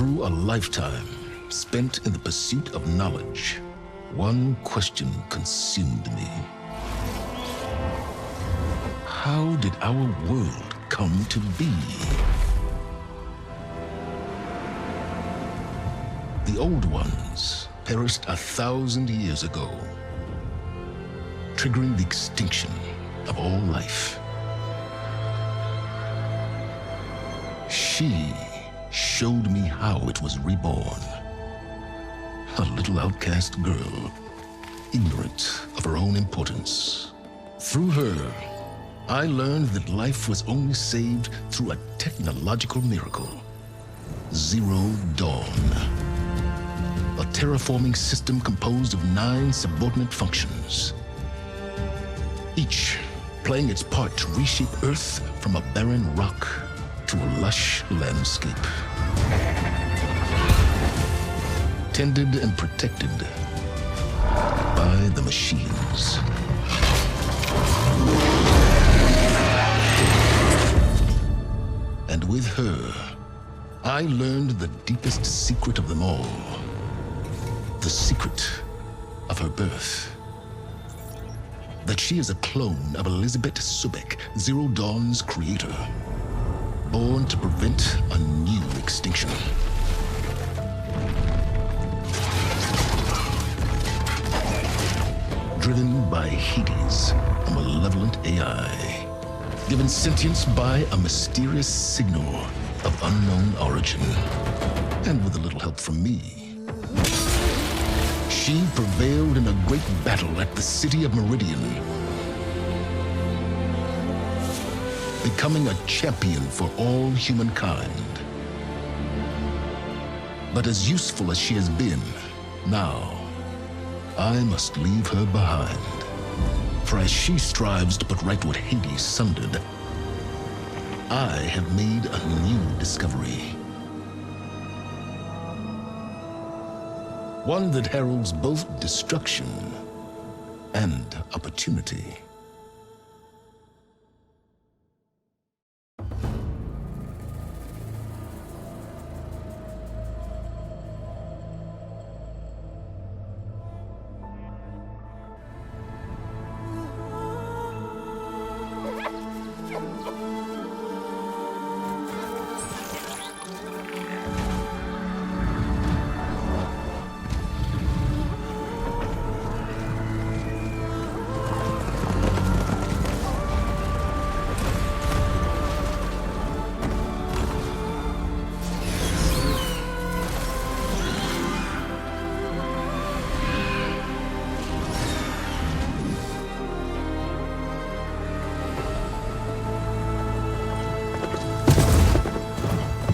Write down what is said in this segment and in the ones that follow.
Through a lifetime spent in the pursuit of knowledge, one question consumed me. How did our world come to be? The old ones perished 1,000 years ago, triggering the extinction of all life. She showed me how it was reborn. A little outcast girl, ignorant of her own importance. Through her, I learned that life was only saved through a technological miracle. Zero Dawn. A terraforming system composed of 9 subordinate functions, each playing its part to reshape Earth from a barren rock to a lush landscape. Tended and protected by the machines. And with her, I learned the deepest secret of them all. The secret of her birth. That she is a clone of Elizabeth Sobek, Zero Dawn's creator. Born to prevent a new extinction. Driven by Hades, a malevolent AI. Given sentience by a mysterious signal of unknown origin. And with a little help from me, she prevailed in a great battle at the city of Meridian, becoming a champion for all humankind. But as useful as she has been, now I must leave her behind. For as she strives to put right what Hades sundered, I have made a new discovery. One that heralds both destruction and opportunity.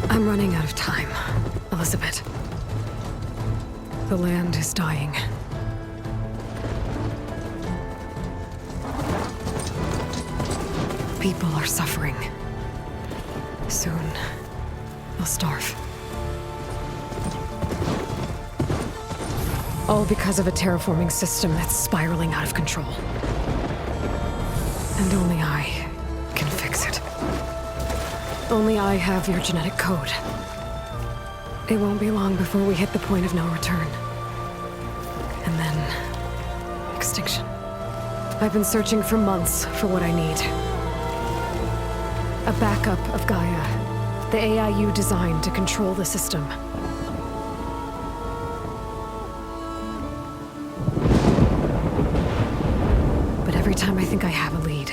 I'm running out of time, Elizabeth. The land is dying. People are suffering. Soon, they'll starve. All because of a terraforming system that's spiraling out of control. And only I can fix it. Only I have your genetic code. It won't be long before we hit the point of no return. And then, extinction. I've been searching for months for what I need. A backup of Gaia, the AI you designed to control the system. But every time I think I have a lead,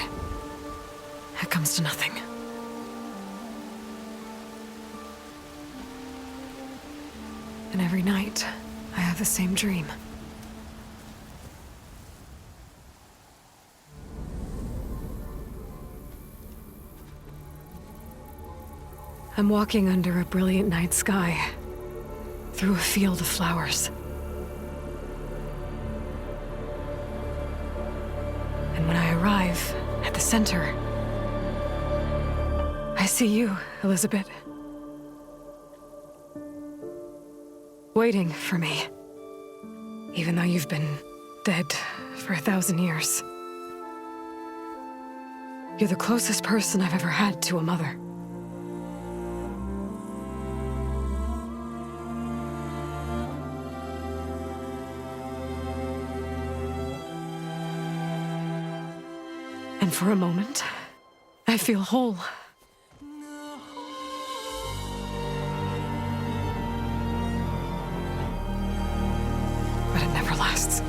it comes to nothing. And every night, I have the same dream. I'm walking under a brilliant night sky, through a field of flowers. And when I arrive at the center, I see you, Elizabeth. Waiting for me, even though you've been dead for 1,000 years. You're the closest person I've ever had to a mother. And for a moment, I feel whole. But it never lasts.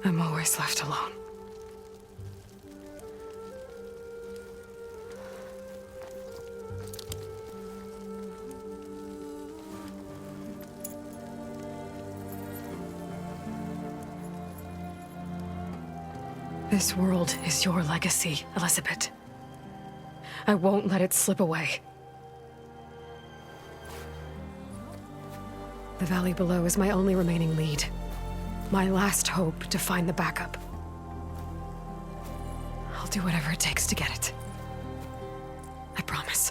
I'm always left alone. This world is your legacy, Elizabeth. I won't let it slip away. The valley below is my only remaining lead. My last hope to find the backup. I'll do whatever it takes to get it. I promise.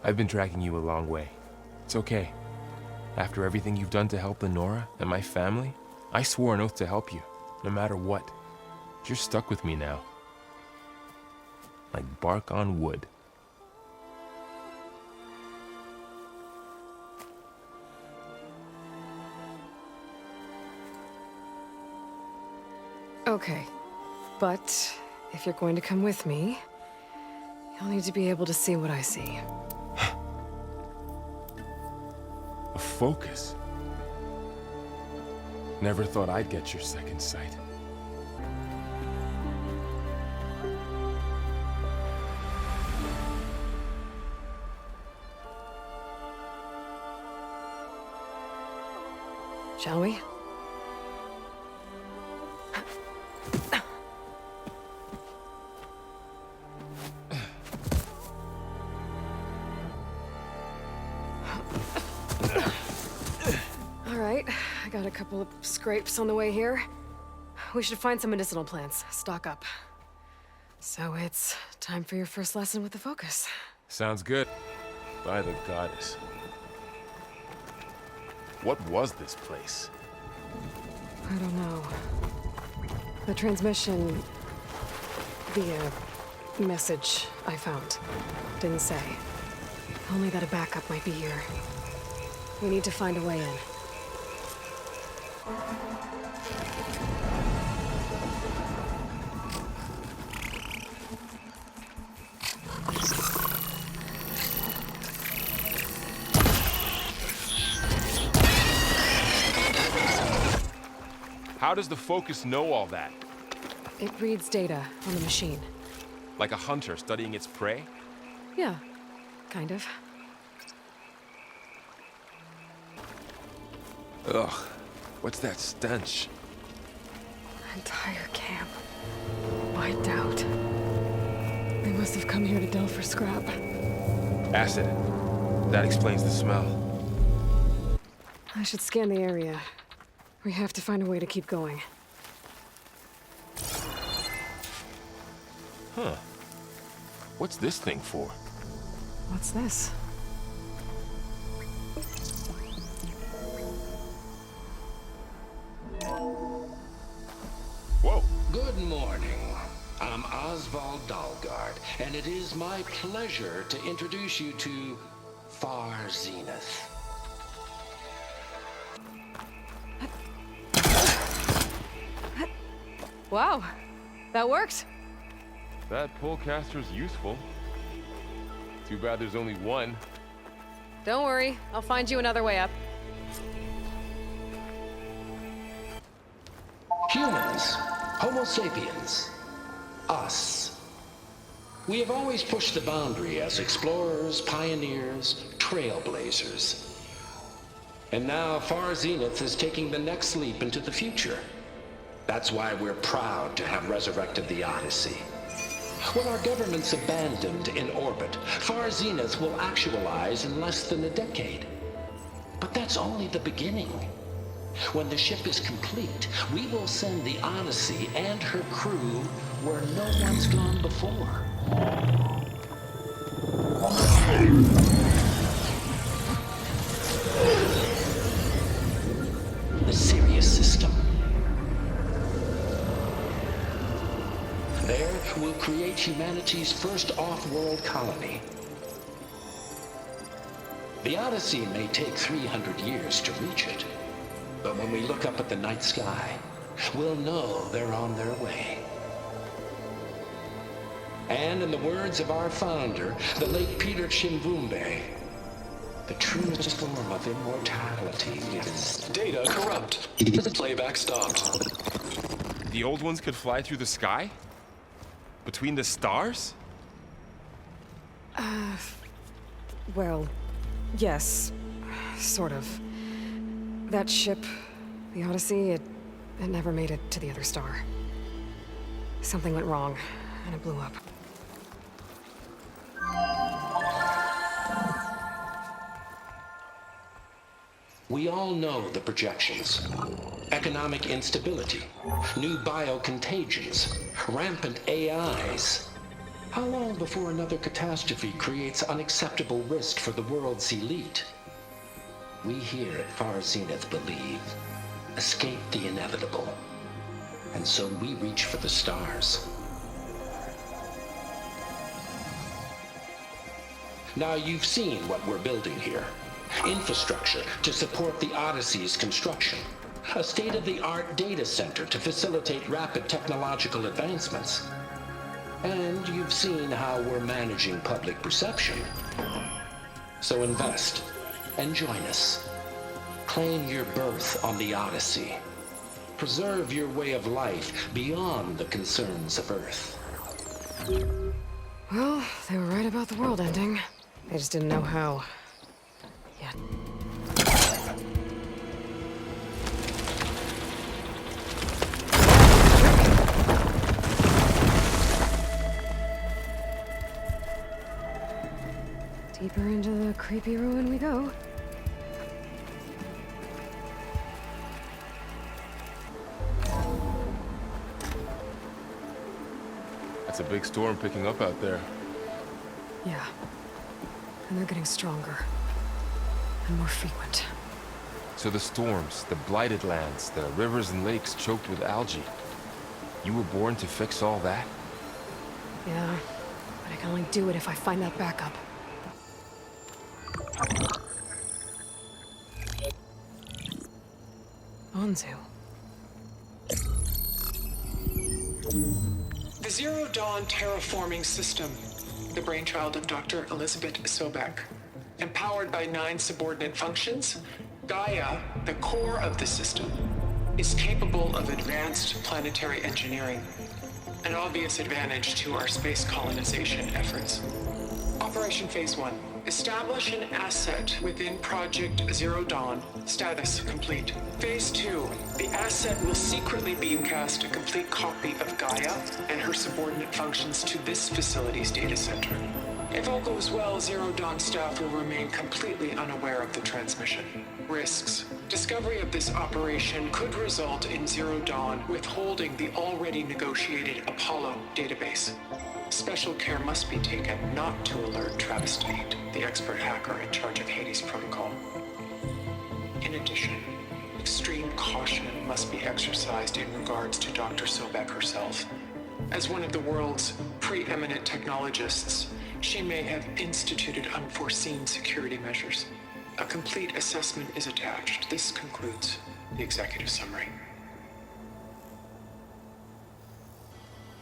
I've been tracking you a long way. It's okay. After everything you've done to help Lenora and my family, I swore an oath to help you, no matter what. You're stuck with me now. Like bark on wood. Okay, but if you're going to come with me, you'll need to be able to see what I see. A focus. Never thought I'd get your second sight. Shall we? All right, I got a couple of scrapes on the way here. We should find some medicinal plants, stock up. So it's time for your first lesson with the focus. Sounds good. By the goddess. What was this place? I don't know. The transmission via message I found didn't say. Only that a backup might be here. We need to find a way in. How does the focus know all that? It reads data on the machine. Like a hunter studying its prey? Yeah, kind of. Ugh, what's that stench? Entire camp wiped out. They must have come here to delve for scrap. Acid. That explains the smell. I should scan the area. We have to find a way to keep going. Huh. What's this thing for? What's this? Whoa. Good morning. I'm Oswald Dalgard, and it is my pleasure to introduce you to Far Zenith. Wow, that worked. That pullcaster's useful. Too bad there's only one. Don't worry, I'll find you another way up. Humans, Homo sapiens, us. We have always pushed the boundary as explorers, pioneers, trailblazers. And now Far Zenith is taking the next leap into the future. That's why we're proud to have resurrected the Odyssey. When our government's abandoned in orbit, Far Zenith will actualize in less than a decade. But that's only the beginning. When the ship is complete, we will send the Odyssey and her crew where no one's gone before. The Sirius system. There, we'll create humanity's first off-world colony. The Odyssey may take 300 years to reach it, but when we look up at the night sky, we'll know they're on their way. And in the words of our founder, the late Pt.1of2, the truest form of immortality is... Data corrupt. Playback stopped. The old ones could fly through the sky? Between the stars? Well, yes. Sort of. That ship, the Odyssey, it never made it to the other star. Something went wrong, and it blew up. We all know the projections. Economic instability, new biocontagions, rampant AIs. How long before another catastrophe creates unacceptable risk for the world's elite? We here at Far Zenith believe, escape the inevitable. And so we reach for the stars. Now you've seen what we're building here. Infrastructure to support the Odyssey's construction. A state-of-the-art data center to facilitate rapid technological advancements. And you've seen how we're managing public perception. So invest and join us. Claim your berth on the Odyssey. Preserve your way of life beyond the concerns of Earth. Well, they were right about the world ending. They just didn't know how. Yet. Deeper into the creepy ruin we go. That's a big storm picking up out there. Yeah. And they're getting stronger. And more frequent. So the storms, the blighted lands, the rivers and lakes choked with algae. You were born to fix all that? Yeah. But I can only do it if I find that backup. Onzu. The Zero Dawn terraforming system, the brainchild of Dr. Elizabeth Sobek. Empowered by 9 subordinate functions, Gaia, the core of the system, is capable of advanced planetary engineering, an obvious advantage to our space colonization efforts. Operation Phase 1. Establish an asset within Project Zero Dawn. Status complete. Phase 2. The asset will secretly beamcast a complete copy of Gaia and her subordinate functions to this facility's data center. If all goes well, Zero Dawn staff will remain completely unaware of the transmission. Risks. Discovery of this operation could result in Zero Dawn withholding the already negotiated Apollo database. Special care must be taken not to alert Travis Tate, the expert hacker in charge of Hades Protocol. In addition, extreme caution must be exercised in regards to Dr. Sobek herself. As one of the world's preeminent technologists, she may have instituted unforeseen security measures. A complete assessment is attached. This concludes the executive summary.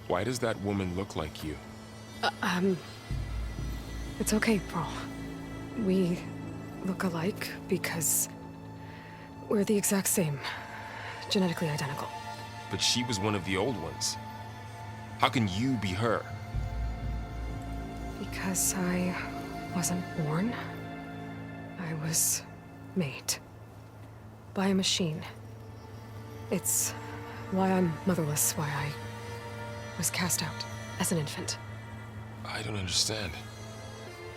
Why does that woman look like you? It's okay, Pearl. We look alike because we're the exact same. Genetically identical. But she was one of the old ones. How can you be her? Because I wasn't born. I was made. By a machine. It's why I'm motherless, why I was cast out as an infant. I don't understand.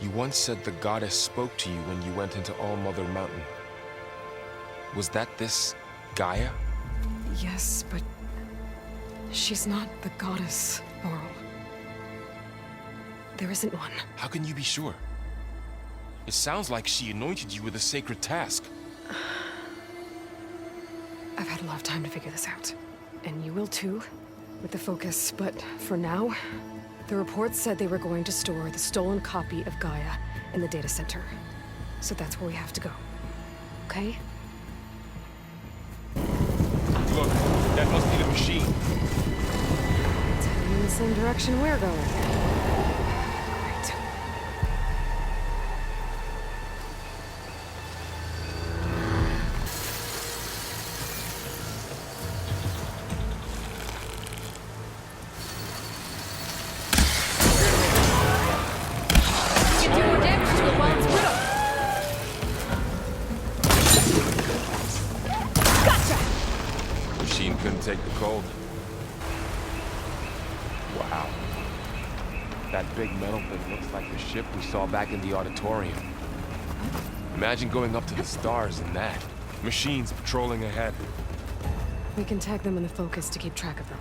You once said the goddess spoke to you when you went into All Mother Mountain. Was that this Gaia? Yes, but she's not the goddess, Laurel. There isn't one. How can you be sure? It sounds like she anointed you with a sacred task. I've had a lot of time to figure this out. And you will too, with the focus. But for now, the report said they were going to store the stolen copy of Gaia in the data center. So that's where we have to go. Okay? Look, that must be the machine. It's heading in the same direction we're going. Great. Machine couldn't take the cold. Wow. That big metal thing looks like the ship we saw back in the auditorium. Imagine going up to the stars in that. Machines patrolling ahead. We can tag them in the focus to keep track of them.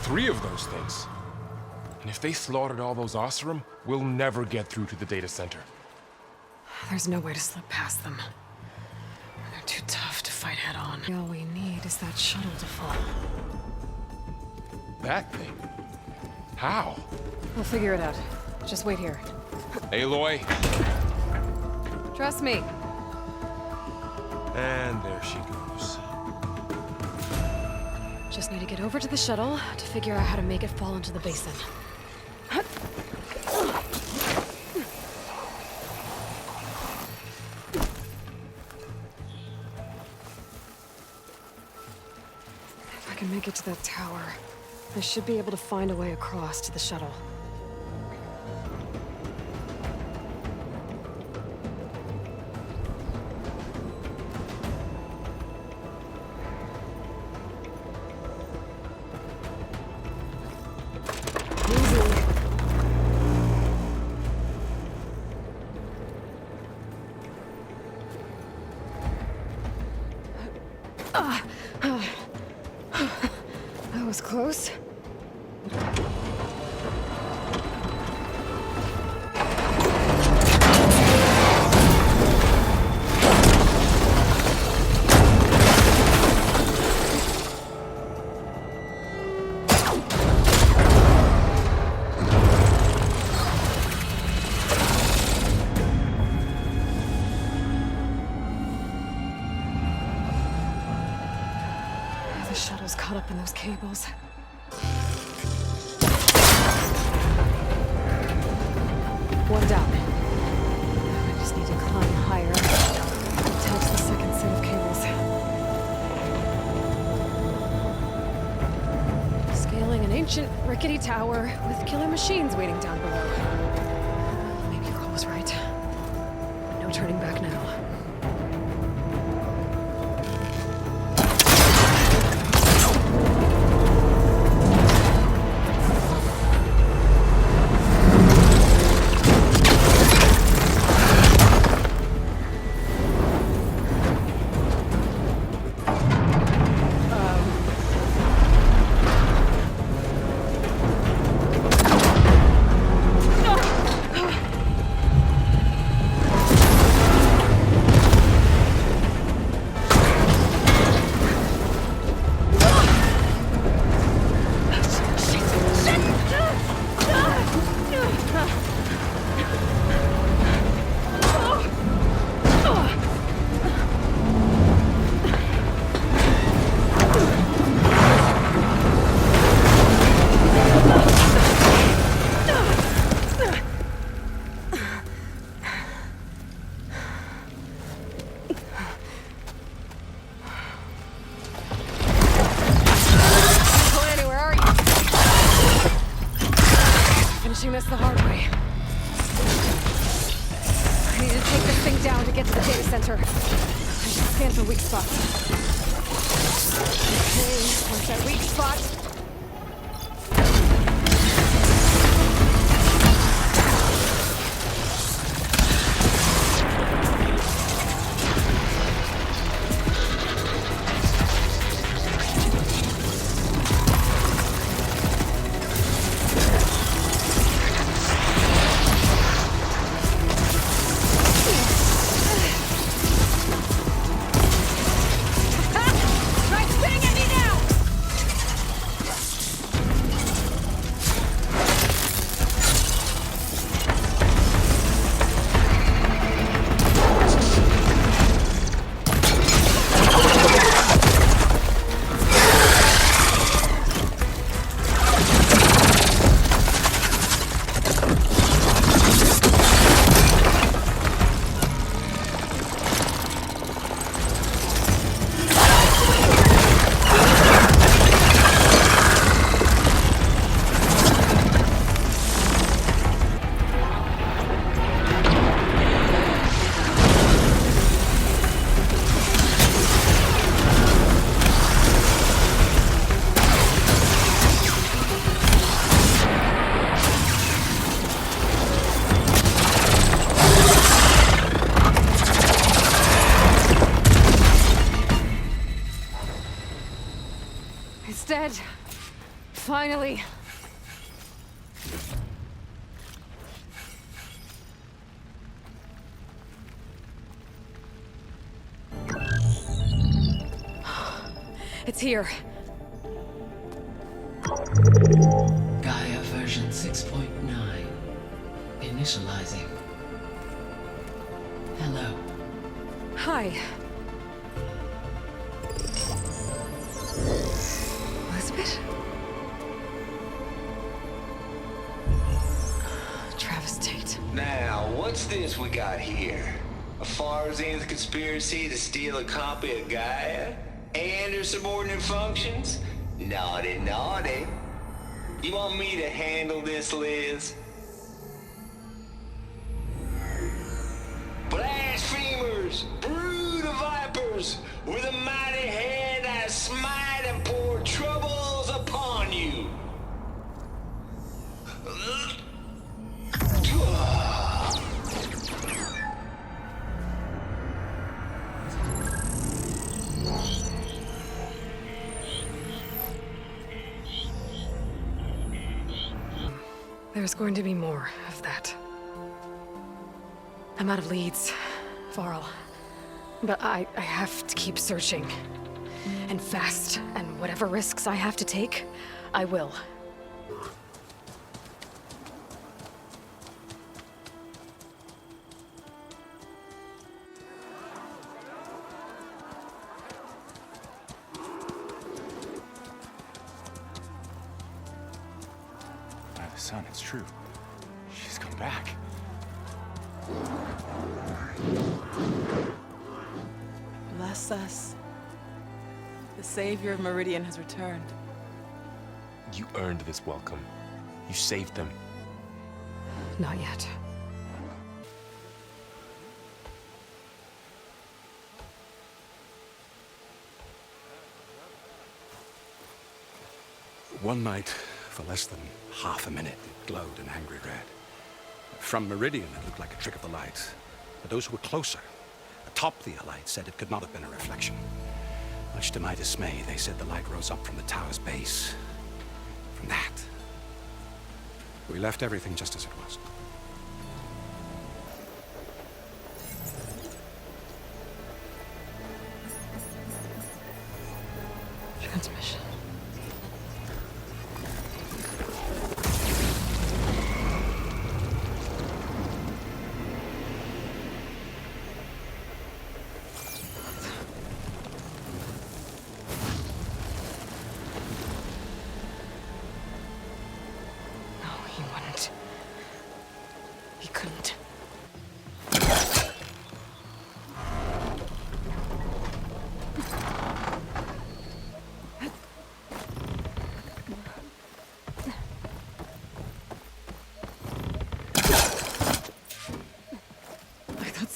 Three of those things. And if they slaughtered all those Oseram, we'll never get through to the data center. There's no way to slip past them. They're too tough to fight head on. All we need is that shuttle to fall. That thing? How? We'll figure it out. Just wait here. Aloy. Trust me. And there she goes. Just need to get over to the shuttle to figure out how to make it fall into the basin. If I can make it to that tower, I should be able to find a way across to the shuttle. That was close. The shuttle's caught up in those cables. One down. I just need to climb higher. Attach the second set of cables. Scaling an ancient, rickety tower with killer machines waiting down below. Maybe Earl was right. No turning back now. down to get to the data center. I should scan for weak spots. Okay, where's that weak spot? Dead. Finally. It's here. Gaia version 6.9. Initializing. Hello. Hi. Elizabeth? Travis Tate. Now, what's this we got here? A Farzian's conspiracy to steal a copy of Gaia? And her subordinate functions? Naughty, naughty. You want me to handle this, Liz? Blasphemers! Brood of vipers! With a mighty hand I smite and pour troubles upon you! There's going to be more of that. I'm out of leads, Varl. But I have to keep searching. And fast. And whatever risks I have to take, I will. By the sun, it's true. She's come back. Bless us. The savior of Meridian has returned. You earned this welcome. You saved them. Not yet. One night, for less than half a minute, it glowed an angry red. From Meridian, it looked like a trick of the light. But those who were closer, atop the light, said it could not have been a reflection. Much to my dismay, they said the light rose up from the tower's base. From that. We left everything just as it was. Transmission. He wouldn't. He couldn't.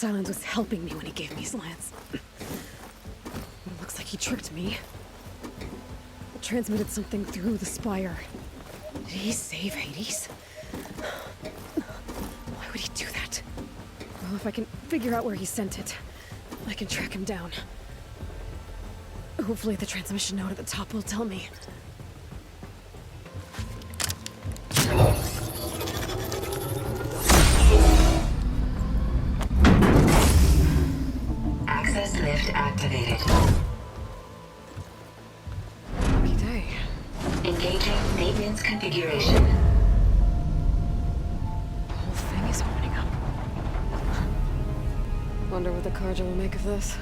Silence was helping me when he gave me slants. It looks like he tricked me. It transmitted something through the spire. Did he save Hades? Why would he do that? Well, if I can figure out where he sent it, I can track him down. Hopefully the transmission note at the top will tell me. Access lift activated. Lucky day. Engaging maintenance configuration. The whole thing is opening up. Wonder what the Carja will make of this.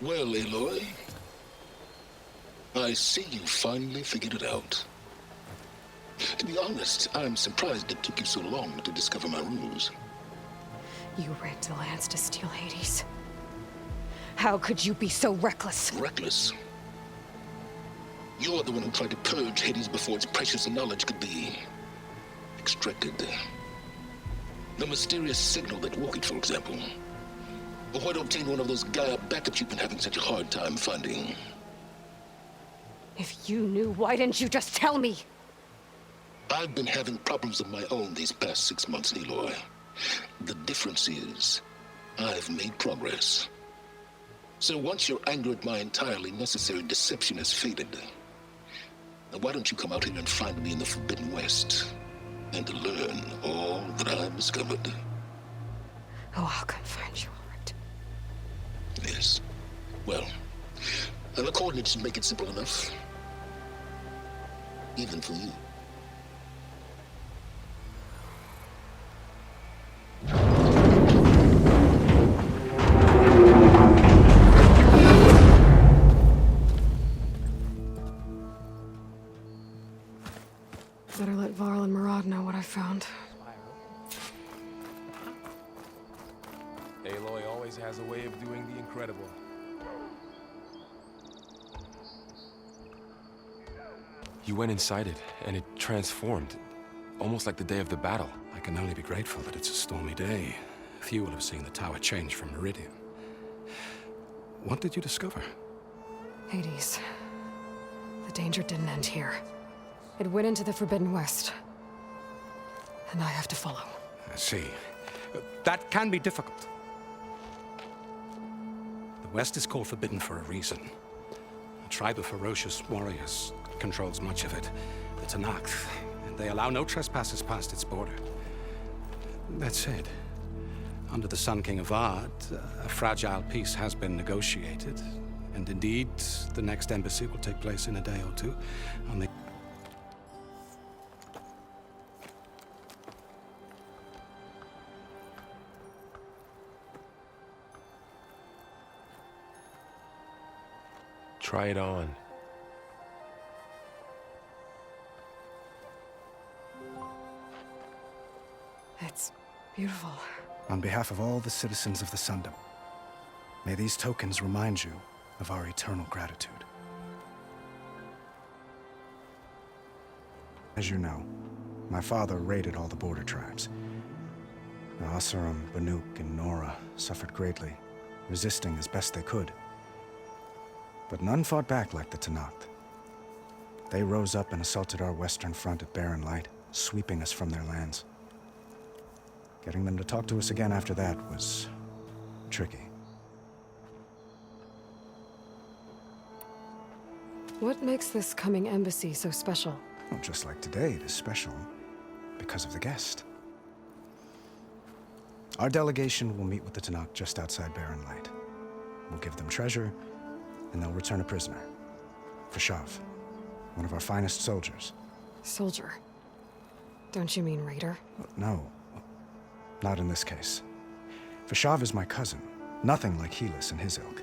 Well, Aloy, I see you finally figured it out. To be honest, I'm surprised it took you so long to discover my ruse. You rigged the lands to steal Hades. How could you be so reckless? Reckless? You're the one who tried to purge Hades before its precious knowledge could be extracted. The mysterious signal that woke it, for example. Or where to obtain one of those Gaia backups you've been having such a hard time finding. If you knew, why didn't you just tell me? I've been having problems of my own these past 6 months, Aloy. The difference is, I've made progress. So once your anger at my entirely necessary deception has faded, now why don't you come out here and find me in the Forbidden West, and learn all that I've discovered? Oh, I'll come find you, all right. Yes. Well, and the coordinates should make it simple enough. Even for you. Better let Varl and Murad know what I found. Aloy always has a way of doing the incredible. You went inside it, and it transformed. Almost like the day of the battle. I can only be grateful that it's a stormy day. Few will have seen the tower change from Meridian. What did you discover? Hades. The danger didn't end here. It went into the Forbidden West. And I have to follow. I see. That can be difficult. The West is called Forbidden for a reason. A tribe of ferocious warriors controls much of it. The Tenakth, and they allow no trespassers past its border. That said, under the Sun King of Ard, a fragile peace has been negotiated. And indeed, the next embassy will take place in a day or two on the... Try it on. It's beautiful. On behalf of all the citizens of the Sundom, may these tokens remind you of our eternal gratitude. As you know, my father raided all the border tribes. The Asuram, Banuk, and Nora suffered greatly, resisting as best they could. But none fought back like the Tenakth. They rose up and assaulted our western front at Barren Light, sweeping us from their lands. Getting them to talk to us again after that was tricky. What makes this coming embassy so special? Well, just like today, it is special because of the guest. Our delegation will meet with the Tenakth just outside Barren Light. We'll give them treasure, and they'll return a prisoner. Fashav, one of our finest soldiers. Soldier? Don't you mean raider? No, not in this case. Fashav is my cousin, Nothing like Helis and his ilk.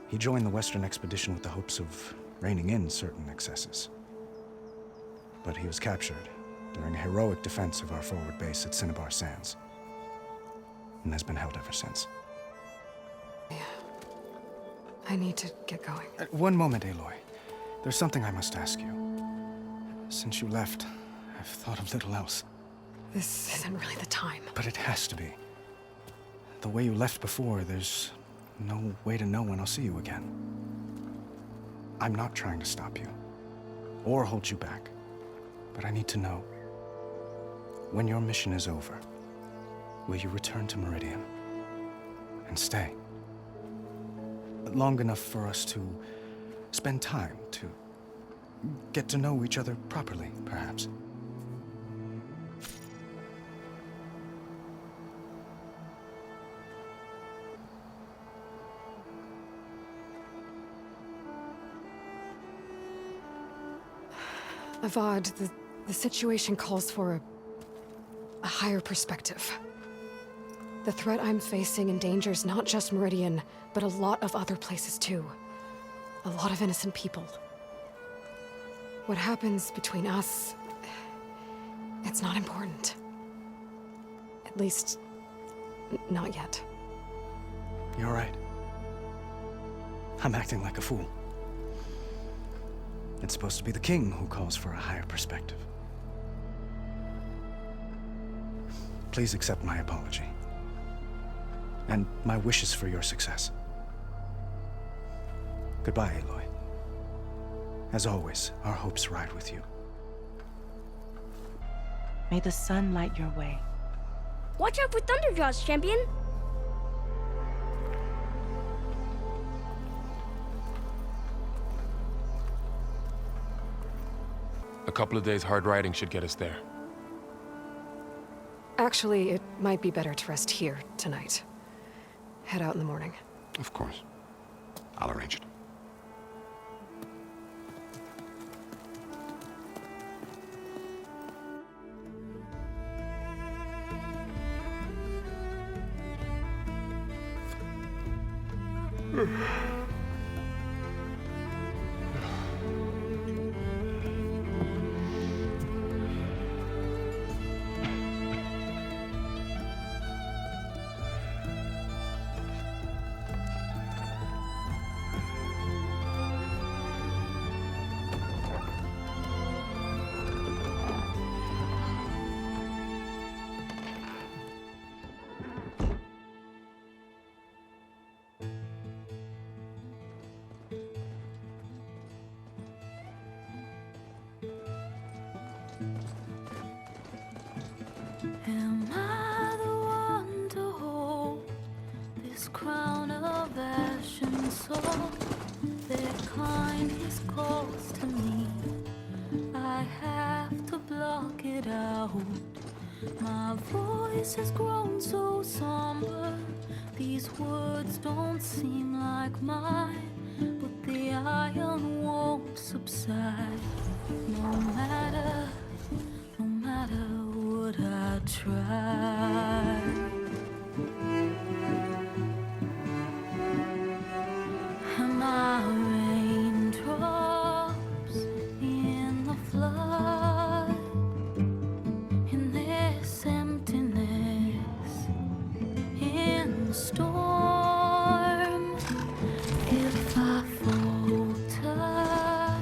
He joined the Western expedition with the hopes of reining in certain excesses. But he was captured during a heroic defense of our forward base at Cinnabar Sands, and has been held ever since. Yeah. I need to get going. One moment, Aloy. There's something I must ask you. Since you left, I've thought of little else. This isn't really the time. But it has to be. The way you left before, there's no way to know when I'll see you again. I'm not trying to stop you, or hold you back. But I need to know, when your mission is over, will you return to Meridian and stay? Long enough for us to spend time, to get to know each other properly, perhaps. Avad, the situation calls for a higher perspective. The threat I'm facing endangers not just Meridian, but a lot of other places too. A lot of innocent people. What happens between us, it's not important. At least, not yet. You're right. I'm acting like a fool. It's supposed to be the king who calls for a higher perspective. Please accept my apology. And my wishes for your success. Goodbye, Aloy. As always, our hopes ride with you. May the sun light your way. Watch out for Thunderjaws, champion! A couple of days hard riding should get us there. Actually, it might be better to rest here tonight. Head out in the morning. Of course. I'll arrange it. Am I the one to hold this crown of ash and soul? Their kindness calls to me. I have to block it out. My voice has grown so somber. These words don't seem like mine, but the iron won't subside. No matter what I try. Am I raindrops in the flood? In this emptiness, in the storm. If I falter,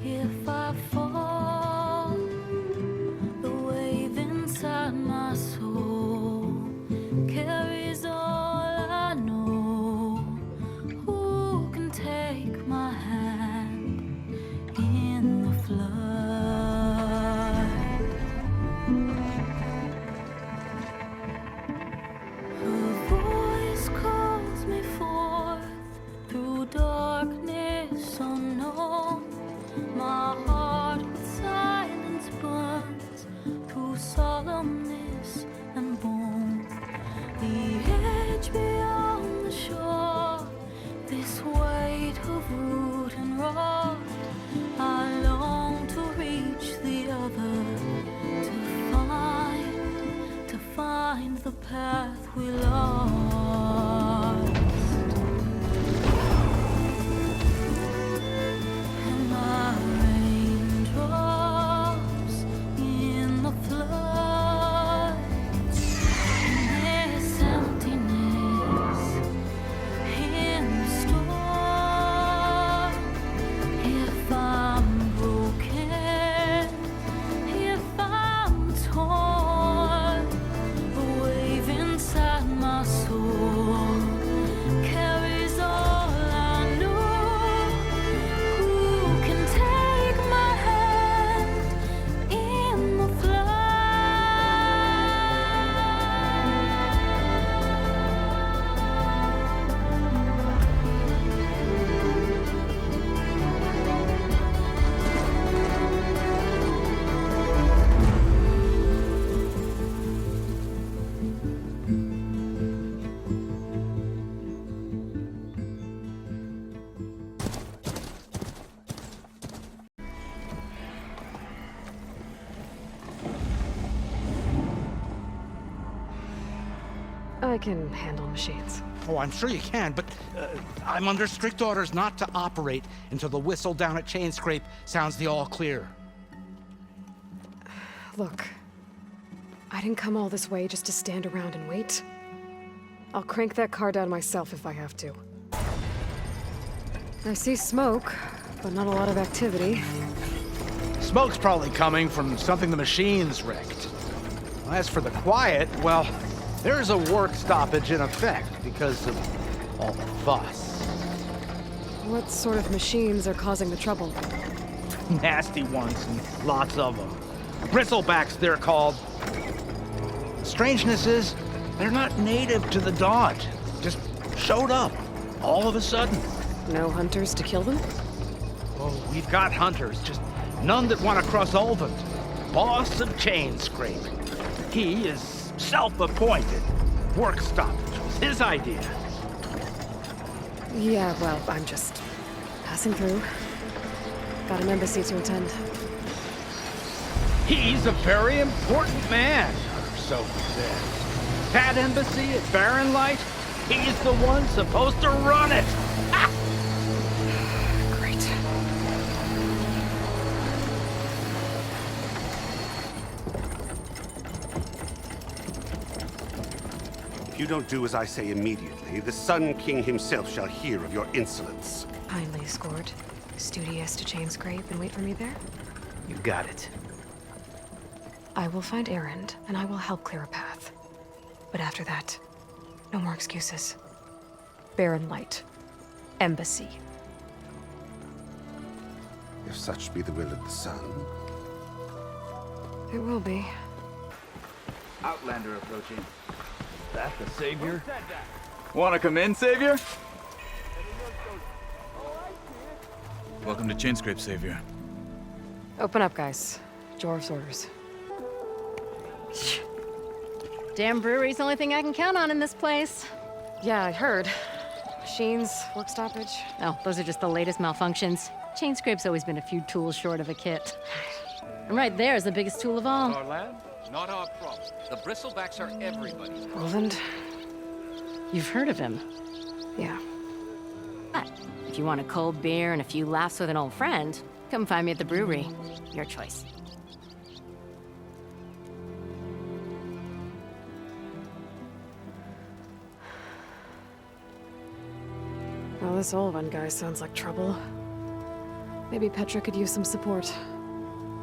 if I fall, the wave inside my soul carries all I know. Who can take my hand in the flood? Her voice can handle machines. Oh, I'm sure you can, but I'm under strict orders not to operate until the whistle down at Chainscrape sounds the all clear. Look, I didn't come all this way just to stand around and wait. I'll crank that car down myself if I have to. I see smoke, but not a lot of activity. Smoke's probably coming from something the machine's wrecked. As for the quiet, well, there's a work stoppage in effect because of all the fuss. What sort of machines are causing the trouble? Nasty ones, and lots of them. Bristlebacks, they're called. Strangeness is, they're not native to the Daunt. Just showed up, all of a sudden. No hunters to kill them? Oh, we've got hunters, just none that want to cross Ulvund. Boss of Chainscrape. He is self-appointed. Work stoppage was his idea. Yeah, well, I'm just passing through. Got an embassy to attend. He's a very important man, or so he says. That embassy at Barren Light, he's the one supposed to run it. Ha! Great. If you don't do as I say immediately, the Sun King himself shall hear of your insolence. Kindly escort Studious to Chainscrape and wait for me there? You got it. I will find Erend, and I will help clear a path. But after that, no more excuses. Barren Light. Embassy. If such be the will of the Sun. It will be. Outlander approaching. That the Savior? Wanna come in, Savior? Welcome to Chainscrape, Savior. Open up, guys. Jorv's orders. Damn brewery's the only thing I can count on in this place. Yeah, I heard. Machines, work stoppage. Oh, those are just the latest malfunctions. Chainscrape's always been a few tools short of a kit. And right there is the biggest tool of all. Our lab? Not our problem. The Bristlebacks are everybody. Ulvund? You've heard of him? Yeah. But if you want a cold beer and a few laughs with an old friend, come find me at the brewery. Your choice. Well, this Ulvund guy sounds like trouble. Maybe Petra could use some support.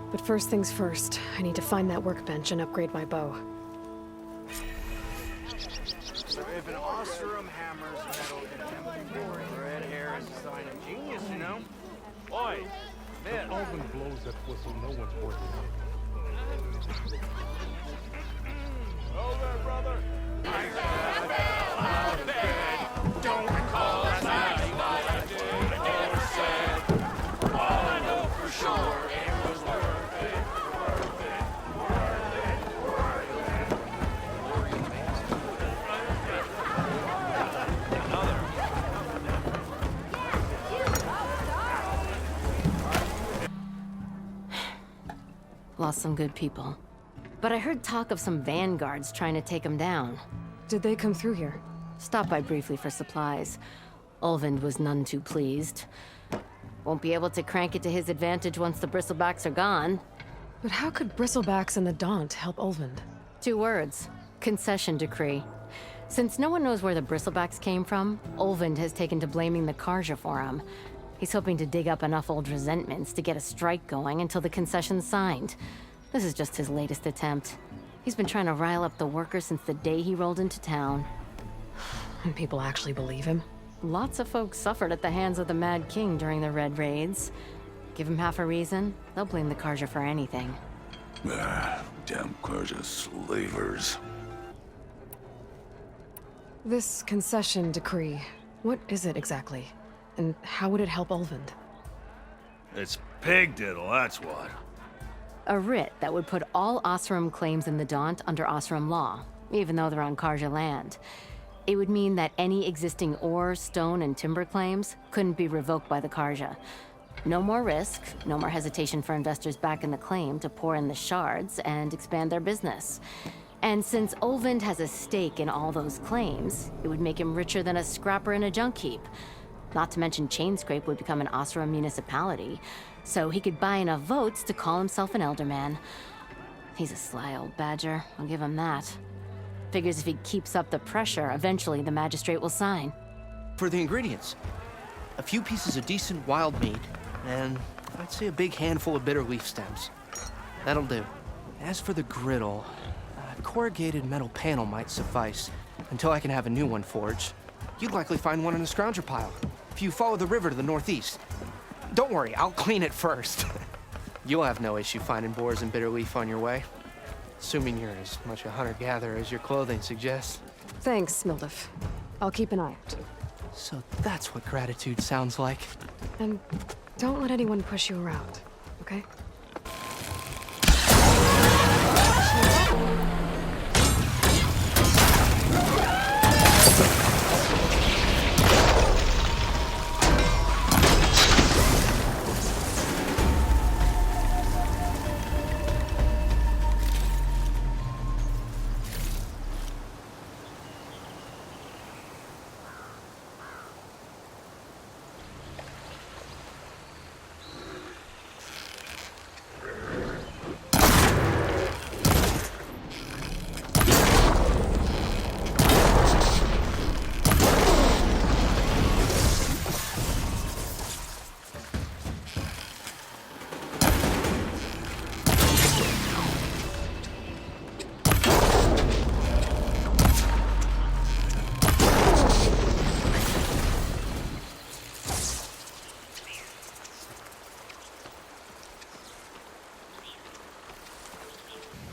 But first things first, I need to find that workbench and upgrade my bow. So if an Oseram hammers metal in red hair is a sign of genius, you know? Oi, man. Ulvund blows that whistle, no one's working it. Oh there, brother. Don't recall last night what I did or said. All I know for sure, it was worth it, worth it, worth it, Lost some good people. But I heard talk of some vanguards trying to take him down. Did they come through here? Stopped by briefly for supplies. Ulvund was none too pleased. Won't be able to crank it to his advantage once the Bristlebacks are gone. But how could Bristlebacks and the Daunt help Ulvund? 2 words. Concession decree. Since no one knows where the Bristlebacks came from, Ulvund has taken to blaming the Karja for him. He's hoping to dig up enough old resentments to get a strike going until the concession's signed. This is just his latest attempt. He's been trying to rile up the workers since the day he rolled into town. And people actually believe him? Lots of folks suffered at the hands of the Mad King during the Red Raids. Give him half a reason, they'll blame the Karja for anything. Damn Karja slavers. This concession decree, what is it exactly? And how would it help Ulvund? It's pig diddle, that's what. A writ that would put all Oseram claims in the Daunt under Oseram law, even though they're on Karja land. It would mean that any existing ore, stone, and timber claims couldn't be revoked by the Karja. No more risk, no more hesitation for investors back in the claim to pour in the shards and expand their business. And since Ulvund has a stake in all those claims, it would make him richer than a scrapper in a junk heap. Not to mention Chainscrape would become an Oseram municipality, so he could buy enough votes to call himself an Elderman. He's a sly old badger, I'll give him that. Figures if he keeps up the pressure, eventually the magistrate will sign. For the ingredients, a few pieces of decent wild meat, and I'd say a big handful of bitter leaf stems. That'll do. As for the griddle, a corrugated metal panel might suffice until I can have a new one forged. You'd likely find one in a scrounger pile if you follow the river to the northeast. Don't worry, I'll clean it first. You'll have no issue finding boars and bitter leaf on your way. Assuming you're as much a hunter-gatherer as your clothing suggests. Thanks, Mildif. I'll keep an eye out. So that's what gratitude sounds like. And don't let anyone push you around, okay?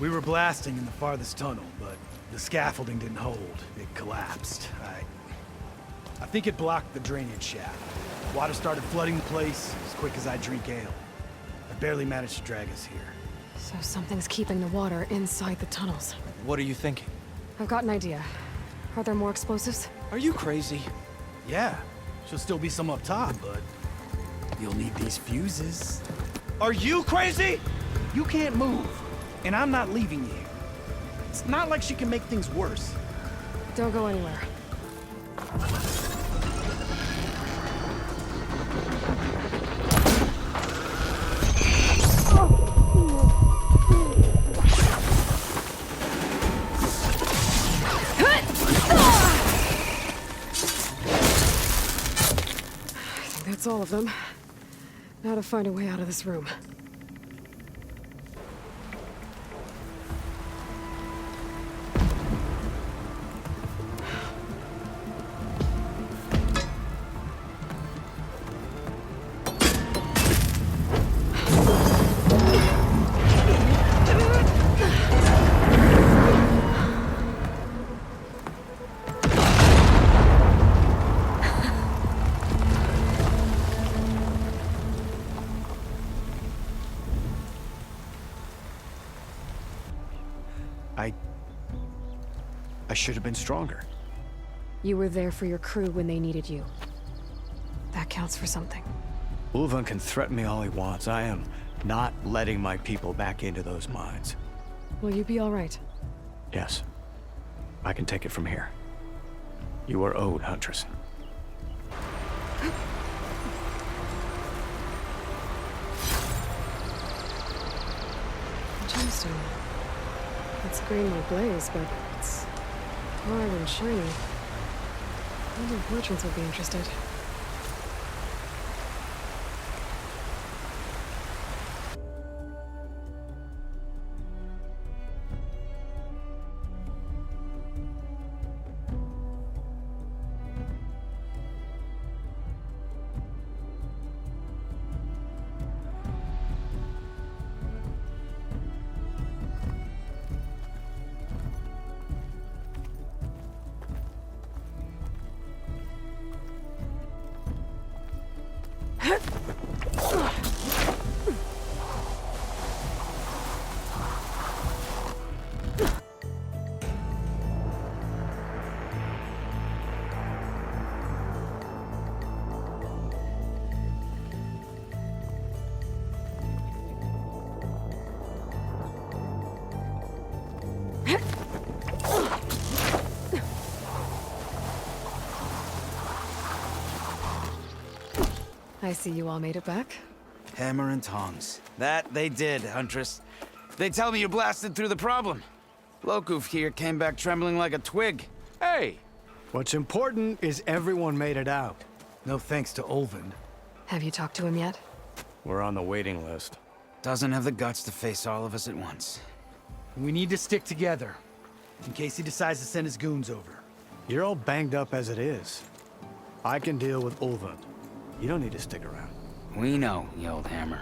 We were blasting in the farthest tunnel, but the scaffolding didn't hold. It collapsed. I think it blocked the drainage shaft. Water started flooding the place as quick as I drink ale. I barely managed to drag us here. So something's keeping the water inside the tunnels. What are you thinking? I've got an idea. Are there more explosives? Are you crazy? Yeah, should still be some up top, but you'll need these fuses. Are you crazy? You can't move, and I'm not leaving you. It's not like she can make things worse. Don't go anywhere. That's all of them. Now to find a way out of this room. I should have been stronger. You were there for your crew when they needed you. That counts for something. Ulvund can threaten me all he wants. I am not letting my people back into those mines. Will you be all right? Yes. I can take it from here. You are owed, Huntress. Gemstone. It's green like blaze, but it's hard and shiny. I wonder if merchants would be interested. I see you all made it back. Hammer and tongs. That they did, Huntress. They tell me you blasted through the problem. Lokuf here came back trembling like a twig. Hey! What's important is everyone made it out. No thanks to Ulvund. Have you talked to him yet? We're on the waiting list. Doesn't have the guts to face all of us at once. We need to stick together, in case he decides to send his goons over. You're all banged up as it is. I can deal with Ulvund. You don't need to stick around. We know, you old hammer.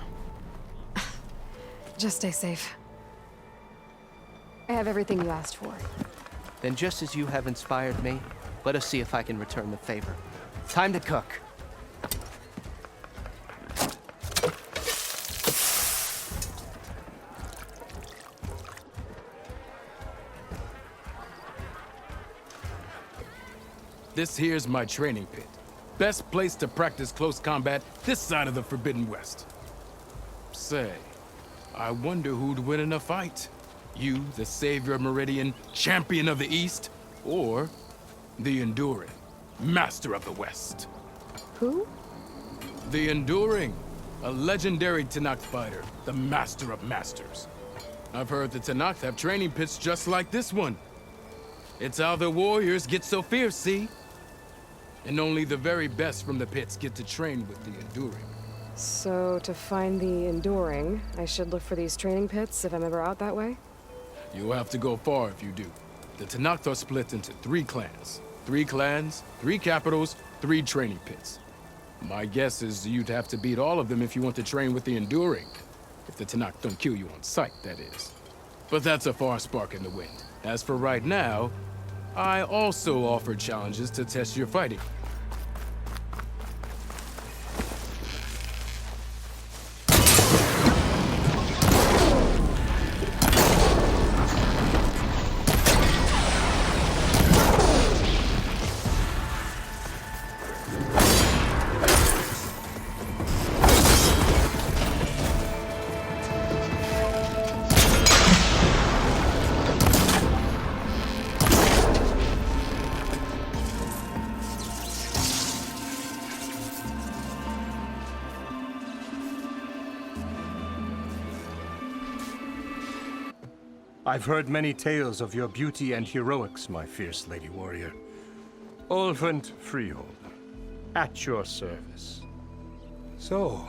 Just stay safe. I have everything you asked for. Then just as you have inspired me, let us see if I can return the favor. Time to cook. This here's my training pit. Best place to practice close combat this side of the Forbidden West. Say, I wonder who'd win in a fight. You, the savior of Meridian, champion of the East, or the Enduring, master of the West. Who? The Enduring, a legendary Tenakth fighter, the master of masters. I've heard the Tenakth have training pits just like this one. It's how the warriors get so fierce, see? And only the very best from the pits get to train with the Enduring. So, to find the Enduring, I should look for these training pits if I'm ever out that way? You'll have to go far if you do. The Tenakth are split into 3 clans. 3 clans, 3 capitals, 3 training pits. My guess is you'd have to beat all of them if you want to train with the Enduring. If the Tenakth don't kill you on sight, that is. But that's a far spark in the wind. As for right now, I also offer challenges to test your fighting. I've heard many tales of your beauty and heroics, my fierce lady warrior. Ulvund Freehold, at your service. So,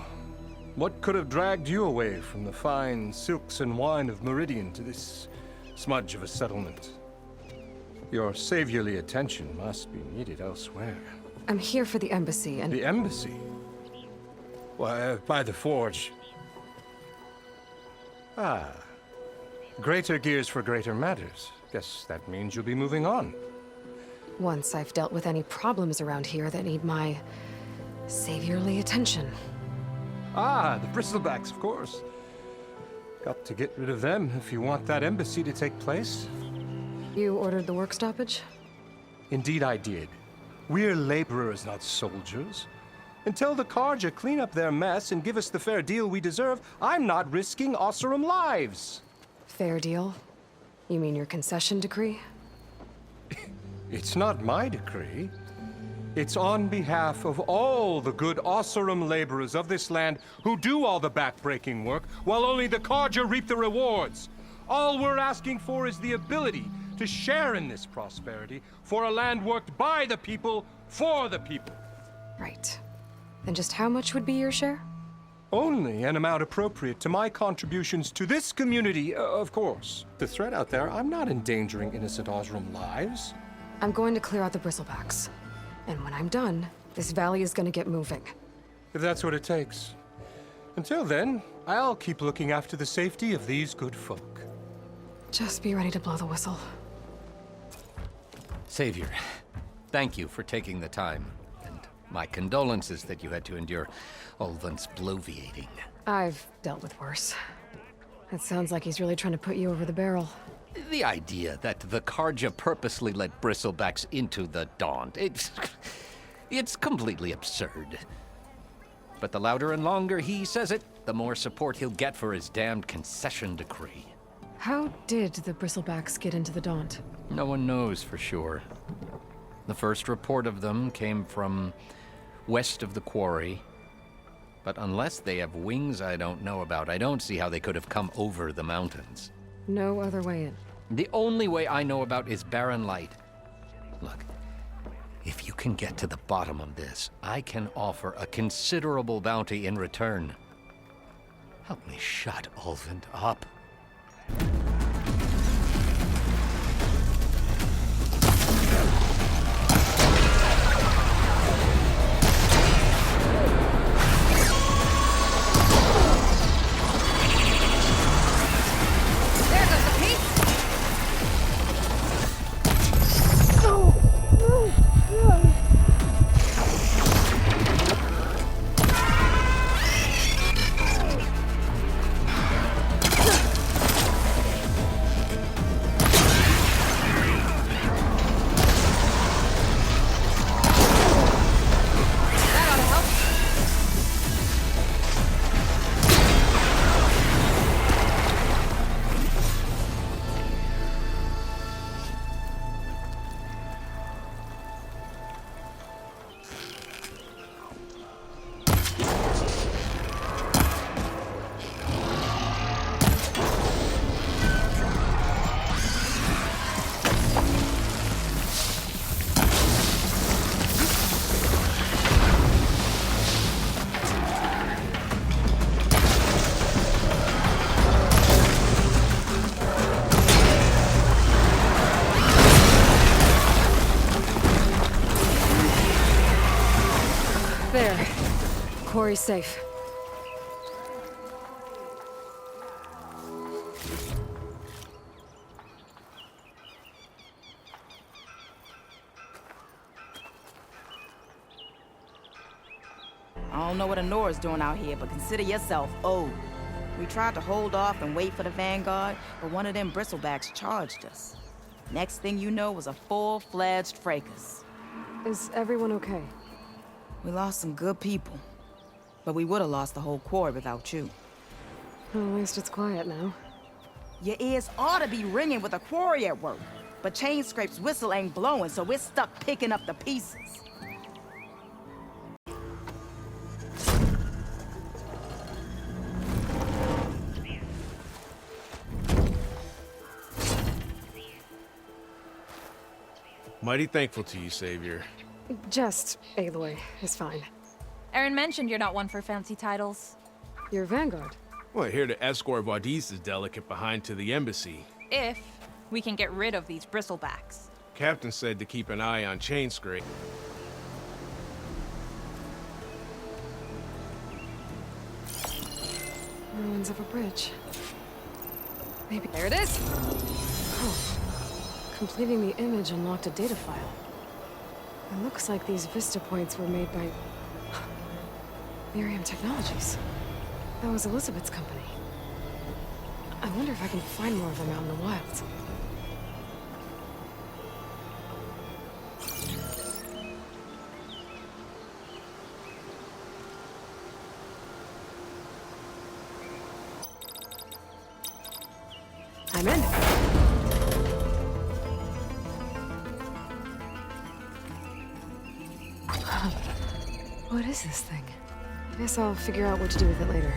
what could have dragged you away from the fine silks and wine of Meridian to this smudge of a settlement? Your saviorly attention must be needed elsewhere. I'm here for the embassy and... The embassy? Why, by the forge. Ah. Greater gears for greater matters. Guess that means you'll be moving on. Once I've dealt with any problems around here that need my saviorly attention. Ah, the bristlebacks, of course. Got to get rid of them if you want that embassy to take place. You ordered the work stoppage? Indeed I did. We're laborers, not soldiers. Until the Carja clean up their mess and give us the fair deal we deserve, I'm not risking Oseram lives. Fair deal? You mean your concession decree? It's not my decree. It's on behalf of all the good Oseram laborers of this land who do all the back-breaking work, while only the Carja reap the rewards. All we're asking for is the ability to share in this prosperity for a land worked by the people, for the people. Right. Then just how much would be your share? Only an amount appropriate to my contributions to this community, of course. The threat out there, I'm not endangering innocent Oseram lives. I'm going to clear out the bristlebacks. And when I'm done, this valley is going to get moving. If that's what it takes. Until then, I'll keep looking after the safety of these good folk. Just be ready to blow the whistle. Savior, thank you for taking the time. And my condolences that you had to endure Ulvund's bloviating. I've dealt with worse. It sounds like he's really trying to put you over the barrel. The idea that the Carja purposely let bristlebacks into the Daunt, it's completely absurd. But the louder and longer he says it, the more support he'll get for his damned concession decree. How did the bristlebacks get into the Daunt? No one knows for sure. The first report of them came from west of the quarry, But unless they have wings I don't know about, I don't see how they could have come over the mountains. No other way in. The only way I know about is barren light. Look, if you can get to the bottom of this, I can offer a considerable bounty in return. Help me shut Ulvund up. There. Quarry's safe. I don't know what Honora's doing out here, but consider yourself owed. We tried to hold off and wait for the Vanguard, but one of them bristlebacks charged us. Next thing you know was a full-fledged fracas. Is everyone okay? We lost some good people, but we would have lost the whole quarry without you. Well, at least it's quiet now. Your ears ought to be ringing with a quarry at work, but Chainscrape's whistle ain't blowing, so we're stuck picking up the pieces. Mighty thankful to you, Savior. Just Aloy is fine. Aaron mentioned you're not one for fancy titles. You're Vanguard. Well, here to escort Vaudi's delicate behind to the embassy. If we can get rid of these bristlebacks. Captain said to keep an eye on Chainscrape. Ruins of a bridge. Maybe there it is! Oh. Completing the image unlocked a data file. It looks like these Vista points were made by Miriam Technologies. That was Elizabeth's company. I wonder if I can find more of them out in the wilds. I'm in. What is this thing? I guess I'll figure out what to do with it later.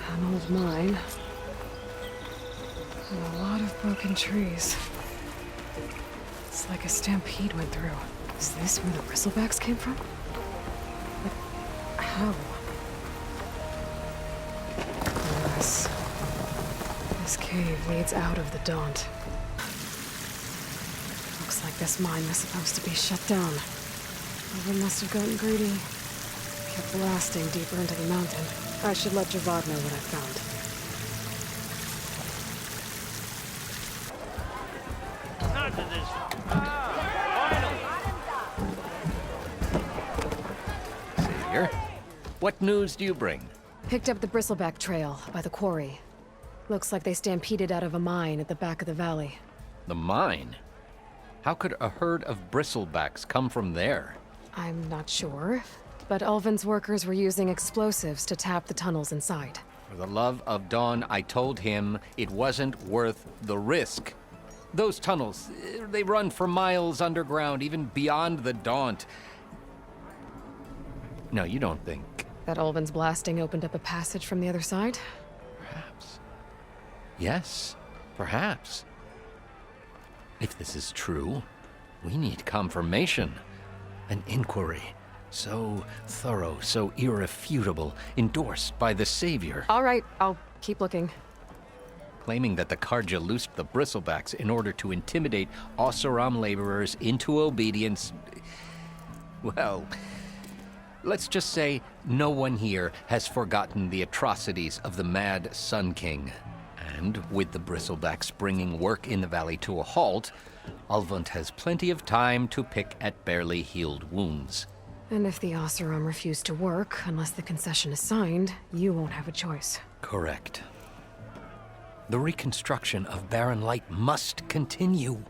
An old mine. And a lot of broken trees. It's like a stampede went through. Is this where the bristlebacks came from? But how? Yes. This cave leads out of the Daunt. Looks like this mine was supposed to be shut down. Whoever must have gotten greedy. Kept blasting deeper into the mountain. I should let Javad know what I found. Savior, what news do you bring? Picked up the bristleback trail by the quarry. Looks like they stampeded out of a mine at the back of the valley. The mine? How could a herd of bristlebacks come from there? I'm not sure, but Ulvin's workers were using explosives to tap the tunnels inside. For the love of Dawn, I told him it wasn't worth the risk. Those tunnels, they run for miles underground, even beyond the Daunt. No, you don't think... That Ulvin's blasting opened up a passage from the other side? Perhaps. Yes, perhaps. If this is true, we need confirmation. An inquiry. So thorough, so irrefutable, endorsed by the Savior. All right, I'll keep looking. Claiming that the Karja loosed the bristlebacks in order to intimidate Oseram laborers into obedience. Well, let's just say no one here has forgotten the atrocities of the Mad Sun King. And with the bristlebacks bringing work in the valley to a halt, Ulvund has plenty of time to pick at barely healed wounds. And if the Oseram refuse to work, unless the concession is signed, you won't have a choice. Correct. The reconstruction of Barren Light must continue.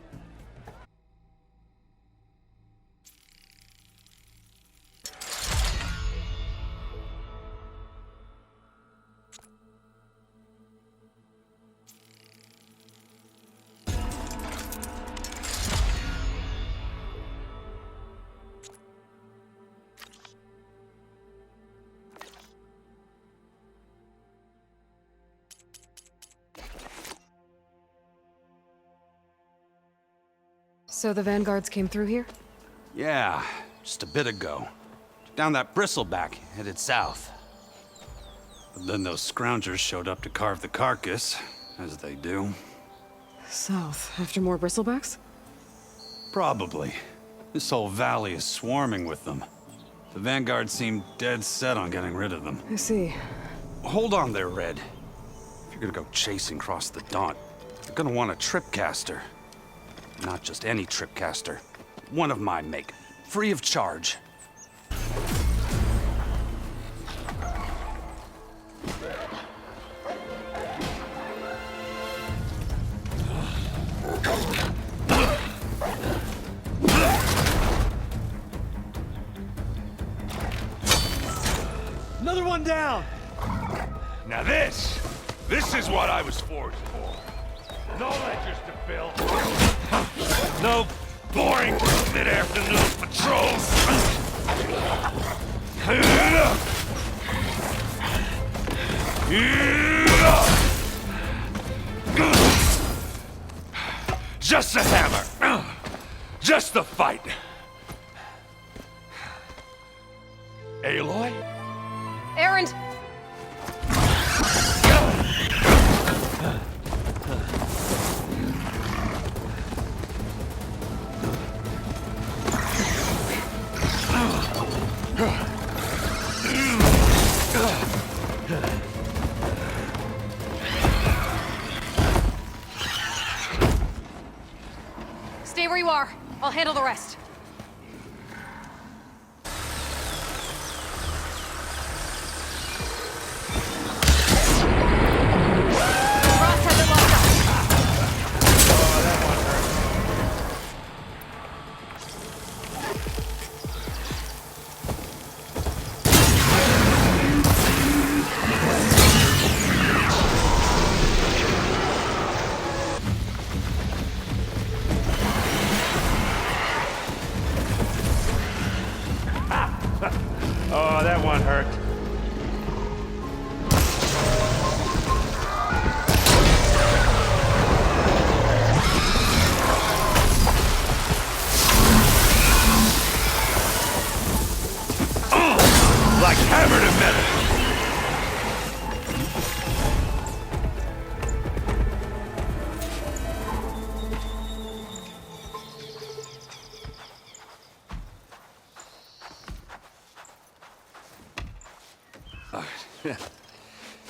So the vanguards came through here? Yeah, just a bit ago. Down that bristleback, headed south. But then those scroungers showed up to carve the carcass, as they do. South, after more bristlebacks? Probably. This whole valley is swarming with them. The vanguard seemed dead set on getting rid of them. I see. Hold on there, Red. If you're gonna go chasing across the Daunt, you're gonna want a tripcaster. Not just any tripcaster. One of my make. Free of charge. Another one down! Now this is what I was forged for. No ledgers to fill. No boring mid-afternoon patrols. Just a hammer. Just the fight. Aloy? Erend! Stay where you are. I'll handle the rest. Oh, that one hurt. Like hammer to metal.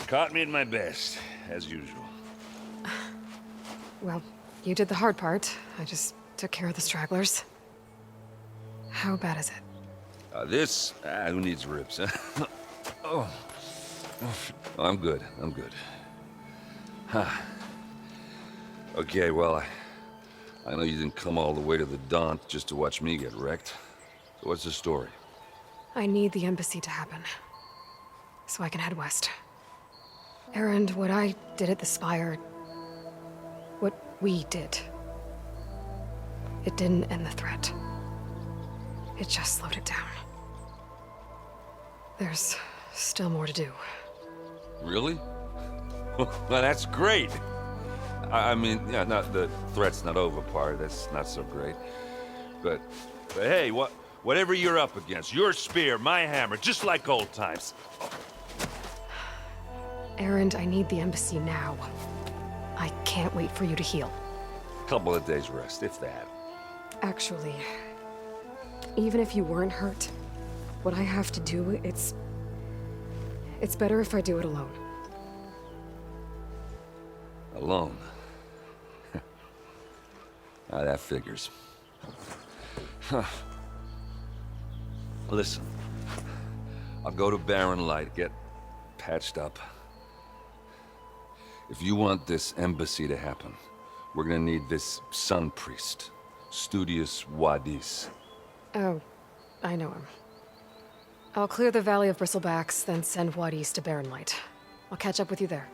Caught me at my best, as usual. Well, you did the hard part. I just took care of the stragglers. How bad is it? Who needs ribs, huh? Oh, I'm good. I'm good. Huh. Okay, well, I know you didn't come all the way to the Daunt just to watch me get wrecked. So what's the story? I need the embassy to happen, so I can head west. Erend, what I did at the Spire, what we did, it didn't end the threat. It just slowed it down. There's still more to do. Really? Well, that's great. I mean, yeah, not the threat's not over part. That's not so great. But hey, whatever you're up against, your spear, my hammer, just like old times. Erend, I need the embassy now. I can't wait for you to heal. Couple of days rest, if that. Actually, even if you weren't hurt, what I have to do, it's better if I do it alone. Alone? That figures. Listen, I'll go to Barren Light, get patched up. If you want this embassy to happen, we're gonna need this Sun Priest, Studius Wadis. Oh, I know him. I'll clear the Valley of Bristlebacks, then send Wadis to Barren Light. I'll catch up with you there.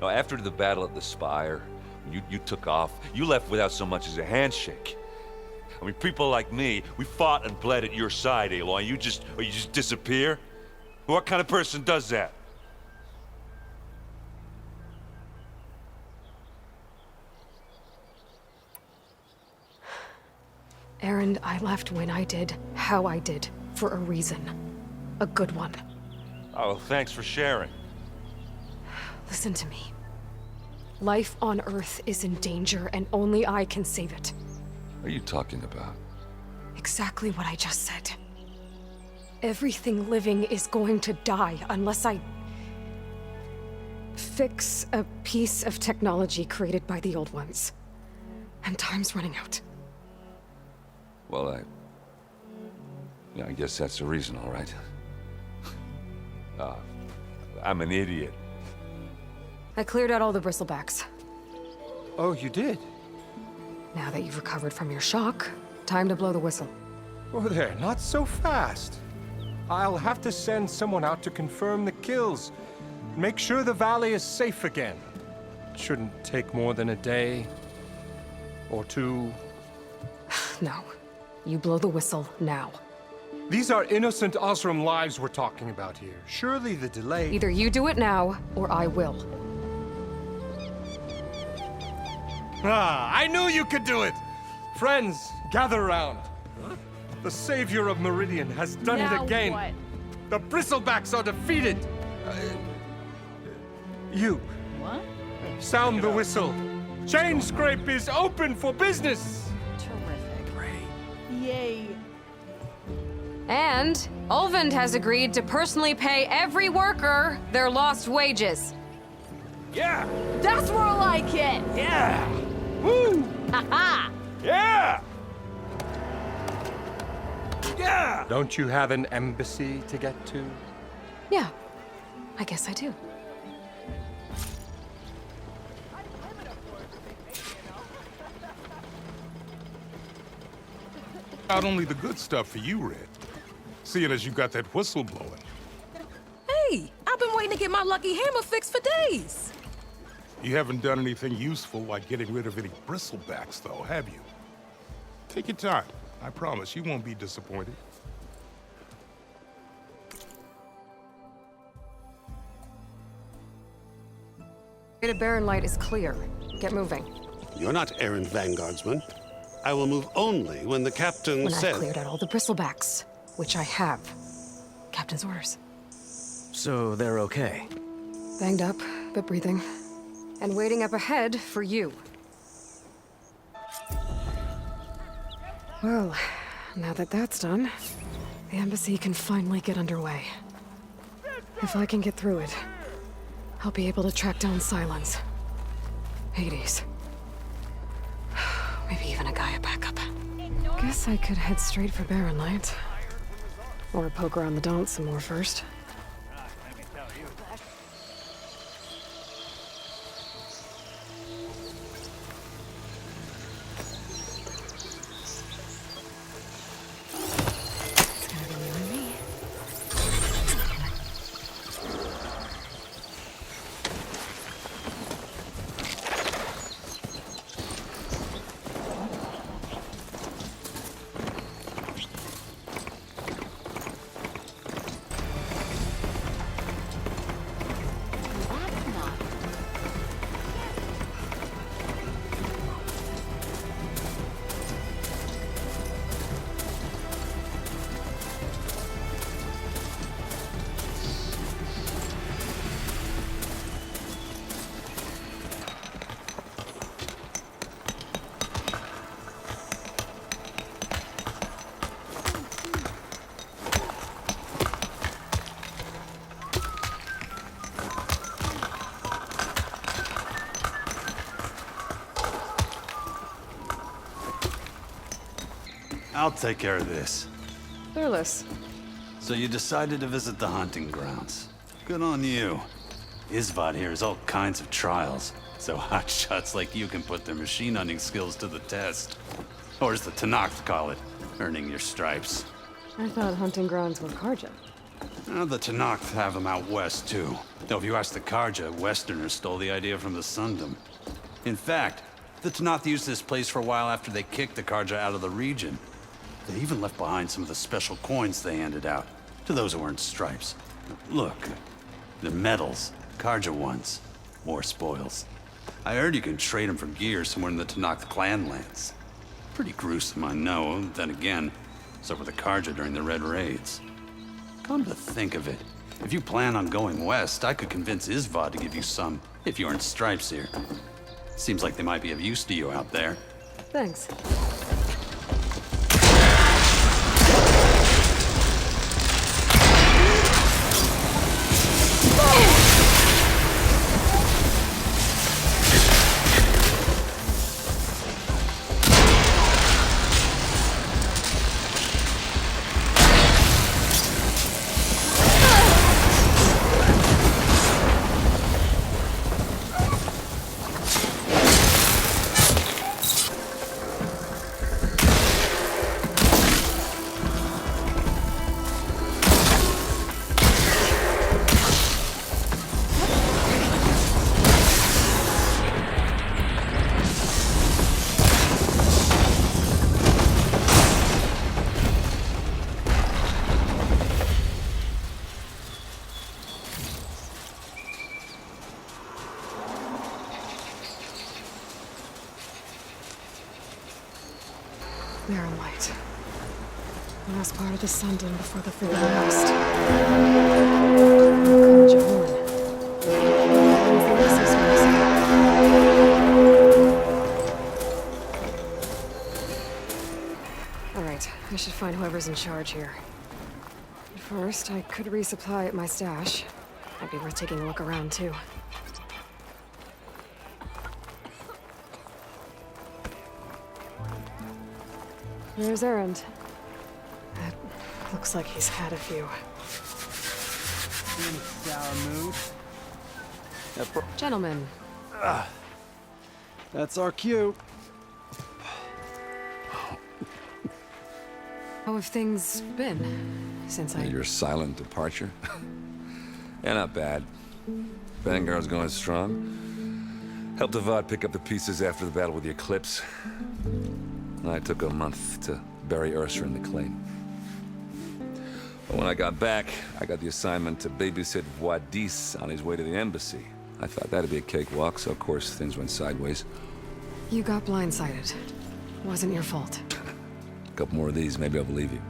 Now, after the battle at the Spire, you took off, you left without so much as a handshake. I mean, people like me, we fought and bled at your side, Aloy. You just disappear? What kind of person does that? Erend, I left when I did, how I did, for a reason. A good one. Oh, well, thanks for sharing. Listen to me. Life on Earth is in danger, and only I can save it. What are you talking about? Exactly what I just said. Everything living is going to die unless I fix a piece of technology created by the Old Ones. And time's running out. Well, I guess that's the reason, all right. I'm an idiot. I cleared out all the Bristlebacks. Oh, you did? Now that you've recovered from your shock, time to blow the whistle. Oh there, not so fast. I'll have to send someone out to confirm the kills. Make sure the valley is safe again. It shouldn't take more than a day or two. No. You blow the whistle now. These are innocent Osram lives we're talking about here. Surely the delay... Either you do it now, or I will. Ah, I knew you could do it! Friends, gather around. The savior of Meridian has done it again. What? The Bristlebacks are defeated. You. What? Sound the whistle. Chain Scrape is open for business. Yay. And Ulvund has agreed to personally pay every worker their lost wages. Yeah! That's more like it! Yeah! Woo! Ha-ha! Yeah! Yeah! Don't you have an embassy to get to? Yeah, I guess I do. Not only the good stuff for you, Red. Seeing as you got that whistle blowing. Hey, I've been waiting to get my lucky hammer fixed for days. You haven't done anything useful like getting rid of any bristlebacks, though, have you? Take your time. I promise you won't be disappointed. Way to Barren Light is clear. Get moving. You're not errant vanguardsman. I will move only when the captain When says... I've cleared out all the Bristlebacks, which I have. Captain's orders. So they're okay? Banged up, but breathing. And waiting up ahead for you. Well, now that that's done, the embassy can finally get underway. If I can get through it, I'll be able to track down Silence, Hades, maybe even a Gaia backup. Guess I could head straight for Barren Light. Or poke around the Daunt some more first. I'll take care of this. Fearless. So you decided to visit the hunting grounds. Good on you. Isvad here has all kinds of trials, so hotshots like you can put their machine hunting skills to the test. Or as the Tenakth call it, earning your stripes. I thought hunting grounds were Karja. The Tenakth have them out west, too. Though if you ask the Karja, Westerners stole the idea from the Sundom. In fact, the Tenakth used this place for a while after they kicked the Karja out of the region. They even left behind some of the special coins they handed out, to those who earned stripes. Look, they're medals, Karja ones, war spoils. I heard you can trade them for gear somewhere in the Tenakth clan lands. Pretty gruesome, I know, then again, so were the Karja during the Red Raids. Come to think of it, if you plan on going west, I could convince Isvad to give you some, if you earn stripes here. Seems like they might be of use to you out there. Thanks. They're light. Last part of the Sundom before the Forbidden West. Karja horn. Alright, I should find whoever's in charge here. But first, I could resupply at my stash. Might be worth taking a look around, too. There's Erend. It looks like he's had a few. In a sour mood? Gentlemen. That's our cue. How have things been since Your silent departure? Yeah, not bad. Vanguard's going strong. Helped Avad pick up the pieces after the battle with the Eclipse. I took a month to bury Ursa in the claim. But when I got back, I got the assignment to babysit Wadis on his way to the embassy. I thought that'd be a cakewalk, so of course things went sideways. You got blindsided. Wasn't your fault. A couple more of these, maybe I'll believe you.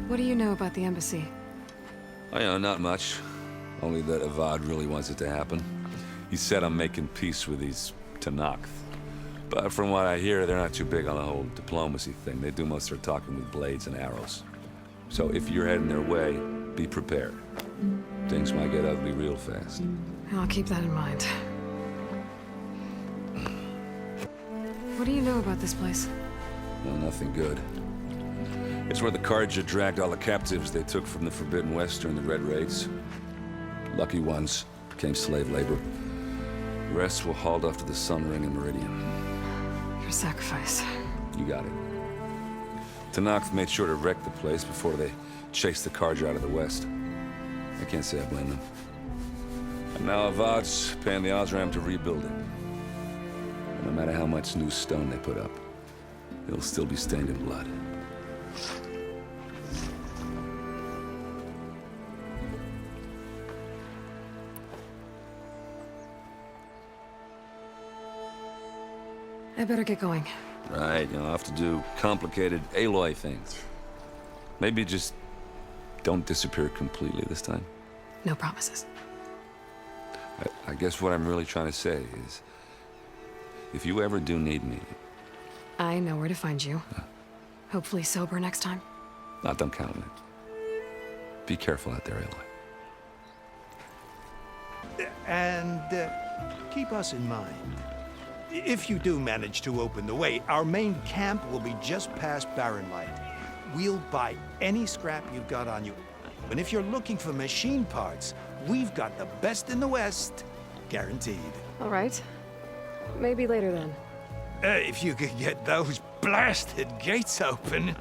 What do you know about the embassy? Oh, yeah, not much. Only that Avad really wants it to happen. He said I'm making peace with these Tenakth. But from what I hear, they're not too big on the whole diplomacy thing. They do most of their talking with blades and arrows. So if you're heading their way, be prepared. Things might get ugly real fast. I'll keep that in mind. What do you know about this place? Well, nothing good. It's where the Karja dragged all the captives they took from the Forbidden West during the Red Raids. Lucky ones became slave labor. The rest were hauled off to the Sun Ring and Meridian. Your sacrifice. You got it. Tenakth made sure to wreck the place before they chased the Karja out of the West. I can't say I blame them. And now Avad's paying the Osram to rebuild it. And no matter how much new stone they put up, it'll still be stained in blood. I better get going. Right, I'll have to do complicated Aloy things. Maybe just don't disappear completely this time. No promises. I guess what I'm really trying to say is, if you ever do need me... I know where to find you. Hopefully sober next time. Don't count on it. Be careful out there, Aloy. And keep us in mind. If you do manage to open the way, our main camp will be just past Barren Light. We'll buy any scrap you've got on you. And if you're looking for machine parts, we've got the best in the West. Guaranteed. All right. Maybe later then. If you could get those blasted gates open.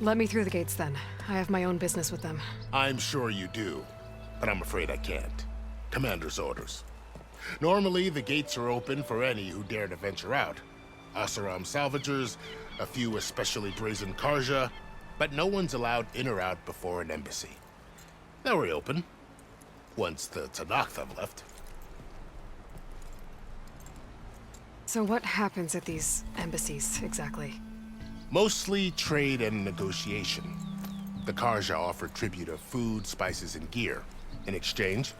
Let me through the gates then. I have my own business with them. I'm sure you do, but I'm afraid I can't. Commander's orders. Normally, the gates are open for any who dare to venture out. Asaram salvagers, a few especially brazen Karja, but no one's allowed in or out before an embassy. They'll reopen, once the Pt.1of have left. So what happens at these embassies, exactly? Mostly trade and negotiation. The Karja offer tribute of food, spices, and gear. In exchange,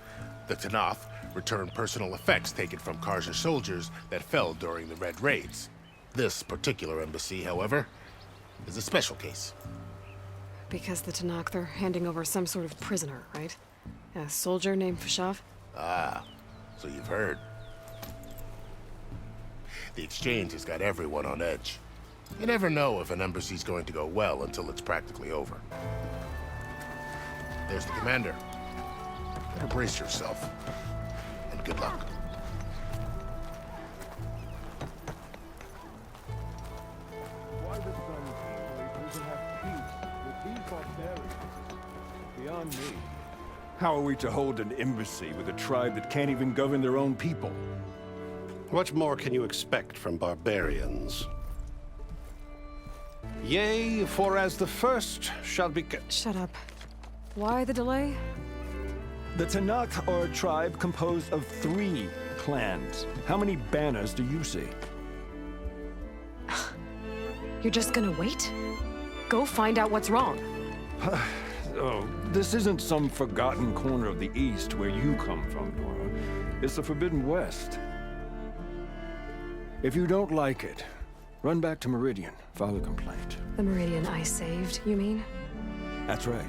the Pt.1of return personal effects taken from Karja soldiers that fell during the Red Raids. This particular embassy, however, is a special case. Because the Pt.1of, they're handing over some sort of prisoner, right? A soldier named Fashav? Ah, so you've heard. The exchange has got everyone on edge. You never know if an embassy's going to go well until it's practically over. There's the commander. Better brace yourself. And good luck. Why the Sun King doesn't have peace with these barbarians? Beyond me. How are we to hold an embassy with a tribe that can't even govern their own people? What more can you expect from barbarians? Yea, for as the first shall be... Shut up. Why the delay? The Pt.1of are a tribe composed of 3 clans. How many banners do you see? You're just gonna wait? Go find out what's wrong. Oh, this isn't some forgotten corner of the East where you come from, Nora. It's the Forbidden West. If you don't like it, run back to Meridian, file a complaint. The Meridian I saved, you mean? That's right.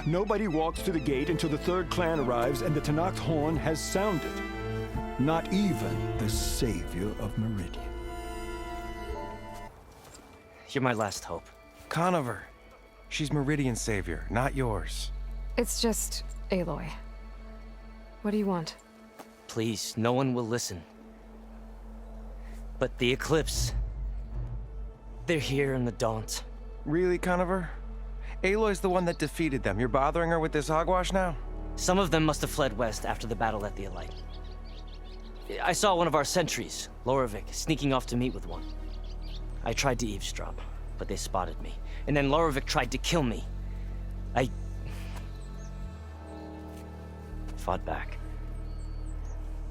Nobody walks to the gate until the 3rd clan arrives and the Pt.1of horn has sounded. Not even the savior of Meridian. You're my last hope. Conover. She's Meridian's savior, not yours. It's just Aloy. What do you want? Please, no one will listen. But the Eclipse... they're here in the Daunt. Really, Conover? Aloy's the one that defeated them. You're bothering her with this hogwash now? Some of them must have fled west after the battle at the Elite. I saw one of our sentries, Lorovic, sneaking off to meet with one. I tried to eavesdrop, but they spotted me. And then Lorovic tried to kill me. I... fought back.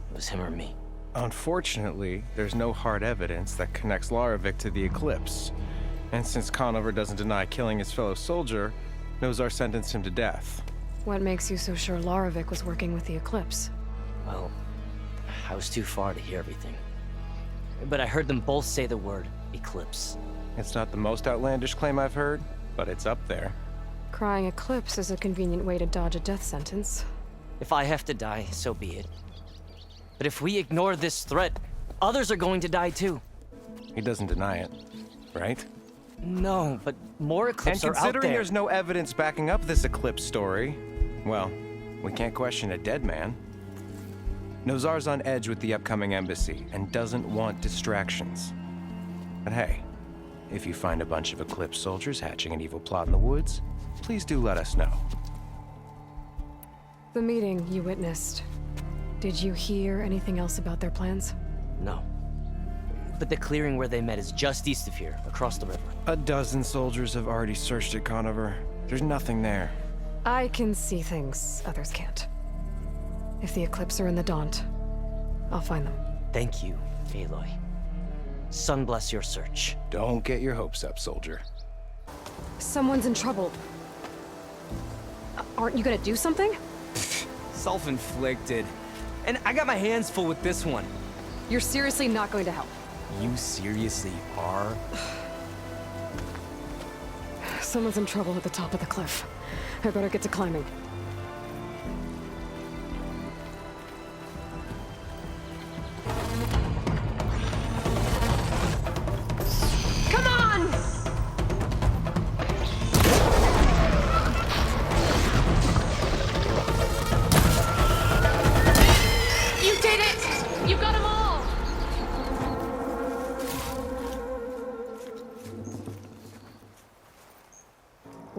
It was him or me. Unfortunately, there's no hard evidence that connects Lorovic to the Eclipse. And since Conover doesn't deny killing his fellow soldier, Nozar sentenced him to death. What makes you so sure Lorovic was working with the Eclipse? Well, I was too far to hear everything. But I heard them both say the word Eclipse. It's not the most outlandish claim I've heard, but it's up there. Crying Eclipse is a convenient way to dodge a death sentence. If I have to die, so be it. But if we ignore this threat, others are going to die too. He doesn't deny it, right? No, but more Eclipse are out there. And considering there's no evidence backing up this Eclipse story, well, we can't question a dead man. Nozar's on edge with the upcoming embassy and doesn't want distractions. But hey, if you find a bunch of Eclipse soldiers hatching an evil plot in the woods, please do let us know. The meeting you witnessed. Did you hear anything else about their plans? No. But the clearing where they met is just east of here, across the river. A dozen soldiers have already searched it, Conover. There's nothing there. I can see things others can't. If the Eclipse are in the Daunt, I'll find them. Thank you, Aloy. Sun bless your search. Don't get your hopes up, soldier. Someone's in trouble. Aren't you gonna do something? Self-inflicted. And I got my hands full with this one. You're seriously not going to help. You seriously are? Someone's in trouble at the top of the cliff. I better get to climbing.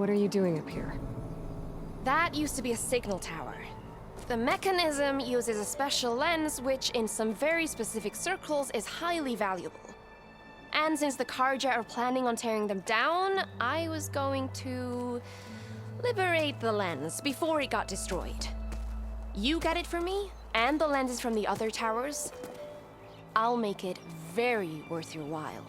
What are you doing up here? That used to be a signal tower. The mechanism uses a special lens which, in some very specific circles, is highly valuable. And since the Karja are planning on tearing them down, I was going to liberate the lens before it got destroyed. You get it for me, and the lenses from the other towers. I'll make it very worth your while.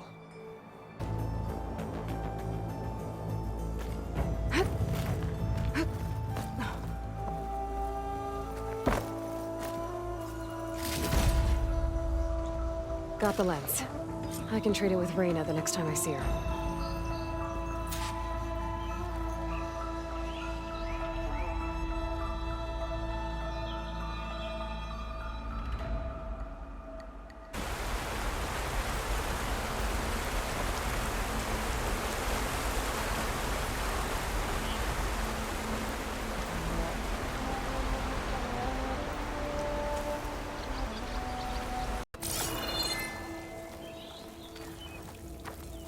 Got the lens. I can trade it with Reyna the next time I see her.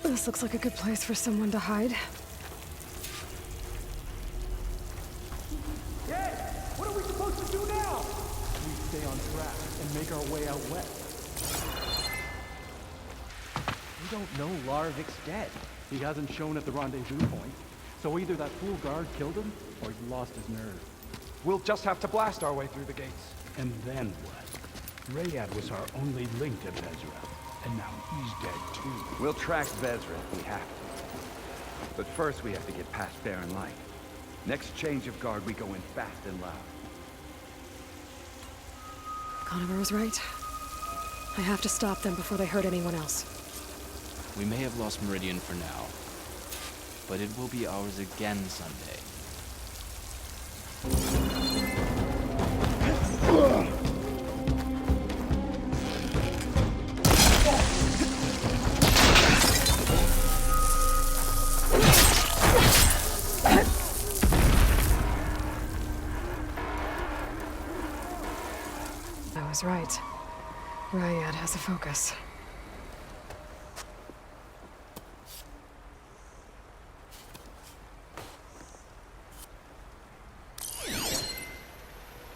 This looks like a good place for someone to hide. Hey! What are we supposed to do now? We stay on track and make our way out west. We don't know Larvik's dead. He hasn't shown at the rendezvous point. So either that fool guard killed him, or he's lost his nerve. We'll just have to blast our way through the gates. And then what? Rayad was our only link to Vezra. And now he's dead too. We'll track Vezra if we have to. But first we have to get past Barren Light. Next change of guard, we go in fast and loud. Conover was right. I have to stop them before they hurt anyone else. We may have lost Meridian for now, but it will be ours again someday. I was right. Rayad has a focus.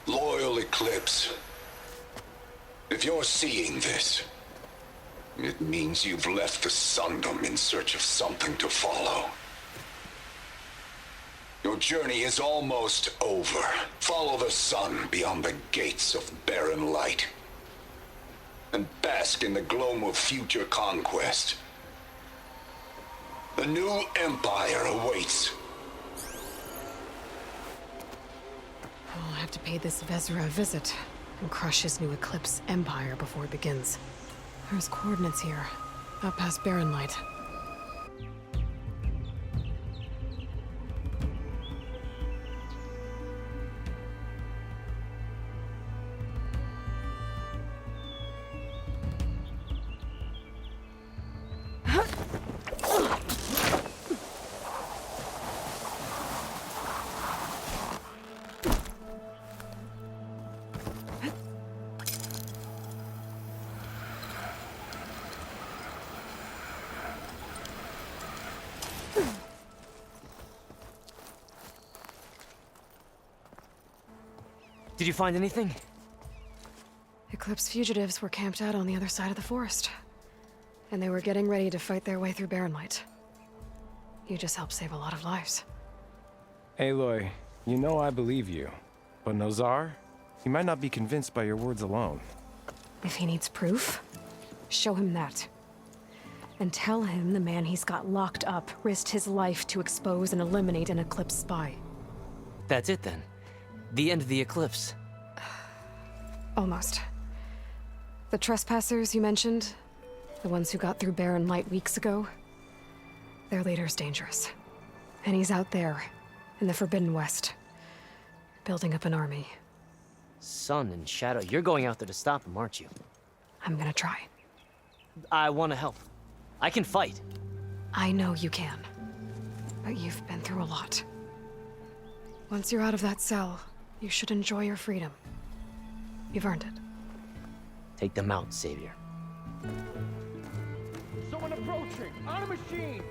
Loyal Eclipse. If you're seeing this, it means you've left the Sundom in search of something to follow. Your journey is almost over. Follow the sun beyond the gates of barren light. And bask in the gloam of future conquest. The new empire awaits. I'll have to pay this Vezra a visit and crush his new Eclipse empire before it begins. There's coordinates here, up past Barren Light. Did you find anything? Eclipse fugitives were camped out on the other side of the forest. And they were getting ready to fight their way through Barren Light. You just helped save a lot of lives. Aloy, you know I believe you. But Nozar, he might not be convinced by your words alone. If he needs proof, show him that. And tell him the man he's got locked up risked his life to expose and eliminate an Eclipse spy. That's it then. The end of the Eclipse. Almost. The trespassers you mentioned, the ones who got through Barren Light weeks ago, their leader's dangerous. And he's out there, in the Forbidden West, building up an army. Sun and Shadow, you're going out there to stop him, aren't you? I'm gonna try. I want to help. I can fight. I know you can. But you've been through a lot. Once you're out of that cell, you should enjoy your freedom. You've earned it. Take them out, Savior. Someone approaching! On a machine!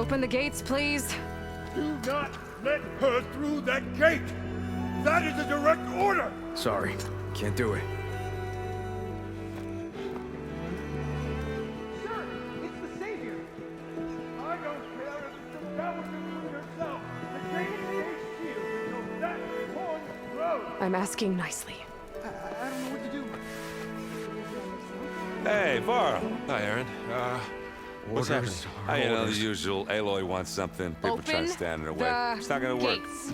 Open the gates, please. Do not let her through that gate! That is a direct order! Sorry, can't do it. Sir, it's the Savior! I don't care if it's the Dowager herself! The gate is HQ, so that point road! I'm asking nicely. I don't know what to do. Hey, Varl. Hi, Aaron. What's happening? You know, the usual. Aloy wants something. People try to Open stand in her way. the It's not gonna work. gates.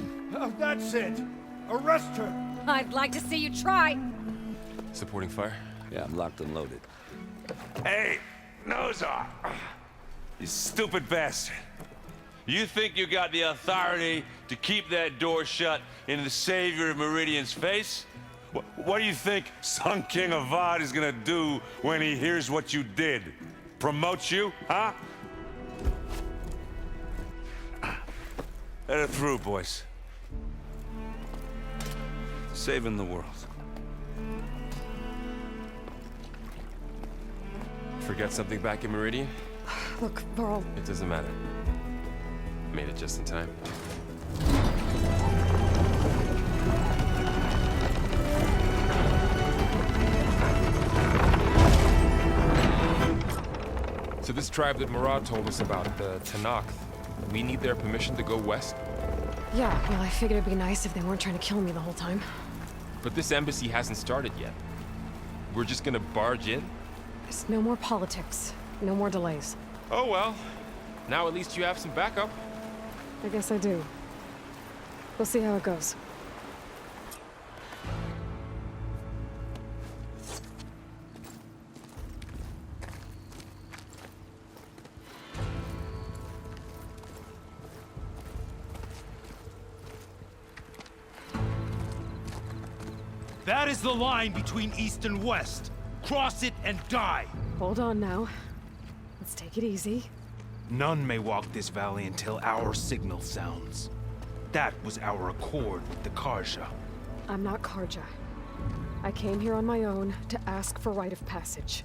That's it! Arrest her! I'd like to see you try. Supporting fire? Yeah, I'm locked and loaded. Hey, Nozar! You stupid bastard. You think you got the authority to keep that door shut in the Savior of Meridian's face? What do you think Sun King-of2 is gonna do when he hears what you did? Promote you, huh? Let her through, boys. Saving the world. Forgot something back in Meridian? Look, Varl. It doesn't matter. Made it just in time. So this tribe that Murad told us about, the Pt.1of2, we need their permission to go west? Yeah, well, I figured it'd be nice if they weren't trying to kill me the whole time. But this embassy hasn't started yet. We're just gonna barge in? There's no more politics. No more delays. Oh well. Now at least you have some backup. I guess I do. We'll see how it goes. That is the line between East and West. Cross it and die. Hold on now. Let's take it easy. None may walk this valley until our signal sounds. That was our accord with the Karja. I'm not Karja. I came here on my own to ask for rite of passage.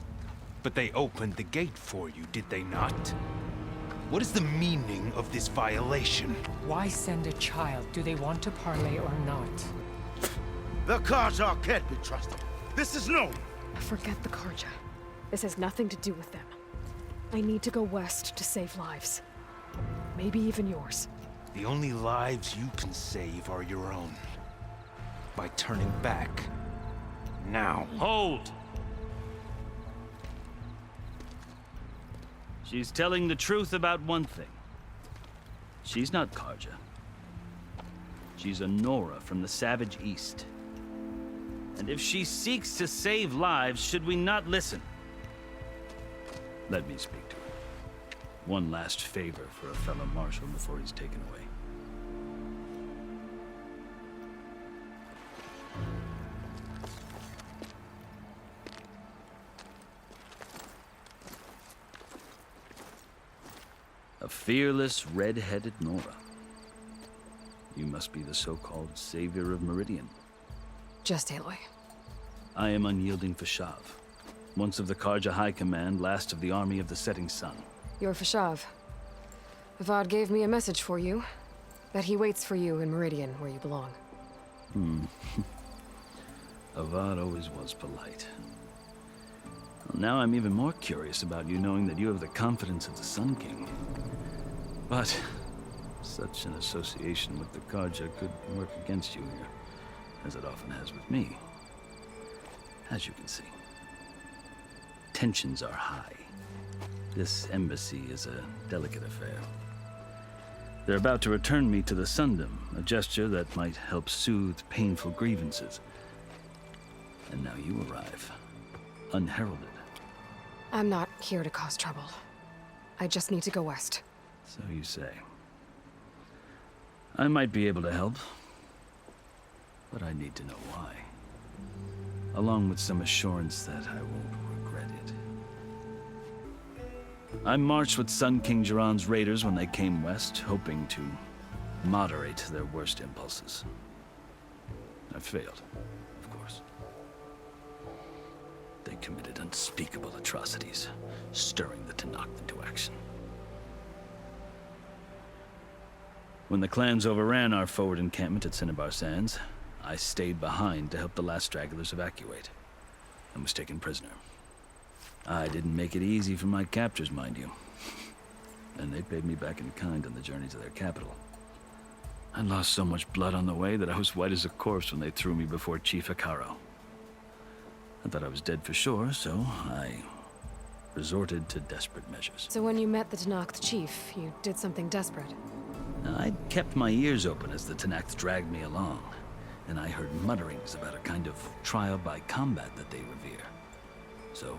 But they opened the gate for you, did they not? What is the meaning of this violation? Why send a child? Do they want to parley or not? The Karja can't be trusted. This is known. Forget the Karja. This has nothing to do with them. I need to go west to save lives. Maybe even yours. The only lives you can save are your own. By turning back. Now. Hold! She's telling the truth about one thing. She's not Karja. She's a Nora from the Savage East. And if she seeks to save lives, should we not listen? Let me speak to her. One last favor for a fellow marshal before he's taken away. A fearless, red-headed Nora. You must be the so-called Savior of Meridian. Just Aloy. I am Unyielding Fashav, once of the Karja High Command, last of the Army of the Setting Sun. You're Fashav. Avad gave me a message for you. That he waits for you in Meridian, where you belong. Avad always was polite. Well, now I'm even more curious about you knowing that you have the confidence of the Sun King. But such an association with the Karja could work against you here, as it often has with me. As you can see, tensions are high. This embassy is a delicate affair. They're about to return me to the Sundom, a gesture that might help soothe painful grievances. And now you arrive, unheralded. I'm not here to cause trouble. I just need to go west. So you say. I might be able to help, but I need to know why. Along with some assurance that I won't regret it. I marched with Sun King Jiran's raiders when they came west, hoping to moderate their worst impulses. I failed, of course. They committed unspeakable atrocities, stirring the Pt.1of2 into action. When the clans overran our forward encampment at Cinnabar Sands, I stayed behind to help the last stragglers evacuate, and was taken prisoner. I didn't make it easy for my captors, mind you. And they paid me back in kind on the journey to their capital. I lost so much blood on the way that I was white as a corpse when they threw me before Chief Hikaru. I thought I was dead for sure, so I resorted to desperate measures. So when you met the Tenakth chief, you did something desperate. I kept my ears open as the Tenakth dragged me along, and I heard mutterings about a kind of trial by combat that they revere. So,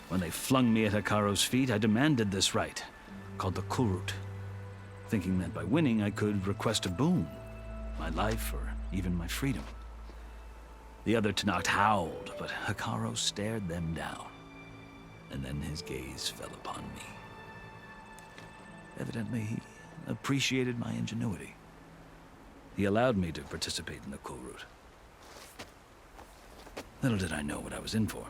when they flung me at Hikaru's feet, I demanded this right, called the Kulrut, thinking that by winning I could request a boon, my life or even my freedom. The other Tenakth howled, but Hikaru stared them down, and then his gaze fell upon me. Evidently, he appreciated my ingenuity. He allowed me to participate in the Kulrut. Little did I know what I was in for.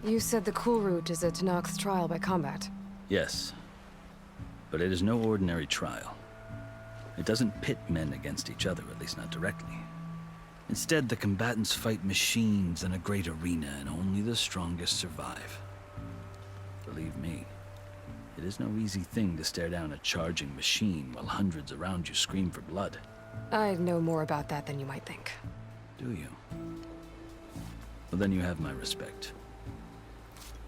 You said the Kulrut is a Tenakth's trial by combat. Yes, but it is no ordinary trial. It doesn't pit men against each other, at least not directly. Instead, the combatants fight machines in a great arena, and only the strongest survive. Believe me, it is no easy thing to stare down a charging machine while hundreds around you scream for blood. I know more about that than you might think. Do you? Well, then you have my respect.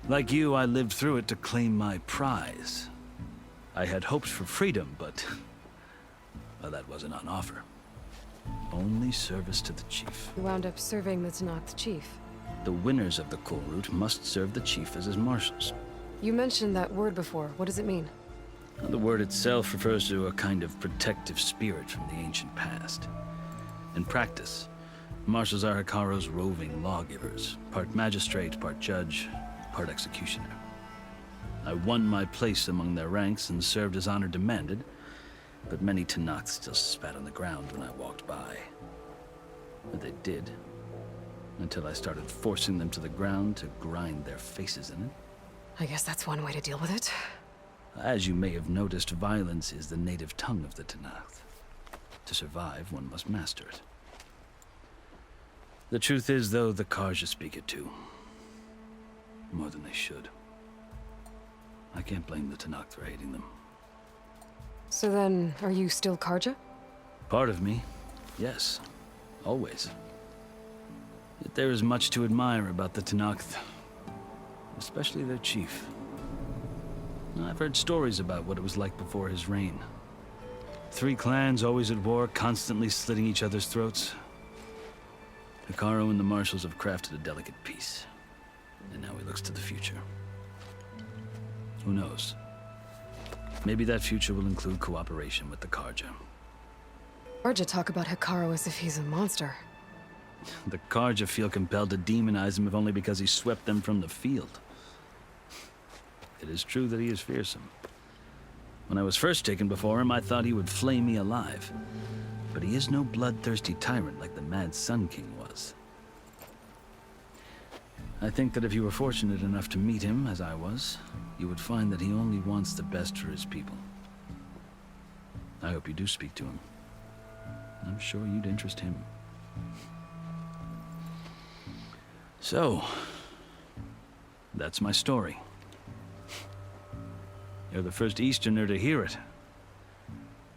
Like you, I lived through it to claim my prize. I had hopes for freedom, but well, that wasn't on offer. Only service to the chief. You wound up serving the Tenakth chief. The winners of the Kulrut must serve the chief as his marshals. You mentioned that word before. What does it mean? The word itself refers to a kind of protective spirit from the ancient past. In practice, marshals are Hikaru's roving lawgivers, part magistrate, part judge, part executioner. I won my place among their ranks and served as honor demanded, but many Tenakth still spat on the ground when I walked by. But they did, until I started forcing them to the ground to grind their faces in it. I guess that's one way to deal with it. As you may have noticed, violence is the native tongue of the Tenakth. To survive, one must master it. The truth is, though, the Karja speak it too. More than they should. I can't blame the Tenakth for hating them. So then, are you still Karja? Part of me, yes. Always. Yet there is much to admire about the Tenakth. Especially their chief. I've heard stories about what it was like before his reign. 3 clans always at war, constantly slitting each other's throats. Hikaru and the marshals have crafted a delicate peace. And now he looks to the future. Who knows? Maybe that future will include cooperation with the Karja. Karja talk about Hikaru as if he's a monster. The Karja feel compelled to demonize him if only because he swept them from the field. It is true that he is fearsome. When I was first taken before him, I thought he would flay me alive. But he is no bloodthirsty tyrant like the Mad Sun King was. I think that if you were fortunate enough to meet him, as I was, you would find that he only wants the best for his people. I hope you do speak to him. I'm sure you'd interest him. So, that's my story. You're the first Easterner to hear it,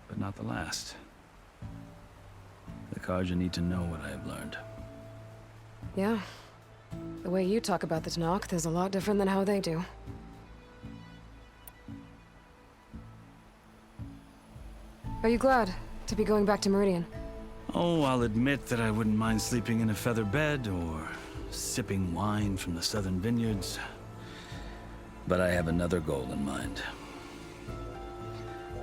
but not the last. The Karja need to know what I have learned. Yeah. The way you talk about the Tenakth is a lot different than how they do. Are you glad to be going back to Meridian? Oh, I'll admit that I wouldn't mind sleeping in a feather bed or sipping wine from the southern vineyards. But I have another goal in mind.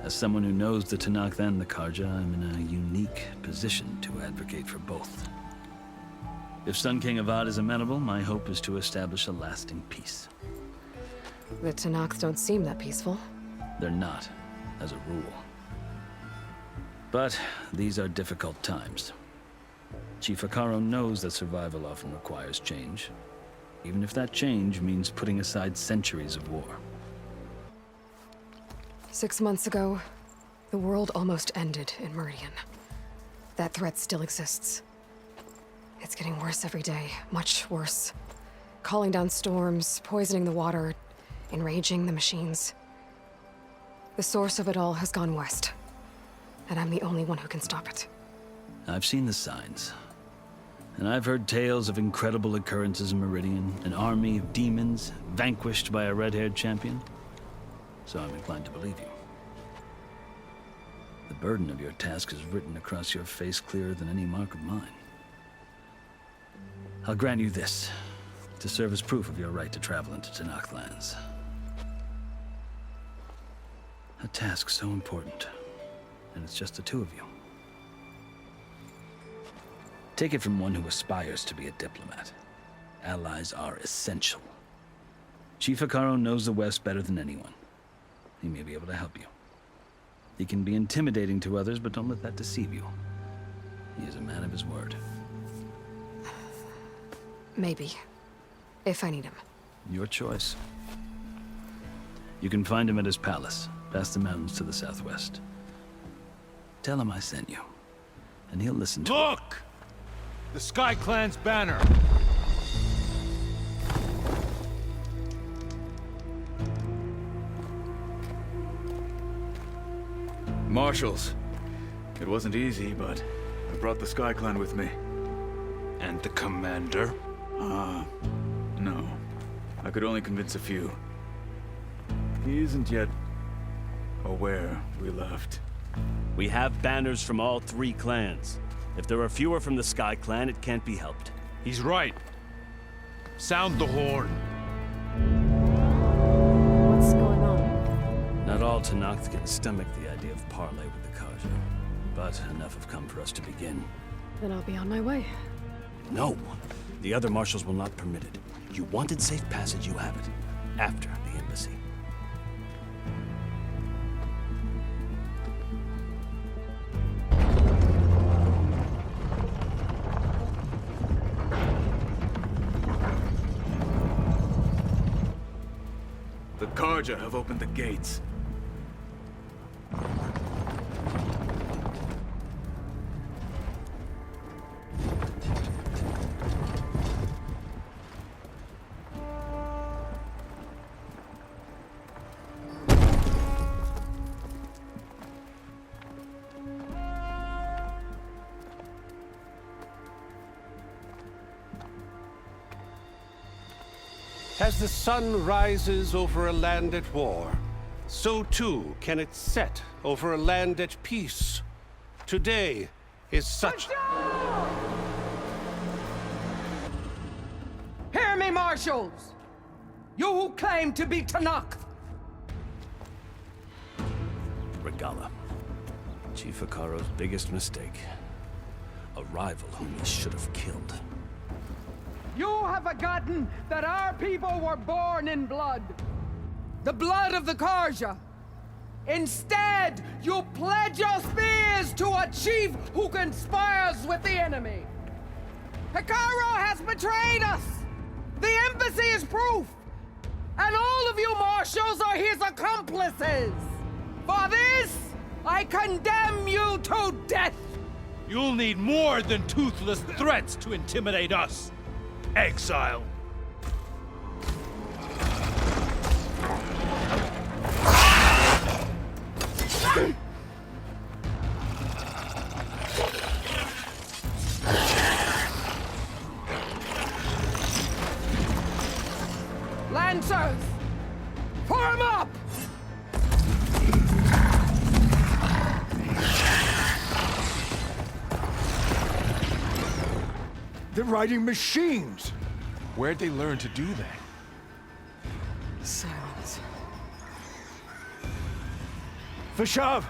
As someone who knows the Tenakth and the Karja, I'm in a unique position to advocate for both. If Sun King-Avad is amenable, my hope is to establish a lasting peace. The Tenakth don't seem that peaceful. They're not, as a rule. But these are difficult times. Chief Hikaru knows that survival often requires change, even if that change means putting aside centuries of war. 6 months ago, The world almost ended in Meridian. That threat still exists. It's getting worse every day, much worse. Calling down storms, poisoning the water, enraging the machines. The source of it all has gone west, and I'm the only one who can stop it. I've seen the signs. And I've heard tales of incredible occurrences in Meridian, an army of demons vanquished by a red-haired champion. So I'm inclined to believe you. The burden of your task is written across your face clearer than any mark of mine. I'll grant you this, to serve as proof of your right to travel into Tenakth lands. A task so important, and it's just the two of you. Take it from one who aspires to be a diplomat. Allies are essential. Chief Hekarro knows the West better than anyone. He may be able to help you. He can be intimidating to others, but don't let that deceive you. He is a man of his word. Maybe. If I need him. Your choice. You can find him at his palace, past the mountains to the southwest. Tell him I sent you, and he'll listen to it. Look! The Sky Clan's banner! Marshals. It wasn't easy, but I brought the Sky Clan with me. And the commander? No. I could only convince a few. He isn't yet aware we left. We have banners from all 3 clans. If there are fewer from the Sky Clan, it can't be helped. He's right. Sound the horn. What's going on? Not all Tenakth can stomach the idea of parley with the Karja, but enough have come for us to begin. Then I'll be on my way. No. The other marshals will not permit it. You wanted safe passage, you have it. After the embassy. The Karja have opened the gates. As the sun rises over a land at war, so too can it set over a land at peace. Today is such... Hear me, marshals! You who claim to be Tenakth! Regala. Chief Hekarro's biggest mistake. A rival whom he should have killed. You have forgotten that our people were born in blood. The blood of the Karja. Instead, you pledge your spears to a chief who conspires with the enemy. Hekarro has betrayed us. The embassy is proof. And all of you marshals are his accomplices. For this, I condemn you to death. You'll need more than toothless threats to intimidate us. Exile. Lancers, form up! They're riding machines. Where'd they learn to do that? Silence. Vashav,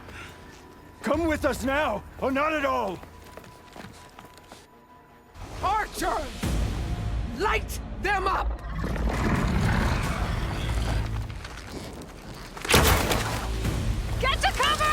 come with us now, or not at all. Archers, light them up! Get to cover!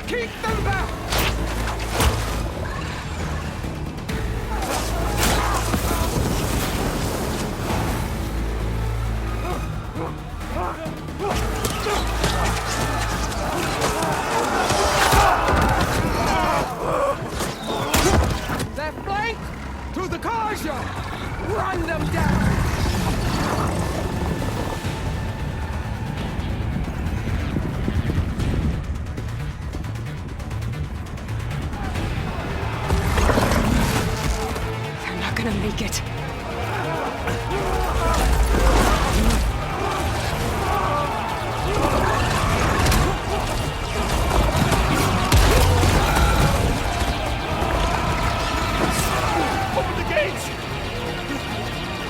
Keep them back! They're flanked! To the Karja! Run them down! They're not gonna make it.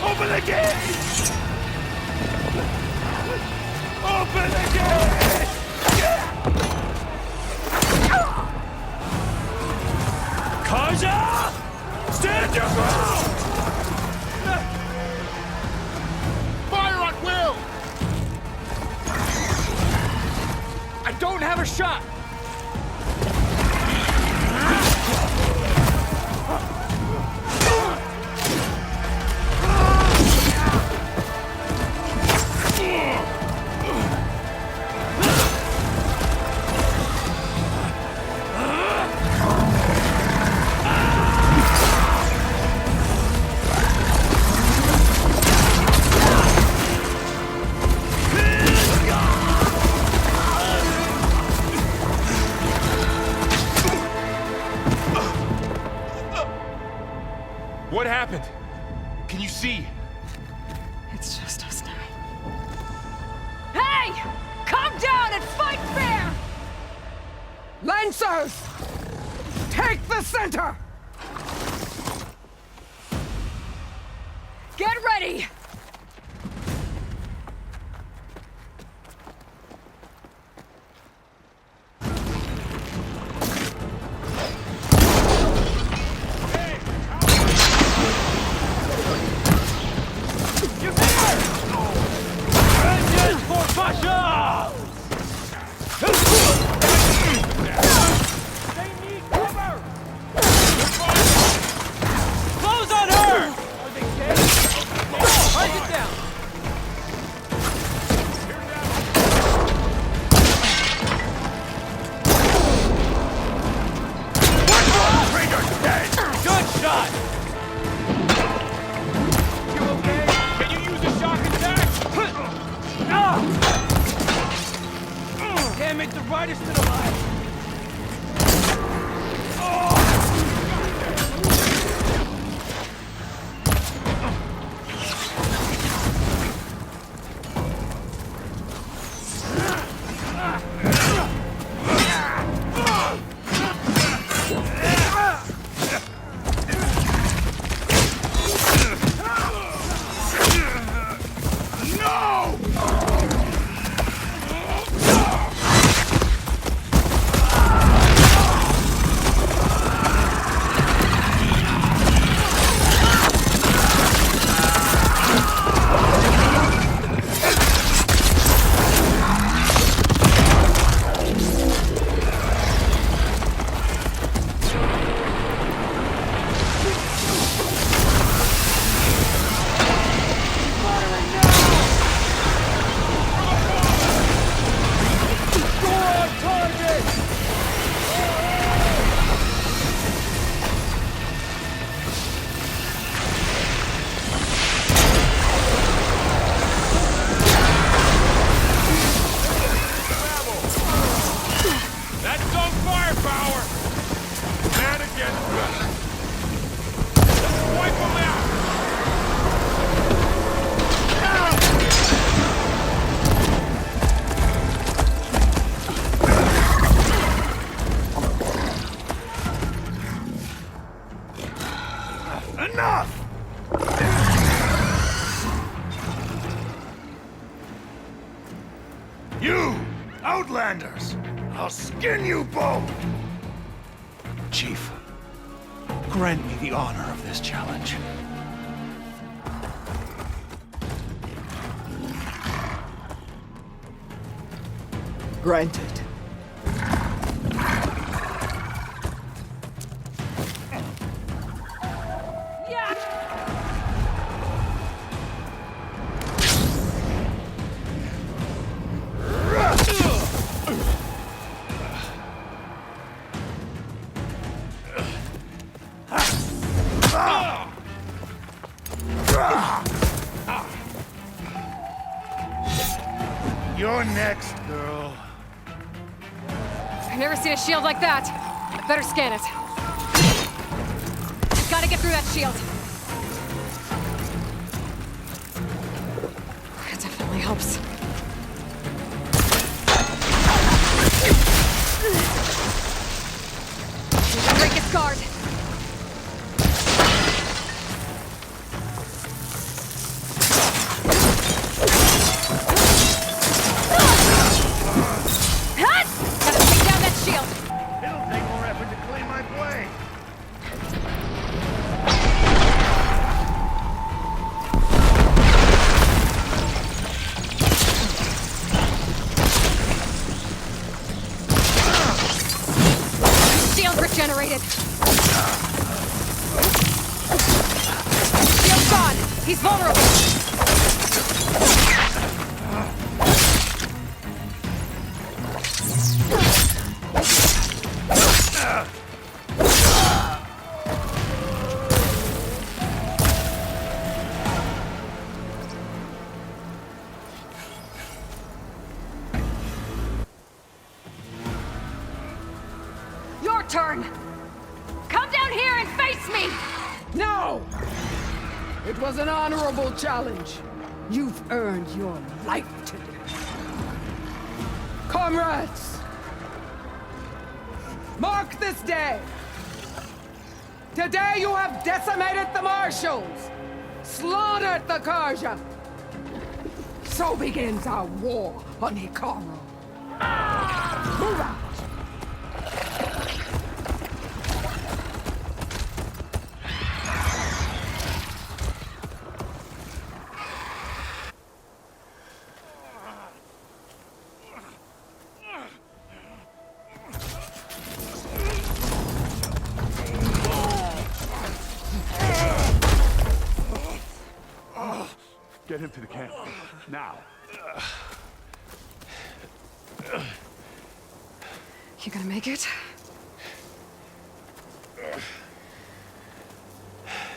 Open the gates! Open the gates! Karja! Stand your ground! Fire at will! I don't have a shot! What happened? Can you see? It's just us now. Hey! Come down and fight fair! Lancers! Take the center! Get ready! Close on her! You, Outlanders! I'll skin you both! Chief, grant me the honor of this challenge. Granted. next, girl. I've never seen a shield like that. I better scan it. Gotta get through that shield. It definitely helps. Break its guard. Gotta take down that shield. It'll take more effort to clean my blade. Shield regenerated. Shield's gone. He's vulnerable. Your turn. Come down here and face me. No! It was an honorable challenge. You've earned your life today. Comrades! Mark this day! Today you have decimated the Marshals! Slaughtered the Karja! So begins our war on Hikaru. Move out! Get him to the camp. Now. You gonna make it?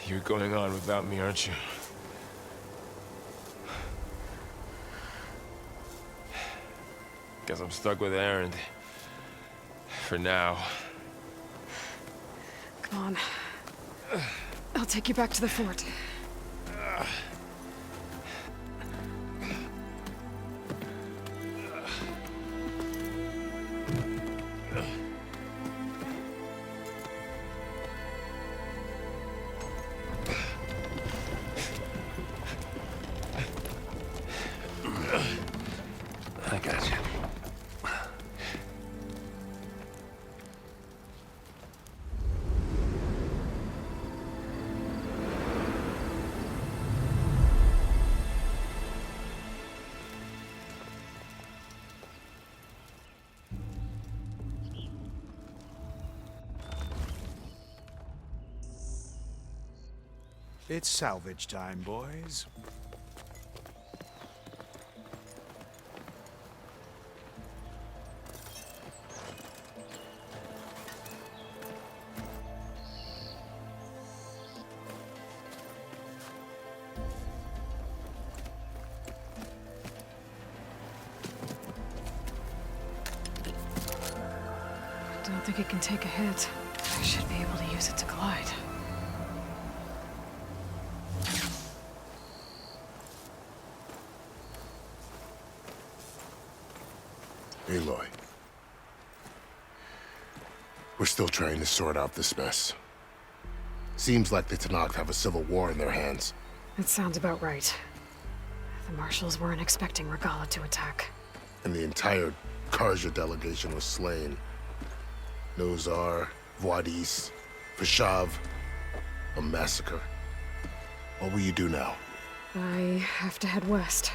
You're going on without me, aren't you? Guess I'm stuck with Erend. For now. Come on. I'll take you back to the fort. I got you. It's salvage time, boys. Don't think it can take a hit. I should be able to use it to glide. Aloy. We're still trying to sort out this mess. Seems like the Tenakth have a civil war in their hands. That sounds about right. The Marshals weren't expecting Regala to attack. And the entire Karja delegation was slain. Nozar, Voidis, Vashav, a massacre. What will you do now? I have to head west.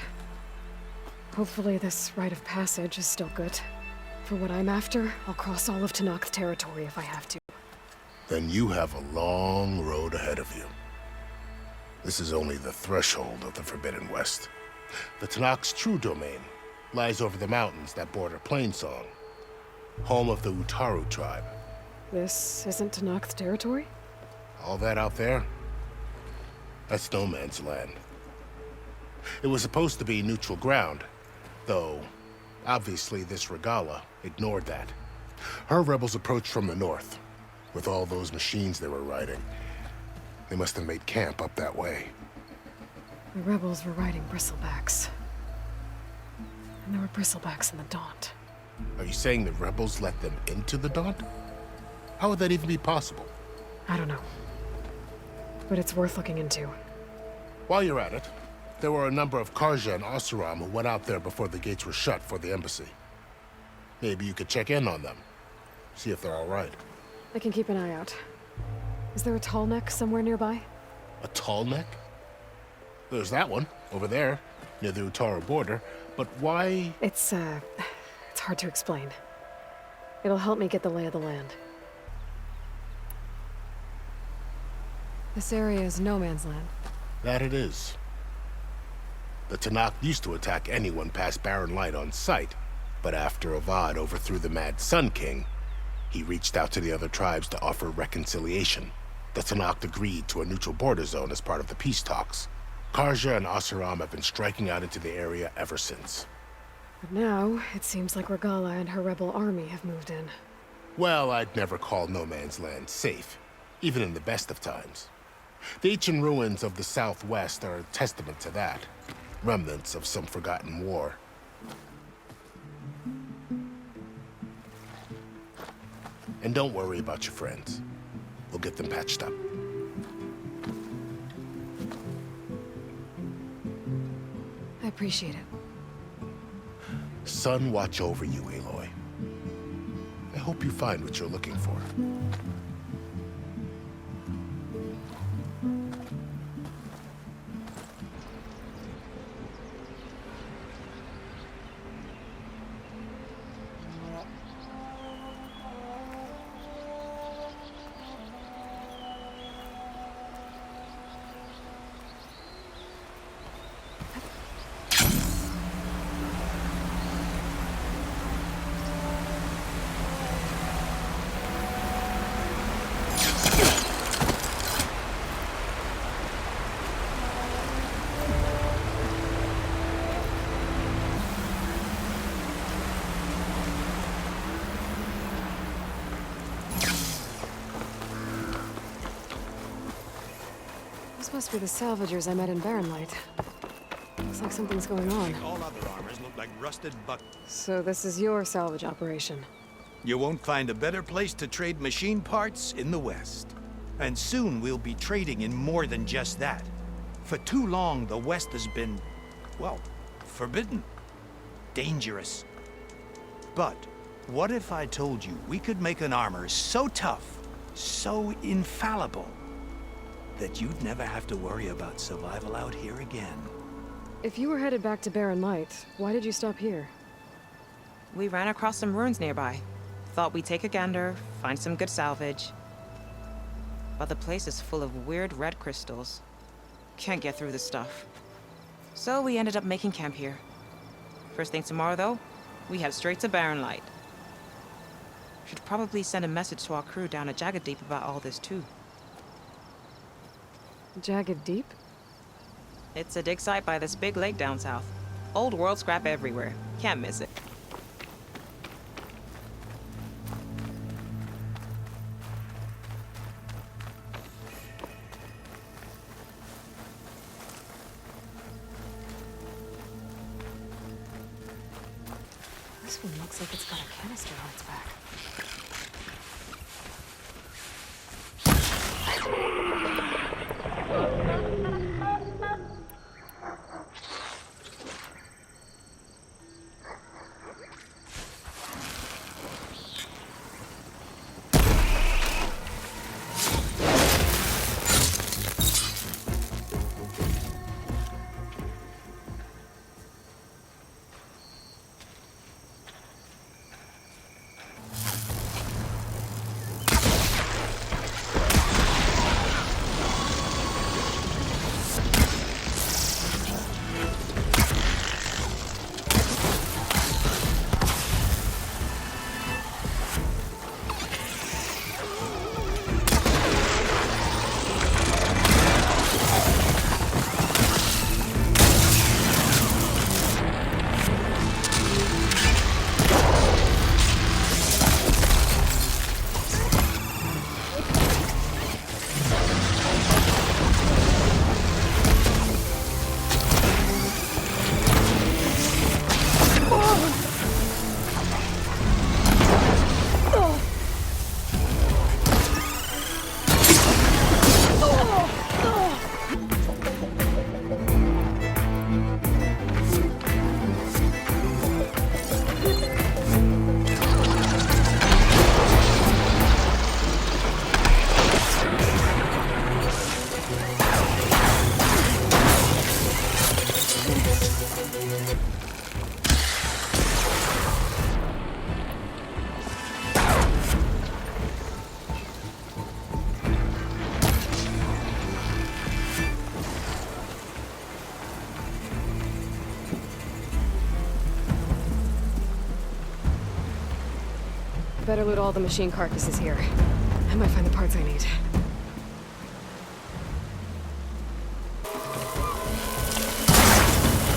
Hopefully this rite of passage is still good. For what I'm after, I'll cross all of Tenakth territory if I have to. Then you have a long road ahead of you. This is only the threshold of the Forbidden West. The Tenakth's true domain lies over the mountains that border Plainsong, home of the Utaru tribe. This isn't Tenakth territory? All that out there? That's no man's land. It was supposed to be neutral ground, though Obviously, this Regala ignored that. Her rebels approached from the north. With all those machines they were riding, they must have made camp up that way. The rebels were riding bristlebacks. And there were bristlebacks in the Daunt. Are you saying the rebels let them into the Daunt? How would that even be possible? I don't know. But it's worth looking into. While you're at it, there were a number of Karja and Oseram who went out there before the gates were shut for the embassy. Maybe you could check in on them. See if they're all right. I can keep an eye out. Is there a tall neck somewhere nearby? A tall neck? There's that one, over there, near the Utara border. But why? It's hard to explain. It'll help me get the lay of the land. This area is no man's land. That it is. The Tenakth used to attack anyone past Barren Light on sight, but after Avad overthrew the Mad Sun King, he reached out to the other tribes to offer reconciliation. The Tenakth agreed to a neutral border zone as part of the peace talks. Karja and Oseram have been striking out into the area ever since. But now, it seems like Regala and her rebel army have moved in. Well, I'd never call no man's land safe, even in the best of times. The ancient ruins of the Southwest are a testament to that. Remnants of some forgotten war. And don't worry about your friends. We'll get them patched up. I appreciate it. Sun watch over you, Aloy. I hope you find what you're looking for. This must be the salvagers I met in Barren Light. Looks like something's going on. All other armors look like rusted buttons. So this is your salvage operation? You won't find a better place to trade machine parts in the West. And soon we'll be trading in more than just that. For too long, the West has been, well, forbidden. Dangerous. But what if I told you we could make an armor so tough, so infallible, that you'd never have to worry about survival out here again? If you were headed back to Barren Light, why did you stop here? We ran across some ruins nearby. Thought we'd take a gander, find some good salvage. But the place is full of weird red crystals. Can't get through the stuff. So we ended up making camp here. First thing tomorrow, though, we head straight to Barren Light. Should probably send a message to our crew down at Jagged Deep about all this, too. Jagged Deep? It's a dig site by this big lake down south. Old world scrap everywhere. Can't miss it. This one looks like it's got a canister on its back. better loot all the machine carcasses here. I might find the parts I need.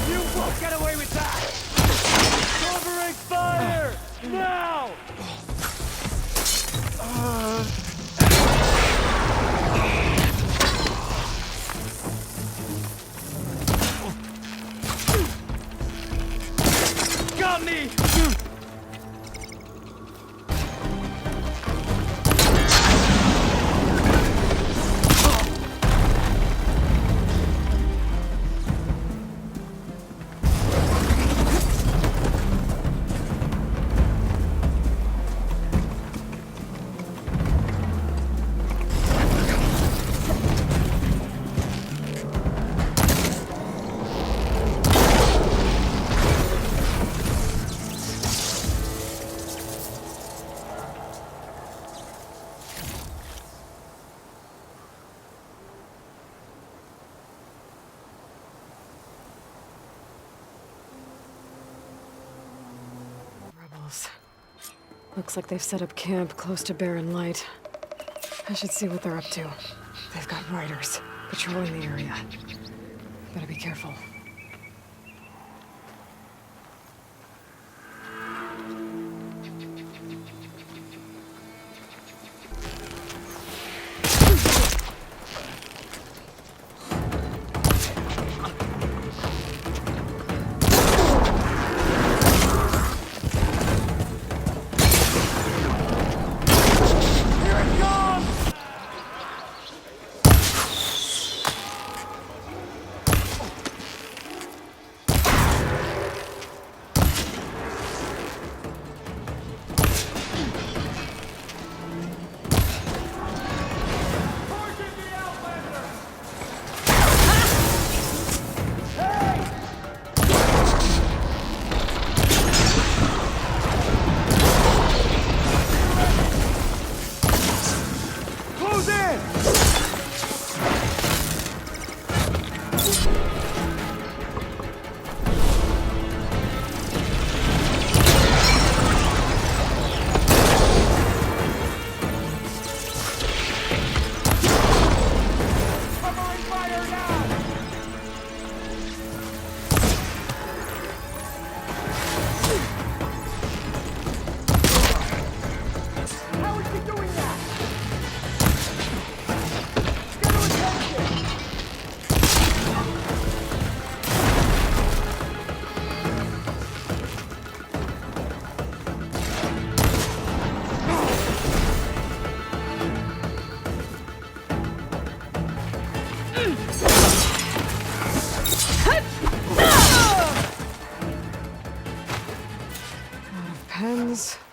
You won't get away with that! Covering fire! Now! Got me! Looks like they've set up camp close to Barren Light. I should see what they're up to. They've got riders patrolling the area. Better be careful.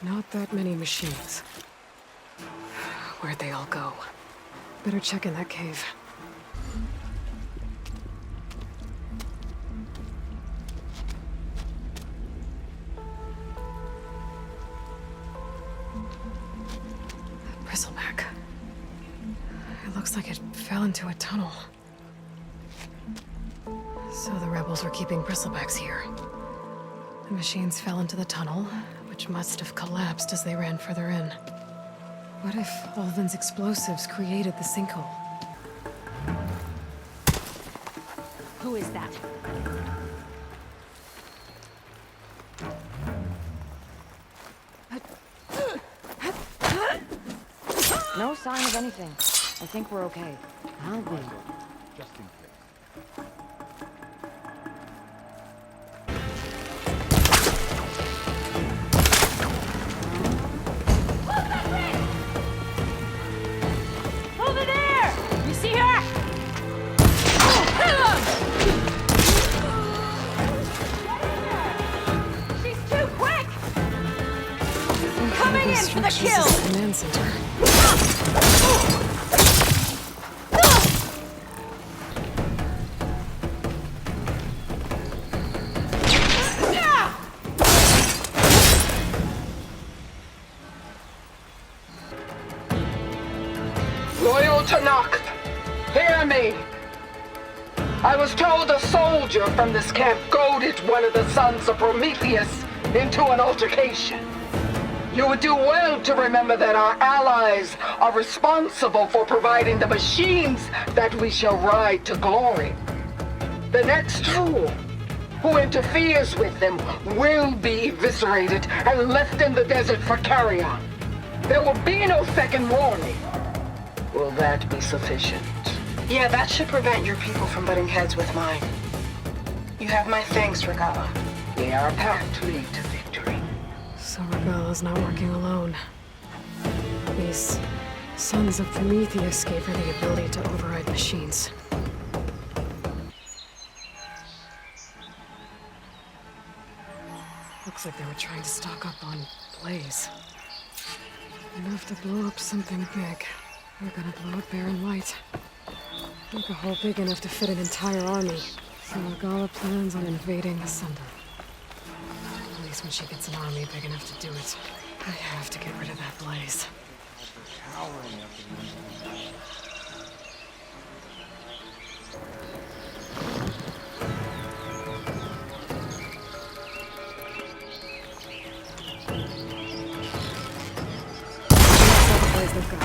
Not that many machines. Where'd they all go? Better check in that cave. That bristleback. It looks like it fell into a tunnel. So the rebels were keeping bristlebacks here. The machines fell into the tunnel, which must have collapsed as they ran further in. What if Ulvin's explosives created the sinkhole? Who is that? No sign of anything. I think we're okay. I'll be. Just in case. Over there! You see her? She's too quick! Coming in for the kill! Command center. Loyal Tanakh, hear me. I was told a soldier from this camp goaded one of the sons of Prometheus into an altercation. You would do well to remember that our allies are responsible for providing the machines that we shall ride to glory. The next fool who interferes with them will be eviscerated and left in the desert for carrion. There will be no second warning. Will that be sufficient? Yeah, that should prevent your people from butting heads with mine. You have my thanks, Regala. May our path lead to victory. So Regala's not working alone. These sons of Prometheus gave her the ability to override machines. Looks like they were trying to stock up on Blaze. Enough to blow up something big. We're gonna blow up Barren Light. Make a hole big enough to fit an entire army. So Regala plans on invading the Sunda. At least when she gets an army big enough to do it. I have to get rid of that Blaze. They've got.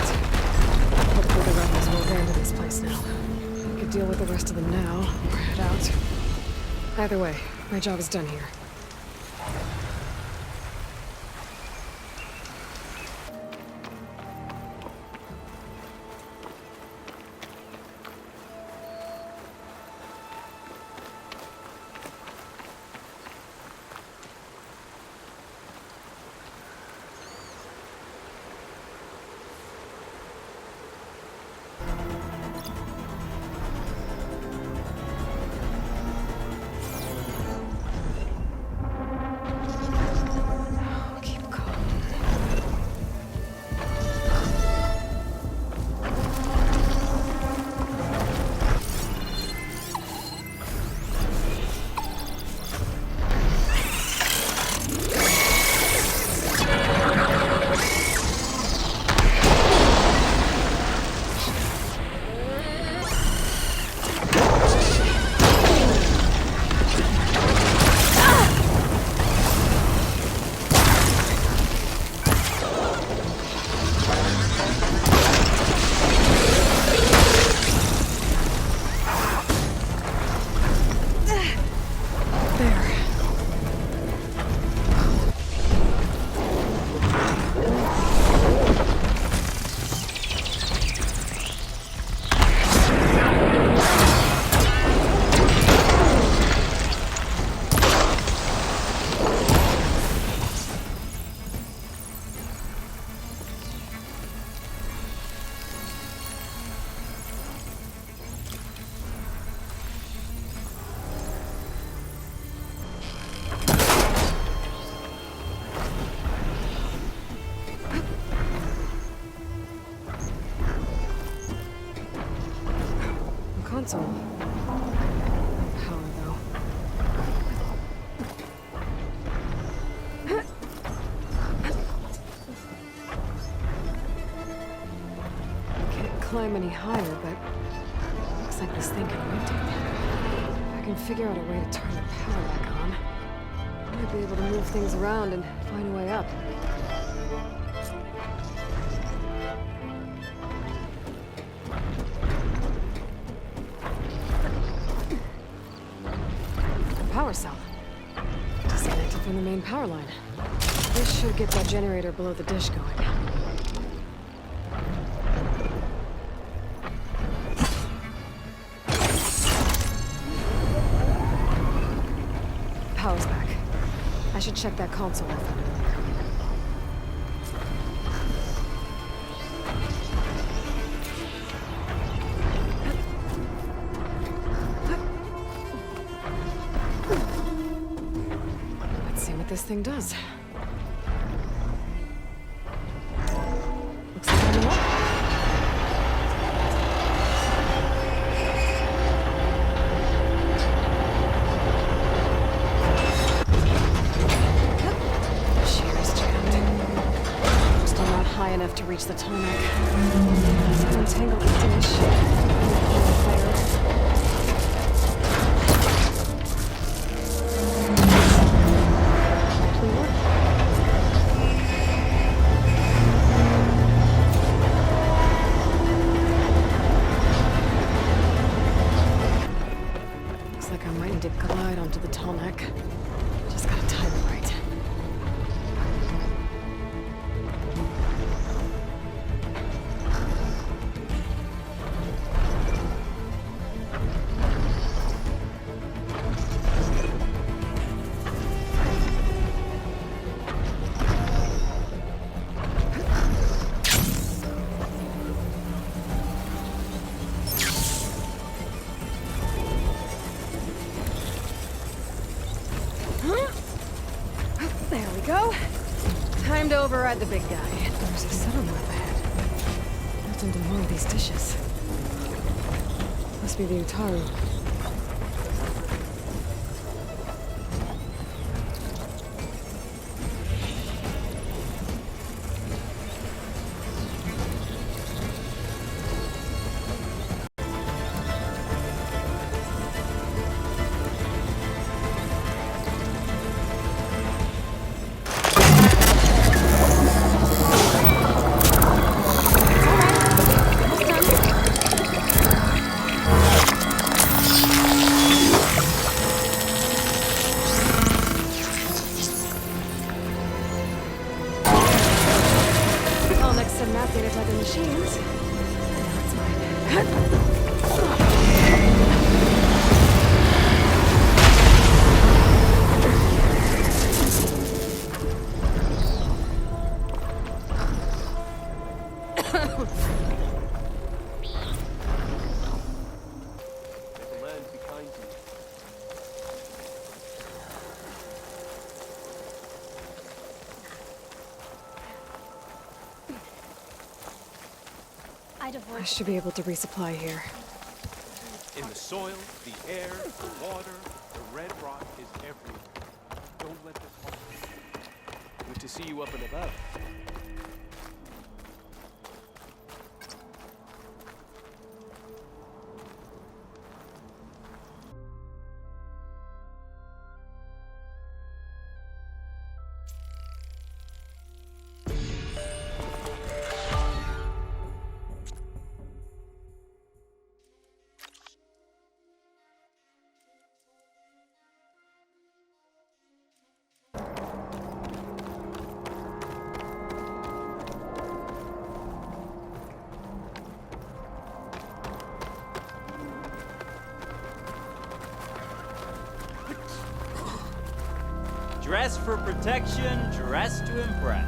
Hopefully the rebels will abandon this place now. We could deal with the rest of them now, or head out. Either way, my job is done here. Console. Power, though. Can't climb any higher, but looks like this thing can rotate. If I can figure out a way to turn the power back on, I might be able to move things around and find a way up. Power cell. Disconnected from the main power line. This should get that generator below the dish going. Power's back. I should check that console I found earlier. This thing does. Looks like I'm up. Shear is jammed. Still not high enough to reach the tarmac. Untangle the dish. Fire. bottleneck. Just gotta time it right. There we go. Time to override the big guy. There's a settlement up ahead. Built into more of these dishes. Must be the Utaru. I should be able to resupply here. In the soil, the air, the water, the red rock is everywhere. Don't let this fall. Good to see you up and above. Dress for protection, dress to impress.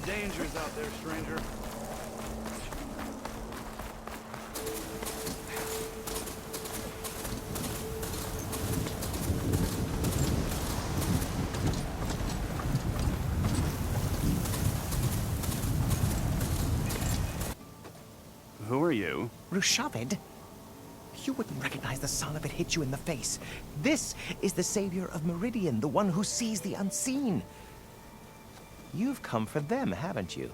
Dangers out there, stranger. Who are you? Rushavid? You wouldn't recognize the son if it hit you in the face. This is the savior of Meridian, the one who sees the unseen. You've come for them, haven't you?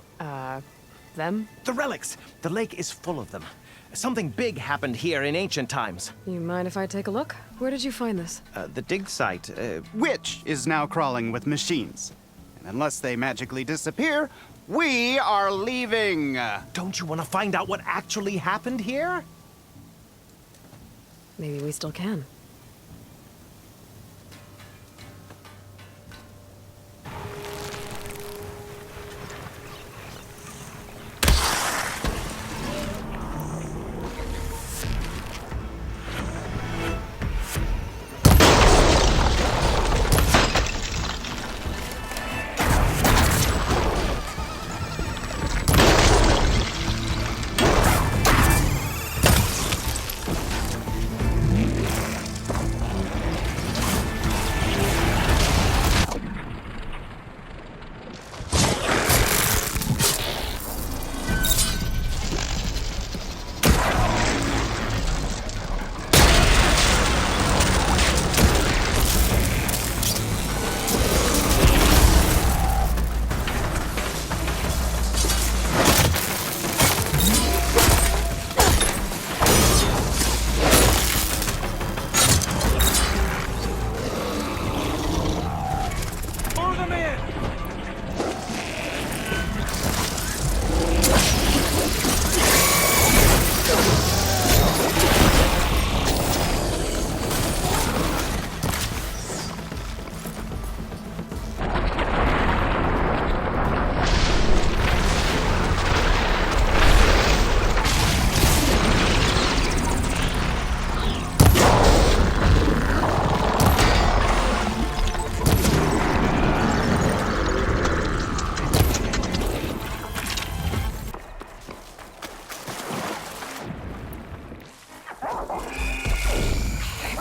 Them? The relics! The lake is full of them. Something big happened here in ancient times. You mind if I take a look? Where did you find this? The dig site, Which is now crawling with machines. And unless they magically disappear, we are leaving! Don't you want to find out what actually happened here? Maybe we still can.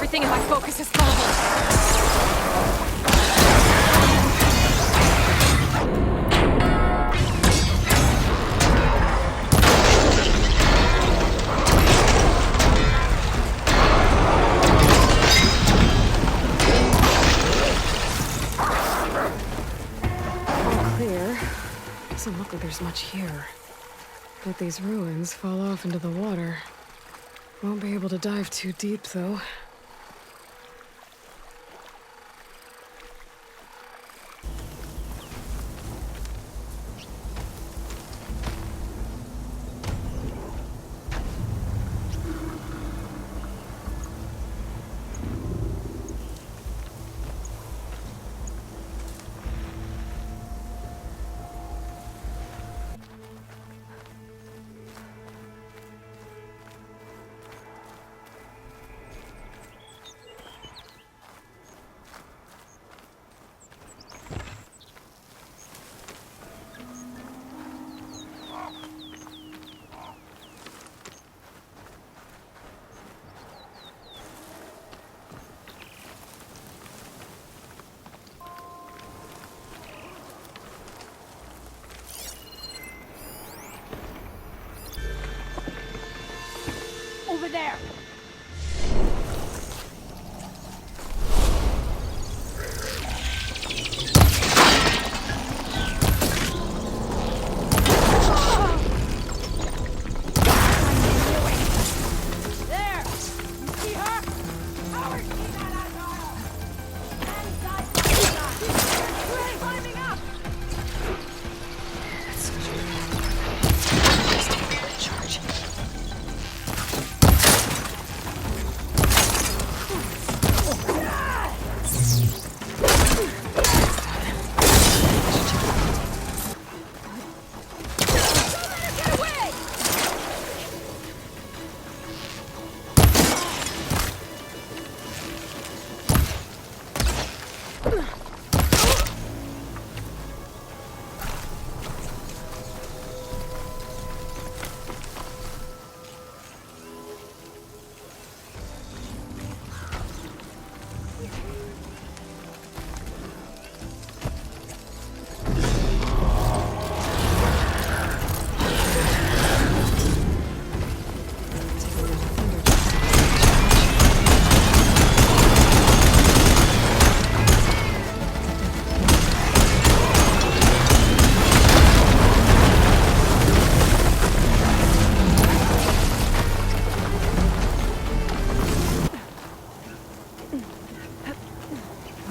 everything in my focus is gone. Doesn't look like there's much here. Let these ruins fall off into the water. Won't be able to dive too deep, though. Over there! There! You see her? Howard, keep that eye on her! Inside, we're climbing up! Charge.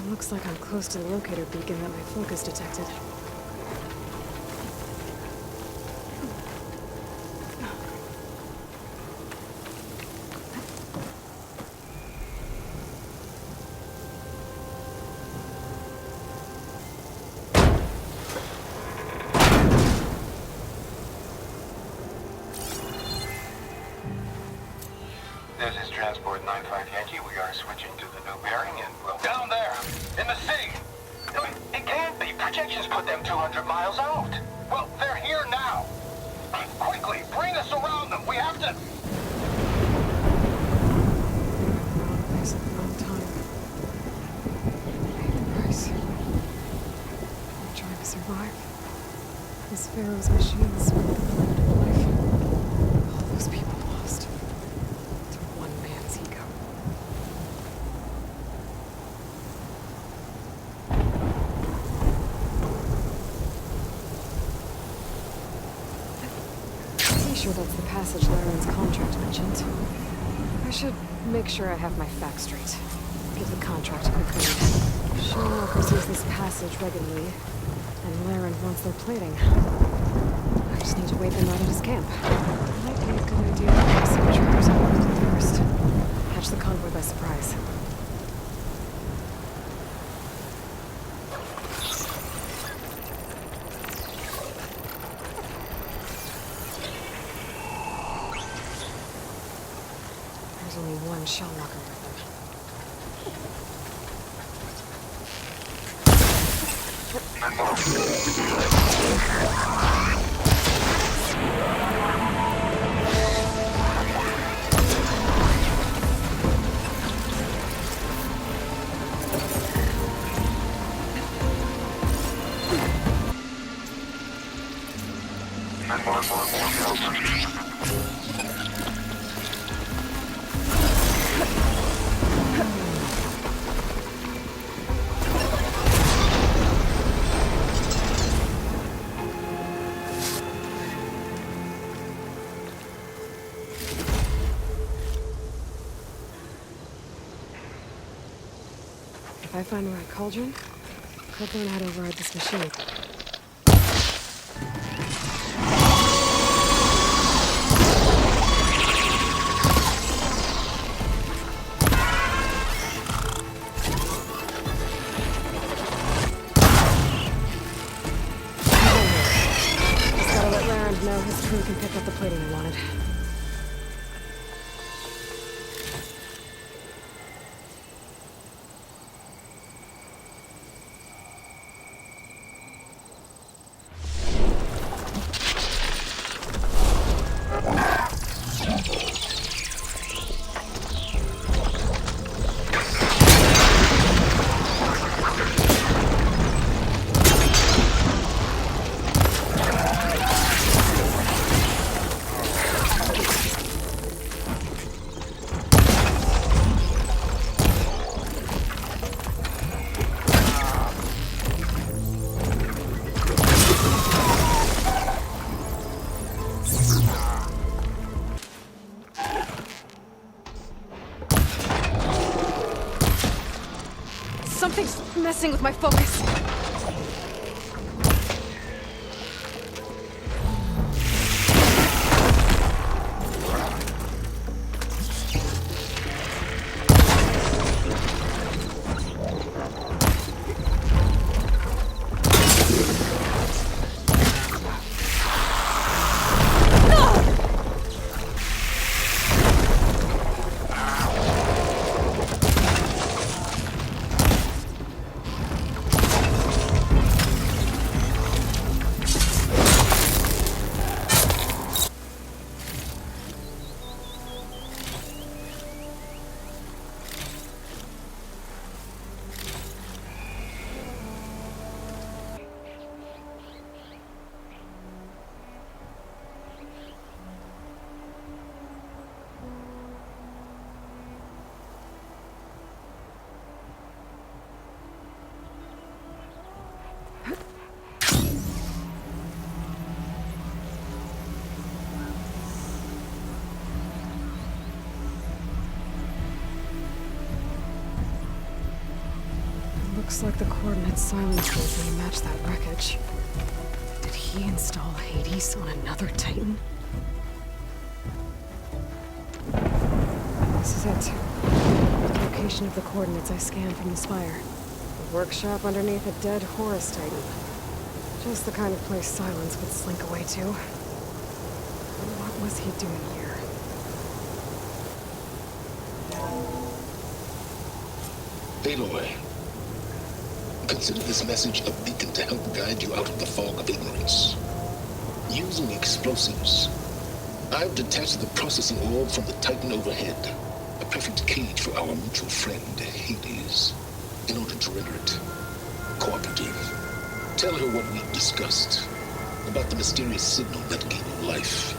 Looks like I'm close to the locator beacon that my focus detected. This is Transport 95 Yankee. We are switching to the new bearing and we'll... Down there! In the sea! It can't be! Projections put them 200 miles out! Well, they're here now! Quickly, bring us around them! We have to... It's a long time. Pay the price. I'm trying to survive. This Pharaoh's machines were the planet of life. All those people lost to one man's ego. Pretty sure that's the passage Laren's contract mentioned. I should make sure I have my facts straight. Give the contract a quick read. Shellwalkers use this passage regularly, and Laren wants their plating. I just need to wait them out at his camp. Might be a good idea to have some traps on first. Catch the convoy by surprise. There's only one Shellwalker with If I find the right cauldron, could learn how to override this machine. Just gotta let Rand know his crew can pick up the plating I wanted. Something's messing with my focus. Looks like the coordinates Silence gave me match that wreckage. Did he install Hades on another Titan? This is it. The location of the coordinates I scanned from the spire. A workshop underneath a dead Horus Titan. Just the kind of place Silence would slink away to. What was he doing here? Aloy, consider this message a beacon to help guide you out of the fog of ignorance. Using explosives, I've detached the processing orb from the Titan overhead, a perfect cage for our mutual friend, Hades, in order to render it cooperative. Tell her what we discussed about the mysterious signal that gave you life.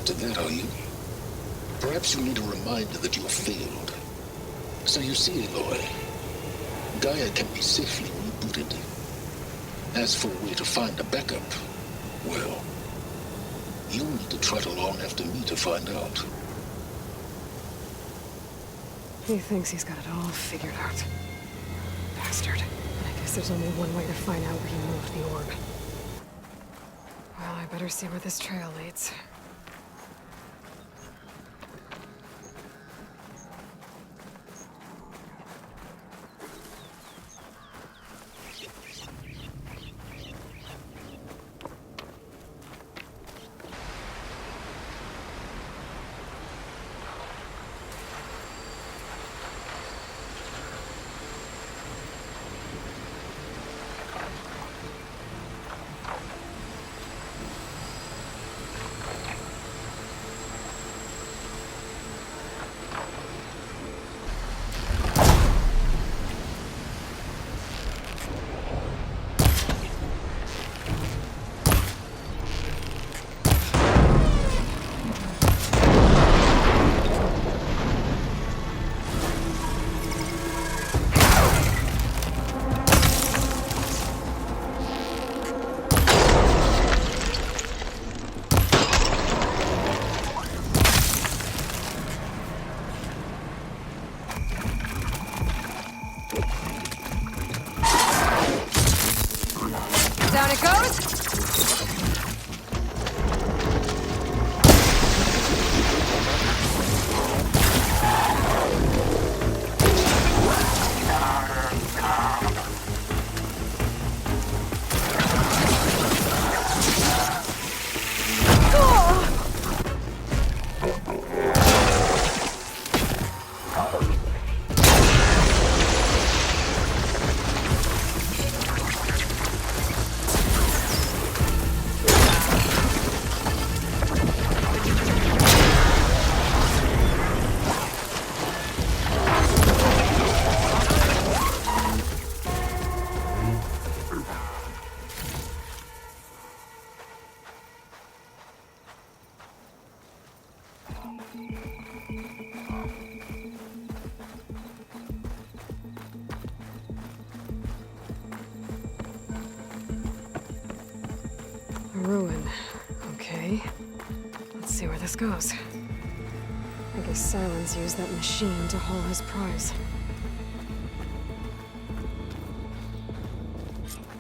To that, are you? Perhaps you need a reminder that you have failed. So you see, Aloy, Gaia can be safely rebooted. As for a way to find a backup, well, you'll need to trot along after me to find out. He thinks he's got it all figured out. Bastard. I guess there's only one way to find out where he moved the orb. Well, I better see where this trail leads. it goes? A ruin. Okay. Let's see where this goes. I guess Silence used that machine to haul his prize.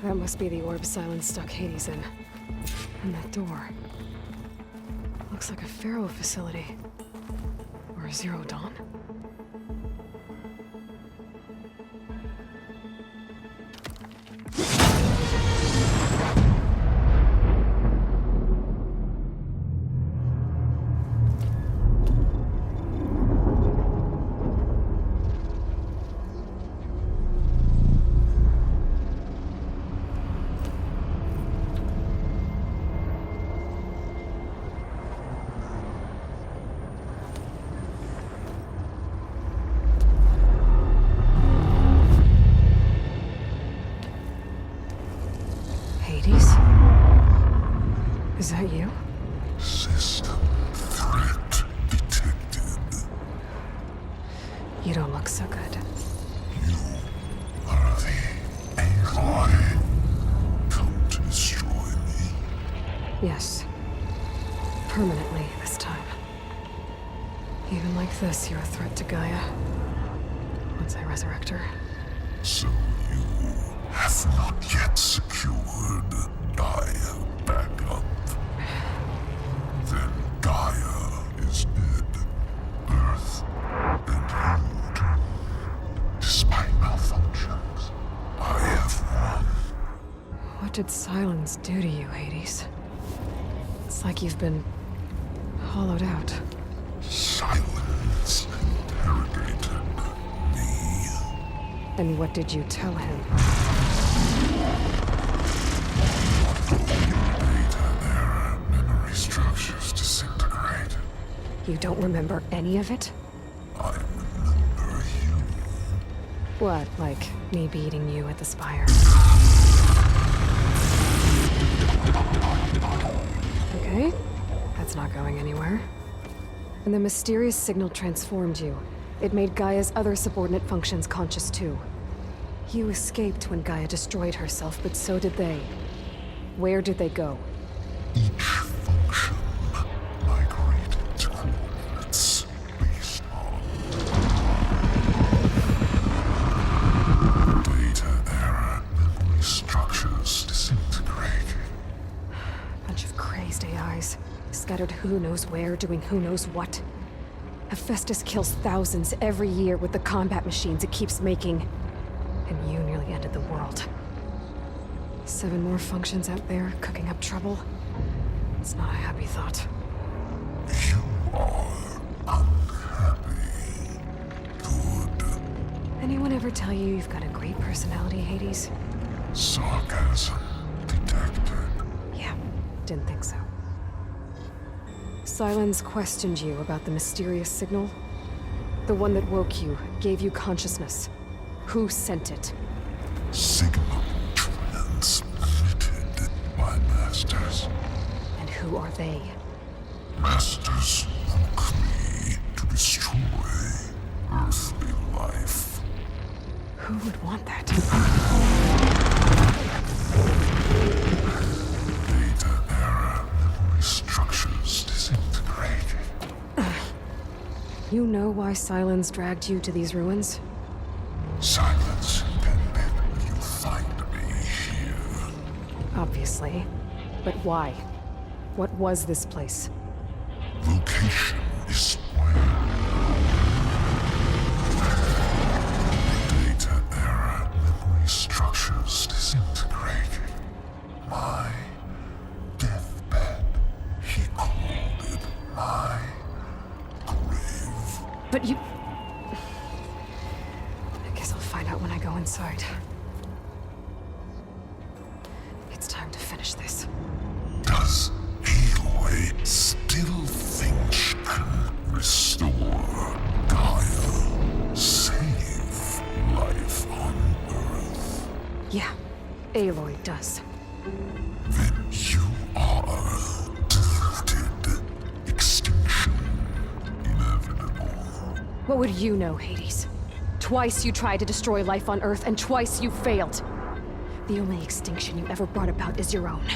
That must be the orb Silence stuck Hades in. And that door. Looks like a Pharaoh facility. Or a Zero Dawn. Is that you? System threat detected. You don't look so good. You are the Aloy. Come to destroy me. Yes. Permanently this time. Even like this, you're a threat to Gaia. Once I resurrect her. So you have not yet secured Gaia back up. Then Gaia is dead. Earth and you too. Despite malfunctions, I have won. What did Silence do to you, Hades? It's like you've been hollowed out. Silence interrogated me. And what did you tell him? Structures disintegrate. You don't remember any of it? I remember you. What, like me beating you at the spire? Okay, that's not going anywhere. And the mysterious signal transformed you. It made Gaia's other subordinate functions conscious too. You escaped when Gaia destroyed herself, but so did they. Where did they go? Each function migrated to coordinates based on data error. Memory structures disintegrated. Bunch of crazed AIs, scattered who knows where, doing who knows what. Hephaestus kills thousands every year with the combat machines it keeps making. And you nearly ended the world. 7 more functions out there, cooking up trouble. It's not a happy thought. You are unhappy. Good. Anyone ever tell you you've got a great personality, Hades? Sarcasm detected. Yeah, didn't think so. Silence questioned you about the mysterious signal. The one that woke you, gave you consciousness. Who sent it? Signal transmitted by masters. And who are they? Masters woke me to destroy earthly life. Who would want that? Data error. Memory structures disintegrated. You know why Silence dragged you to these ruins? Silence intended you find me here. Obviously. But why? What was this place? Location is spoiled. Data era memory structures disintegrating. My deathbed. He called it my grave. But you... I guess I'll find out when I go inside. It's time to finish this. Does Aloy still think she can restore Gaia? Save life on Earth? Yeah, Aloy does. Then you are deluded. Extinction inevitable. What would you know, Hades? Twice you tried to destroy life on Earth, and twice you failed. The only extinction you ever brought about is your own.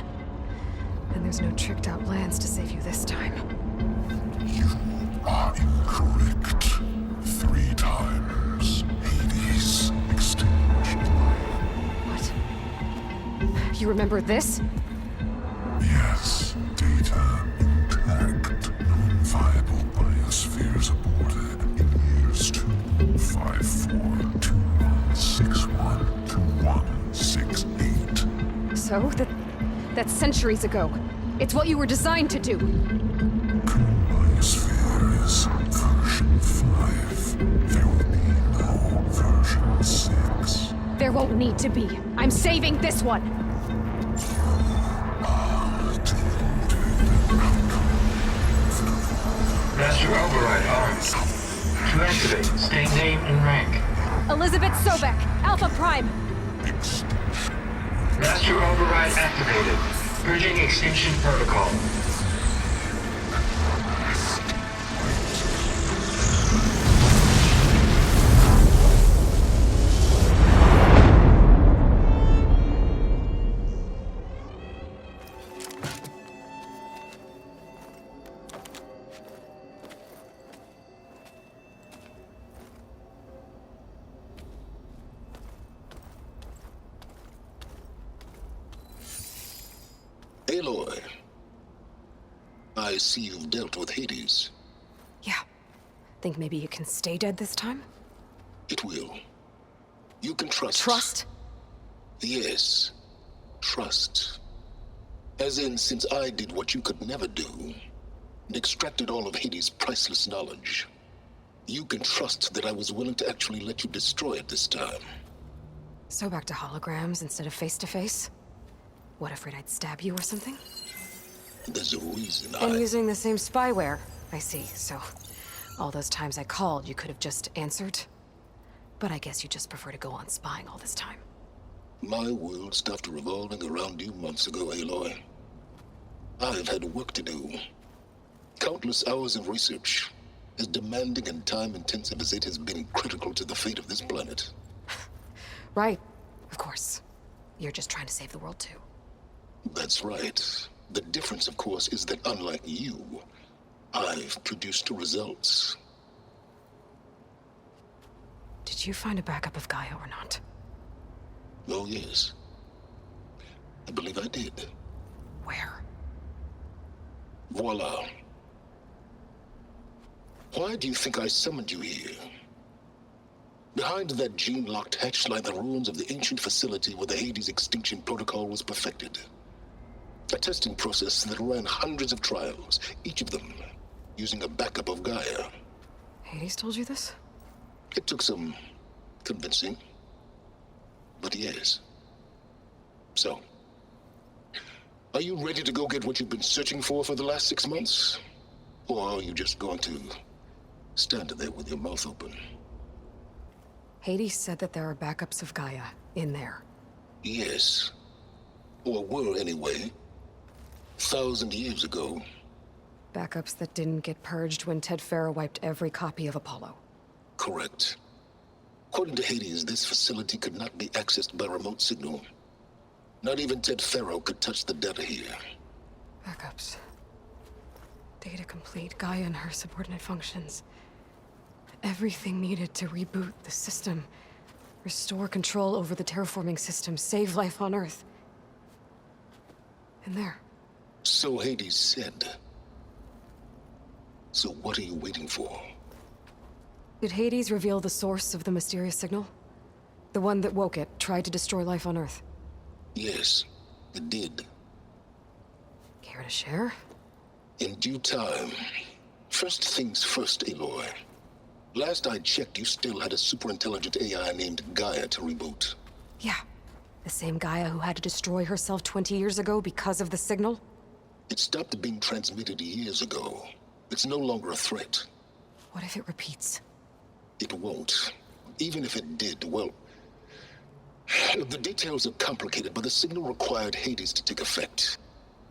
And there's no tricked-out lands to save you this time. You are incorrect. 3 times. Hades extinguished. What? You remember this? Yes. Data intact. Non-viable biospheres aborted in years 254, 2161, 2168. So? That's centuries ago. It's what you were designed to do. Biosphere is version 5. There will be no version 6. There won't need to be. I'm saving this one! Master override armed. To activate, state name and rank. Elizabeth Sobek, Alpha Prime! Master override activated. Purging extinction protocol. Aloy, I see you've dealt with Hades. Yeah. Think maybe you can stay dead this time? It will. You can trust. Trust? Yes. Trust. As in, since I did what you could never do, and extracted all of Hades' priceless knowledge, you can trust that I was willing to actually let you destroy it this time. So back to holograms instead of face-to-face? What, afraid I'd stab you or something? There's a reason And using the same spyware. I see, so... all those times I called, you could have just answered? But I guess you just prefer to go on spying all this time. My world stopped revolving around you months ago, Aloy. I've had work to do. Countless hours of research, as demanding and time-intensive as it has been critical to the fate of this planet. Right, of course. You're just trying to save the world, too. That's right. The difference, of course, is that unlike you, I've produced results. Did you find a backup of Gaia or not? Oh, yes. I believe I did. Where? Voila. Why do you think I summoned you here? Behind that gene-locked hatch lie the ruins of the ancient facility where the Hades extinction protocol was perfected. A testing process that ran hundreds of trials, each of them using a backup of Gaia. Hades told you this? It took some convincing, but yes. So, are you ready to go get what you've been searching for the last 6 months? Or are you just going to stand there with your mouth open? Hades said that there are backups of Gaia in there. Yes. Or were, anyway. 1,000 years ago. Backups that didn't get purged when Ted Farrow wiped every copy of Apollo. Correct. According to Hades, this facility could not be accessed by remote signal. Not even Ted Farrow could touch the data here. Backups. Data complete, Gaia and her subordinate functions. Everything needed to reboot the system. Restore control over the terraforming system, save life on Earth. In there. So Hades said. So what are you waiting for? Did Hades reveal the source of the mysterious signal? The one that woke it, tried to destroy life on Earth? Yes, it did. Care to share? In due time. First things first, Aloy. Last I checked, you still had a superintelligent AI named Gaia to reboot. Yeah. The same Gaia who had to destroy herself 20 years ago because of the signal? It stopped being transmitted years ago. It's no longer a threat. What if it repeats? It won't. Even if it did, well... The details are complicated, but the signal required Hades to take effect.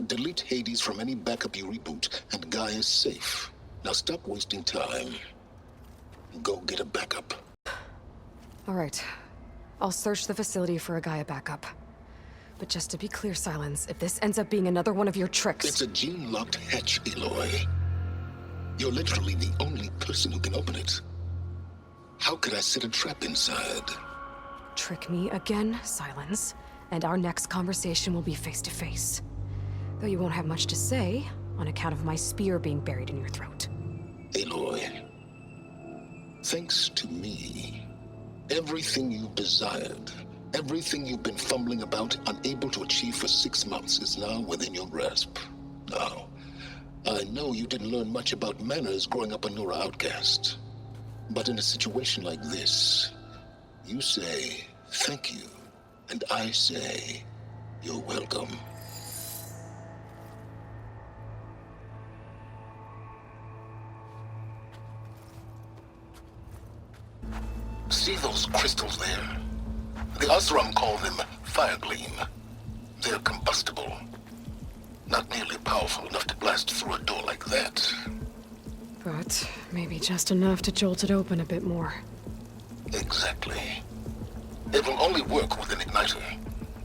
Delete Hades from any backup you reboot, and Gaia's safe. Now stop wasting time. Go get a backup. All right. I'll search the facility for a Gaia backup. But just to be clear, Silence, if this ends up being another one of your tricks... It's a gene-locked hatch, Aloy. You're literally the only person who can open it. How could I set a trap inside? Trick me again, Silence, and our next conversation will be face-to-face. Though you won't have much to say, on account of my spear being buried in your throat. Aloy, thanks to me, everything you've desired, everything you've been fumbling about, unable to achieve for 6 months, is now within your grasp. Now, I know you didn't learn much about manners growing up a Nora outcast. But in a situation like this, you say, thank you, and I say, you're welcome. See those crystals there? The Osram call them fire gleam. They're combustible. Not nearly powerful enough to blast through a door like that. But maybe just enough to jolt it open a bit more. Exactly. It will only work with an igniter.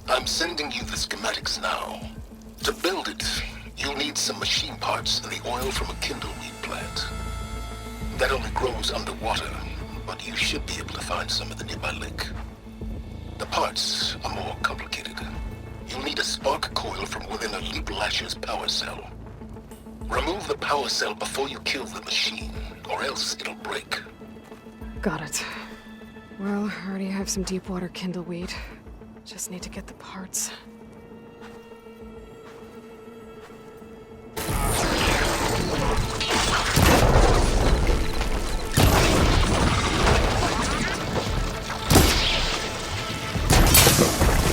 I'm sending you the schematics now. To build it, you'll need some machine parts and the oil from a kindleweed plant. That only grows underwater, but you should be able to find some at the nearby lake. The parts are more complicated. You'll need a spark coil from within a Leap Lasher's power cell. Remove the power cell before you kill the machine, or else it'll break. Got it. Well, I already have some deep water kindleweed. Just need to get the parts.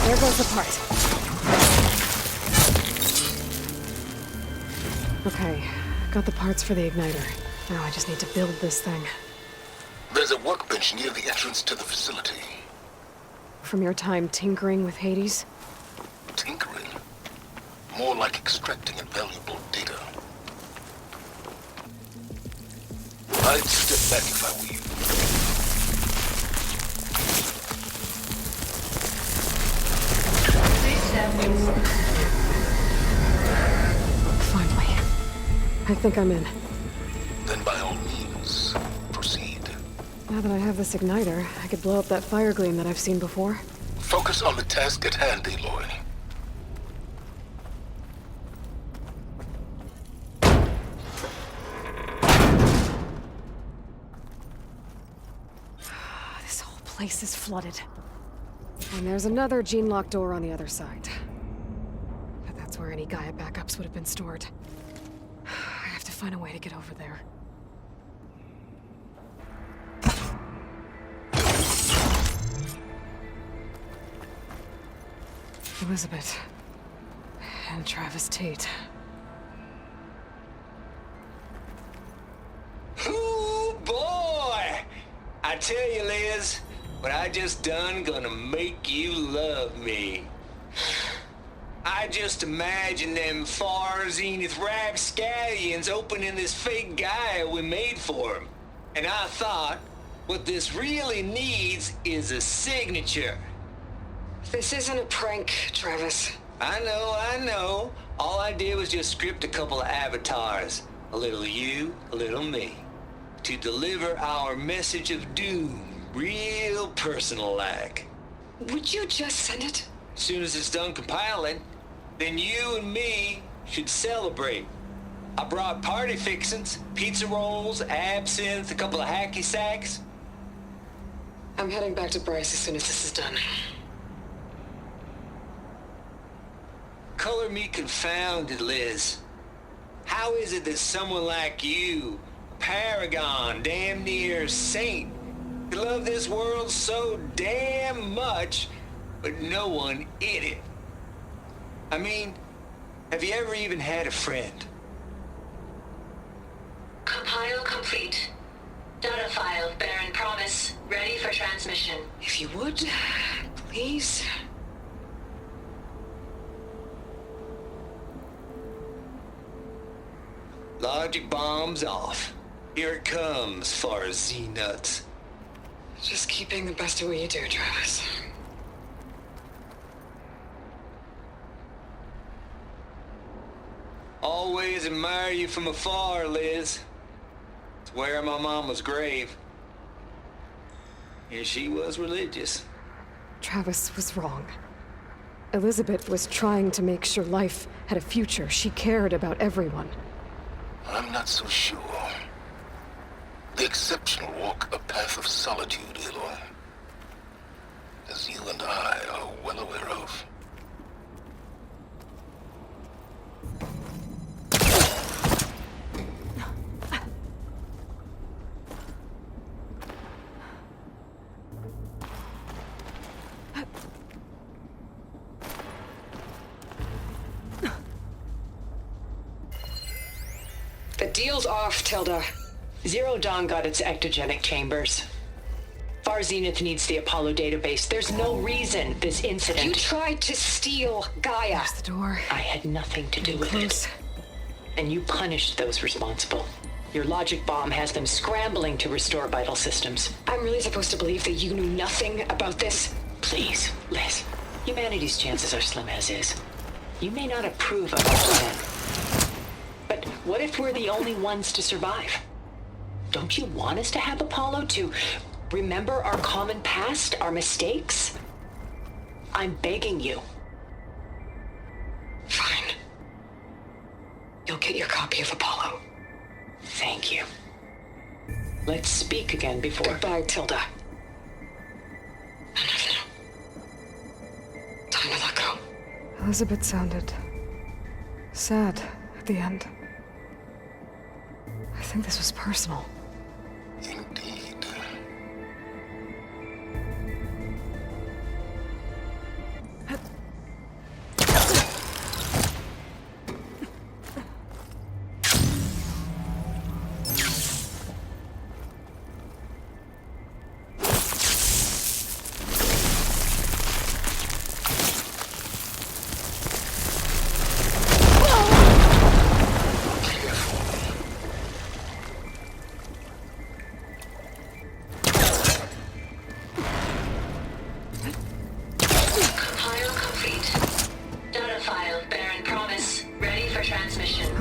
There goes the part. Okay, got the parts for the igniter. Now I just need to build this thing. There's a workbench near the entrance to the facility. From your time tinkering with Hades? Tinkering? More like extracting invaluable data. I'd step back if I were you. Finally. I think I'm in. Then by all means, proceed. Now that I have this igniter, I could blow up that fire gleam that I've seen before. Focus on the task at hand, Aloy. This whole place is flooded. And there's another gene-locked door on the other side. But that's where any Gaia backups would have been stored. I have to find a way to get over there. Elizabeth. And Travis Tate. Ooh, boy! I tell you, Liz, what I just done gonna make you love me. I just imagine them far zenith rapscallions opening this fake Gaia we made for him. And I thought, what this really needs is a signature. This isn't a prank, Travis. I know. All I did was just script a couple of avatars. A little you, a little me. To deliver our message of doom, real personal-like. Would you just send it? As soon as it's done compiling. then you and me should celebrate. I brought party fixins, pizza rolls, absinthe, a couple of hacky sacks. I'm heading back to Bryce as soon as this is done. Color me confounded, Liz. How is it that someone like you, paragon, damn near saint, could love this world so damn much, but no one in it? I mean, have you ever even had a friend? Compile complete. Data file, Baron Promise, ready for transmission. If you would, please. Logic bomb's off. Here it comes, far Z-nuts. Just keep being the best at what you do, Travis. Always admire you from afar, Liz. Swear my mama's grave. And she was religious. Travis was wrong. Elizabeth was trying to make sure life had a future. She cared about everyone. I'm not so sure. The exceptional walk a path of solitude, Aloy. As you and I are well aware of. The deal's off, Tilda. Zero Dawn got its ectogenic chambers. Far Zenith needs the Apollo database. There's no reason this incident... You tried to steal Gaia. There's the door. I had nothing to do with it. And you punished those responsible. Your logic bomb has them scrambling to restore vital systems. I'm really supposed to believe that you knew nothing about this? Please, Liz. Humanity's chances are slim as is. You may not approve of our plan. But what if we're the only ones to survive? Don't you want us to have Apollo to remember our common past, our mistakes? I'm begging you. Fine. You'll get your copy of Apollo. Thank you. Let's speak again before... Goodbye, Tilda. Time to let go. Elizabeth sounded sad at the end. I think this was personal. Indeed.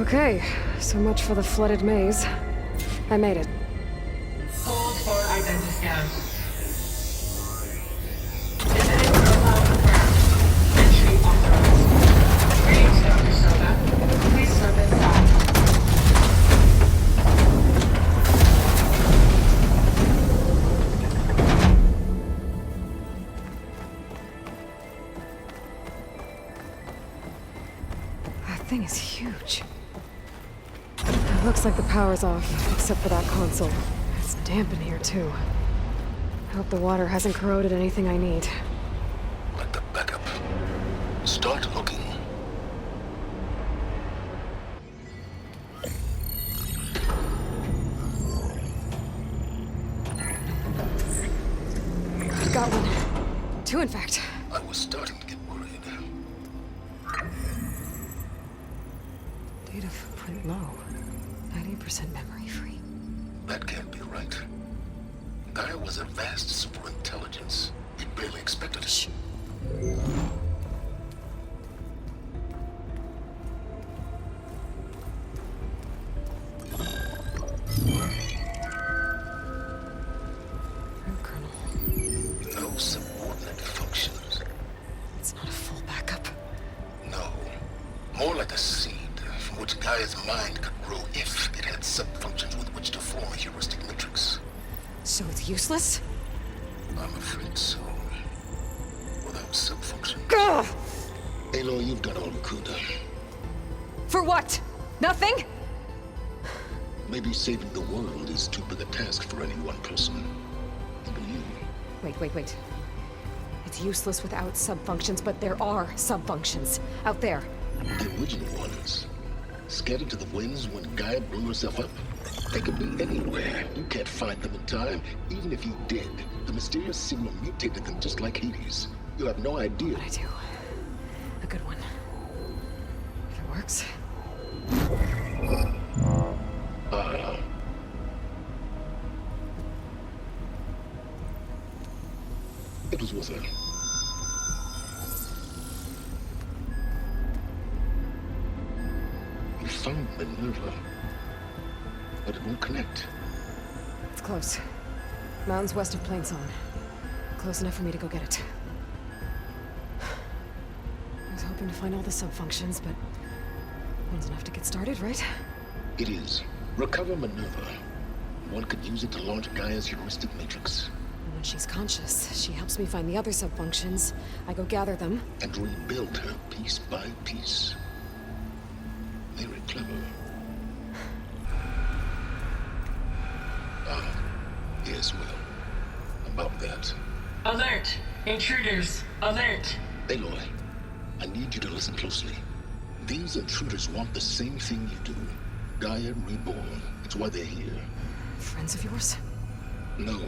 Okay, so much for the flooded maze. I made it. Hold for identiscan. Identity profile confirmed. Entry authorized. Greetings, Dr. Soda. Please step inside. That thing is huge. It looks like the power's off, except for that console. It's damp in here, too. I hope the water hasn't corroded anything I need. Like the backup. Start looking. I've got one. Two, in fact. I was starting to get worried. Data footprint low. 90% memory free. That can't be right. Gaia was a vast superintelligence. We barely expected it. Shh. No subordinate functions. It's not a full backup. No. More like a seed from which Gaia's mind could grow if it had sub-functions with which to form a heuristic matrix. So it's useless? I'm afraid so. Without sub-functions. Gah! Aloy, you've done all you could. For what? Nothing? Maybe saving the world is too big a task for any one person. Even you. Wait. It's useless without sub-functions, but there are sub-functions out there. The original ones. Scattered to the winds when Gaia blew herself up. They could be anywhere. You can't find them in time. Even if you did, the mysterious signal mutated them just like Hades. You have no idea. But I do. A good one. If it works. It was worth it. You found Minerva, but it won't connect. It's close. Mountains west of Plainsong. Close enough for me to go get it. I was hoping to find all the sub-functions, but one's enough to get started, right? It is. Recover Minerva. One could use it to launch Gaia's heuristic matrix. And when she's conscious, she helps me find the other sub-functions. I go gather them. And rebuild her piece by piece. Very clever. Yes, well, about that. Alert! Intruders! Alert! Aloy, I need you to listen closely. These intruders want the same thing you do. Gaia reborn. It's why they're here. Friends of yours? No.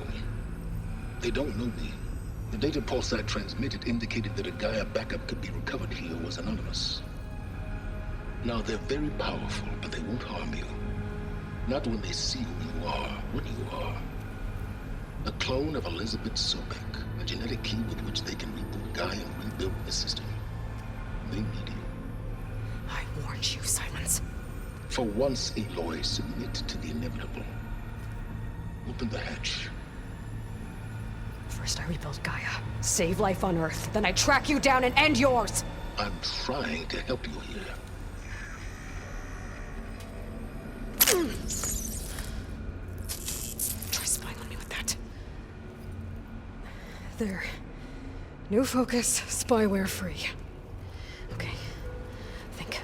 They don't know me. The data pulse I transmitted indicated that a Gaia backup could be recovered here was anonymous. Now, they're very powerful, but they won't harm you. Not when they see who you are, what you are. A clone of Elizabeth Sobek, a genetic key with which they can reboot Gaia and rebuild the system. They need you. I warned you, Silence. For once, Aloy, submit to the inevitable. Open the hatch. First I rebuild Gaia, save life on Earth, then I track you down and end yours! I'm trying to help you here. Try spying on me with that. There. New focus, spyware free. Okay. Think.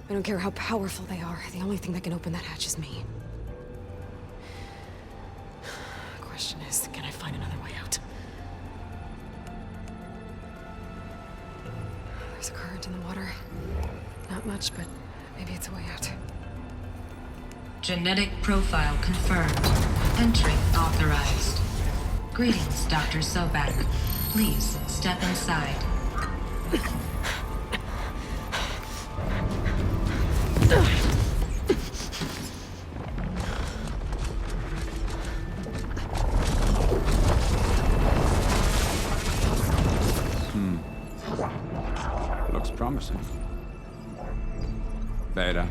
I don't care how powerful they are. The only thing that can open that hatch is me. Question is, can I find another way out? There's a current in the water. Not much, but maybe it's a way out. Genetic profile confirmed. Entry authorized. Greetings, Dr. Sobek. Please step inside. Looks promising. Beta.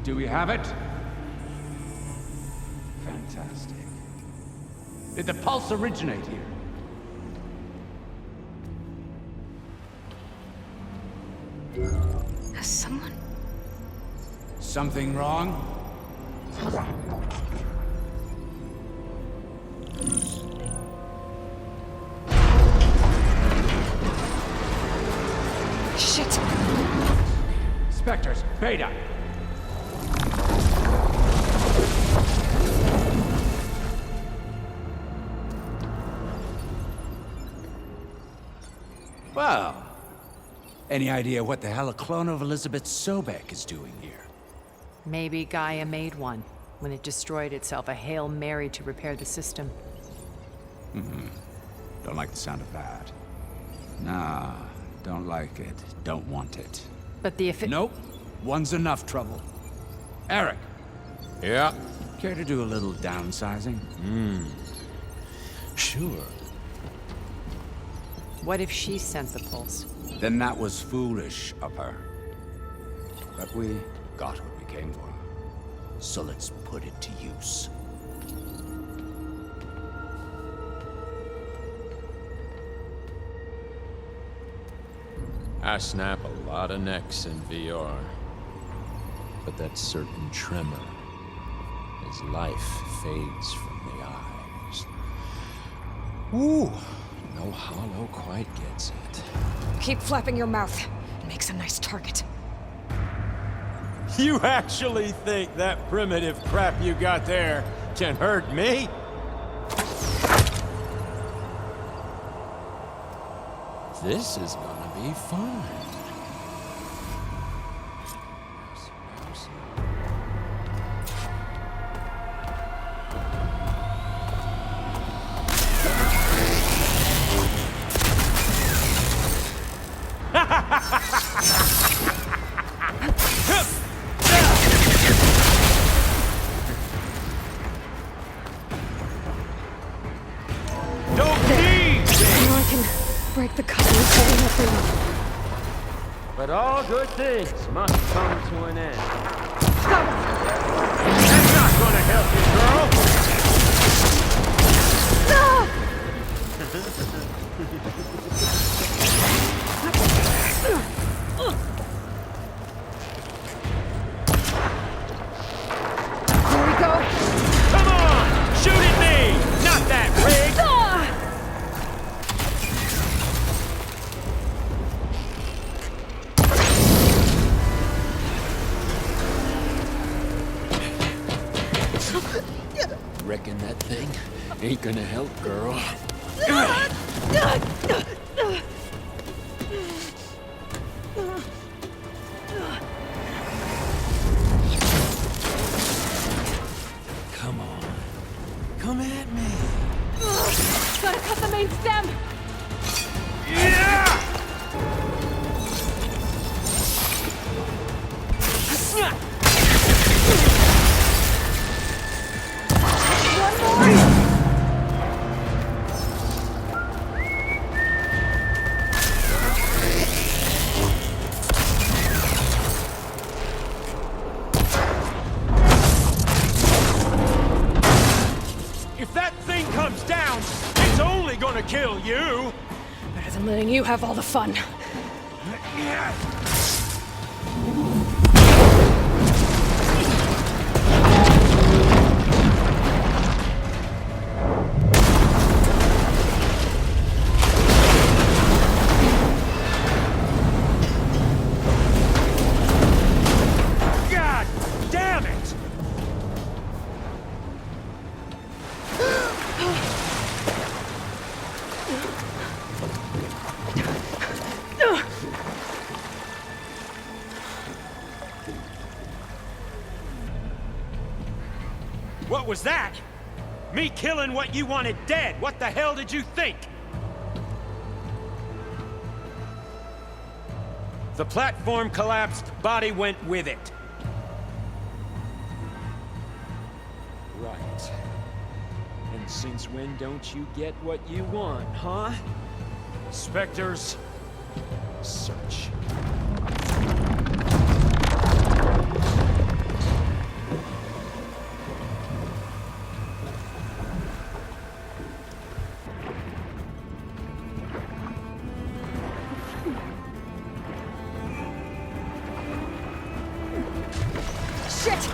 Do we have it? Fantastic. Did the pulse originate here? Has someone... Something wrong? Shit! Spectres, Beta! Well, any idea what the hell a clone of Elizabeth Sobek is doing here? Maybe Gaia made one when it destroyed itself, a Hail Mary to repair the system. Don't like the sound of that. Nah, don't like it. Don't want it. But the Nope. One's enough trouble. Eric. Yeah? Care to do a little downsizing? Sure. What if she sent the pulse? Then that was foolish of her. But we got what we came for. So let's put it to use. I snap a lot of necks in VR. But that certain tremor as life fades from the eyes. Ooh, no hollow quite gets it. Keep flapping your mouth. It makes a nice target. You actually think that primitive crap you got there can hurt me? This is gonna be fun. Break the covenant holding us in. But all good things must come to an end. That's not gonna help you, girl! Here we go. Come on! Shoot at me! Not that rig! Reckon that thing ain't gonna help, girl. Come on. Come at me. Gotta cut the main stem! Yeah! If that thing comes down, it's only gonna kill you! Better than letting you have all the fun. God damn it! What was that? Me killing what you wanted dead. What the hell did you think? The platform collapsed, body went with it. Right. And since when don't you get what you want, huh? Spectres, search. Shit!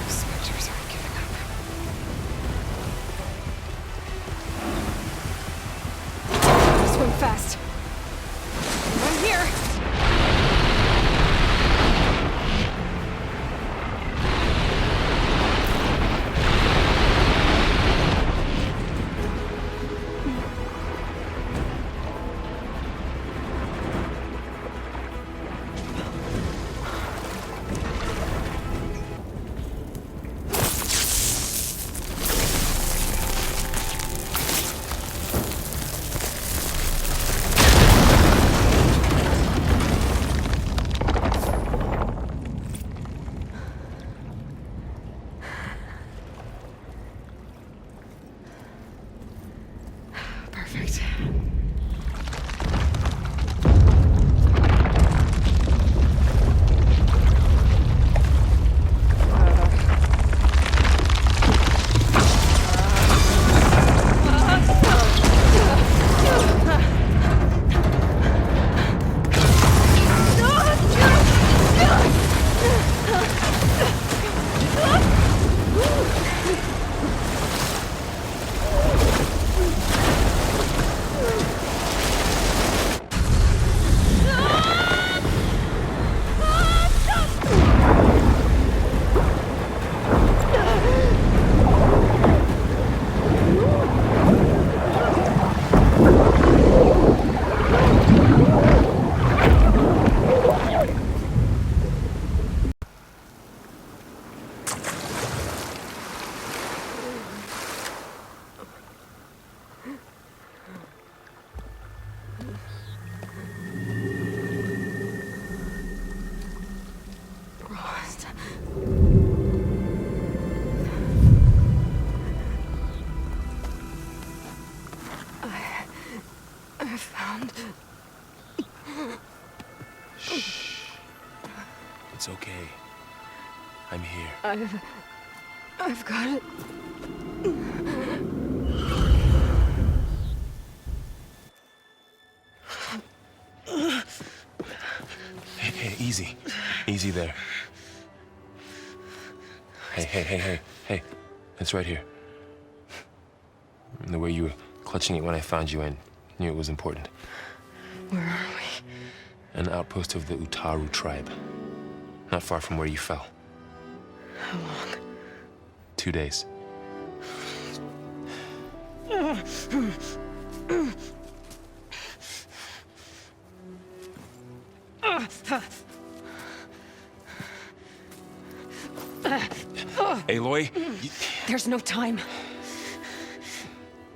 Spectres aren't giving up. Swim fast. I'm here. I'm here. I've got it. Hey, easy. Easy there. Hey. It's right here. The way you were clutching it when I found you, I knew it was important. Where are we? An outpost of the Utaru tribe. Not far from where you fell. How long? 2 days. Aloy? There's no time.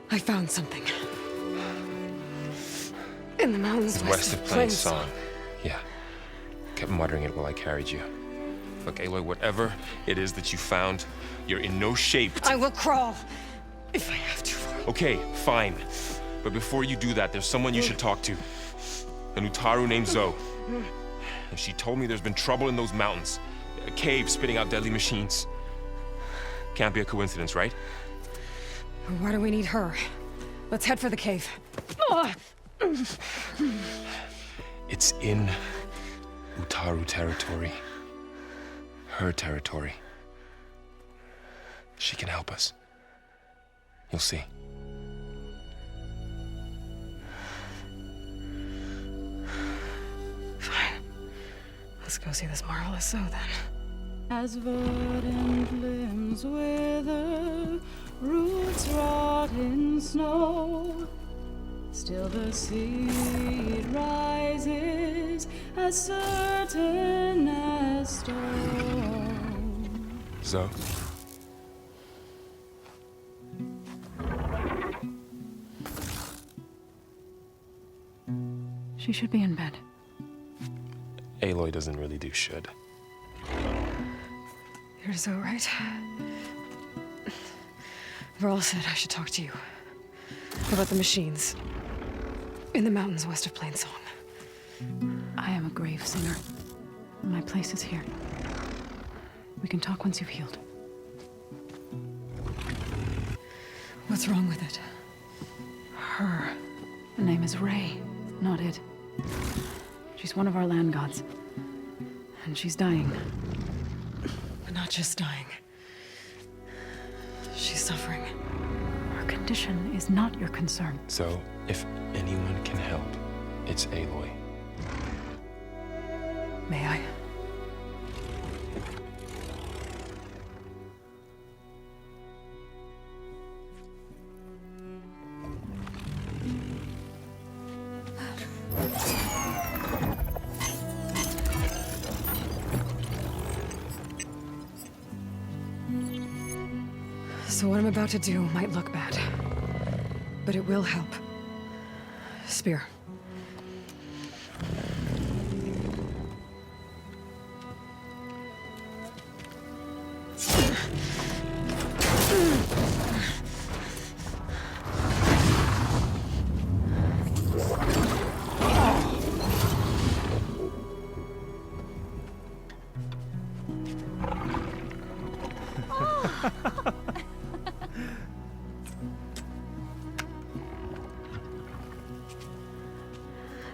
I found something. In the mountains west of Plain Song. Yeah. Kept muttering it while I carried you. Look, Aloy, whatever it is that you found, you're in no shape to... I will crawl, if I have to. Okay, fine. But before you do that, there's someone you should talk to. An Utaru named Zoe. And she told me there's been trouble in those mountains. A cave spitting out deadly machines. Can't be a coincidence, right? Why do we need her? Let's head for the cave. It's in Utaru territory. Her territory. She can help us. You'll see. Fine. Let's go see this marvelous Zoe then. As verdant limbs wither, roots rot in snow, still the seed rises as certain as stone. Zoe? She should be in bed. Aloy doesn't really do should. You're so right. Varl said I should talk to you about the machines in the mountains west of Plain Song. I am a grave singer. My place is here. We can talk once you've healed. What's wrong with it? Her. The name is Ray, not it. She's one of our land gods. And she's dying. But not just dying. She's suffering. Her condition is not your concern. So, if anyone can help, it's Aloy. May I? So what I'm about to do might look bad, but it will help. Spear.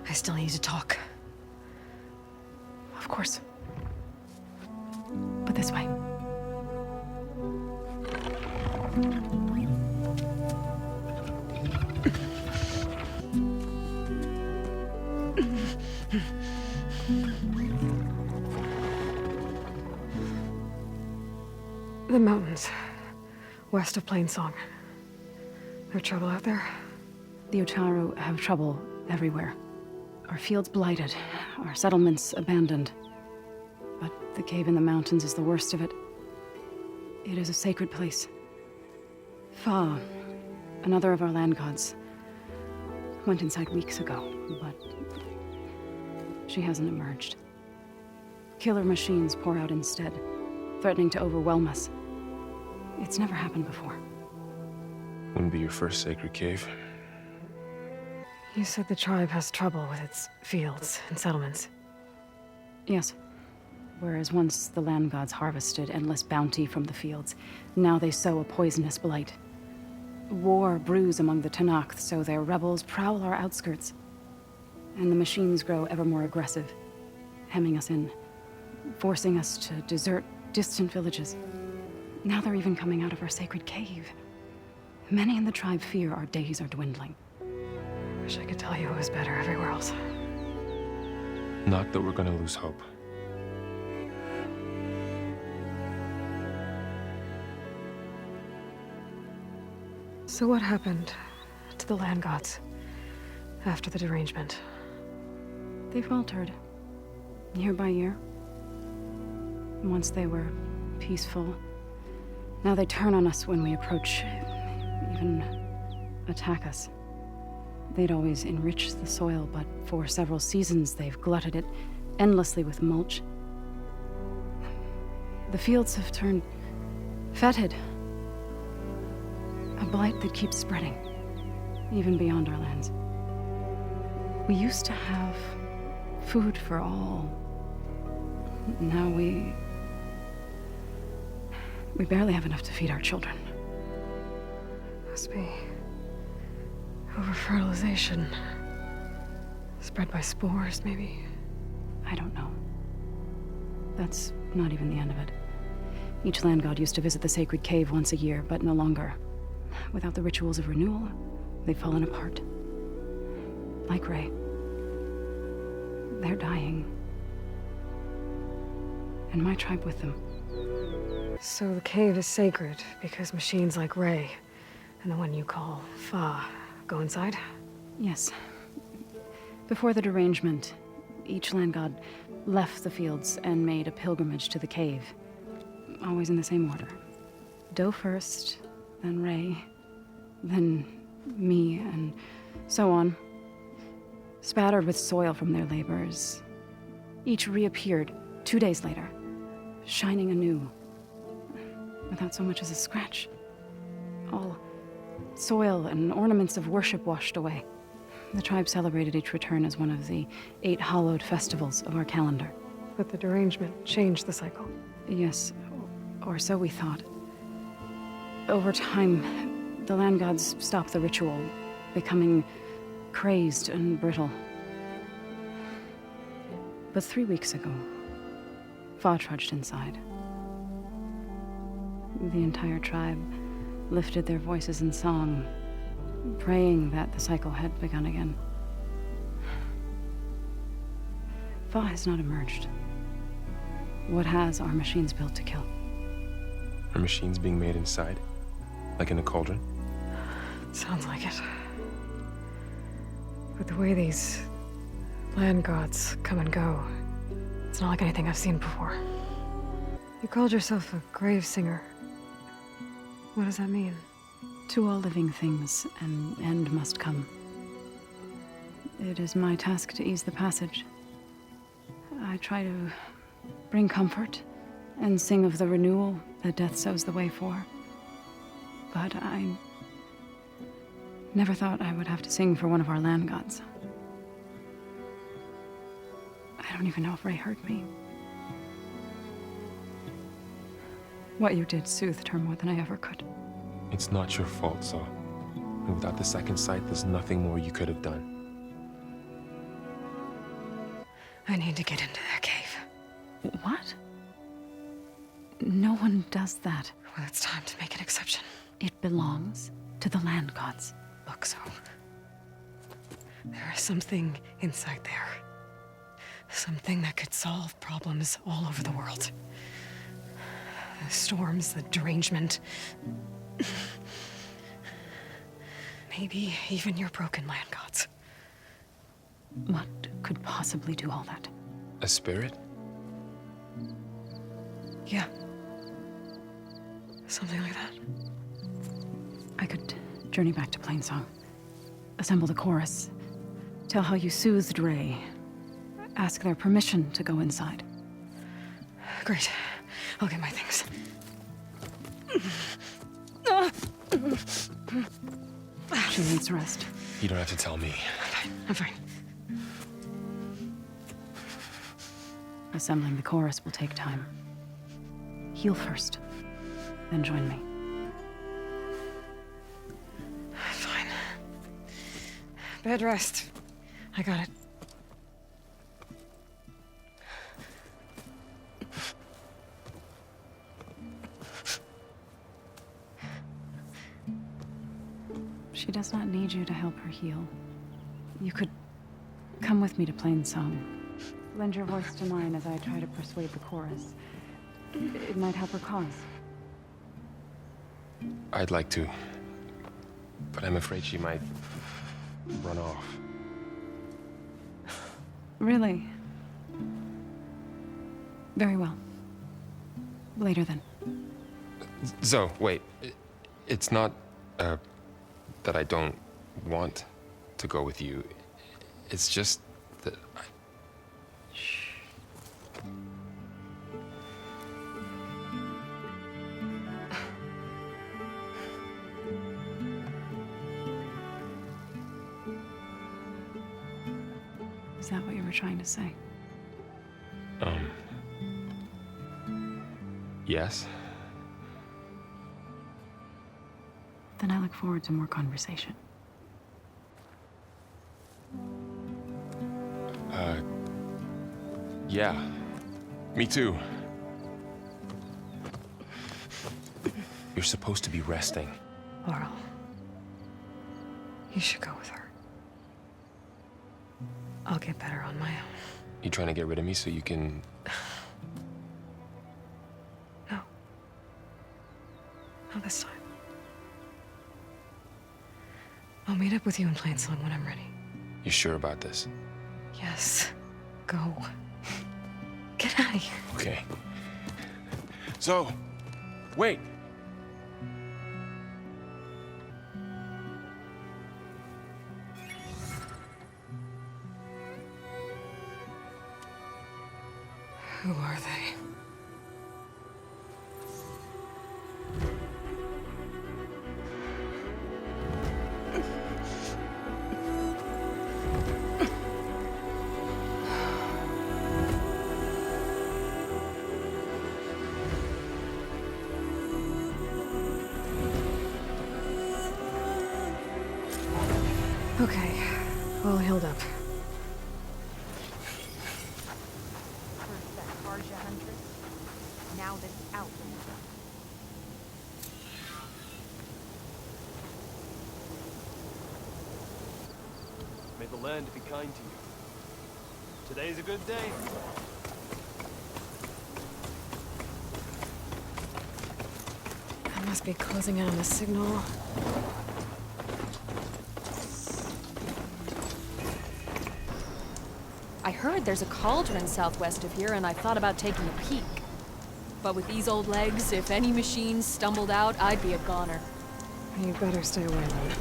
I still need to talk. Of course. But this way. The mountains, west of Plain Song. No trouble out there? The Utaru have trouble everywhere. Our fields blighted, our settlements abandoned. But the cave in the mountains is the worst of it. It is a sacred place. Fa, another of our land gods, went inside weeks ago, but she hasn't emerged. Killer machines pour out instead, threatening to overwhelm us. It's never happened before. Wouldn't be your first sacred cave. You said the tribe has trouble with its fields and settlements. Yes. Whereas once the land gods harvested endless bounty from the fields, now they sow a poisonous blight. War brews among the Tenakth, so their rebels prowl our outskirts. And the machines grow ever more aggressive, hemming us in, forcing us to desert distant villages. Now they're even coming out of our sacred cave. Many in the tribe fear our days are dwindling. Wish I could tell you it was better everywhere else. Not that we're gonna lose hope. So what happened to the land gods after the derangement? They faltered, year by year. Once they were peaceful, now they turn on us when we approach, even attack us. They'd always enriched the soil, but for several seasons they've glutted it endlessly with mulch. The fields have turned fetid. A blight that keeps spreading, even beyond our lands. We used to have food for all. Now we barely have enough to feed our children. Must be over-fertilization. Spread by spores, maybe? I don't know. That's not even the end of it. Each land god used to visit the sacred cave once a year, but no longer. Without the rituals of renewal, they've fallen apart. Like Ray. They're dying. And my tribe with them. So the cave is sacred because machines like Ray, and the one you call Fa, go inside? Yes. Before the derangement, each land god left the fields and made a pilgrimage to the cave. Always in the same order. Do first, then Ray, then me, and so on. Spattered with soil from their labors. Each reappeared 2 days later, shining anew, without so much as a scratch. All soil and ornaments of worship washed away. The tribe celebrated each return as one of the 8 hallowed festivals of our calendar. But the derangement changed the cycle. Yes, or so we thought. Over time, the land gods stopped the ritual, becoming crazed and brittle. But 3 weeks ago, Fa trudged inside. The entire tribe lifted their voices in song, praying that the cycle had begun again. Fa has not emerged. What has are machines built to kill. Are machines being made inside? Like in a cauldron? Sounds like it. But the way these land gods come and go, it's not like anything I've seen before. You called yourself a grave singer. What does that mean? To all living things, an end must come. It is my task to ease the passage. I try to bring comfort and sing of the renewal that death sows the way for. But I never thought I would have to sing for one of our land gods. I don't even know if Ray heard me. What you did soothed her more than I ever could. It's not your fault, Saul. And without the second sight, there's nothing more you could have done. I need to get into that cave. What? No one does that. Well, it's time to make an exception. It belongs to the land gods. Look, so there is something inside there. Something that could solve problems all over the world. The storms, the derangement. Maybe even your broken land gods. What could possibly do all that? A spirit? Yeah. Something like that. I could journey back to Plainsong, assemble the chorus, tell how you soothed Ray, ask their permission to go inside. Great. I'll get my things. She needs rest. You don't have to tell me. I'm fine. A Assembling the chorus will take time. Heal first, then join me. Fine. Bed rest. I got it. She does not need you to help her heal. You could come with me to Plainsong. Lend your voice to mine as I try to persuade the chorus. It might help her cause. I'd like to, but I'm afraid she might run off. Really? Very well. Later then. Zoe, wait. It's not, that I don't want to go with you. It's just that I... Shh. Is that what you were trying to say? Yes? Then I look forward to more conversation. Yeah. Me too. You're supposed to be resting. Laurel, you should go with her. I'll get better on my own. You trying to get rid of me so you can... No. Not this time. I'll meet up with you in Plainsong when I'm ready. You sure about this? Yes. Go. Get out of here. Okay. So, wait. Who are they? Okay, all healed up. First that Karja huntress, now this outlander. May the land be kind to you. Today's a good day. I must be closing in on the signal. I heard there's a cauldron southwest of here, and I thought about taking a peek. But with these old legs, if any machines stumbled out, I'd be a goner. You better stay away then.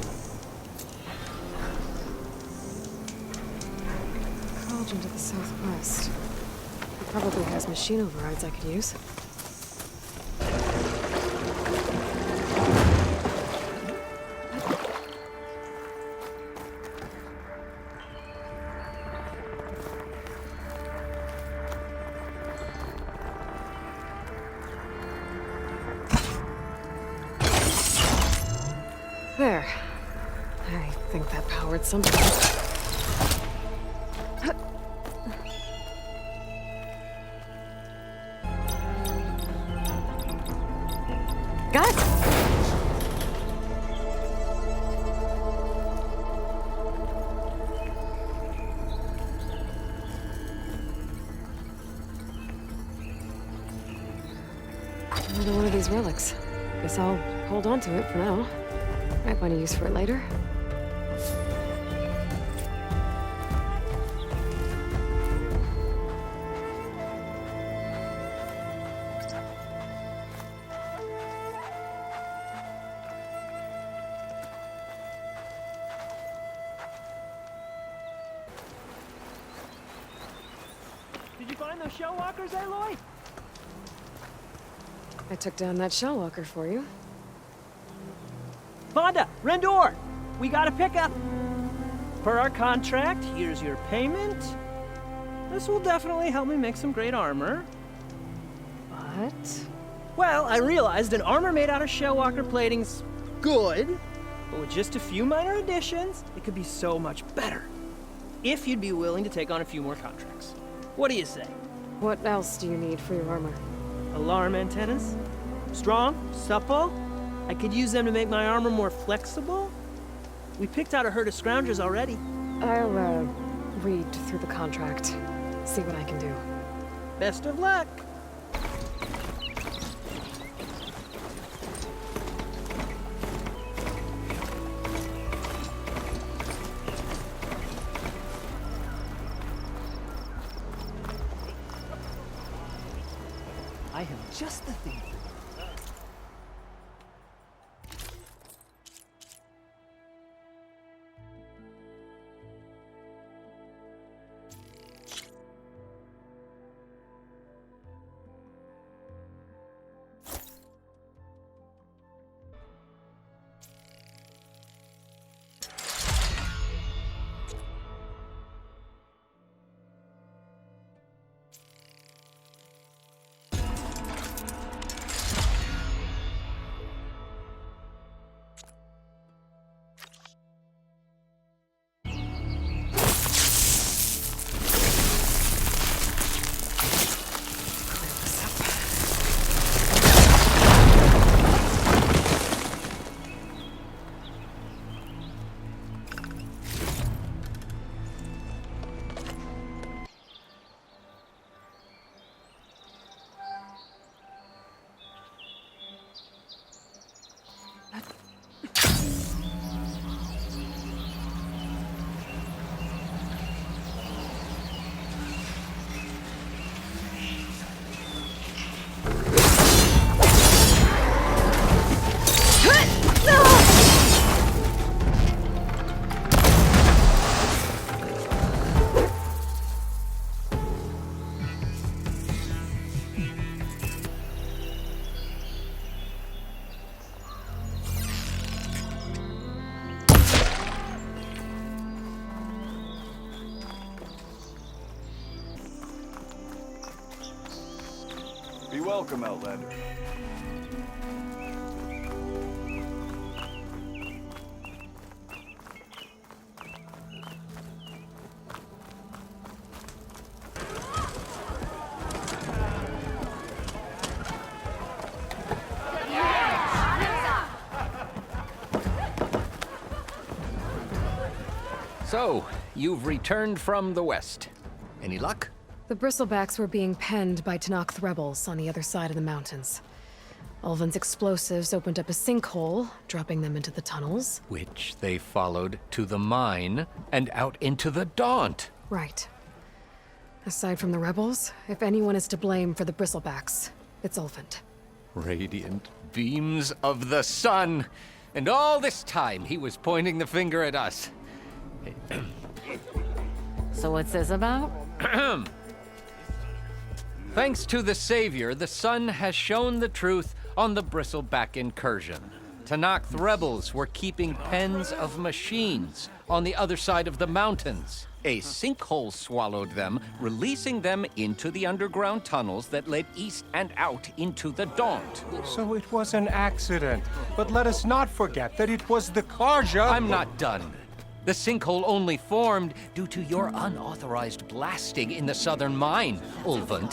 Cauldron to the southwest. It probably has machine overrides I could use. There. I think that powered something. Got it! Another one of these relics. Guess I'll hold on to it for now. Might find a use for it later. Did you find those shell walkers, Aloy? I took down that shell walker for you. Vonda, Rendor, we got a pickup. Per our contract, here's your payment. This will definitely help me make some great armor. But? Well, I realized an armor made out of Shellwalker plating's good, but with just a few minor additions, it could be so much better. If you'd be willing to take on a few more contracts. What do you say? What else do you need for your armor? Alarm antennas? Strong? Supple? I could use them to make my armor more flexible? We picked out a herd of scroungers already. I'll, read through the contract. See what I can do. Best of luck! I have just the thing. Be welcome, Outlander. So, you've returned from the west. Any luck? The Bristlebacks were being penned by Pt.1of2 rebels on the other side of the mountains. Ulvin's explosives opened up a sinkhole, dropping them into the tunnels. Which they followed to the mine and out into the Daunt. Right. Aside from the rebels, if anyone is to blame for the Bristlebacks, it's Ulvin. Radiant beams of the sun! And all this time he was pointing the finger at us. So what's this about? Thanks to the Savior, the sun has shown the truth on the Bristleback incursion. Pt.1of2 rebels were keeping pens of machines on the other side of the mountains. A sinkhole swallowed them, releasing them into the underground tunnels that led east and out into the Daunt. So it was an accident. But let us not forget that it was the Karja... I'm not done. The sinkhole only formed due to your unauthorized blasting in the southern mine, Ulvin.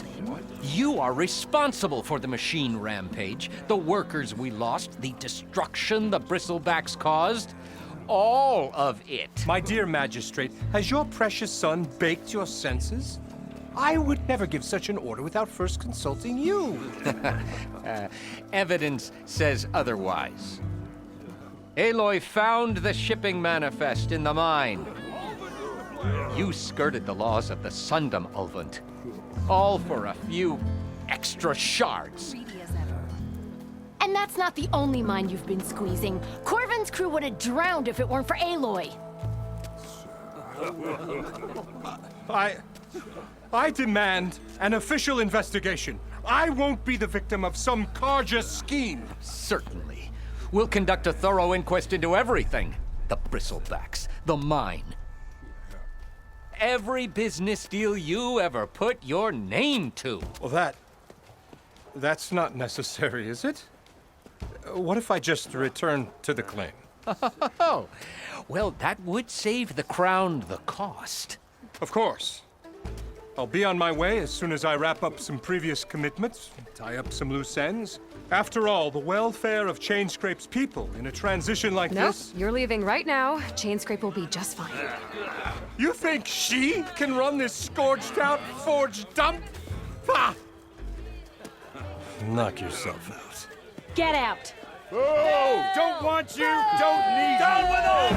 You are responsible for the machine rampage, the workers we lost, the destruction the Bristlebacks caused. All of it. My dear magistrate, has your precious son baked your senses? I would never give such an order without first consulting you. Evidence says otherwise. Aloy found the shipping manifest in the mine. You skirted the laws of the Sundom, Ulvin. All for a few extra shards. And that's not the only mine you've been squeezing. Corvin's crew would have drowned if it weren't for Aloy. I demand an official investigation. I won't be the victim of some Karja scheme. Certainly. We'll conduct a thorough inquest into everything. The Bristlebacks, the mine, every business deal you ever put your name to. Well, that's not necessary, is it? What if I just return to the claim? Oh, well, that would save the Crown the cost. Of course. I'll be on my way as soon as I wrap up some previous commitments, tie up some loose ends. After all, the welfare of Chainscrape's people in a transition like this... Nope, you're leaving right now. Chainscrape will be just fine. You think she can run this scorched-out, forged dump? Ha! Knock yourself out. Get out! Oh, don't want you, don't need Down you. with all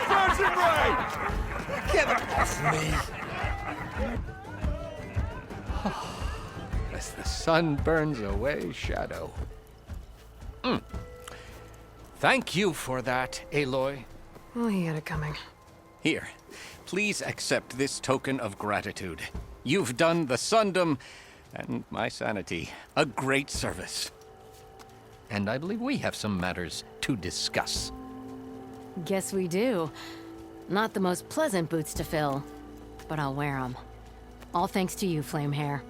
Sergeant Ray! Get off me! As the sun burns away shadow. Thank you for that, Aloy. Well, he had it coming. Here, please accept this token of gratitude. You've done the Sundom and my sanity a great service. And I believe we have some matters to discuss. Guess we do. Not the most pleasant boots to fill, but I'll wear them. All thanks to you, Flamehair.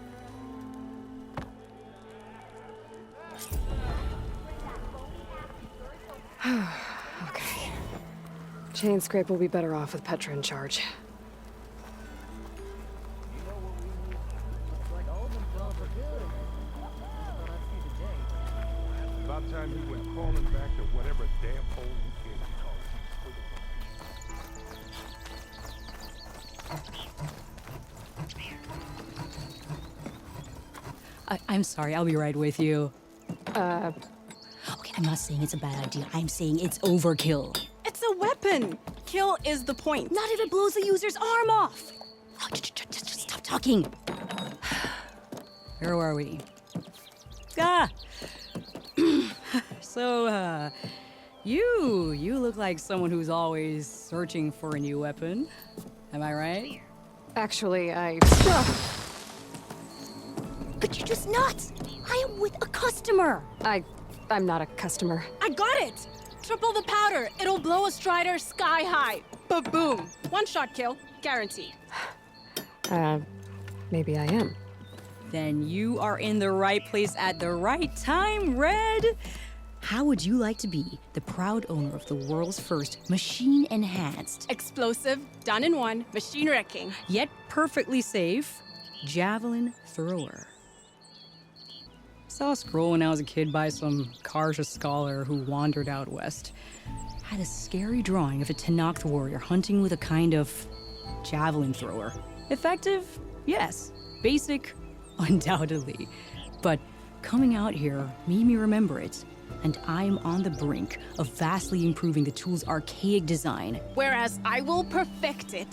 Okay. Chainscrape will be better off with Petra in charge. About time you went crawling back to whatever damn hole you came I'm sorry, I'll be right with you. Okay, I'm not saying it's a bad idea. I'm saying it's overkill. It's a weapon! Kill is the point. Not if it blows the user's arm off! Oh, just stop talking. Where were we? So, you look like someone who's always searching for a new weapon. Am I right? Actually, Could you just not? I am with a customer. I'm not a customer. I got it! Triple the powder. It'll blow a Strider sky high. Ba-boom. One-shot kill. Guaranteed. Maybe I am. Then you are in the right place at the right time, Red. How would you like to be the proud owner of the world's first machine-enhanced, Explosive, done in one, machine wrecking, yet perfectly safe, javelin thrower? Saw a scroll when I was a kid by some Karja scholar who wandered out west. Had a scary drawing of a Pt.1of2 warrior hunting with a kind of javelin thrower. Effective? Yes. Basic? Undoubtedly. But coming out here made me remember it, and I'm on the brink of vastly improving the tool's archaic design. whereas I will perfect it.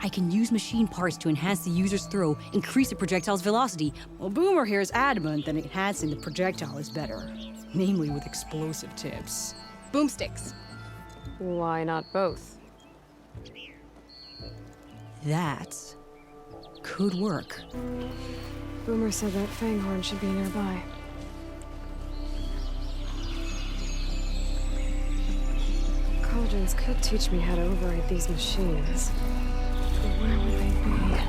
I can use machine parts to enhance the user's throw, increase the projectile's velocity. Well, Boomer here is adamant that enhancing the projectile is better, namely with explosive tips. Boomsticks. Why not both? That could work. Boomer said that Fanghorn should be nearby. Cauldrons could teach me how to override these machines. But where would they be?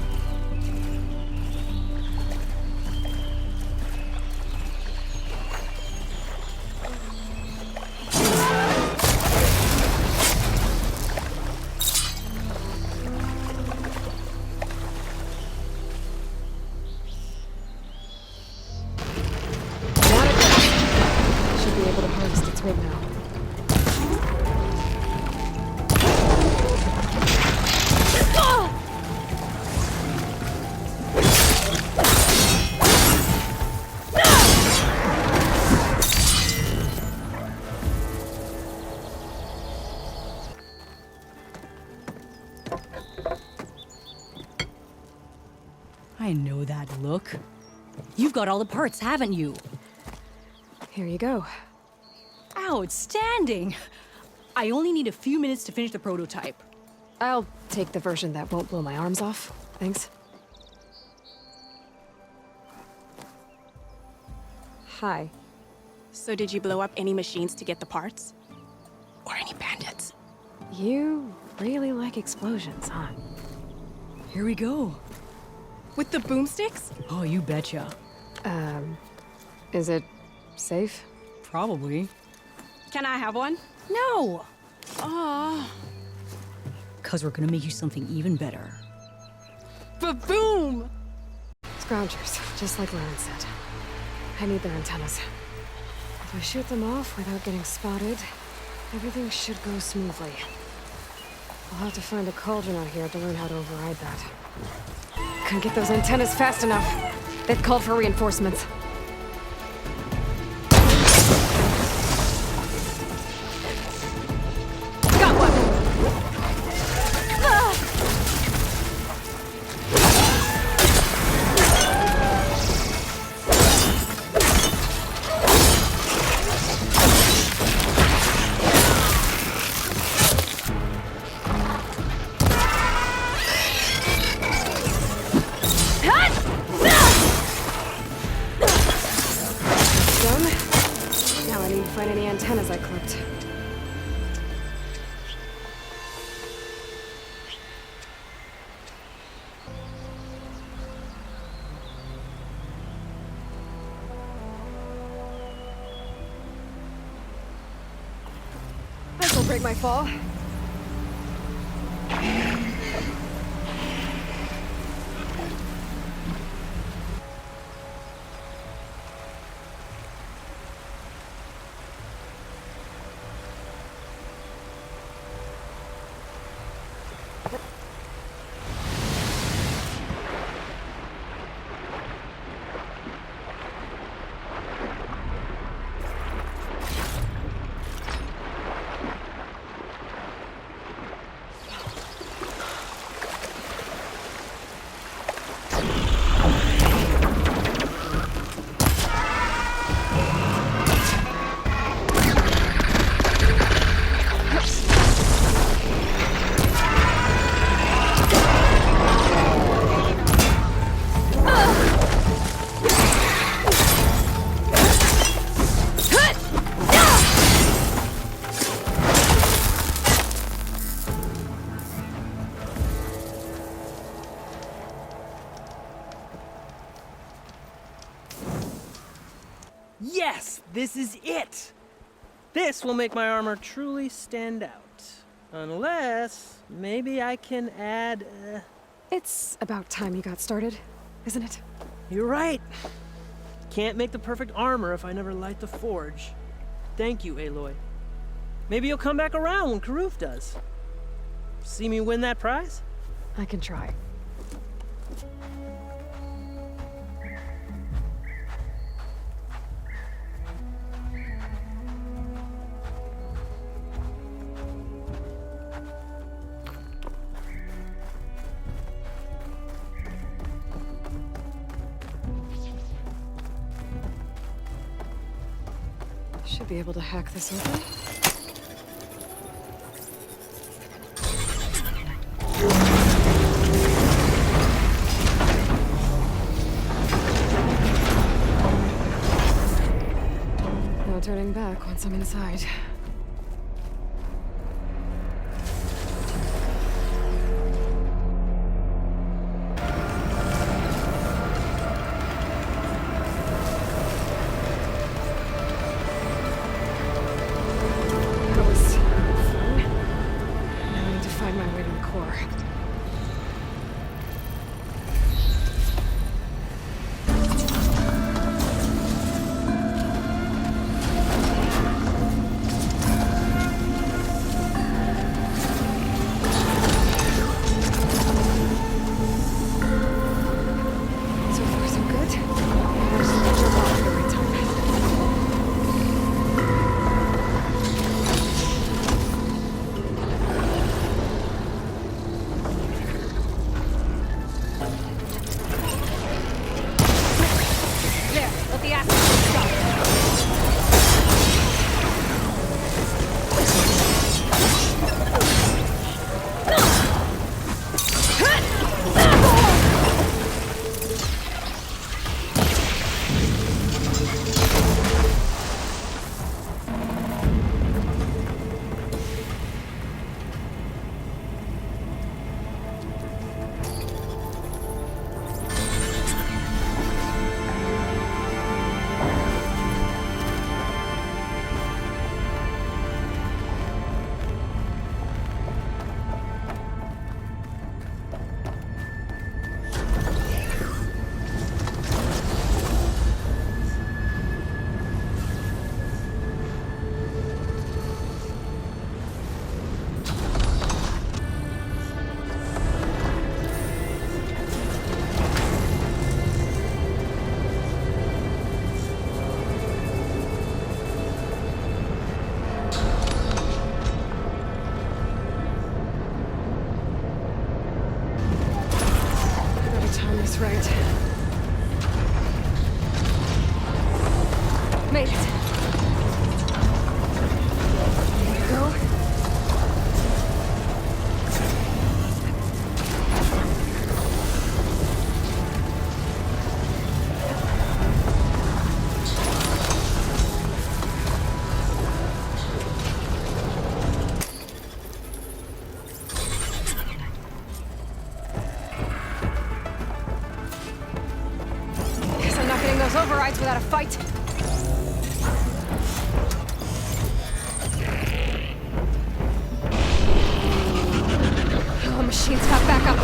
Should be able to harvest its rig now. I know that look. You've got all the parts, haven't you? Here you go. Outstanding! I only need a few minutes to finish the prototype. I'll take the version that won't blow my arms off. Thanks. Hi. So did you blow up any machines to get the parts? Or any bandits? You really like explosions, huh? Here we go. With the boomsticks? Oh, you betcha. Is it safe? Probably. Can I have one? No! Aw. Cause we're gonna make you something even better. Ba-boom! Scroungers, just like Lauren said. I need their antennas. If I shoot them off without getting spotted, everything should go smoothly. I'll have to find a cauldron out here to learn how to override that. Couldn't get those antennas fast enough. They've called for reinforcements. Got one! Ah! Find any antennas I clipped. This'll break my fall. Yes, this is it! This will make my armor truly stand out. Unless, maybe I can add, It's about time you got started, isn't it? You're right. Can't make the perfect armor if I never light the forge. Thank you, Aloy. Maybe you'll come back around when Karuf does. See me win that prize? I can try. Should be able to hack this open. No turning back once I'm inside. those overrides without a fight. Oh, machine's got backup.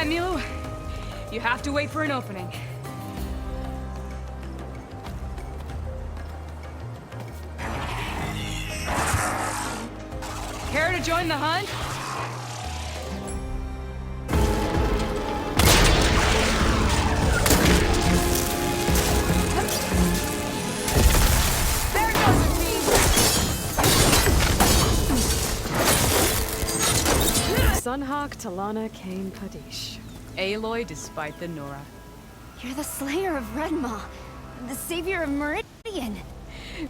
Milu, you have to wait for an opening. Care to join the hunt? There goes the team! Sunhawk, Talana, Kane, Kadish. Aloy despite the Nora. You're the slayer of Redmaw, the savior of Meridian.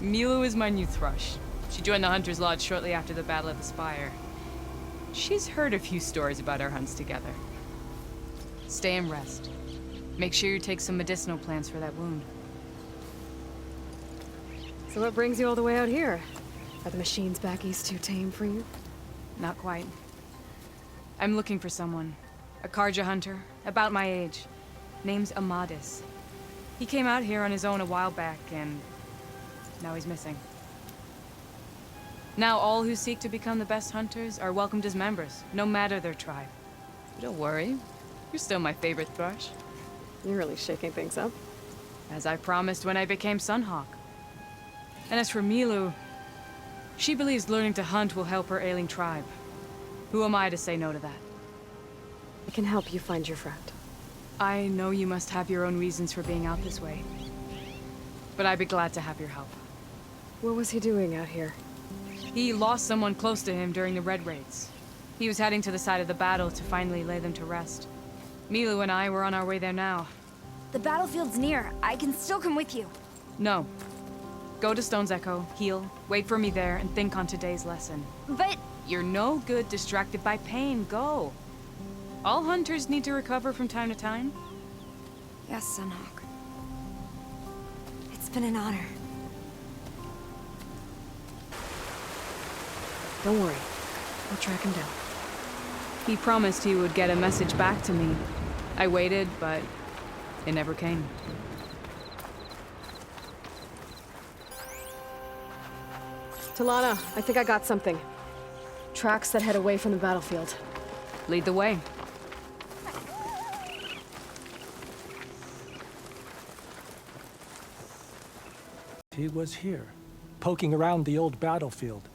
Milu is my new thrush. She joined the Hunter's Lodge shortly after the Battle of the Spire. She's heard a few stories about our hunts together. Stay and rest. Make sure you take some medicinal plants for that wound. So what brings you all the way out here? Are the machines back east too tame for you? Not quite. I'm looking for someone. A Karja hunter, about my age. Name's Amadis. He came out here on his own a while back, and now he's missing. Now all who seek to become the best hunters are welcomed as members, no matter their tribe. But don't worry, you're still my favorite thrush. You're really shaking things up. As I promised when I became Sunhawk. And as for Milu, she believes learning to hunt will help her ailing tribe. Who am I to say no to that? I can help you find your friend. I know you must have your own reasons for being out this way. But I'd be glad to have your help. What was he doing out here? He lost someone close to him during the Red Raids. He was heading to the side of the battle to finally lay them to rest. Milu and I were on our way there now. The battlefield's near. I can still come with you. No. Go to Stone's Echo, heal, wait for me there, and think on today's lesson. But... You're no good distracted by pain. Go. All hunters need to recover from time to time. Yes, Sunhawk. It's been an honor. Don't worry. I'll track him down. He promised he would get a message back to me. I waited, but it never came. Talana, I think I got something. Tracks that head away from the battlefield. Lead the way. He was here, poking around the old battlefield.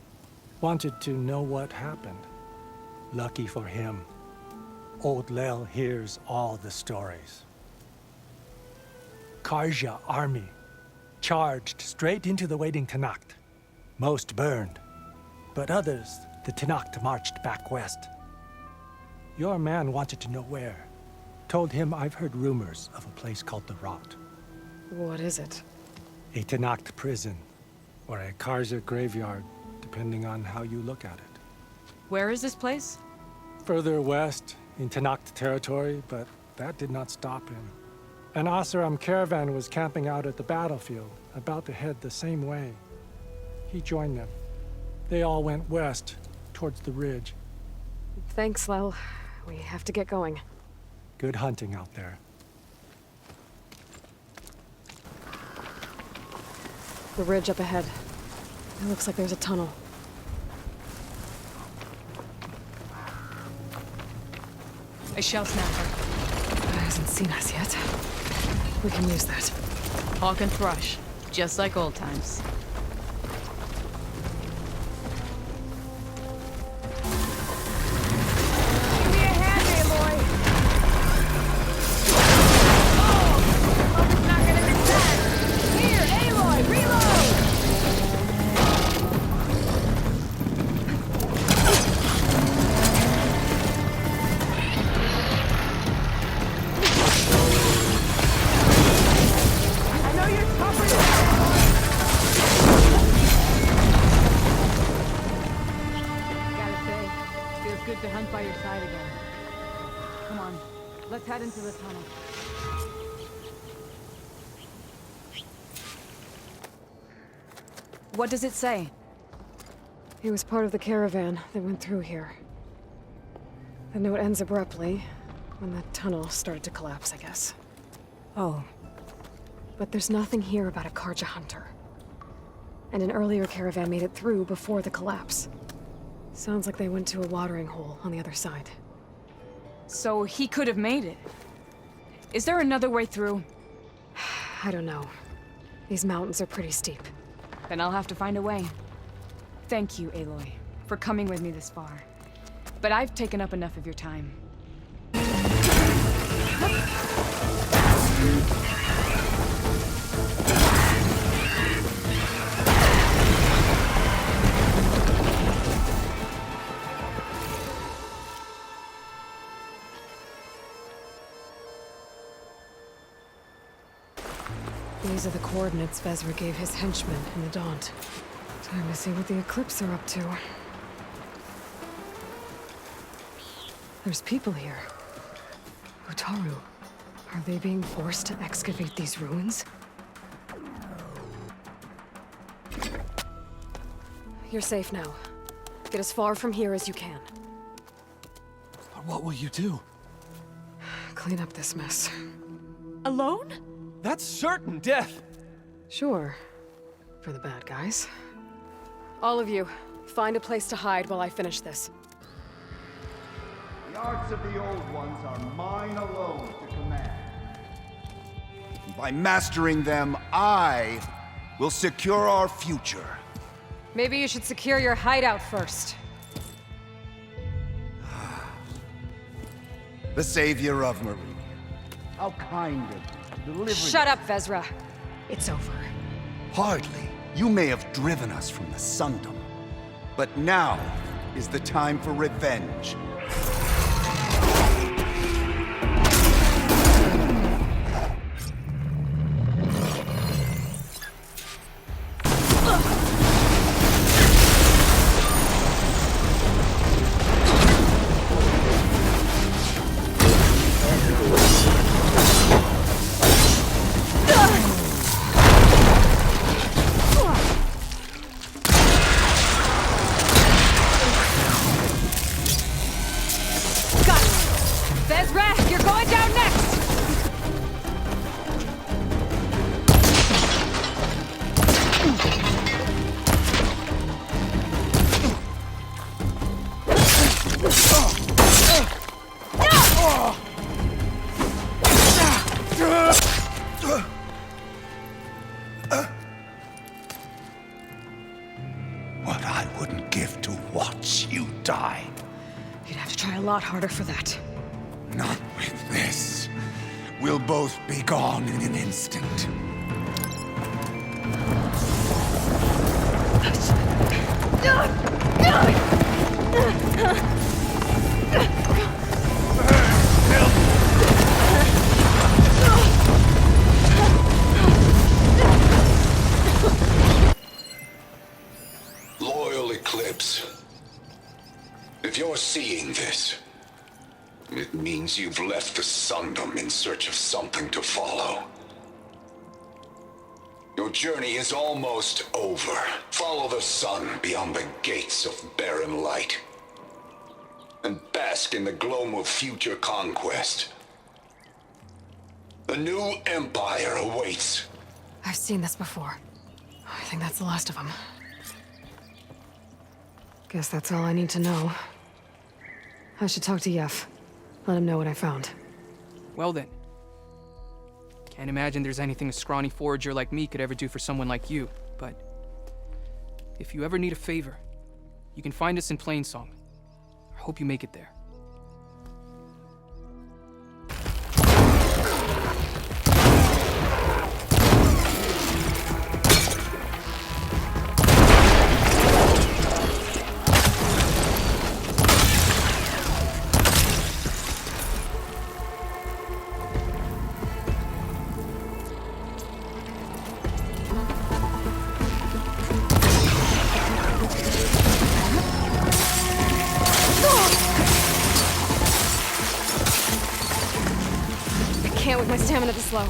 Wanted to know what happened. Lucky for him, Old Lel hears all the stories. Karja army charged straight into the waiting Connacht. Most burned, but others the Tenakth marched back west. Your man wanted to know where. Told him I've heard rumors of a place called the Rot. What is it? A Tenakth prison, or a Karza graveyard, depending on how you look at it. Where is this place? Further west, in Tenakth territory, but that did not stop him. An Oseram caravan was camping out at the battlefield, about to head the same way. He joined them. They all went west, towards the ridge. Thanks, Lel. We have to get going. Good hunting out there. The ridge up ahead. It looks like there's a tunnel. I shall snap her. He hasn't seen us yet. We can use that. Hawk and Thrush, just like old times. Give me a hand, Aloy! Oh! Hope it's not gonna miss that! Here, Aloy, reload! I know you're tougher than Gotta say, feels good to hunt by your side again. Come on, let's head into the tunnel. What does it say? He was part of the caravan that went through here. The note ends abruptly, when the tunnel started to collapse, I guess. Oh. But there's nothing here about a Karja hunter. And an earlier caravan made it through before the collapse. Sounds like they went to a watering hole on the other side. So he could have made it. Is there another way through? I don't know. These mountains are pretty steep. Then I'll have to find a way. Thank you, Aloy, for coming with me this far. But I've taken up enough of your time. These are the coordinates Vezra gave his henchmen in the Daunt. Time to see what the Eclipse are up to. There's people here. Utaru. Are they being forced to excavate these ruins? You're safe now. Get as far from here as you can. But what will you do? Clean up this mess. Alone? That's certain death! Sure. For the bad guys. All of you, find a place to hide while I finish this. The arts of the Old Ones are mine alone to command. By mastering them, I will secure our future. Maybe you should secure your hideout first. The savior of Marie. How kind of you, delivering... Shut up, Vezra. It's over. Hardly. You may have driven us from the Sundom. But now is the time for revenge. What I wouldn't give to watch you die. You'd have to try a lot harder for that. Not with this. We'll both be gone in an instant. Loyal Eclipse, if you're seeing this, it means you've left the Sundom in search of something to follow. Your journey is almost over. Follow the sun beyond the gates of barren light, and bask in the gloam of future conquest. The new empire awaits. I've seen this before. I think that's the last of them. Guess that's all I need to know. I should talk to Yef. Let him know what I found. Well then. Can't imagine there's anything a scrawny forager like me could ever do for someone like you, but if you ever need a favor, you can find us in Plainsong. I hope you make it there. Can't with my stamina this low.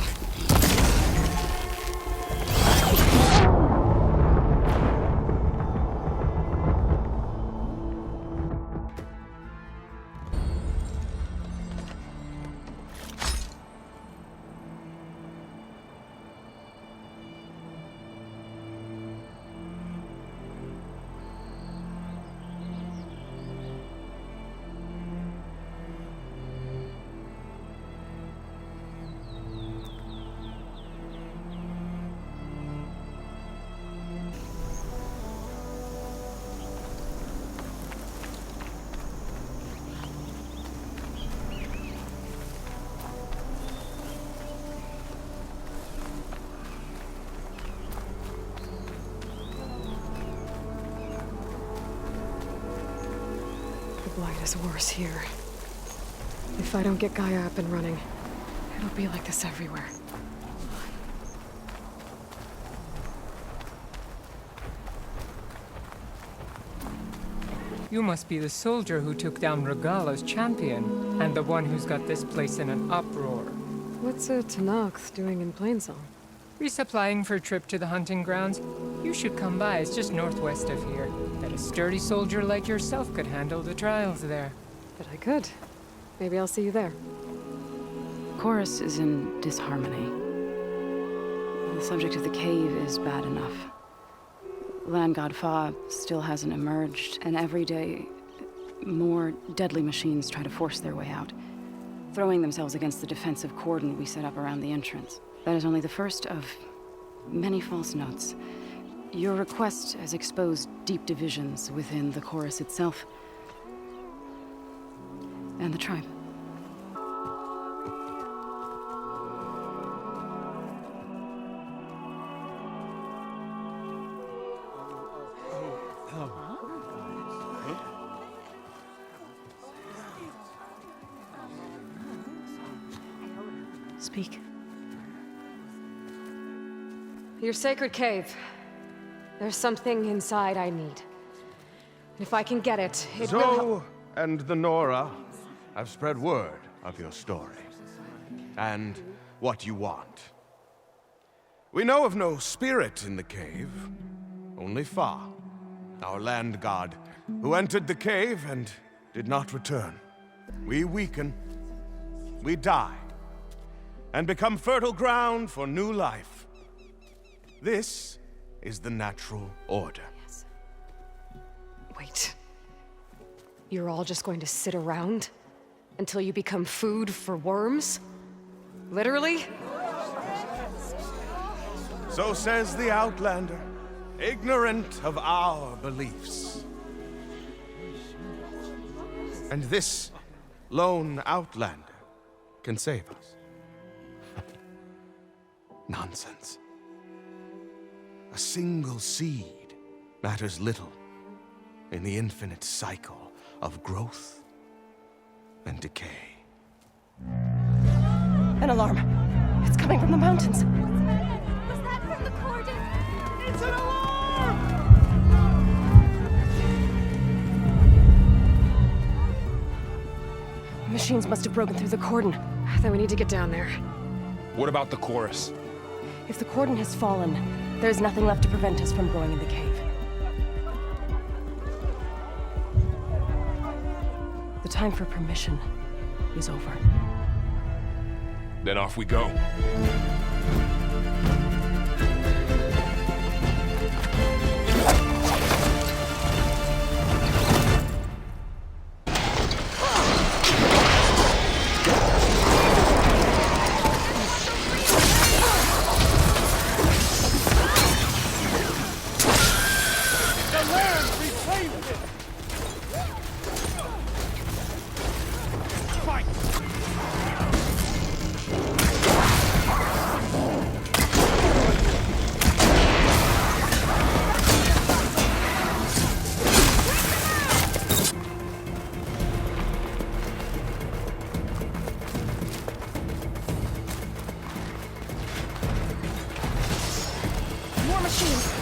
The blight is worse here. If I don't get Gaia up and running, it'll be like this everywhere. You must be the soldier who took down Regala's champion, and the one who's got this place in an uproar. What's a Pt.1of2 doing in Plainsong? Resupplying for a trip to the hunting grounds. You should come by, it's just northwest of here. Bet a sturdy soldier like yourself could handle the trials there. But I could. Maybe I'll see you there. Chorus is in disharmony. The subject of the cave is bad enough. Land God Fa still hasn't emerged, and every day, more deadly machines try to force their way out, throwing themselves against the defensive cordon we set up around the entrance. That is only the first of many false notes. Your request has exposed deep divisions within the Chorus itself, and the tribe. Speak. Your sacred cave. There's something inside I need. If I can get it, it will help. Zoe and the Nora have spread word of your story, and what you want. We know of no spirit in the cave, only Fa, our land god, who entered the cave and did not return. We weaken, we die, and become fertile ground for new life. This is the natural order. Yes. Wait. You're all just going to sit around until you become food for worms? Literally? So says the Outlander, ignorant of our beliefs. And this lone Outlander can save us. Nonsense. A single seed matters little in the infinite cycle of growth and decay. An alarm. It's coming from the mountains. Was that from the cordon? It's an alarm! The machines must have broken through the cordon. Then we need to get down there. What about the chorus? If the cordon has fallen, there's nothing left to prevent us from going in the cave. The time for permission is over. Then off we go. More machines!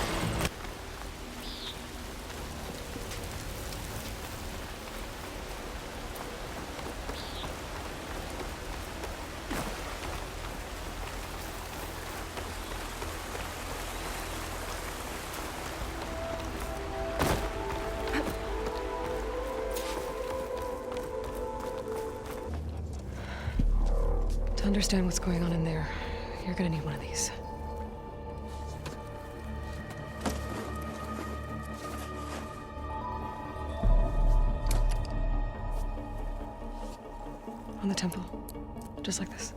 To understand what's going on in there, you're gonna need one of these. On the temple. Just like this.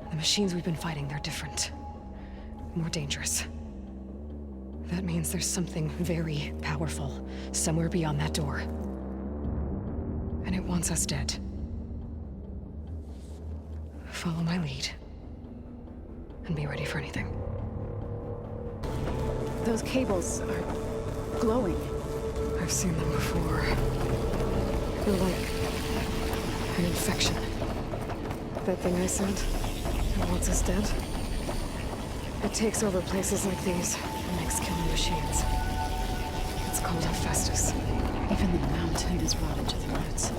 The machines we've been fighting, they're different. More dangerous. That means there's something very powerful somewhere beyond that door. And it wants us dead. Follow my lead. And be ready for anything. Those cables are glowing. I've seen them before. They're like an infection. That thing I sent, it wants us dead. It takes over places like these and makes killing machines. It's called Hephaestus. Even the mountain is rotted to the roots.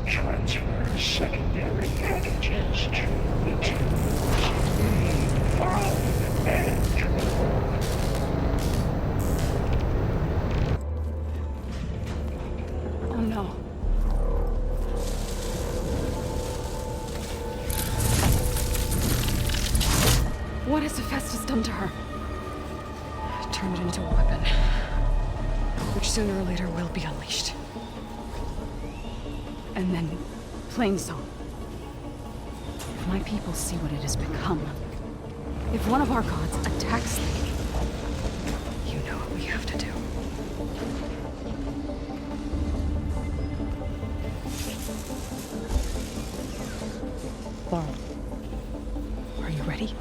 Transfer secondary packages to the tubes. Found and Oh no. What has Hephaestus done to her? Turned it into a weapon. Which sooner or later will be unleashed. And then, plain song. If my people see what it has become, if one of our gods attacks them, you know what we have to do. Laurel, are you ready?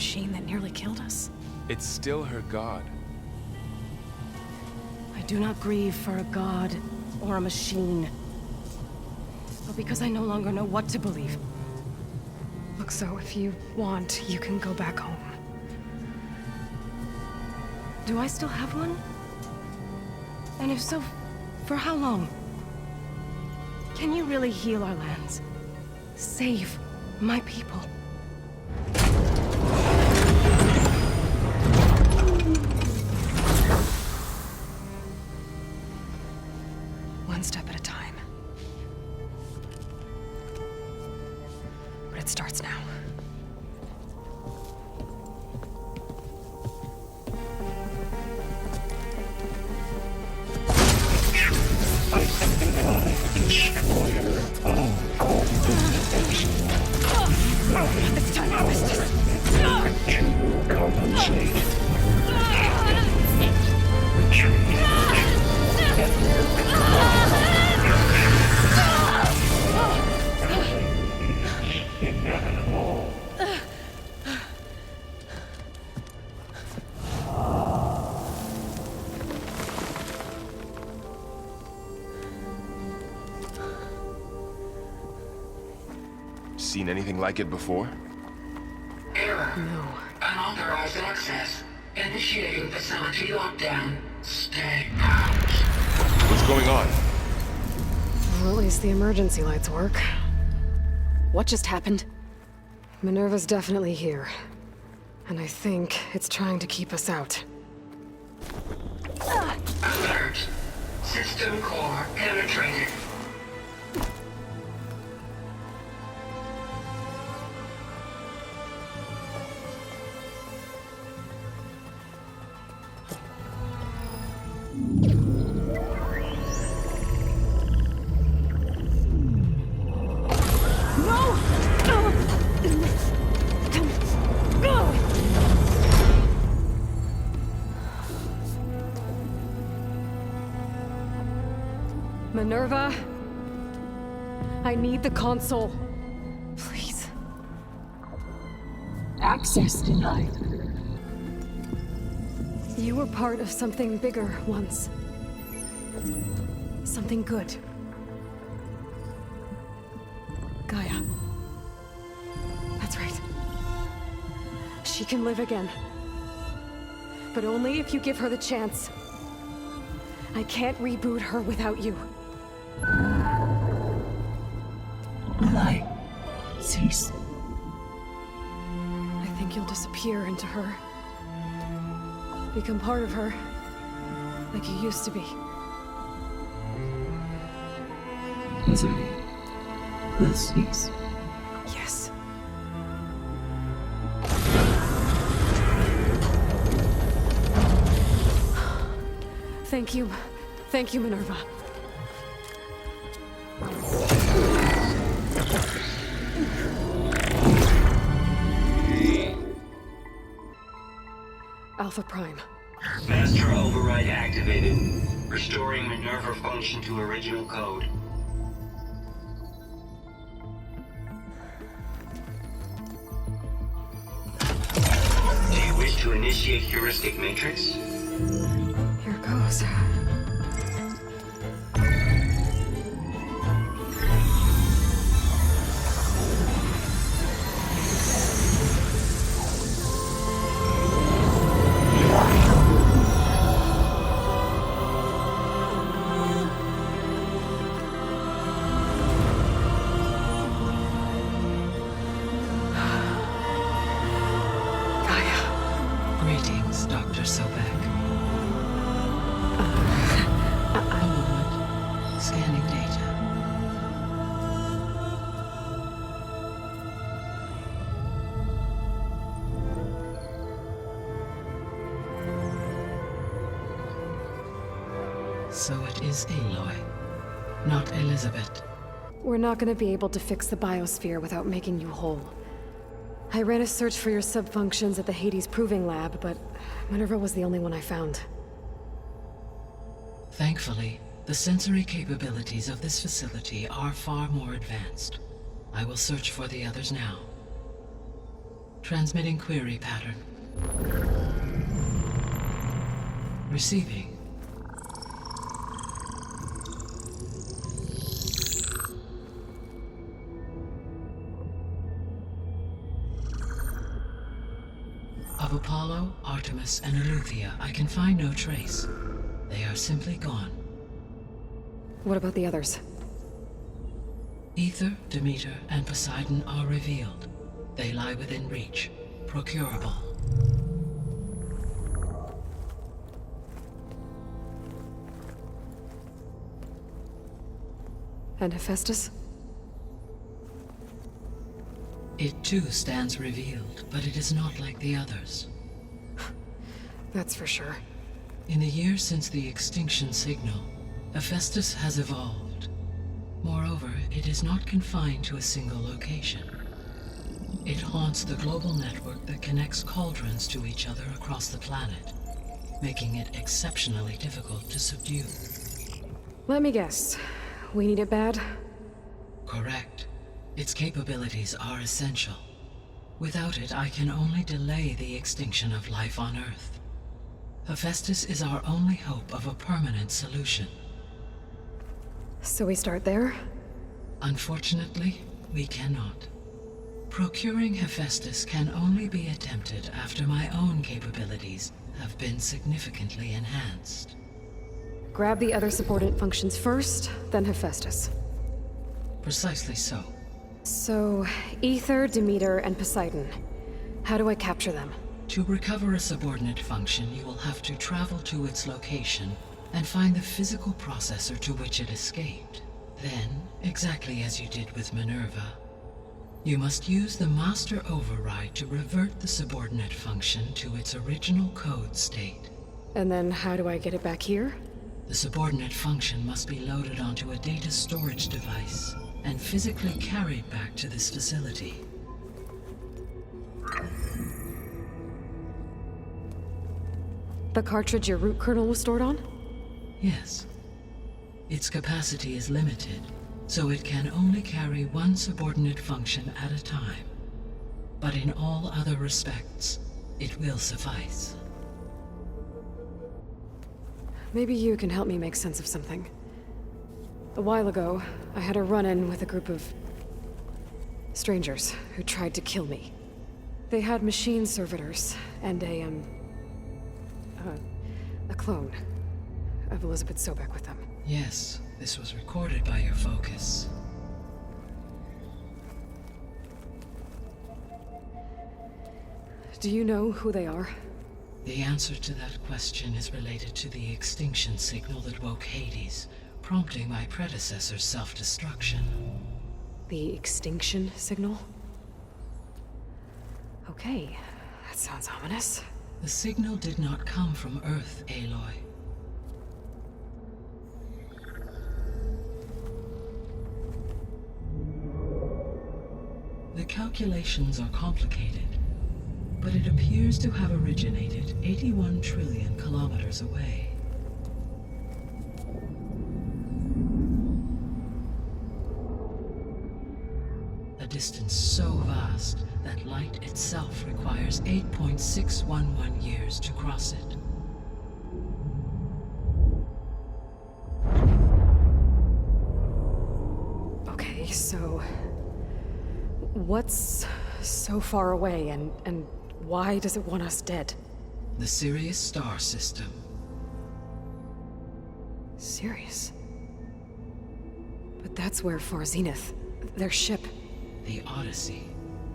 machine that nearly killed us? It's still her god. I do not grieve for a god or a machine, but because I no longer know what to believe. Look, so if you want, you can go back home. Do I still have one? And if so, for how long? Can you really heal our lands? Save my people? One step at a time. But it starts now. It's time to miss this. To compensate. Seen anything like it before? Error. No. Unauthorized access. Initiating facility lockdown. Stay out. What's going on? Well, at least the emergency lights work. What just happened? Minerva's definitely here. And I think it's trying to keep us out. Alert. System core penetrated. Minerva, I need the console. Please. Access denied. You were part of something bigger once. Something good. Gaia. That's right. She can live again. But only if you give her the chance. I can't reboot her without you. Light. Cease. I think you'll disappear into her. Become part of her. Like you used to be. Misery. Will cease. Yes. Thank you. Thank you, Minerva. Alpha Prime. Master override activated. Restoring Minerva function to original code. Do you wish to initiate heuristic matrix? Here goes. Greetings, Dr. Sobek. A moment. Scanning data. So it is Aloy, not Elizabeth. We're not gonna be able to fix the biosphere without making you whole. I ran a search for your subfunctions at the Hades Proving Lab, but Minerva was the only one I found. Thankfully, the sensory capabilities of this facility are far more advanced. I will search for the others now. Transmitting query pattern. Receiving. Of Apollo, Artemis, and Eleuthia, I can find no trace. They are simply gone. What about the others? Ether, Demeter, and Poseidon are revealed. They lie within reach. Procurable. And Hephaestus? It too stands revealed, but it is not like the others. That's for sure. In the years since the extinction signal, Hephaestus has evolved. Moreover, it is not confined to a single location. It haunts the global network that connects cauldrons to each other across the planet, making it exceptionally difficult to subdue. Let me guess. We need it bad? Correct. Its capabilities are essential. Without it, I can only delay the extinction of life on Earth. Hephaestus is our only hope of a permanent solution. So we start there? Unfortunately, we cannot. Procuring Hephaestus can only be attempted after my own capabilities have been significantly enhanced. Grab the other subordinate functions first, then Hephaestus. Precisely so. So, Ether, Demeter, and Poseidon. How do I capture them? To recover a subordinate function, you will have to travel to its location and find the physical processor to which it escaped. Then, exactly as you did with Minerva, you must use the master override to revert the subordinate function to its original code state. And then how do I get it back here? The subordinate function must be loaded onto a data storage device and physically carried back to this facility. The cartridge your root kernel was stored on? Yes. Its capacity is limited, so it can only carry one subordinate function at a time. But in all other respects, it will suffice. Maybe you can help me make sense of something. A while ago, I had a run-in with a group of strangers who tried to kill me. They had machine servitors and a clone of Elizabeth Sobek with them. Yes, this was recorded by your focus. Do you know who they are? The answer to that question is related to the extinction signal that woke Hades, prompting my predecessor's self-destruction. The extinction signal? Okay, that sounds ominous. The signal did not come from Earth, Aloy. The calculations are complicated, but it appears to have originated 81 trillion kilometers away. A distance so vast that light itself requires 8.611 years to cross it. Okay, so what's so far away and why does it want us dead? The Sirius star system. Sirius? But that's where Far Zenith, their ship. The Odyssey.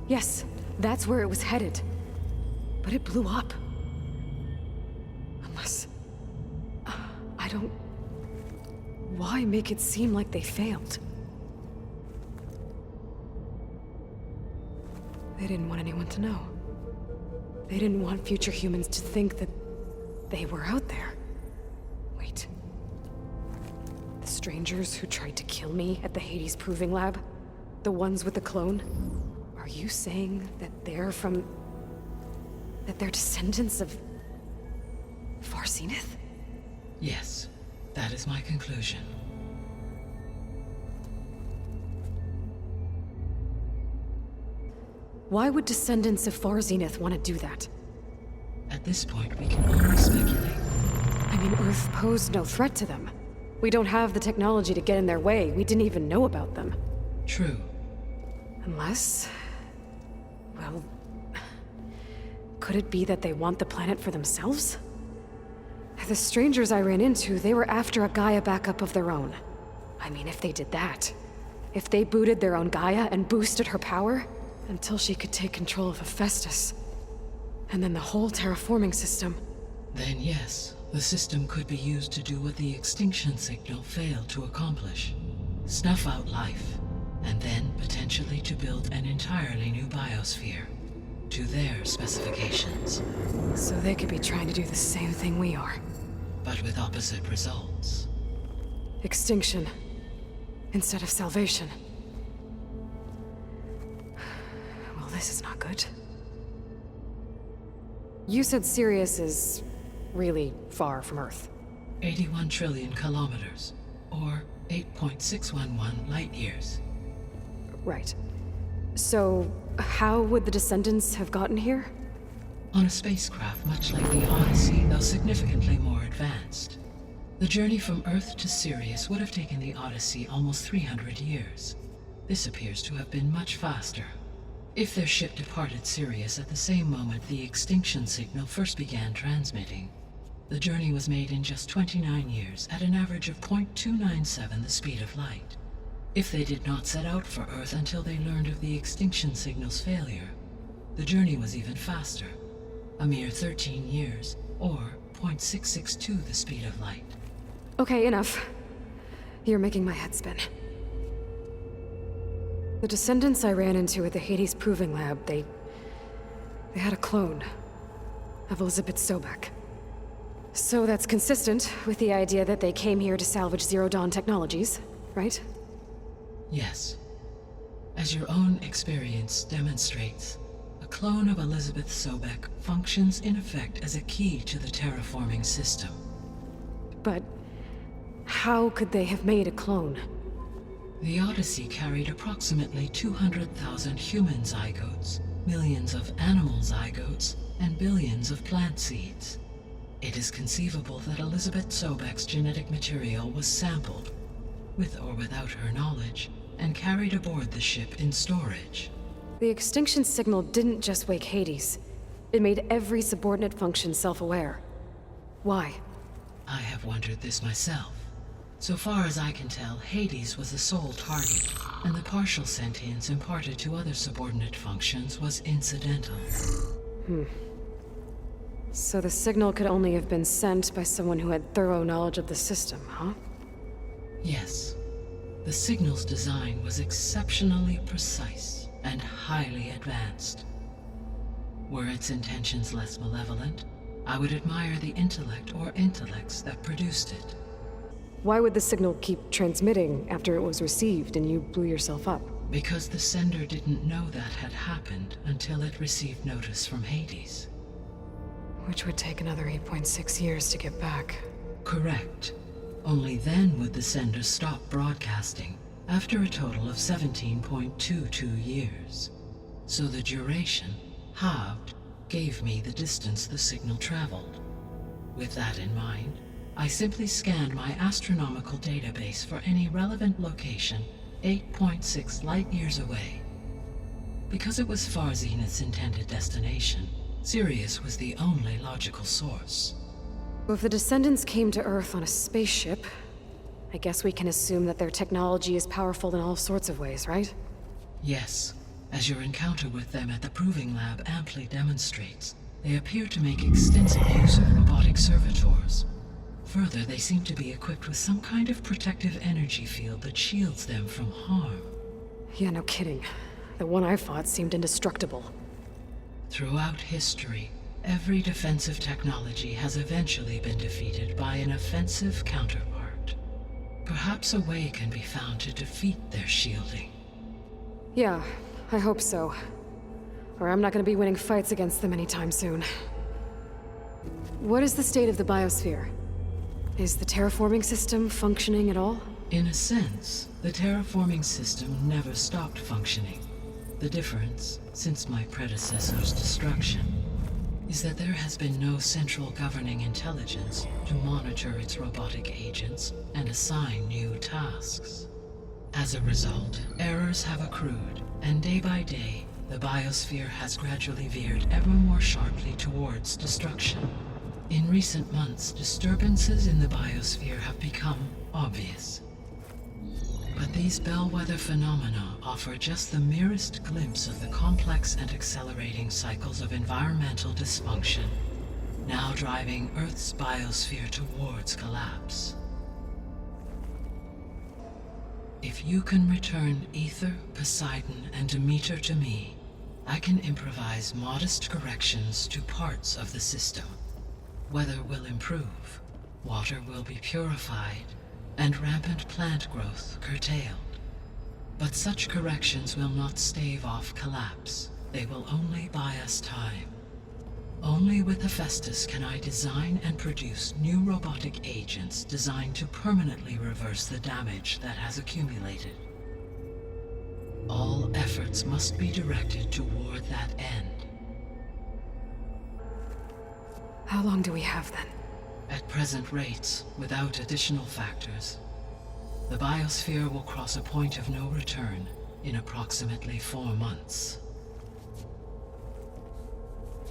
Yes, that's where it was headed. But it blew up. Unless... I don't... Why make it seem like they failed? They didn't want anyone to know. They didn't want future humans to think that they were out there. Wait. The strangers who tried to kill me at the Hades Proving Lab? The ones with the clone? Are you saying that they're from... that they're descendants of... Far Zenith? Yes, that is my conclusion. Why would descendants of Far Zenith want to do that? At this point, we can only speculate. I mean, Earth posed no threat to them. We don't have the technology to get in their way. We didn't even know about them. True. Unless... well... could it be that they want the planet for themselves? The strangers I ran into, they were after a Gaia backup of their own. I mean, if they did that... if they booted their own Gaia and boosted her power... until she could take control of Hephaestus. And then the whole terraforming system. Then yes, the system could be used to do what the extinction signal failed to accomplish. Snuff out life, and then potentially to build an entirely new biosphere. To their specifications. So they could be trying to do the same thing we are. But with opposite results. Extinction. Instead of salvation. Well, this is not good. You said Sirius is really far from Earth. 81 trillion kilometers, or 8.611 light years. Right. So, how would the descendants have gotten here? On a spacecraft much like the Odyssey, though significantly more advanced. The journey from Earth to Sirius would have taken the Odyssey almost 300 years. This appears to have been much faster. If their ship departed Sirius at the same moment the extinction signal first began transmitting, the journey was made in just 29 years at an average of 0.297 the speed of light. If they did not set out for Earth until they learned of the extinction signal's failure, the journey was even faster, a mere 13 years, or 0.662 the speed of light. Okay, enough. You're making my head spin. The descendants I ran into at the Hades Proving Lab, they had a clone of Elizabeth Sobek. So that's consistent with the idea that they came here to salvage Zero Dawn technologies, right? Yes. As your own experience demonstrates, a clone of Elizabeth Sobek functions in effect as a key to the terraforming system. But how could they have made a clone? The Odyssey carried approximately 200,000 human zygotes, millions of animal zygotes, and billions of plant seeds. It is conceivable that Elizabeth Sobek's genetic material was sampled, with or without her knowledge, and carried aboard the ship in storage. The extinction signal didn't just wake Hades. It made every subordinate function self-aware. Why? I have wondered this myself. So far as I can tell, Hades was the sole target, and the partial sentience imparted to other subordinate functions was incidental. So the signal could only have been sent by someone who had thorough knowledge of the system, huh? Yes. The signal's design was exceptionally precise and highly advanced. Were its intentions less malevolent, I would admire the intellect or intellects that produced it. Why would the signal keep transmitting after it was received and you blew yourself up? Because the sender didn't know that had happened until it received notice from Hades. Which would take another 8.6 years to get back. Correct. Only then would the sender stop broadcasting, after a total of 17.22 years. So the duration, halved, gave me the distance the signal traveled. With that in mind, I simply scanned my astronomical database for any relevant location 8.6 light-years away. Because it was Far Zenith's intended destination, Sirius was the only logical source. If the descendants came to Earth on a spaceship, I guess we can assume that their technology is powerful in all sorts of ways, right? Yes. As your encounter with them at the Proving Lab amply demonstrates, they appear to make extensive use of robotic servitors. Further, they seem to be equipped with some kind of protective energy field that shields them from harm. Yeah, no kidding. The one I fought seemed indestructible. Throughout history, every defensive technology has eventually been defeated by an offensive counterpart. Perhaps a way can be found to defeat their shielding. Yeah, I hope so. Or I'm not gonna be winning fights against them anytime soon. What is the state of the biosphere? Is the terraforming system functioning at all? In a sense, the terraforming system never stopped functioning. The difference, since my predecessor's destruction, is that there has been no central governing intelligence to monitor its robotic agents and assign new tasks. As a result, errors have accrued, and day by day, the biosphere has gradually veered ever more sharply towards destruction. In recent months, disturbances in the biosphere have become obvious. But these bellwether phenomena offer just the merest glimpse of the complex and accelerating cycles of environmental dysfunction, now driving Earth's biosphere towards collapse. If you can return Aether, Poseidon, and Demeter to me, I can improvise modest corrections to parts of the system. Weather will improve, water will be purified, and rampant plant growth curtailed. But such corrections will not stave off collapse. They will only buy us time. Only with Hephaestus can I design and produce new robotic agents designed to permanently reverse the damage that has accumulated. All efforts must be directed toward that end. How long do we have then? At present rates, without additional factors, the biosphere will cross a point of no return in approximately 4 months.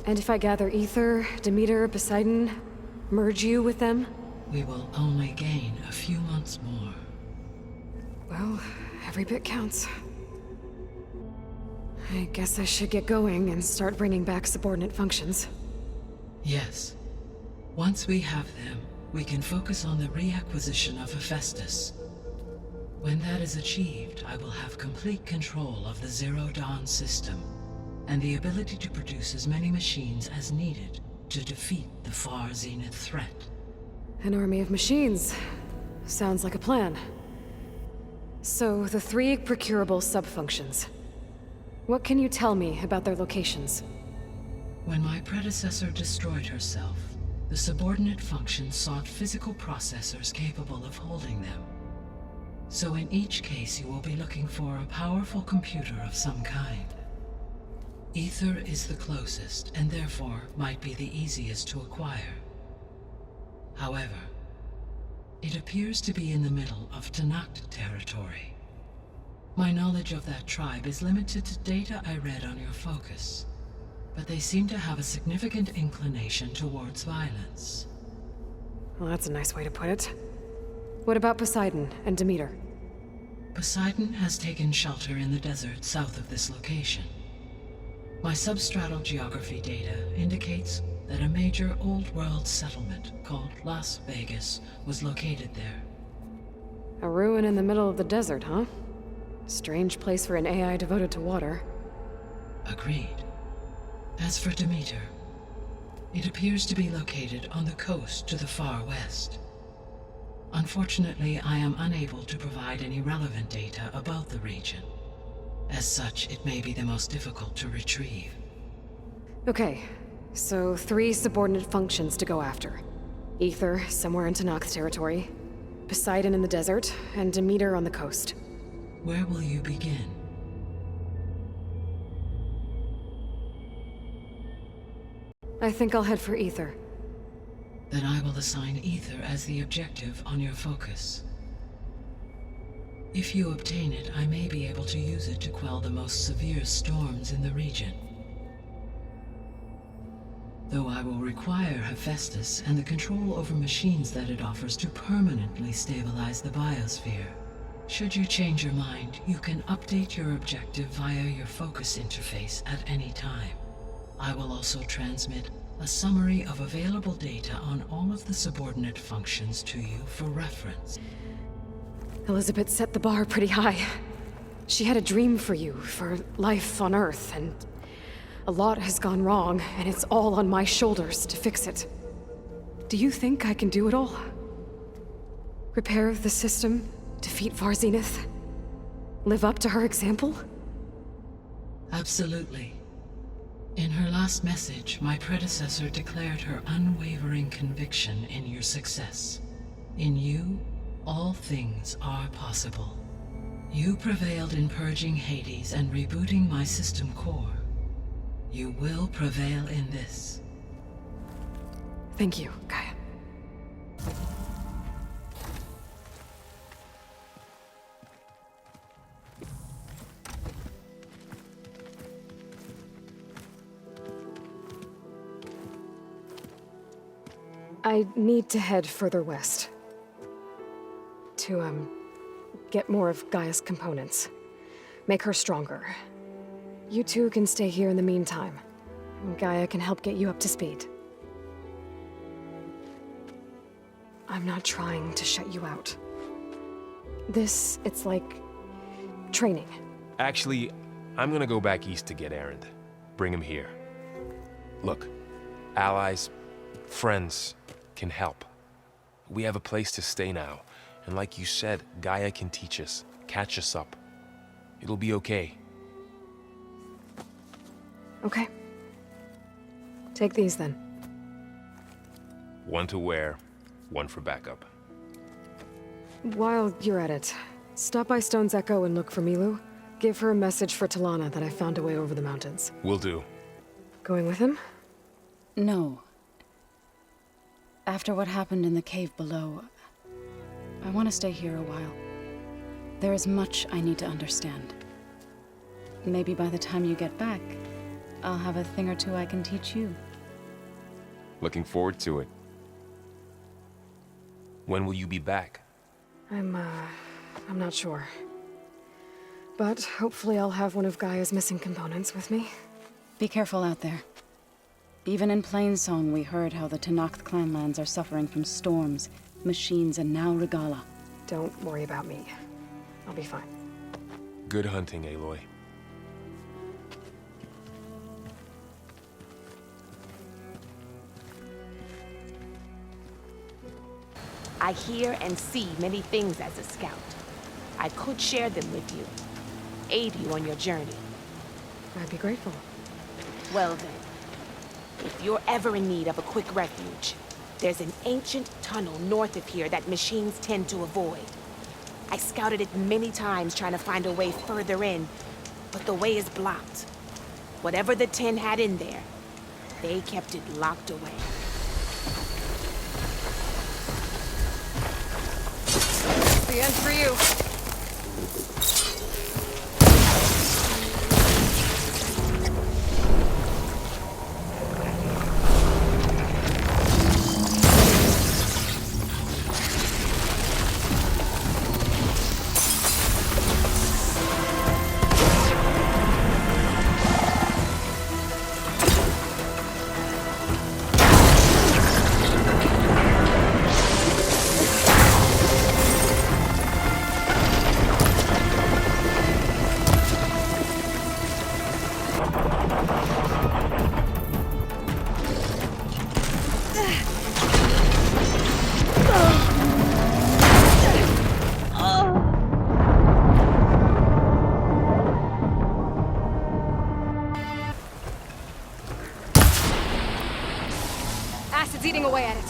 And if I gather Aether, Demeter, Poseidon, merge you with them? We will only gain a few months more. Well, every bit counts. I guess I should get going and start bringing back subordinate functions. Yes. Once we have them, we can focus on the reacquisition of Hephaestus. When that is achieved, I will have complete control of the Zero Dawn system, and the ability to produce as many machines as needed to defeat the Far Zenith threat. An army of machines. Sounds like a plan. So, the 3 procurable sub-functions. What can you tell me about their locations? When my predecessor destroyed herself, the subordinate functions sought physical processors capable of holding them. So in each case you will be looking for a powerful computer of some kind. Aether is the closest, and therefore might be the easiest to acquire. However, it appears to be in the middle of Tenakt territory. My knowledge of that tribe is limited to data I read on your focus, but they seem to have a significant inclination towards violence. Well, that's a nice way to put it. What about Poseidon and Demeter? Poseidon has taken shelter in the desert south of this location. My substratal geography data indicates that a major old-world settlement called Las Vegas was located there. A ruin in the middle of the desert, huh? Strange place for an AI devoted to water. Agreed. As for Demeter, it appears to be located on the coast to the far west. Unfortunately, I am unable to provide any relevant data about the region. As such, it may be the most difficult to retrieve. Okay, so 3 subordinate functions to go after. Aether, somewhere in Tenakt territory, Poseidon in the desert, and Demeter on the coast. Where will you begin? I think I'll head for Aether. Then I will assign Aether as the objective on your focus. If you obtain it, I may be able to use it to quell the most severe storms in the region. Though I will require Hephaestus and the control over machines that it offers to permanently stabilize the biosphere. Should you change your mind, you can update your objective via your focus interface at any time. I will also transmit a summary of available data on all of the subordinate functions to you for reference. Elizabeth set the bar pretty high. She had a dream for you, for life on Earth, and a lot has gone wrong, and it's all on my shoulders to fix it. Do you think I can do it all? Repair the system, defeat Far Zenith, live up to her example? Absolutely. In her last message, my predecessor declared her unwavering conviction in your success. In you, all things are possible. You prevailed in purging Hades and rebooting my system core. You will prevail in this. Thank you, Gaia. I need to head further west. To, get more of Gaia's components. Make her stronger. You two can stay here in the meantime. Gaia can help get you up to speed. I'm not trying to shut you out. It's like training. Actually, I'm gonna go back east to get Erend. Bring him here. Look, allies, friends can help. We have a place to stay now, and like you said, Gaia can teach us, catch us up. It'll be okay. Okay. Take these then. One to wear, one for backup. While you're at it, stop by Stone's Echo and look for Milu. Give her a message for Talana that I found a way over the mountains. Will do. Going with him? No. After what happened in the cave below, I want to stay here a while. There is much I need to understand. Maybe by the time you get back, I'll have a thing or two I can teach you. Looking forward to it. When will you be back? I'm not sure. But hopefully I'll have one of Gaia's missing components with me. Be careful out there. Even in Plainsong, we heard how the Tenakth clanlands are suffering from storms, machines, and now Regala. Don't worry about me. I'll be fine. Good hunting, Aloy. I hear and see many things as a scout. I could share them with you, aid you on your journey. I'd be grateful. Well then, if you're ever in need of a quick refuge, there's an ancient tunnel north of here that machines tend to avoid. I scouted it many times trying to find a way further in, but the way is blocked. Whatever the 10 had in there, they kept it locked away. The end for you. Acid's eating away at it.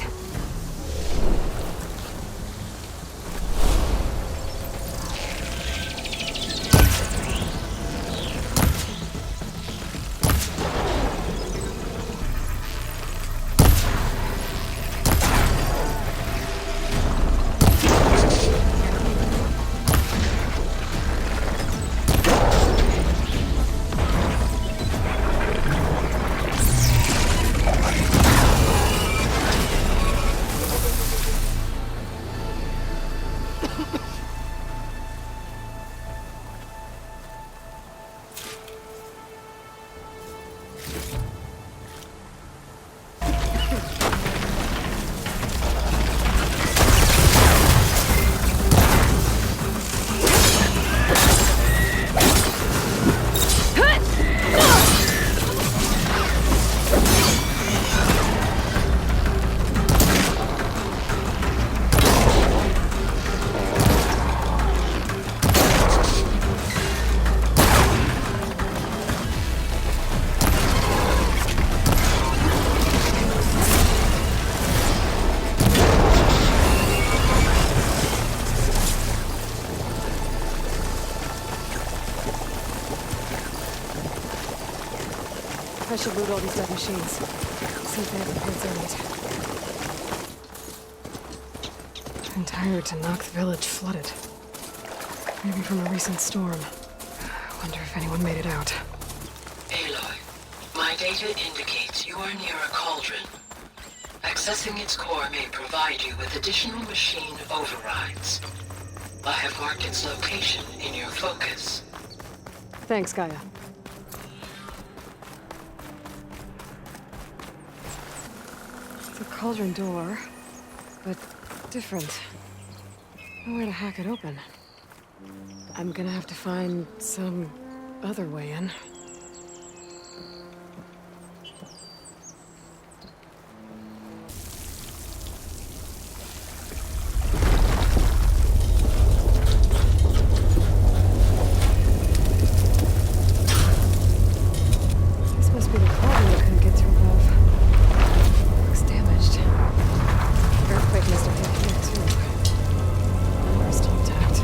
I should loot all these dead machines. See if they have the parts I need. I'm tired to knock the village flooded. Maybe from a recent storm. I wonder if anyone made it out. Aloy, my data indicates you are near a cauldron. Accessing its core may provide you with additional machine overrides. I have marked its location in your focus. Thanks, Gaia. It's a cauldron door, but different. No way to hack it open. I'm gonna have to find some other way in. This must be the cauldron I couldn't get through above. Looks damaged. Earthquake must have hit here too. We're still intact.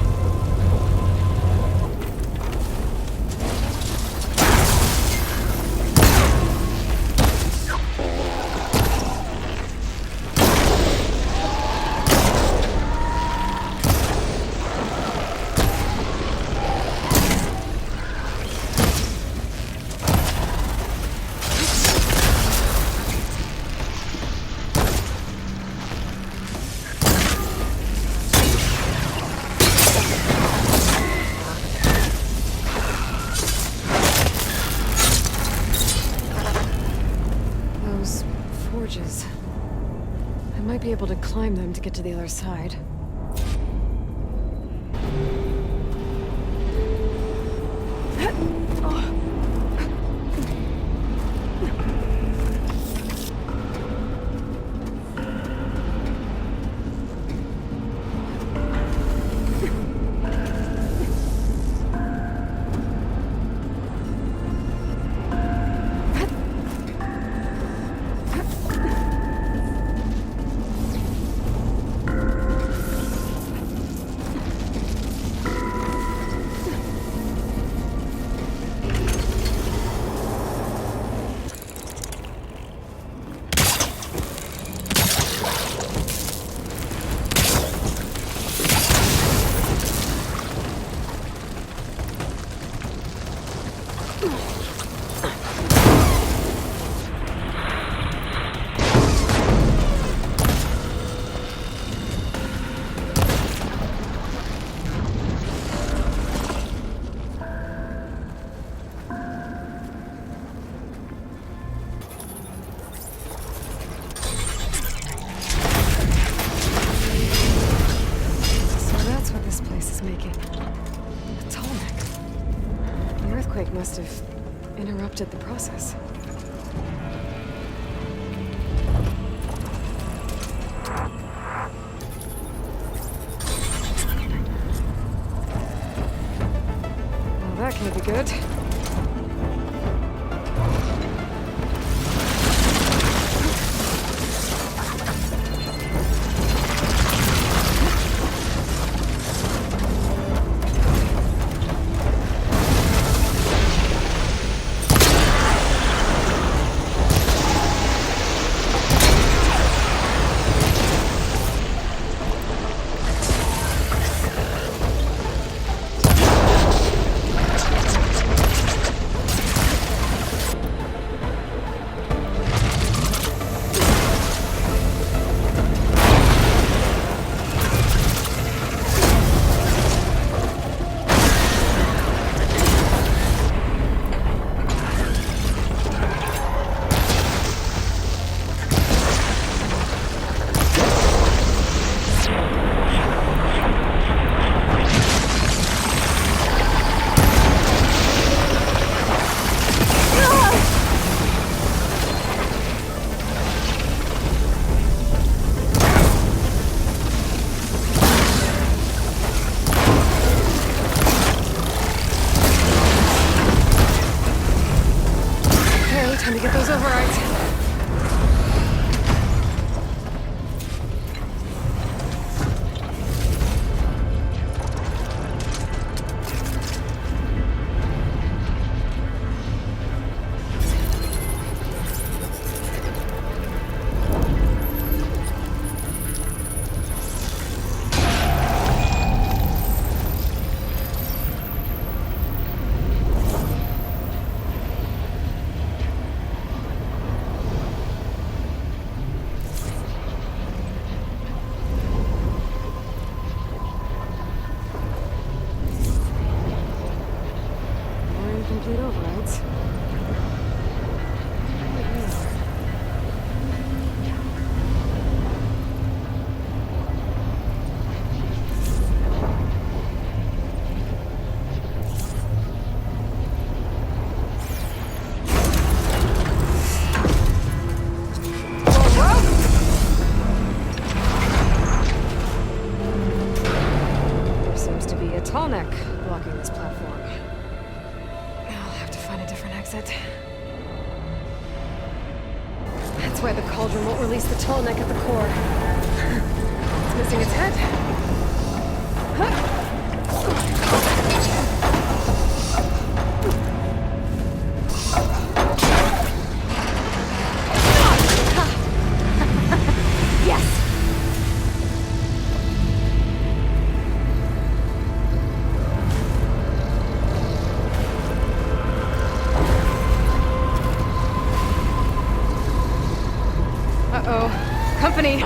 Those forges. I might be able to climb them to get to the other side. Must have interrupted the process. Well, that can't be good. Time to get those overrides. a tall neck blocking this platform. I'll have to find a different exit. That's why the cauldron won't release the tall neck at the core. It's missing its head. Yes! Uh-oh. Company!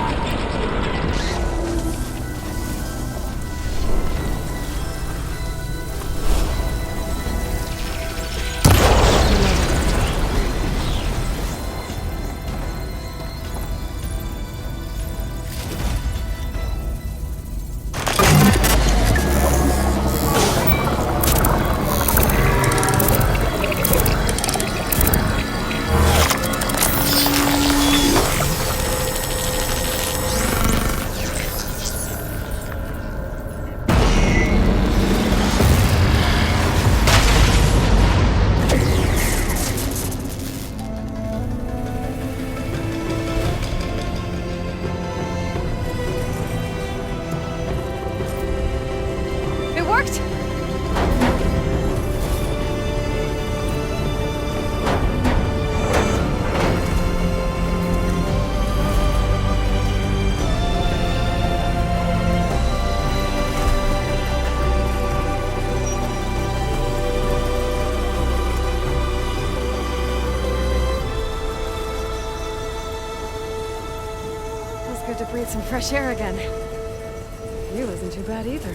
Good to breathe some fresh air again. View isn't too bad either.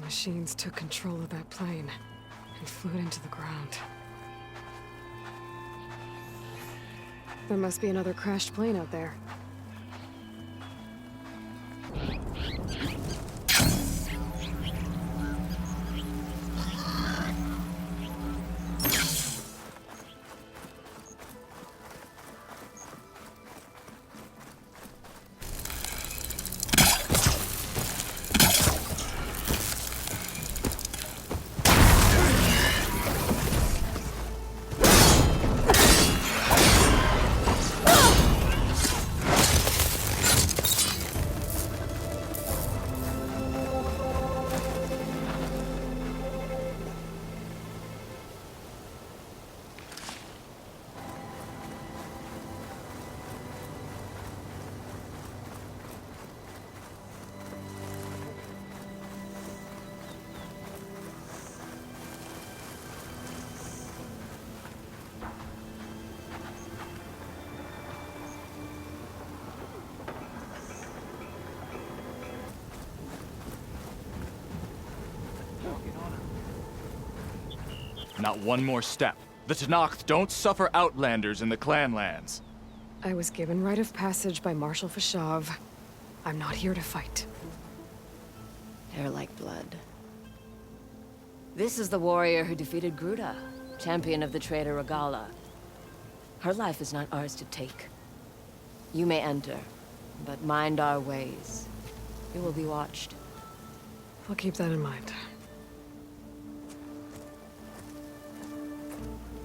Machines took control of that plane and flew it into the ground. There must be another crashed plane out there. Not one more step. The Tenakth don't suffer outlanders in the Clanlands. I was given rite of passage by Marshal Fashav. I'm not here to fight. Hair like blood. This is the warrior who defeated Gruda, champion of the traitor Regala. Her life is not ours to take. You may enter, but mind our ways. You will be watched. I'll keep that in mind.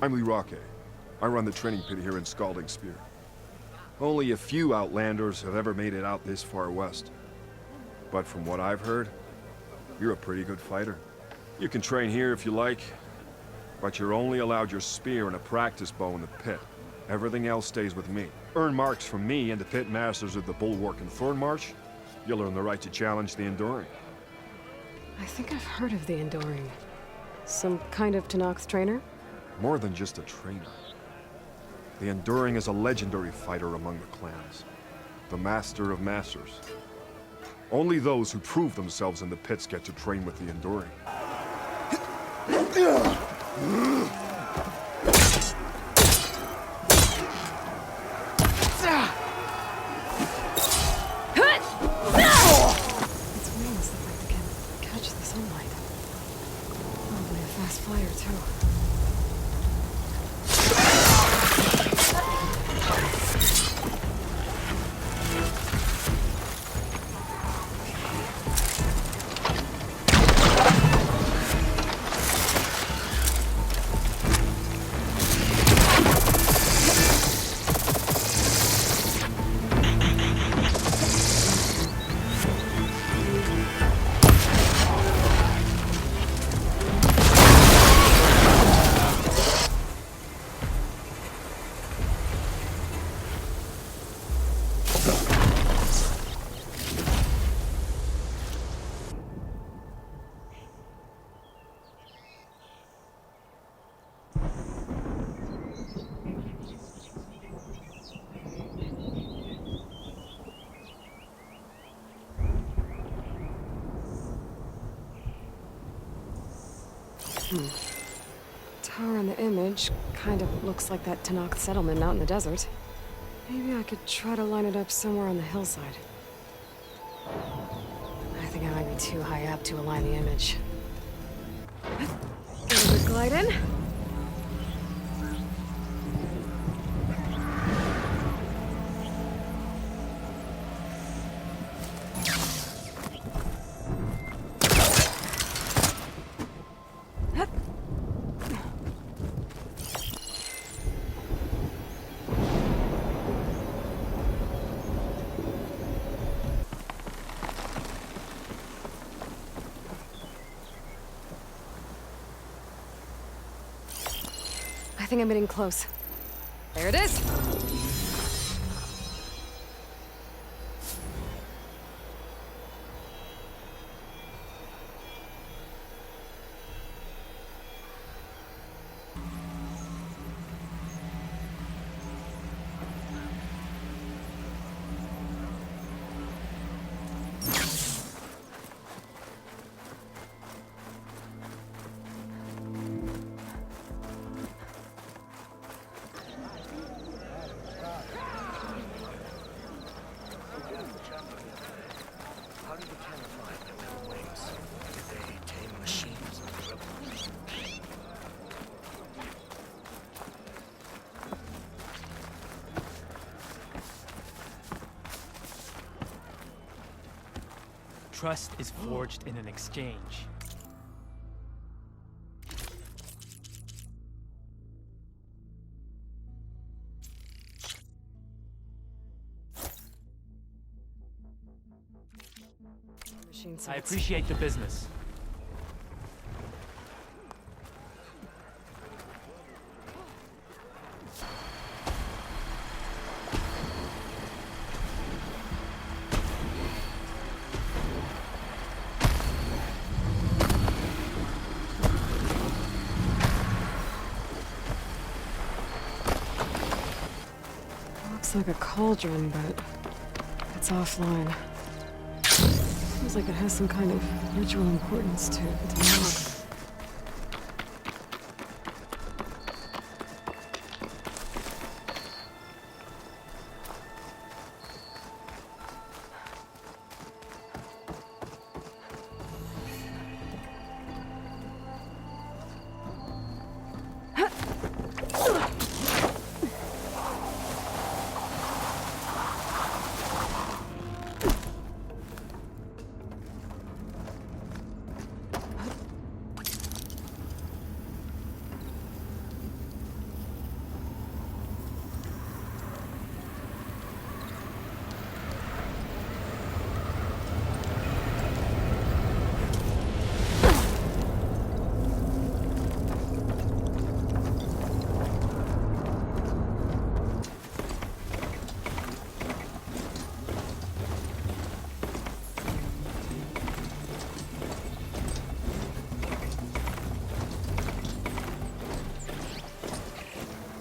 I'm Ratchet. I run the training pit here in Scalding Spear. Only a few Outlanders have ever made it out this far west. But from what I've heard, you're a pretty good fighter. You can train here if you like, but you're only allowed your spear and a practice bow in the pit. Everything else stays with me. Earn marks from me and the pit masters of the Bulwark and Thornmarsh. You'll earn the right to challenge the Enduring. I think I've heard of the Enduring. Some kind of Tenakth trainer? More than just a trainer. The Enduring is a legendary fighter among the clans. The Master of Masters. Only those who prove themselves in the pits get to train with the Enduring. Its wings look like they can catch the sunlight. Probably a fast flyer, too. Tower in the image kind of looks like that Tenakth settlement out in the desert. Maybe I could try to line it up somewhere on the hillside. I think I might be too high up to align the image. Get a good glide in. I think I'm getting close. There it is! Trust is forged in an exchange. I appreciate the business. Looks like a cauldron, but it's offline. Feels like it has some kind of ritual importance to the log.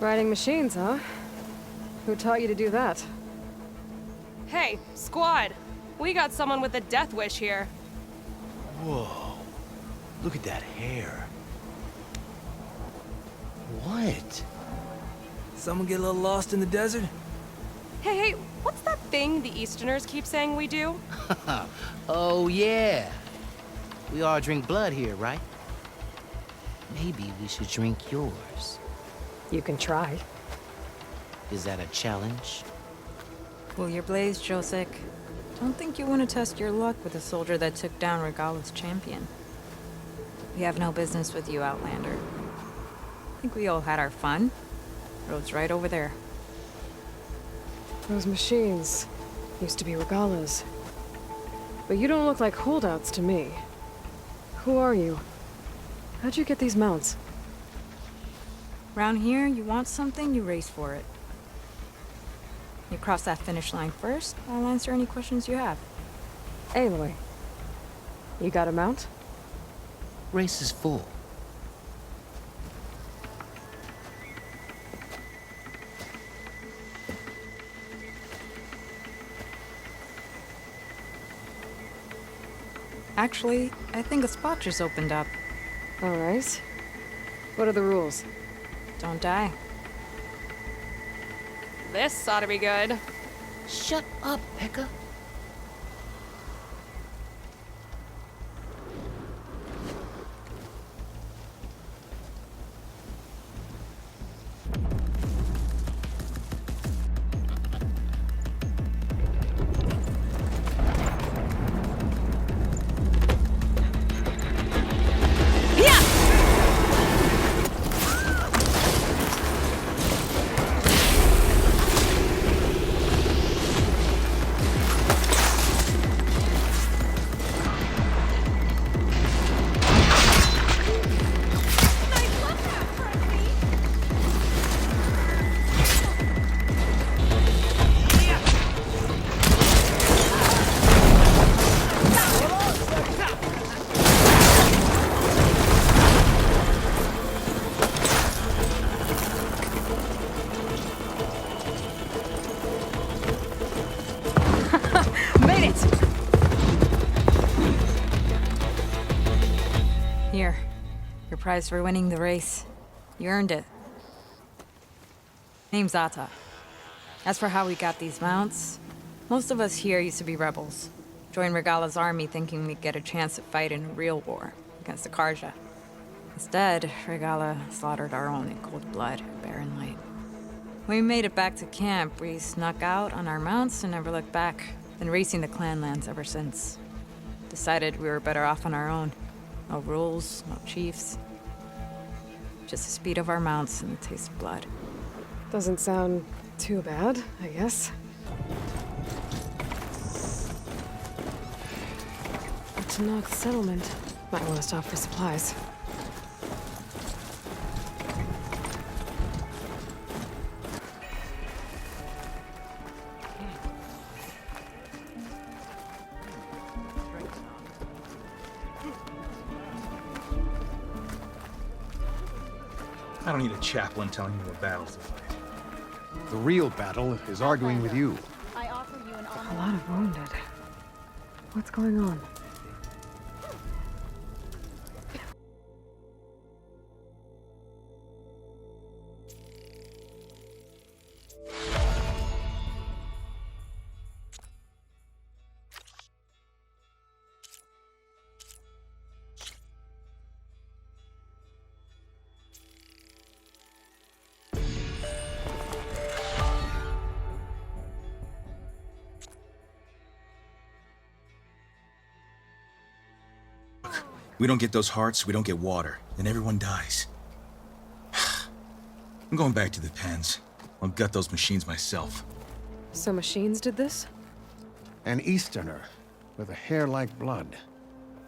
Riding machines, huh? Who taught you to do that? Hey, squad! We got someone with a death wish here. Whoa. Look at that hair. What? Someone get a little lost in the desert? Hey, what's that thing the Easterners keep saying we do? Oh, yeah. We all drink blood here, right? Maybe we should drink yours. You can try. Is that a challenge? Cool your blaze, Josek. Don't think you want to test your luck with a soldier that took down Regala's champion. We have no business with you, Outlander. I think we all had our fun. Road's right over there. Those machines used to be Regala's. But you don't look like holdouts to me. Who are you? How'd you get these mounts? Round here, you want something, you race for it. You cross that finish line first, I'll answer any questions you have. Aloy, you got a mount? Race is full. Actually, I think a spot just opened up. All right. What are the rules? Don't die. This ought to be good. Shut up, Pekka. Here, your prize for winning the race. You earned it. Name's Ata. As for how we got these mounts, most of us here used to be rebels. Joined Regala's army thinking we'd get a chance to fight in a real war against the Karja. Instead, Regala slaughtered our own in cold blood at Barren Light. When we made it back to camp, we snuck out on our mounts and never looked back. Been racing the clan lands ever since. Decided we were better off on our own. No rules, no chiefs. Just the speed of our mounts and the taste of blood. Doesn't sound too bad, I guess. But to knock the settlement, might want to stop for supplies. I don't need a chaplain telling me what battles to fight. The real battle is arguing with you. A lot of wounded. What's going on? We don't get those hearts, we don't get water, and everyone dies. I'm going back to the pens. I'll gut those machines myself. So machines did this? An Easterner with a hair like blood.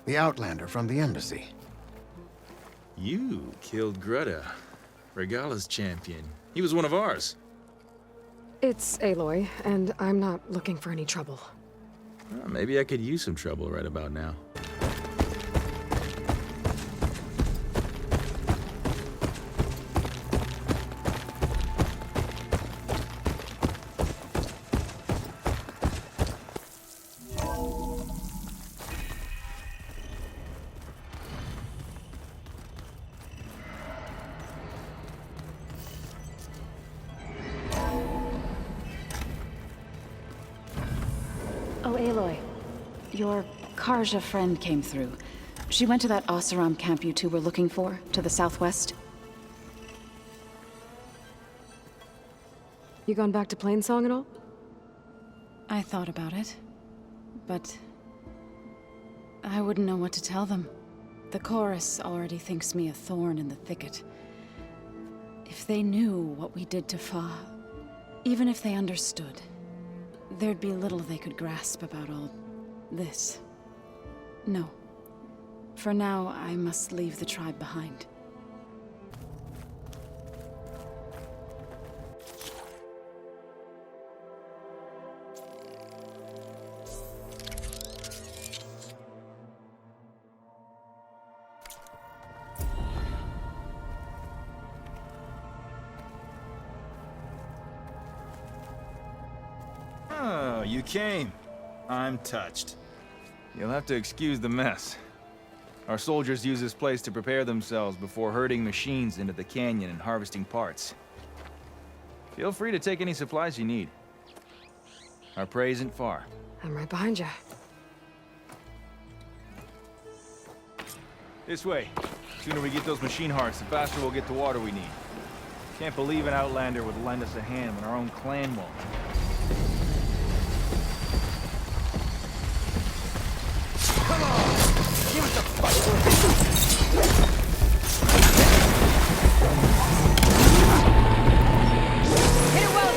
The Outlander from the embassy. You killed Greta, Regala's champion. He was one of ours. It's Aloy, and I'm not looking for any trouble. Well, maybe I could use some trouble right about now. Oh, Aloy. Your Karja friend came through. She went to that Oseram camp you two were looking for, to the southwest. You gone back to Plainsong at all? I thought about it, but I wouldn't know what to tell them. The chorus already thinks me a thorn in the thicket. If they knew what we did to Fa, even if they understood, there'd be little they could grasp about all this. No. For now, I must leave the tribe behind. Oh, you came. I'm touched. You'll have to excuse the mess. Our soldiers use this place to prepare themselves before herding machines into the canyon and harvesting parts. Feel free to take any supplies you need. Our prey isn't far. I'm right behind you. This way. The sooner we get those machine hearts, the faster we'll get the water we need. Can't believe an Outlander would lend us a hand when our own clan won't. Come on! Give us a fight! Hit it well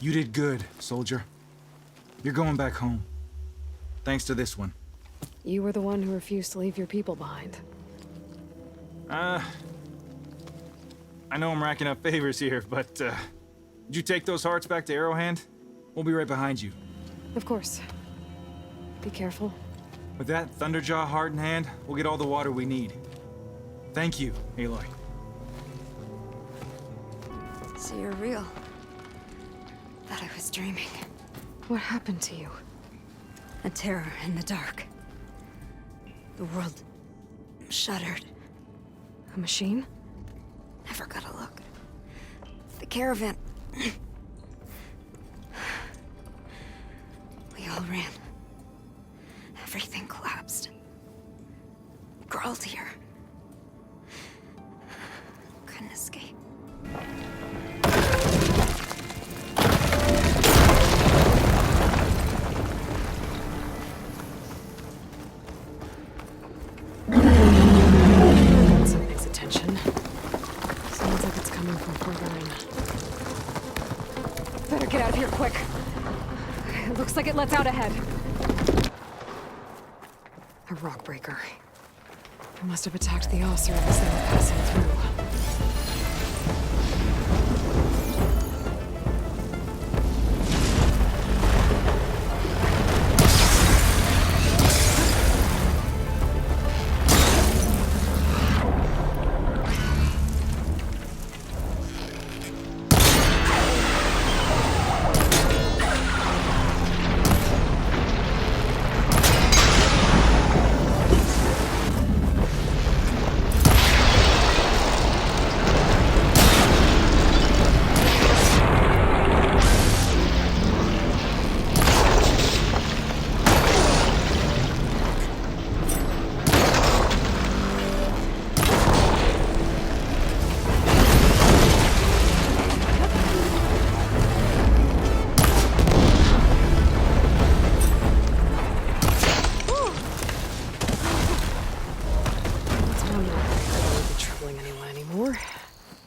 You did good, soldier. You're going back home. Thanks to this one. You were the one who refused to leave your people behind. I know I'm racking up favors here, but, did you take those hearts back to Arrowhand? We'll be right behind you. Of course. Be careful. With that Thunderjaw heart in hand, we'll get all the water we need. Thank you, Aloy. So you're real. Thought I was dreaming. What happened to you? A terror in the dark. The world shuddered. A machine? Never got a look. The caravan. We all ran. Everything collapsed. Crawled here. Couldn't escape. Something's attention. Sounds like it's coming from further in. Better get out of here quick. It looks like it lets out ahead. A rock breaker. It must have attacked the Osser as they were passing through.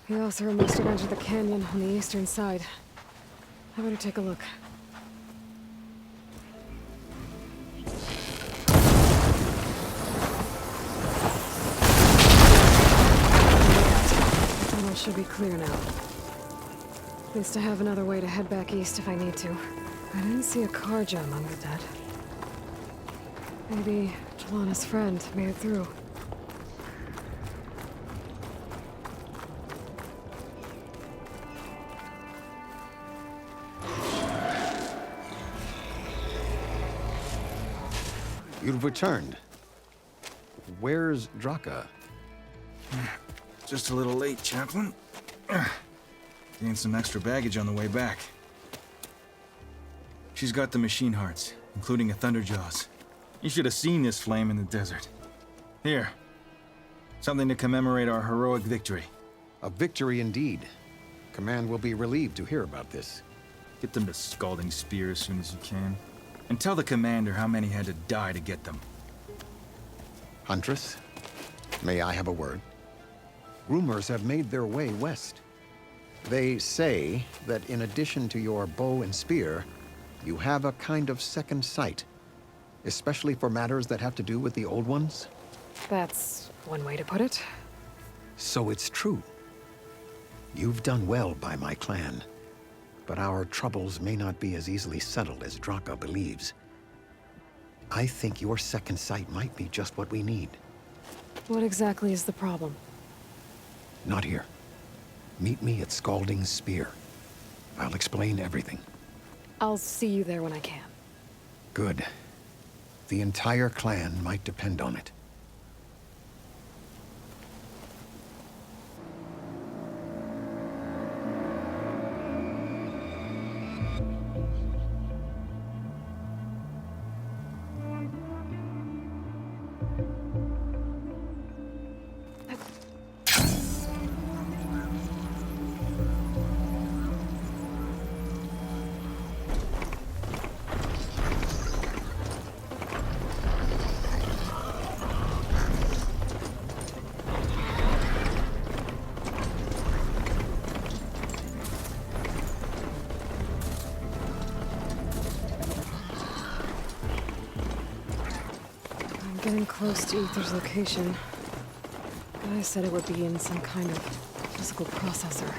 The Osser must have entered the canyon on the eastern side. I better take a look. The tunnel should be clear now. At least I have another way to head back east if I need to. I didn't see a Karja among the dead. Maybe Jelana's friend made it through. You've returned. Where's Draka? Just a little late, Chaplain. Gained some extra baggage on the way back. She's got the machine hearts, including a Thunderjaws. You should have seen this flame in the desert. Here. Something to commemorate our heroic victory. A victory indeed. Command will be relieved to hear about this. Get them to Scalding Spear as soon as you can. And tell the commander how many had to die to get them. Huntress, may I have a word? Rumors have made their way west. They say that in addition to your bow and spear, you have a kind of second sight, especially for matters that have to do with the old ones. That's one way to put it. So it's true. You've done well by my clan. But our troubles may not be as easily settled as Draka believes. I think your second sight might be just what we need. What exactly is the problem? Not here. Meet me at Scalding Spear. I'll explain everything. I'll see you there when I can. Good. The entire clan might depend on it. getting close to Ether's location. Guy said it would be in some kind of physical processor.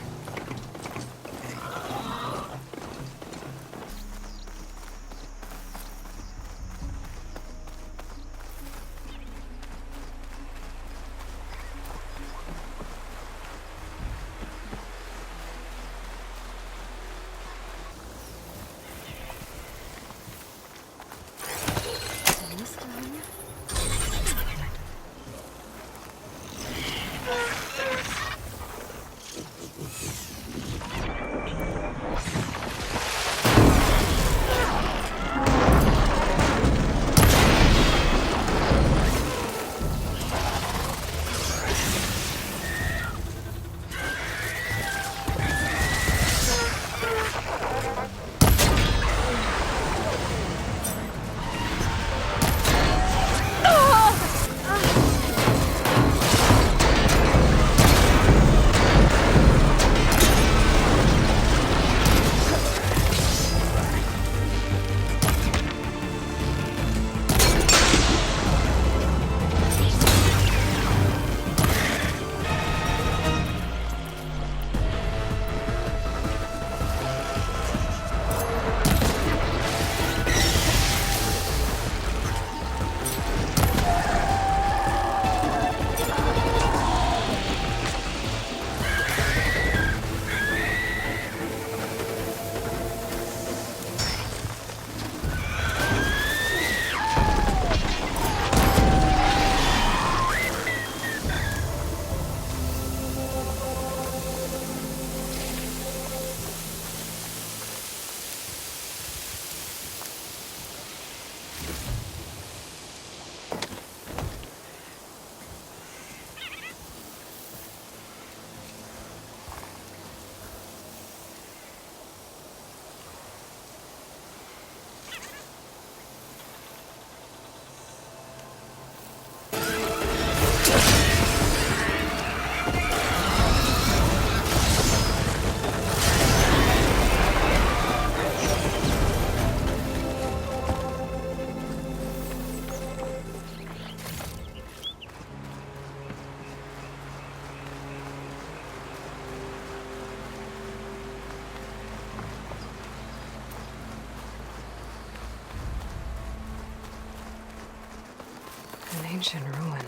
An ancient ruin.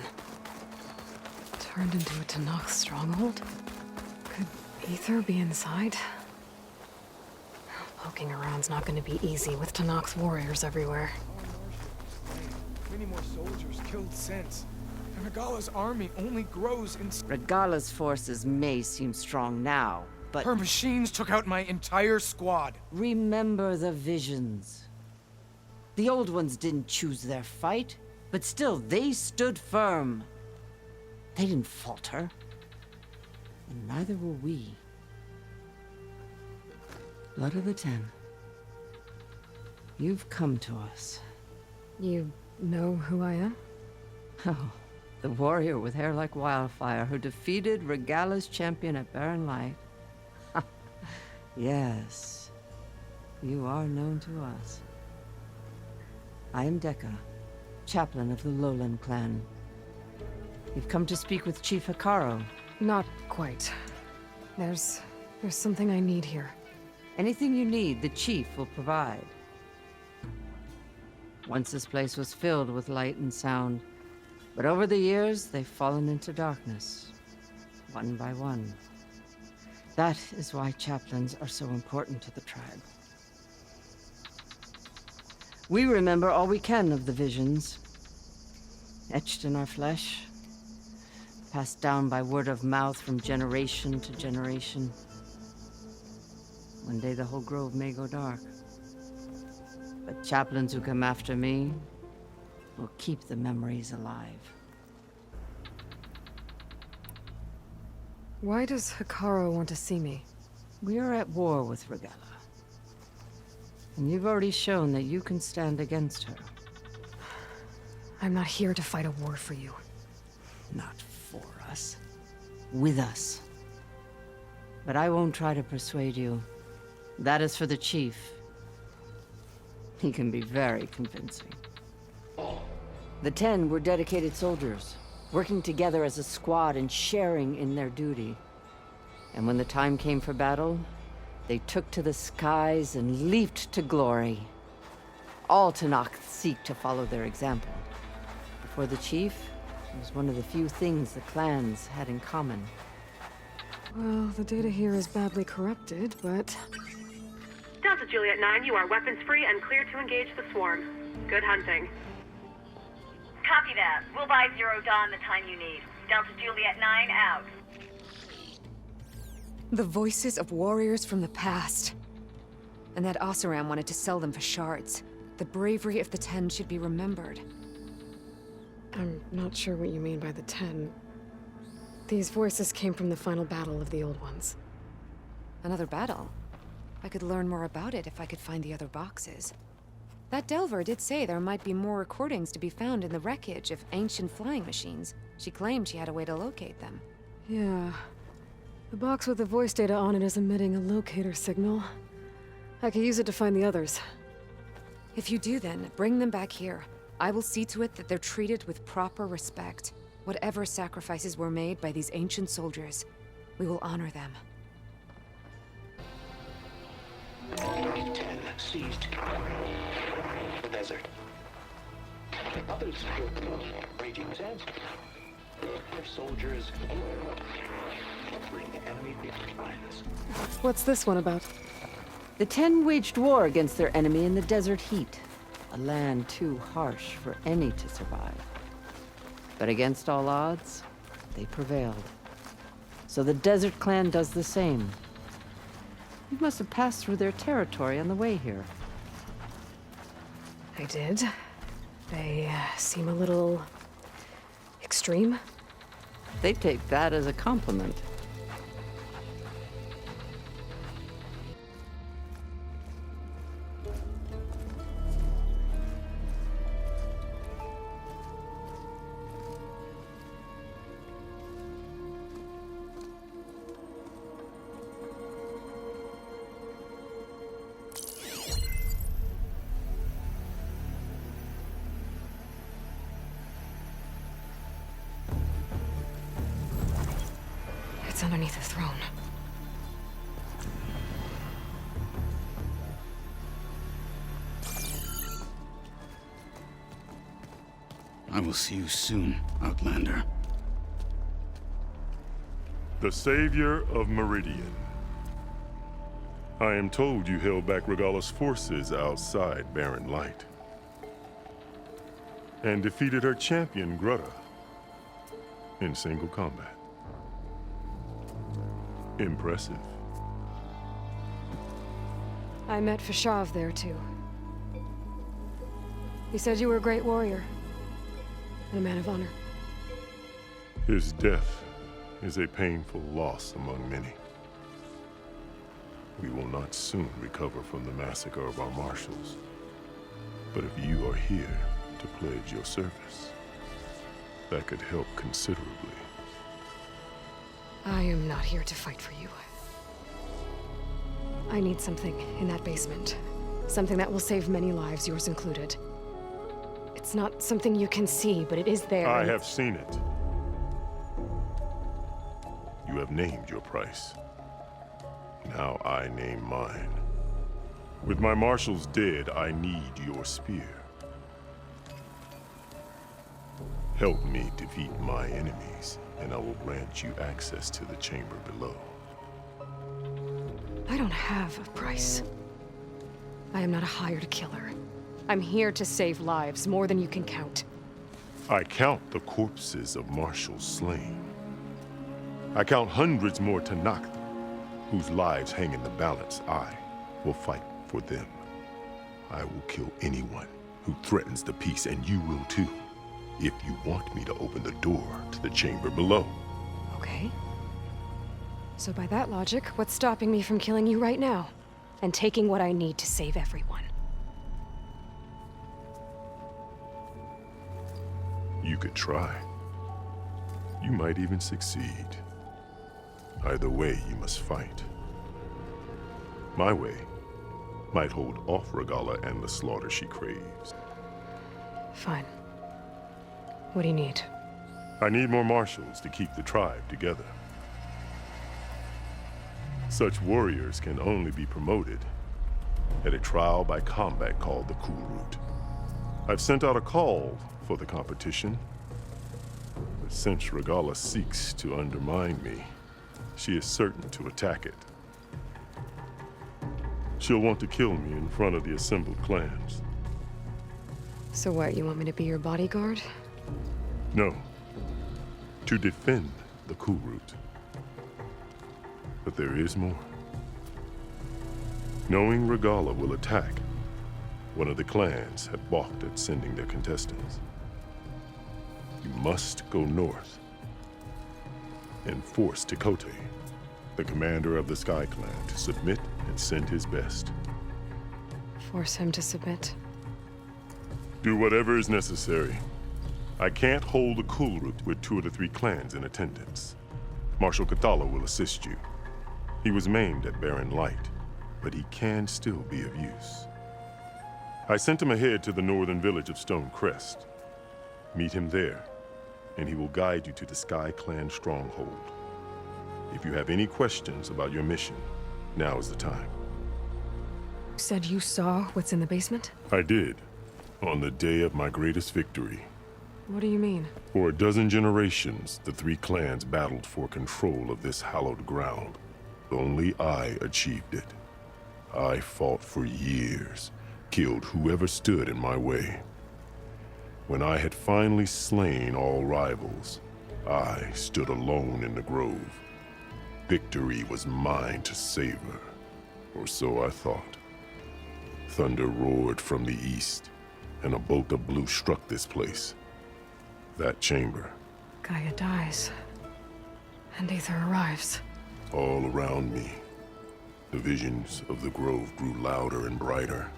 Turned into a Tenakth stronghold? Could Ether be inside? Poking around's not gonna be easy with Tenakth's warriors everywhere. Many more soldiers killed since. And Regala's army only grows in... Regala's forces may seem strong now, but... Her machines took out my entire squad. Remember the visions. The old ones didn't choose their fight, but still, they stood firm. They didn't falter. And neither will we. Blood of the Ten. You've come to us. You know who I am? Oh, the warrior with hair like wildfire who defeated Regala's champion at Barren Light. Yes, you are known to us. I am Dekka, chaplain of the Lowland clan. You've come to speak with Chief Hekarro. Not quite. There's something I need here. Anything you need, the Chief will provide. Once this place was filled with light and sound, but over the years, they've fallen into darkness, one by one. That is why chaplains are so important to the tribe. We remember all we can of the visions, etched in our flesh, passed down by word of mouth from generation to generation. One day the whole grove may go dark. But chaplains who come after me will keep the memories alive. Why does Hekarro want to see me? We are at war with Regala. And you've already shown that you can stand against her. I'm not here to fight a war for you. Not for us. With us. But I won't try to persuade you. That is for the Chief. He can be very convincing. The 10 were dedicated soldiers, working together as a squad and sharing in their duty. And when the time came for battle, they took to the skies and leaped to glory. All Tenakth seek to follow their example. For the chief, it was one of the few things the clans had in common. Well, the data here is badly corrupted, but... Delta Juliet 9, you are weapons-free and clear to engage the swarm. Good hunting. Copy that. We'll buy Zero Dawn the time you need. Delta Juliet 9 out. The voices of warriors from the past. And that Oseram wanted to sell them for shards. The bravery of the 10 should be remembered. I'm not sure what you mean by the 10. These voices came from the final battle of the Old Ones. Another battle? I could learn more about it if I could find the other boxes. That Delver did say there might be more recordings to be found in the wreckage of ancient flying machines. She claimed she had a way to locate them. Yeah. The box with the voice data on it is emitting a locator signal. I could use it to find the others. If you do then, bring them back here. I will see to it that they're treated with proper respect. Whatever sacrifices were made by these ancient soldiers, we will honor them. 10 seized the desert. Others raging sands. Their soldiers bring the enemy behind us. What's this one about? The 10 waged war against their enemy in the desert heat, a land too harsh for any to survive. But against all odds, they prevailed. So the Desert Clan does the same. You must have passed through their territory on the way here. I did. They seem a little... extreme. They take that as a compliment. It's underneath the throne. I will see you soon, Outlander. The Savior of Meridian. I am told you held back Regalla's forces outside Barren Light. And defeated her champion, Grutta, in single combat. Impressive. I met Fashav there, too. He said you were a great warrior. And a man of honor. His death is a painful loss among many. We will not soon recover from the massacre of our marshals. But if you are here to pledge your service, that could help considerably. I am not here to fight for you. I need something in that basement. Something that will save many lives, yours included. It's not something you can see, but it is there. I have seen it. You have named your price. Now I name mine. With my marshals dead, I need your spear. Help me defeat my enemies, and I will grant you access to the chamber below. I don't have a price. I am not a hired killer. I'm here to save lives, more than you can count. I count the corpses of marshals slain. I count hundreds more Tenakth, whose lives hang in the balance. I will fight for them. I will kill anyone who threatens the peace, and you will too, if you want me to open the door to the chamber below. Okay. So by that logic, what's stopping me from killing you right now? And taking what I need to save everyone? You could try. You might even succeed. Either way, you must fight. My way might hold off Regalla and the slaughter she craves. Fine. What do you need? I need more marshals to keep the tribe together. Such warriors can only be promoted at a trial by combat called the Cool Route. I've sent out a call for the competition, but since Regalla seeks to undermine me, she is certain to attack it. She'll want to kill me in front of the assembled clans. So what, you want me to be your bodyguard? No, to defend the Cool Route. But there is more. Knowing Regalla will attack, one of the clans had balked at sending their contestants. You must go north and force Tekote, the commander of the Sky Clan, to submit and send his best. Force him to submit? Do whatever is necessary. I can't hold a Cool Route with 2 of the 3 clans in attendance. Marshal Cathala will assist you. He was maimed at Barren Light, but he can still be of use. I sent him ahead to the northern village of Stone Crest. Meet him there, and he will guide you to the Sky Clan stronghold. If you have any questions about your mission, now is the time. You said you saw what's in the basement? I did, on the day of my greatest victory. What do you mean? For a dozen generations, the 3 clans battled for control of this hallowed ground. Only I achieved it. I fought for years, killed whoever stood in my way. When I had finally slain all rivals, I stood alone in the grove. Victory was mine to savor, or so I thought. Thunder roared from the east, and a bolt of blue struck this place. That chamber. Gaia dies, and Aether arrives. All around me, the visions of the grove grew louder and brighter,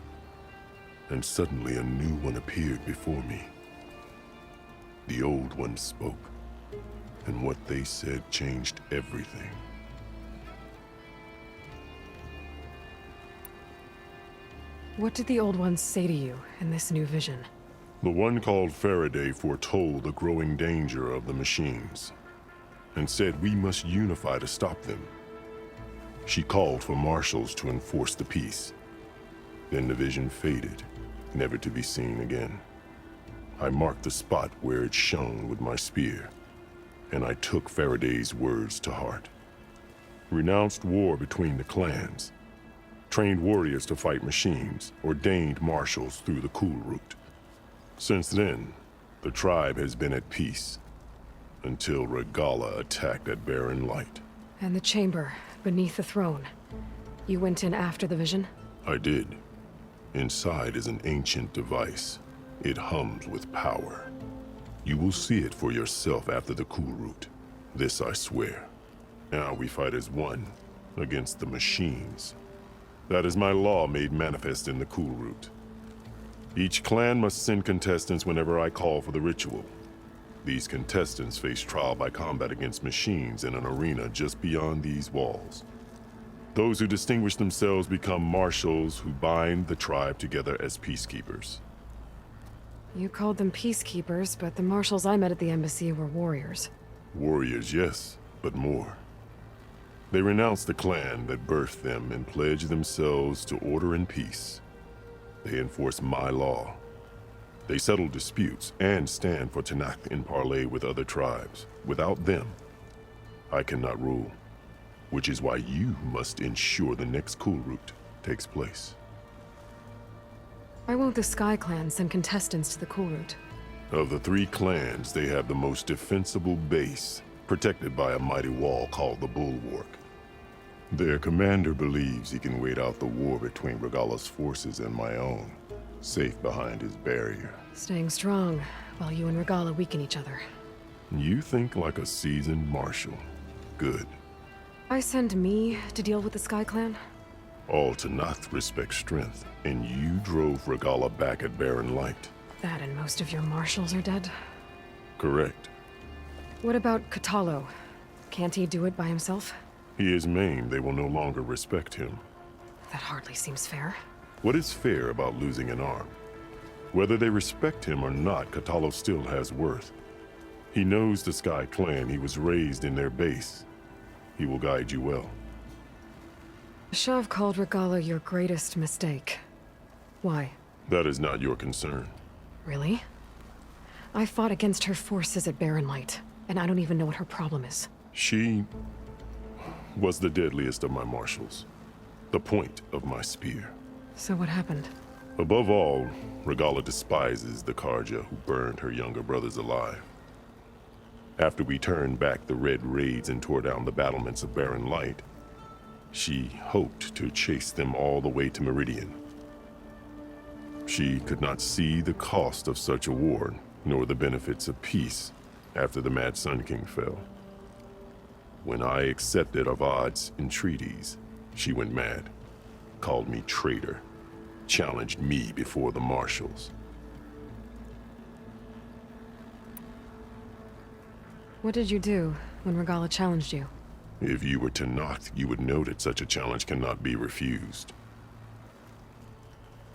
and suddenly a new one appeared before me. The old one spoke, and what they said changed everything. What did the old ones say to you in this new vision? The one called Faraday foretold the growing danger of the machines, and said we must unify to stop them. She called for marshals to enforce the peace. Then the vision faded, never to be seen again. I marked the spot where it shone with my spear, and I took Faraday's words to heart. Renounced war between the clans, trained warriors to fight machines, ordained marshals through the Cool Route. Since then, the tribe has been at peace, until Regalla attacked at Barren Light. And the chamber, beneath the throne. You went in after the vision? I did. Inside is an ancient device. It hums with power. You will see it for yourself after the Cool Route. This I swear. Now we fight as one, against the machines. That is my law made manifest in the Cool Route. Each clan must send contestants whenever I call for the ritual. These contestants face trial by combat against machines in an arena just beyond these walls. Those who distinguish themselves become marshals who bind the tribe together as peacekeepers. You called them peacekeepers, but the marshals I met at the embassy were warriors. Warriors, yes, but more. They renounce the clan that birthed them and pledge themselves to order and peace. They enforce my law. They settle disputes and stand for Tanakh in parley with other tribes. Without them, I cannot rule. Which is why you must ensure the next Cool Route takes place. Why won't the Sky Clan send contestants to the Cool Route? Of the 3 clans, they have the most defensible base, protected by a mighty wall called the Bulwark. Their commander believes he can wait out the war between Regalla's forces and my own, safe behind his barrier. Staying strong, while you and Regalla weaken each other. You think like a seasoned marshal. Good. I send me to deal with the Sky Clan? All Tanakh respect strength, and you drove Regalla back at Barren Light. That and most of your marshals are dead? Correct. What about Cathala? Can't he do it by himself? He is maimed. They will no longer respect him. That hardly seems fair. What is fair about losing an arm? Whether they respect him or not, Cathala still has worth. He knows the Sky Clan. He was raised in their base. He will guide you well. Shav called Regala your greatest mistake. Why? That is not your concern. Really? I fought against her forces at Barren Light, and I don't even know what her problem is. She was the deadliest of my marshals. The point of my spear. So what happened? Above all, Regala despises the Karja who burned her younger brothers alive. After we turned back the Red Raids and tore down the battlements of Barren Light, she hoped to chase them all the way to Meridian. She could not see the cost of such a war, nor the benefits of peace after the Mad Sun King fell. When I accepted Avad's entreaties, she went mad, called me traitor, challenged me before the marshals. What did you do when Regala challenged you? If you were Tenakth, you would know that such a challenge cannot be refused.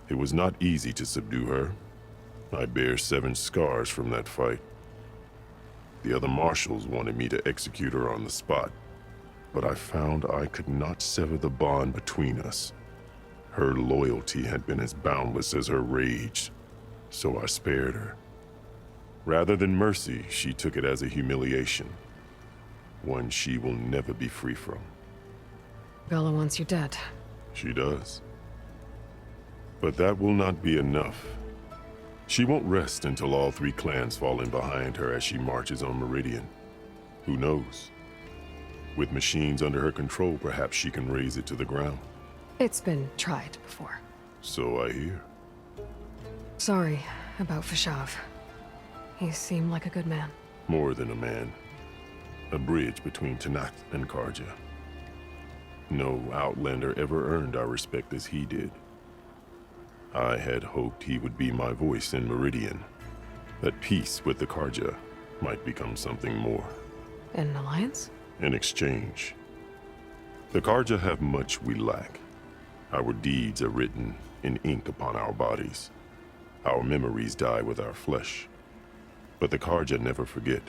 It was not easy to subdue her. I bear 7 scars from that fight. The other marshals wanted me to execute her on the spot, but I found I could not sever the bond between us. Her loyalty had been as boundless as her rage, so I spared her. Rather than mercy, she took it as a humiliation, one she will never be free from. Bella wants you dead. She does. But that will not be enough. She won't rest until all 3 clans fall in behind her as she marches on Meridian. Who knows? With machines under her control, perhaps she can raise it to the ground. It's been tried before. So I hear. Sorry about Fashav. He seemed like a good man. More than a man. A bridge between Tenakth and Karja. No Outlander ever earned our respect as he did. I had hoped he would be my voice in Meridian. That peace with the Karja might become something more. An alliance? In exchange. The Karja have much we lack. Our deeds are written in ink upon our bodies. Our memories die with our flesh. But the Karja never forget.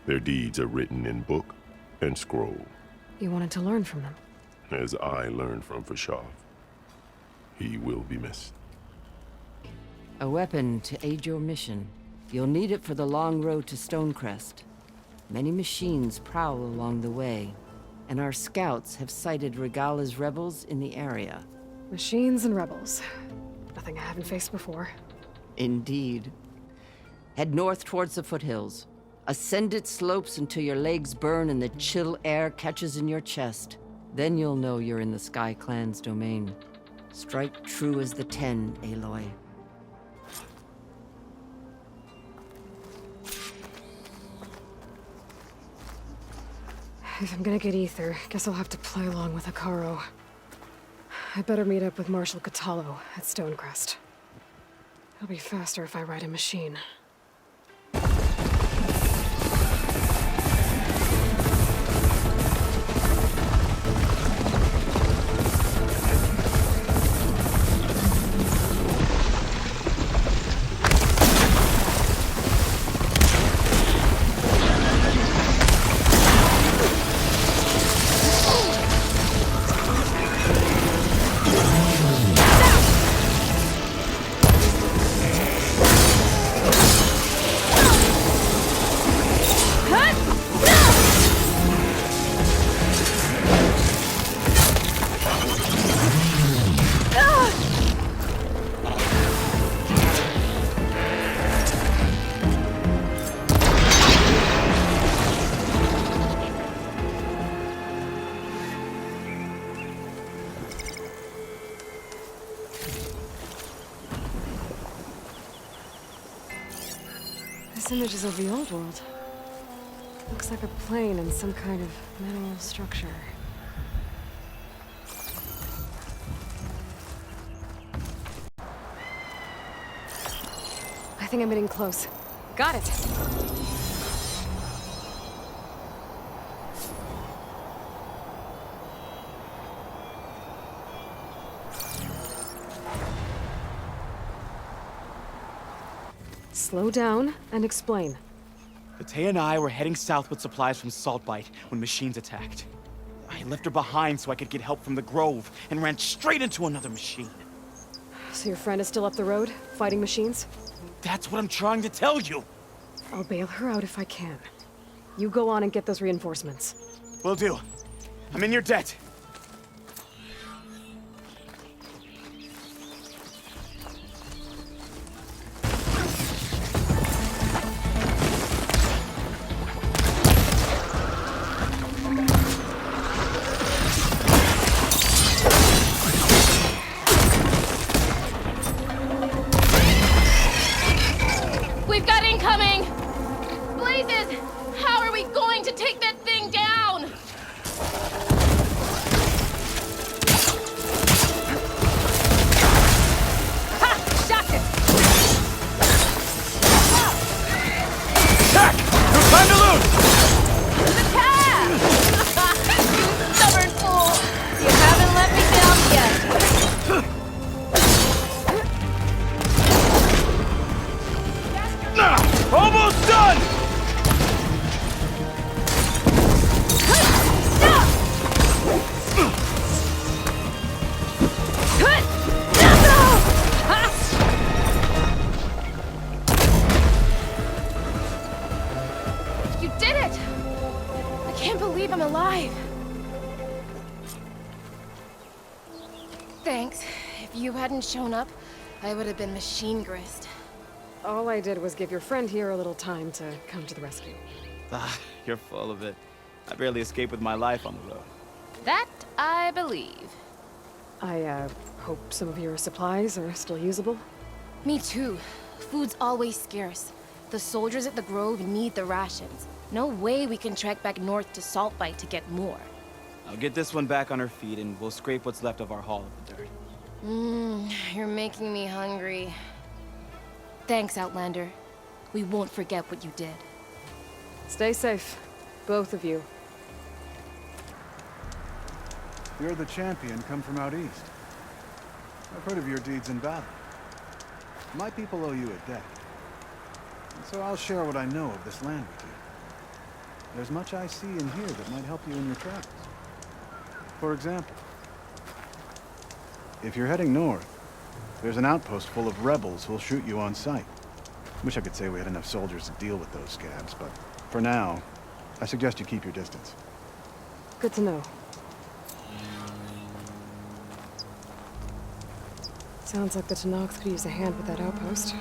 Their deeds are written in book and scroll. You wanted to learn from them? As I learned from Fashav. He will be missed. A weapon to aid your mission. You'll need it for the long road to Stonecrest. Many machines prowl along the way, and our scouts have sighted Regala's rebels in the area. Machines and rebels. Nothing I haven't faced before. Indeed. Head north towards the foothills. Ascend its slopes until your legs burn and the chill air catches in your chest. Then you'll know you're in the Sky Clan's domain. Strike true as the 10, Aloy. If I'm gonna get ether, guess I'll have to play along with Akaro. I better meet up with Marshal Catallo at Stonecrest. It'll be faster if I ride a machine. Images of the old world. Looks like a plane in some kind of mineral structure. I think I'm getting close. Got it! Slow down and explain. Pt and I were heading south with supplies from Saltbite when machines attacked. I left her behind so I could get help from the Grove and ran straight into another machine. So your friend is still up the road, fighting machines? That's what I'm trying to tell you. I'll bail her out if I can. You go on and get those reinforcements. Will do. I'm in your debt. We've got incoming! Blazes! How are we going to take that thing down? Ha! Shot it! Attack! No time to lose! Attack! You stubborn fool! You haven't let me down yet. Almost done! You did it! I can't believe I'm alive. Thanks. If you hadn't shown up, I would have been machine grist. All I did was give your friend here a little time to come to the rescue. Ah, you're full of it. I barely escaped with my life on the road. That I believe. I, hope some of your supplies are still usable. Me too. Food's always scarce. The soldiers at the Grove need the rations. No way we can trek back north to Saltbite to get more. I'll get this one back on her feet and we'll scrape what's left of our haul of the dirt. You're making me hungry. Thanks, Outlander. We won't forget what you did. Stay safe, both of you. You're the champion come from out east. I've heard of your deeds in battle. My people owe you a debt. And so I'll share what I know of this land with you. There's much I see and hear that might help you in your travels. For example, if you're heading north, there's an outpost full of rebels who'll shoot you on sight. Wish I could say we had enough soldiers to deal with those scabs, but for now, I suggest you keep your distance. Good to know. Sounds like the Tennox could use a hand with that outpost.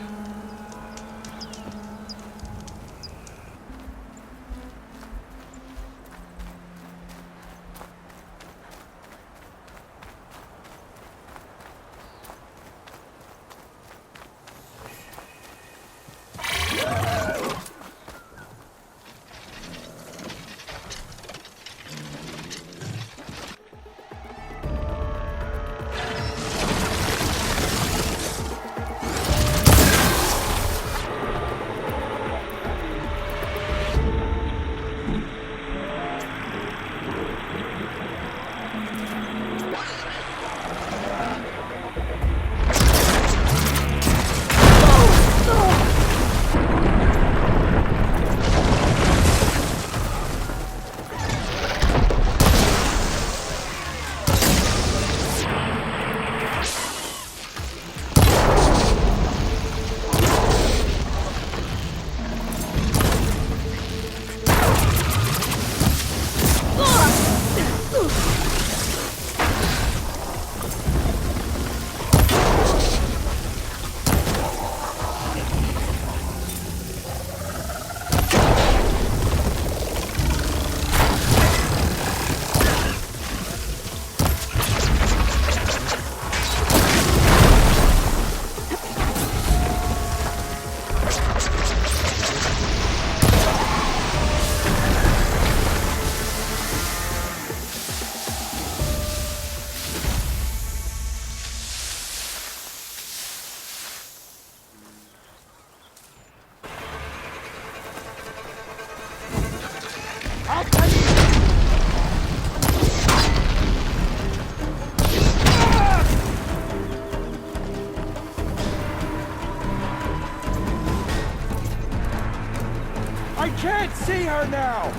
see her now!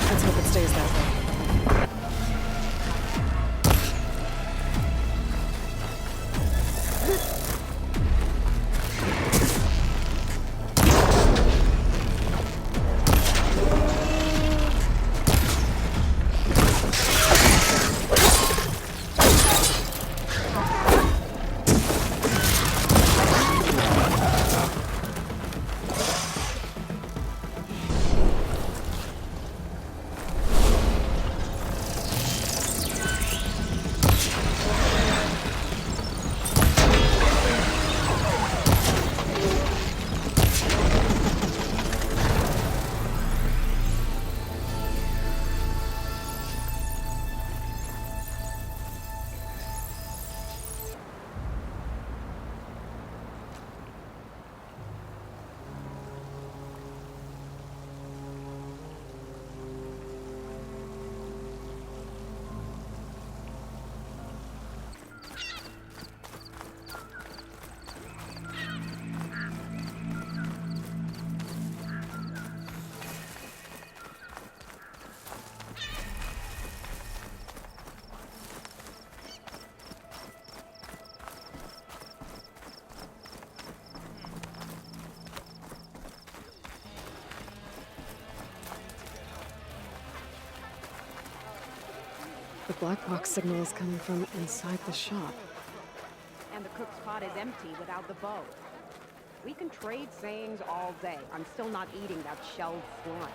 Let's hope it stays that way. The black box signal is coming from inside the shop. And the cook's pot is empty without the bow. We can trade sayings all day. I'm still not eating that shelled slime.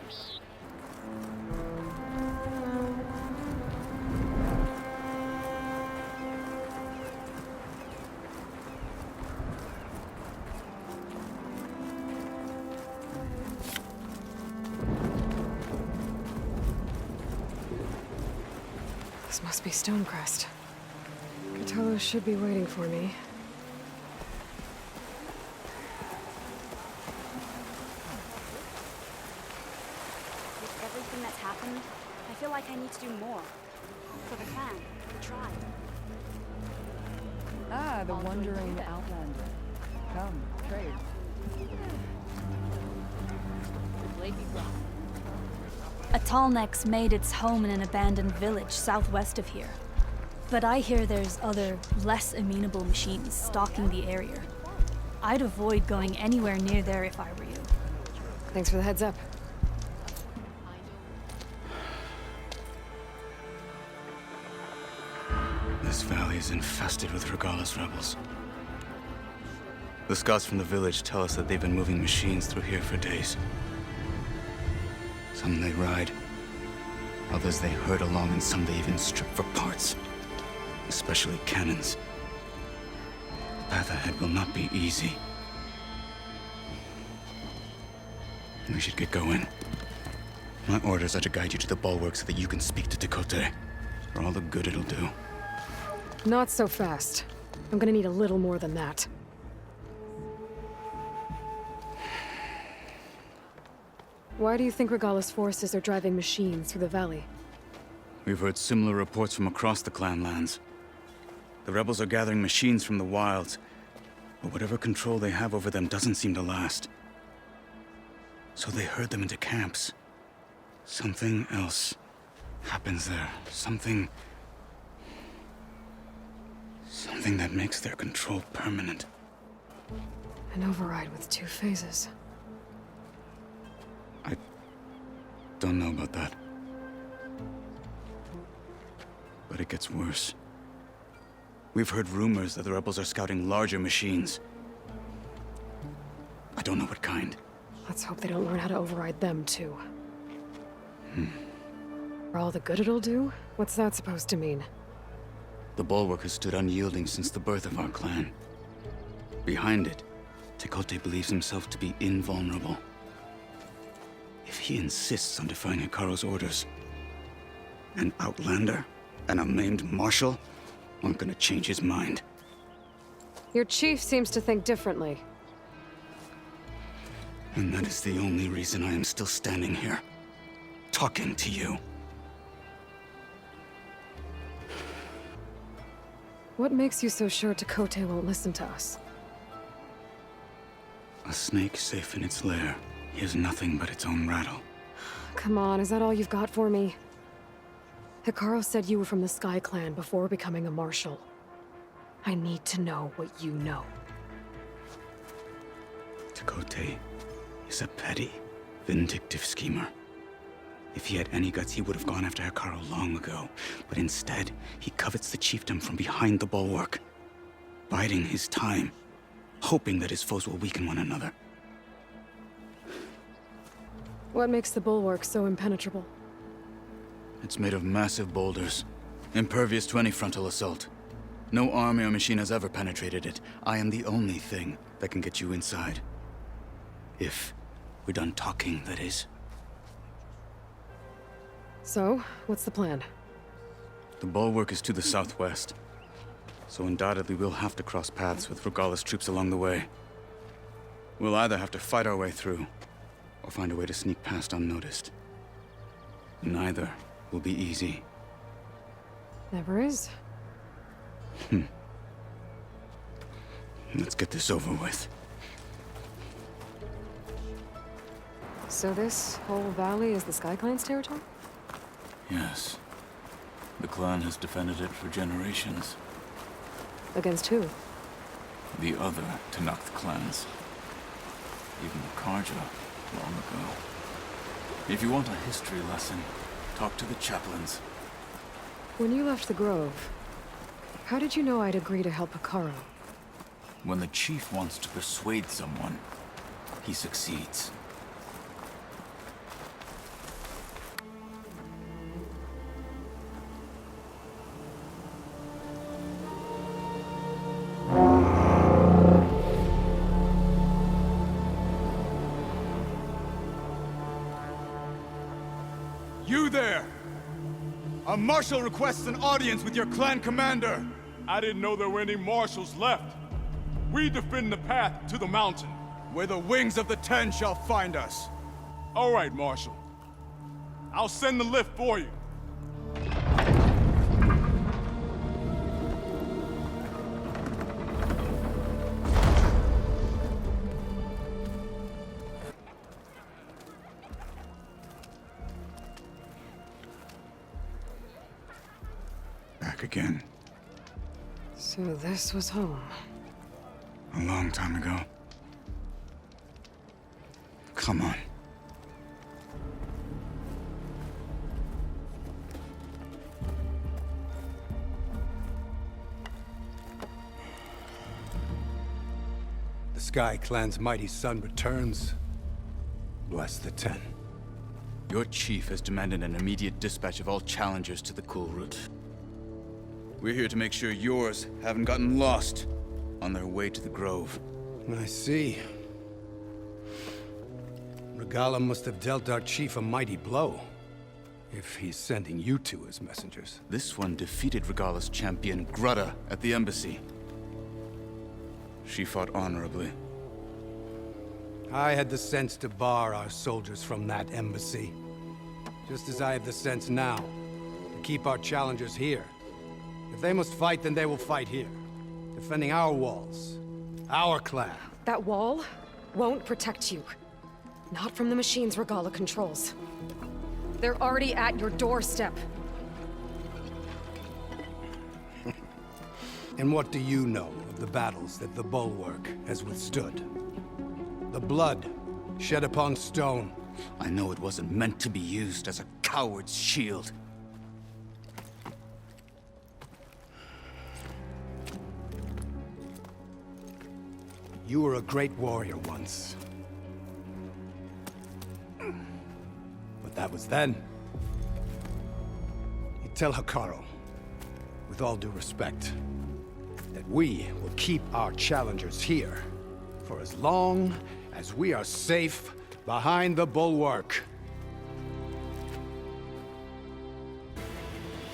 This must be Stonecrest. Cthulhu should be waiting for me. With everything that's happened, I feel like I need to do more. For the clan, the tribe. Ah, the wandering outlander. Come, trade. A Tallneck's made its home in an abandoned village southwest of here. But I hear there's other, less amenable machines stalking the area. I'd avoid going anywhere near there if I were you. Thanks for the heads up. This valley is infested with Regalla's rebels. The scouts from the village tell us that they've been moving machines through here for days. Some they ride, others they herd along, and some they even strip for parts. Especially cannons. The path ahead will not be easy. We should get going. My orders are to guide you to the bulwark so that you can speak to Tekote. For all the good it'll do. Not so fast. I'm gonna need a little more than that. Why do you think Regalla's forces are driving machines through the valley? We've heard similar reports from across the clan lands. The rebels are gathering machines from the wilds, but whatever control they have over them doesn't seem to last. So they herd them into camps. Something else happens there. Something that makes their control permanent. An override with 2 phases. I don't know about that. But it gets worse. We've heard rumors that the rebels are scouting larger machines. I don't know what kind. Let's hope they don't learn how to override them, too. For all the good it'll do? What's that supposed to mean? The bulwark has stood unyielding since the birth of our clan. Behind it, Tekote believes himself to be invulnerable. If he insists on defying Hikaru's orders, an outlander and a maimed marshal aren't gonna change his mind. Your chief seems to think differently. And that is the only reason I am still standing here, talking to you. What makes you so sure Pt.1of2 won't listen to us? A snake safe in its lair hears nothing but its own rattle. Come on, is that all you've got for me? Hikaru said you were from the Sky Clan before becoming a marshal. I need to know what you know. Pt.1of2 is a petty, vindictive schemer. If he had any guts, he would have gone after Hikaru long ago. But instead, he covets the chiefdom from behind the bulwark, biding his time, hoping that his foes will weaken one another. What makes the bulwark so impenetrable? It's made of massive boulders, impervious to any frontal assault. No army or machine has ever penetrated it. I am the only thing that can get you inside. If we're done talking, that is. So, what's the plan? The bulwark is to the southwest, so undoubtedly we'll have to cross paths with Regalla's troops along the way. We'll either have to fight our way through, or find a way to sneak past unnoticed. Neither will be easy. Never is. Let's get this over with. So this whole valley is the Sky Clan's territory? Yes. The clan has defended it for generations. Against who? The other Pt.1of2 clans. Even the Karja, long ago. If you want a history lesson, talk to the chaplains. When you left the Grove, how did you know I'd agree to help Hikaru? When the chief wants to persuade someone, he succeeds. You there! A marshal requests an audience with your clan commander. I didn't know there were any marshals left. We defend the path to the mountain. Where the wings of the Ten shall find us. All right, Marshal. I'll send the lift for you. Back again. So this was home. A long time ago. Come on. The Sky Clan's mighty son returns. Bless the Ten. Your chief has demanded an immediate dispatch of all challengers to the Cool Route. We're here to make sure yours haven't gotten lost on their way to the Grove. I see. Regalla must have dealt our chief a mighty blow, if he's sending you two as messengers. This one defeated Regalla's champion, Grutta, at the embassy. She fought honorably. I had the sense to bar our soldiers from that embassy. Just as I have the sense now, to keep our challengers here. If they must fight, then they will fight here. Defending our walls. Our clan. That wall won't protect you. Not from the machines Regalla controls. They're already at your doorstep. And what do you know of the battles that the Bulwark has withstood? The blood shed upon stone. I know it wasn't meant to be used as a coward's shield. You were a great warrior once. But that was then. You tell Hikaru, with all due respect, that we will keep our challengers here for as long as we are safe behind the bulwark.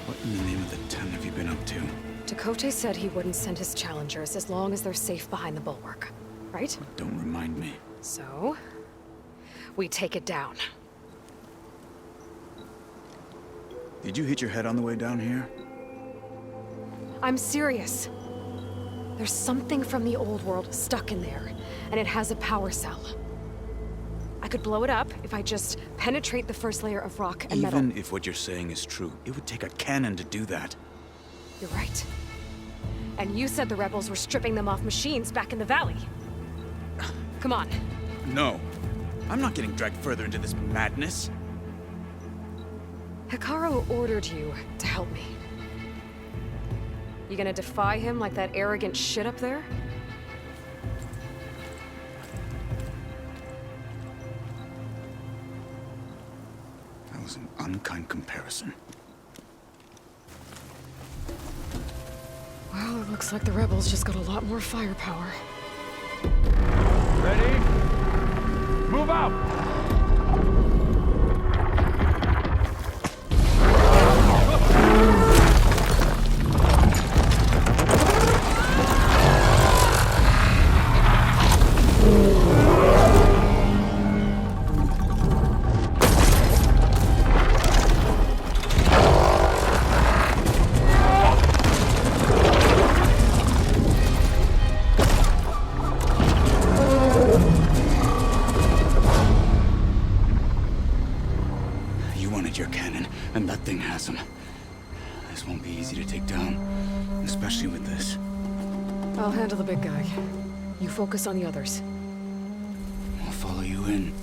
What in the name of the Ten have you been up to? Pt.1of2 said he wouldn't send his challengers as long as they're safe behind the bulwark, right? Don't remind me. So, we take it down. Did you hit your head on the way down here? I'm serious. There's something from the old world stuck in there, and it has a power cell. I could blow it up if I just penetrate the first layer of rock and metal. Even if what you're saying is true, it would take a cannon to do that. You're right. And you said the rebels were stripping them off machines back in the valley. Come on. No. I'm not getting dragged further into this madness. Hikaru ordered you to help me. You gonna defy him like that arrogant shit up there? That was an unkind comparison. Well, it looks like the rebels just got a lot more firepower. Ready? Move out! Your cannon, and that thing has him. This won't be easy to take down, especially with this. I'll handle the big guy. You focus on the others. I'll follow you in.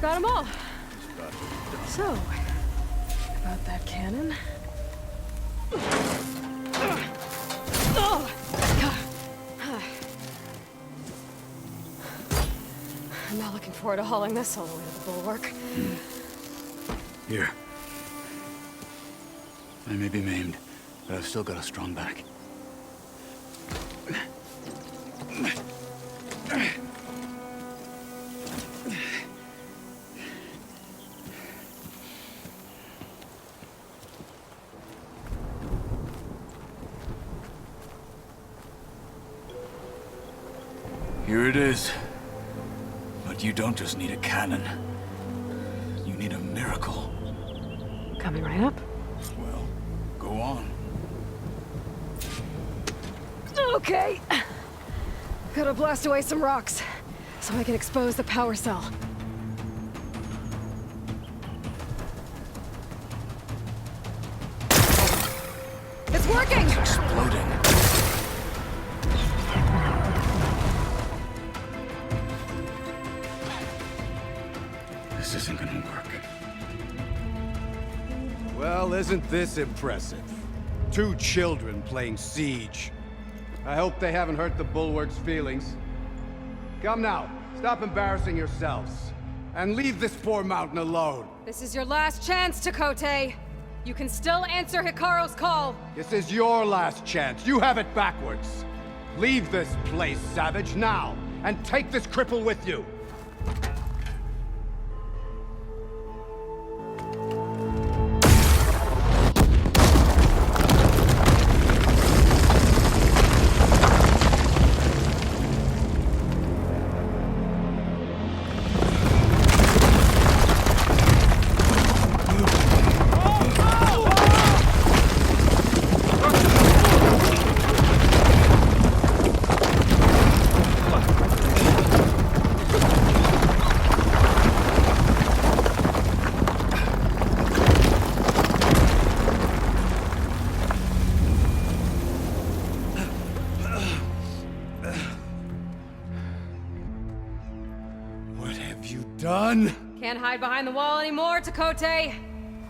Got them all. So, about that cannon. I'm not looking forward to hauling this all the way to the bulwark. Here. I may be maimed, but I've still got a strong back. Here it is. But you don't just need a cannon. You need a miracle. Coming right up. Well, go on. Okay. Gotta blast away some rocks, so I can expose the power cell. It's working! It's exploding. This isn't gonna work. Well, isn't this impressive? 2 children playing siege. I hope they haven't hurt the bulwark's feelings. Come now, stop embarrassing yourselves. And leave this poor mountain alone. This is your last chance, Chakotay. You can still answer Hikaru's call! This is your last chance. You have it backwards. Leave this place, Savage, now, and take this cripple with you. Can't hide behind the wall anymore, Takote.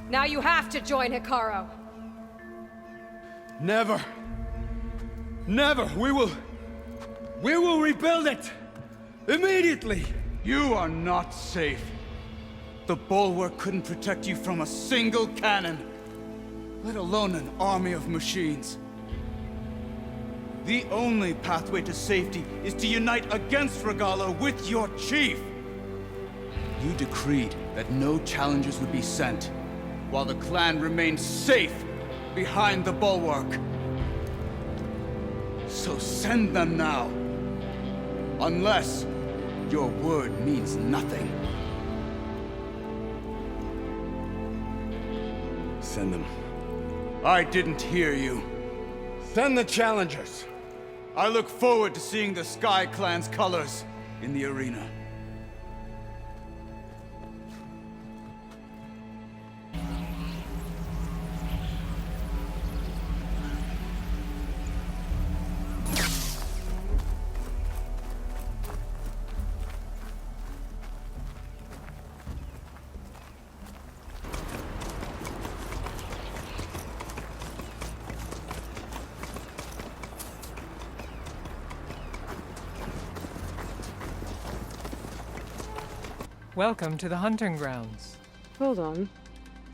Now you have to join Hikaru. Never. Never. We will rebuild it. Immediately. You are not safe. The bulwark couldn't protect you from a single cannon, let alone an army of machines. The only pathway to safety is to unite against Regala with your chief. You decreed that no challengers would be sent, while the clan remained safe behind the bulwark. So send them now. Unless your word means nothing. Send them. I didn't hear you. Send the challengers. I look forward to seeing the Sky Clan's colors in the arena. Welcome to the hunting grounds. Hold on.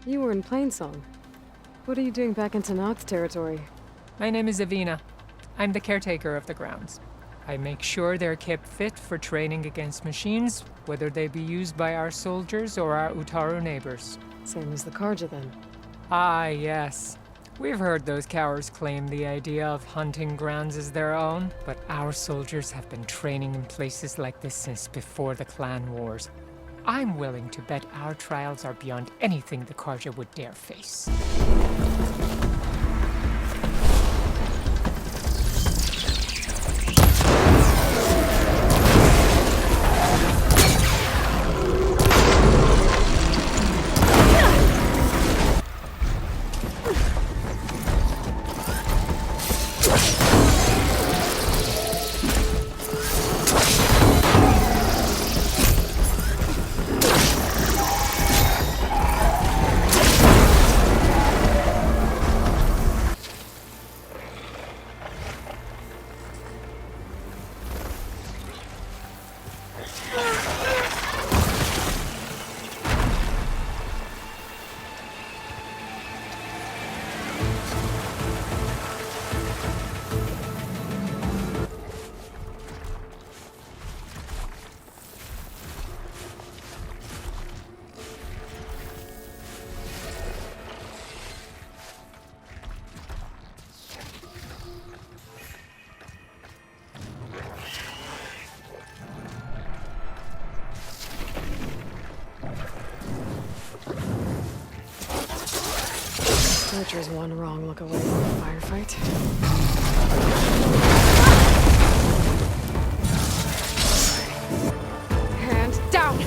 You were in Plainsong. What are you doing back in Tanak's territory? My name is Avina. I'm the caretaker of the grounds. I make sure they're kept fit for training against machines, whether they be used by our soldiers or our Utaru neighbors. Same as the Karja, then. Ah, yes. We've heard those cowards claim the idea of hunting grounds as their own, but our soldiers have been training in places like this since before the clan wars. I'm willing to bet our trials are beyond anything the Karja would dare face. Searcher's one wrong look away from a firefight. Hand down!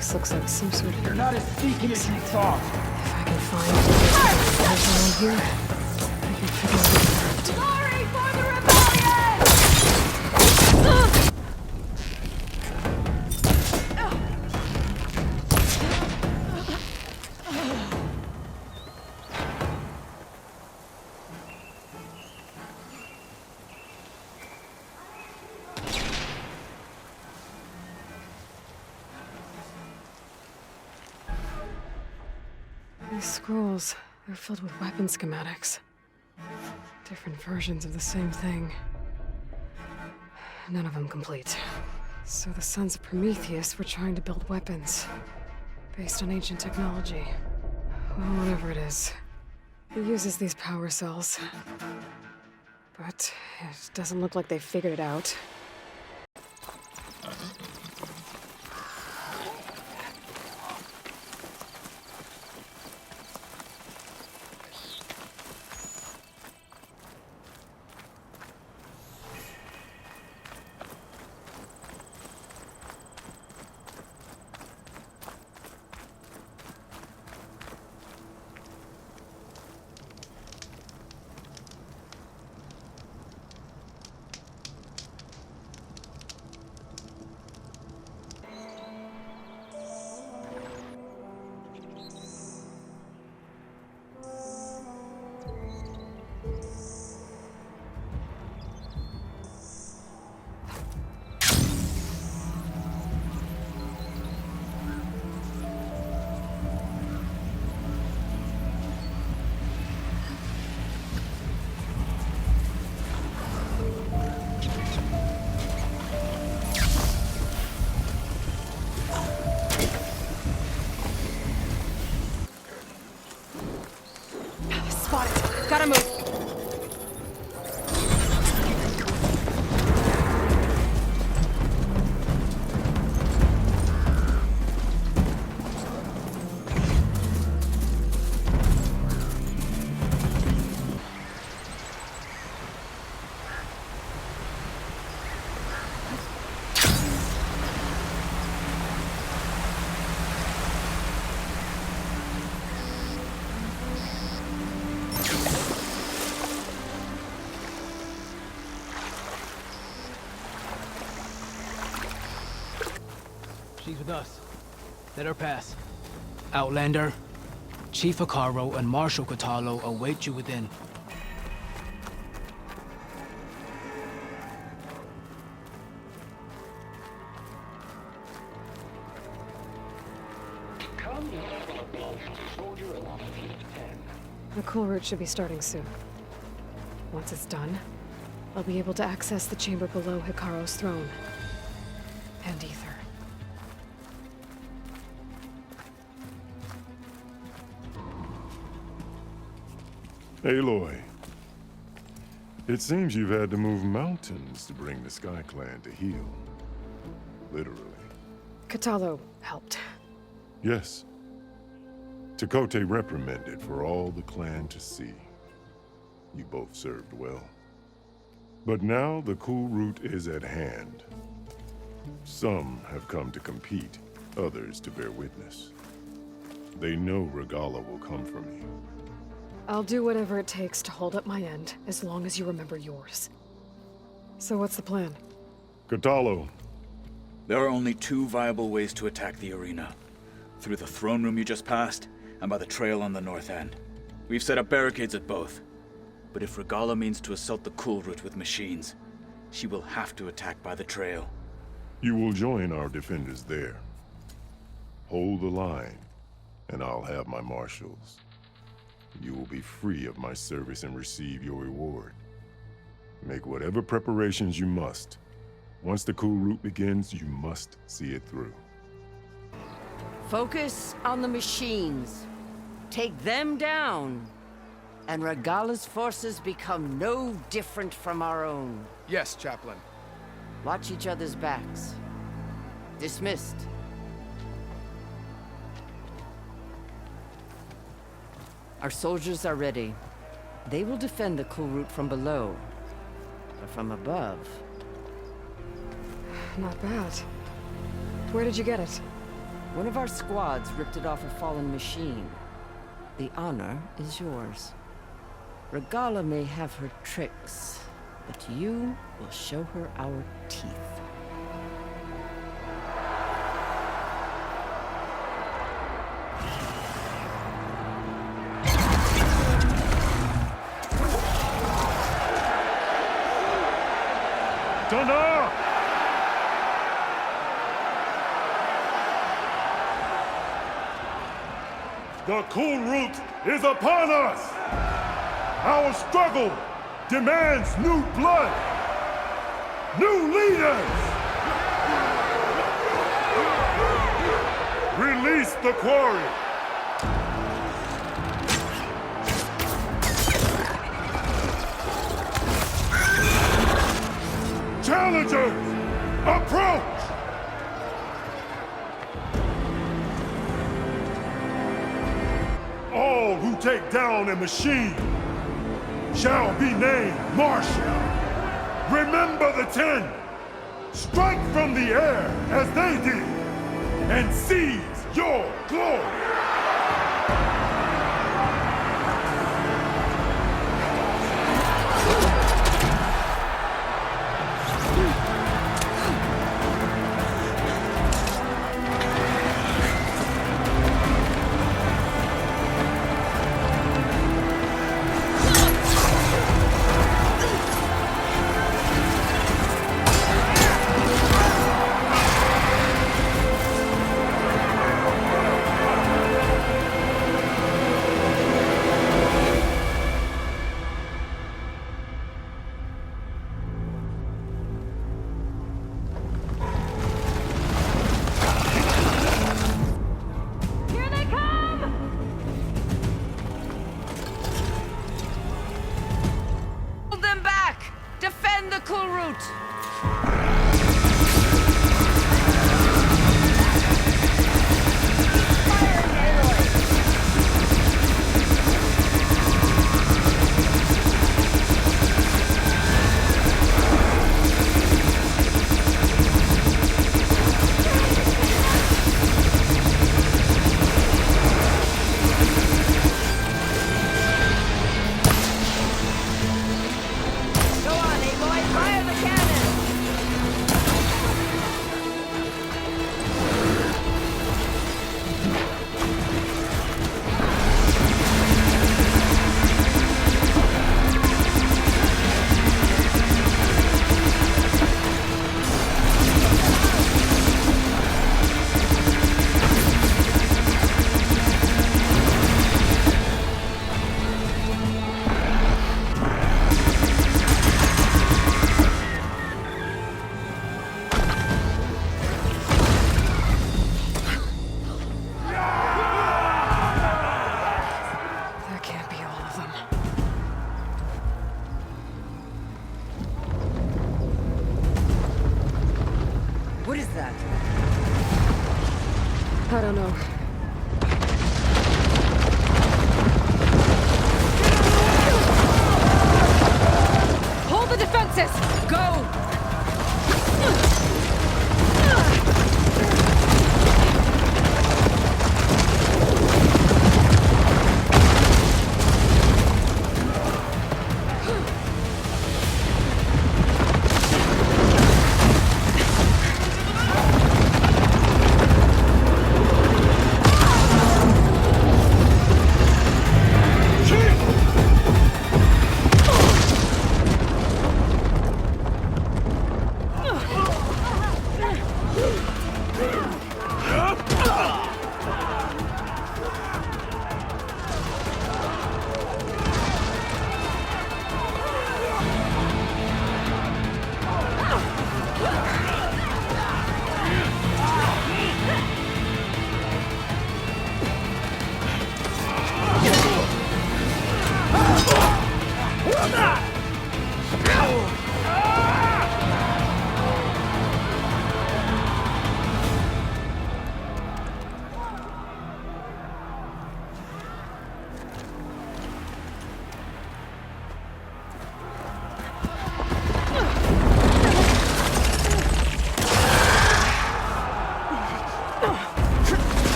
This looks like some sort of... You're not as sneaky as you thought. If I can find what's around here, I can figure out what happened. Glory for the rebellion! These scrolls, they're filled with weapon schematics. Different versions of the same thing. None of them complete. So the Sons of Prometheus were trying to build weapons based on ancient technology. Well, whatever it is. It uses these power cells. But it doesn't look like they figured it out. Gotta move. She's with us. Let her pass. Outlander, Chief Hekarro and Marshal Kotallo await you within. The cool route should be starting soon. Once it's done, I'll be able to access the chamber below Hekarro's throne. And Ether. Aloy, it seems you've had to move mountains to bring the Sky Clan to heel. Literally. Kotallo helped. Yes. Tekote reprimanded for all the clan to see. You both served well. But now the cool route is at hand. Some have come to compete, others to bear witness. They know Regalla will come for me. I'll do whatever it takes to hold up my end, as long as you remember yours. So what's the plan? Kotallo. There are only two viable ways to attack the arena. Through the throne room you just passed, and by the trail on the north end. We've set up barricades at both. But if Regalla means to assault the cool route with machines, she will have to attack by the trail. You will join our defenders there. Hold the line, and I'll have my marshals. You will be free of my service and receive your reward. Make whatever preparations you must. Once the cool route begins, you must see it through. Focus on the machines. Take them down. And Regalla's forces become no different from our own. Yes, Chaplain. Watch each other's backs. Dismissed. Our soldiers are ready. They will defend the cool route from below. But from above... Not bad. Where did you get it? One of our squads ripped it off a fallen machine. The honor is yours. Regala may have her tricks, but you will show her our teeth. Donna! The cool route is upon us! Our struggle demands new blood! New leaders! Release the quarry! Challengers, approach! All who take down a machine shall be named Marshal. Remember the 10. Strike from the air as they did, and seize your glory! I don't know. Hold the defenses! Go!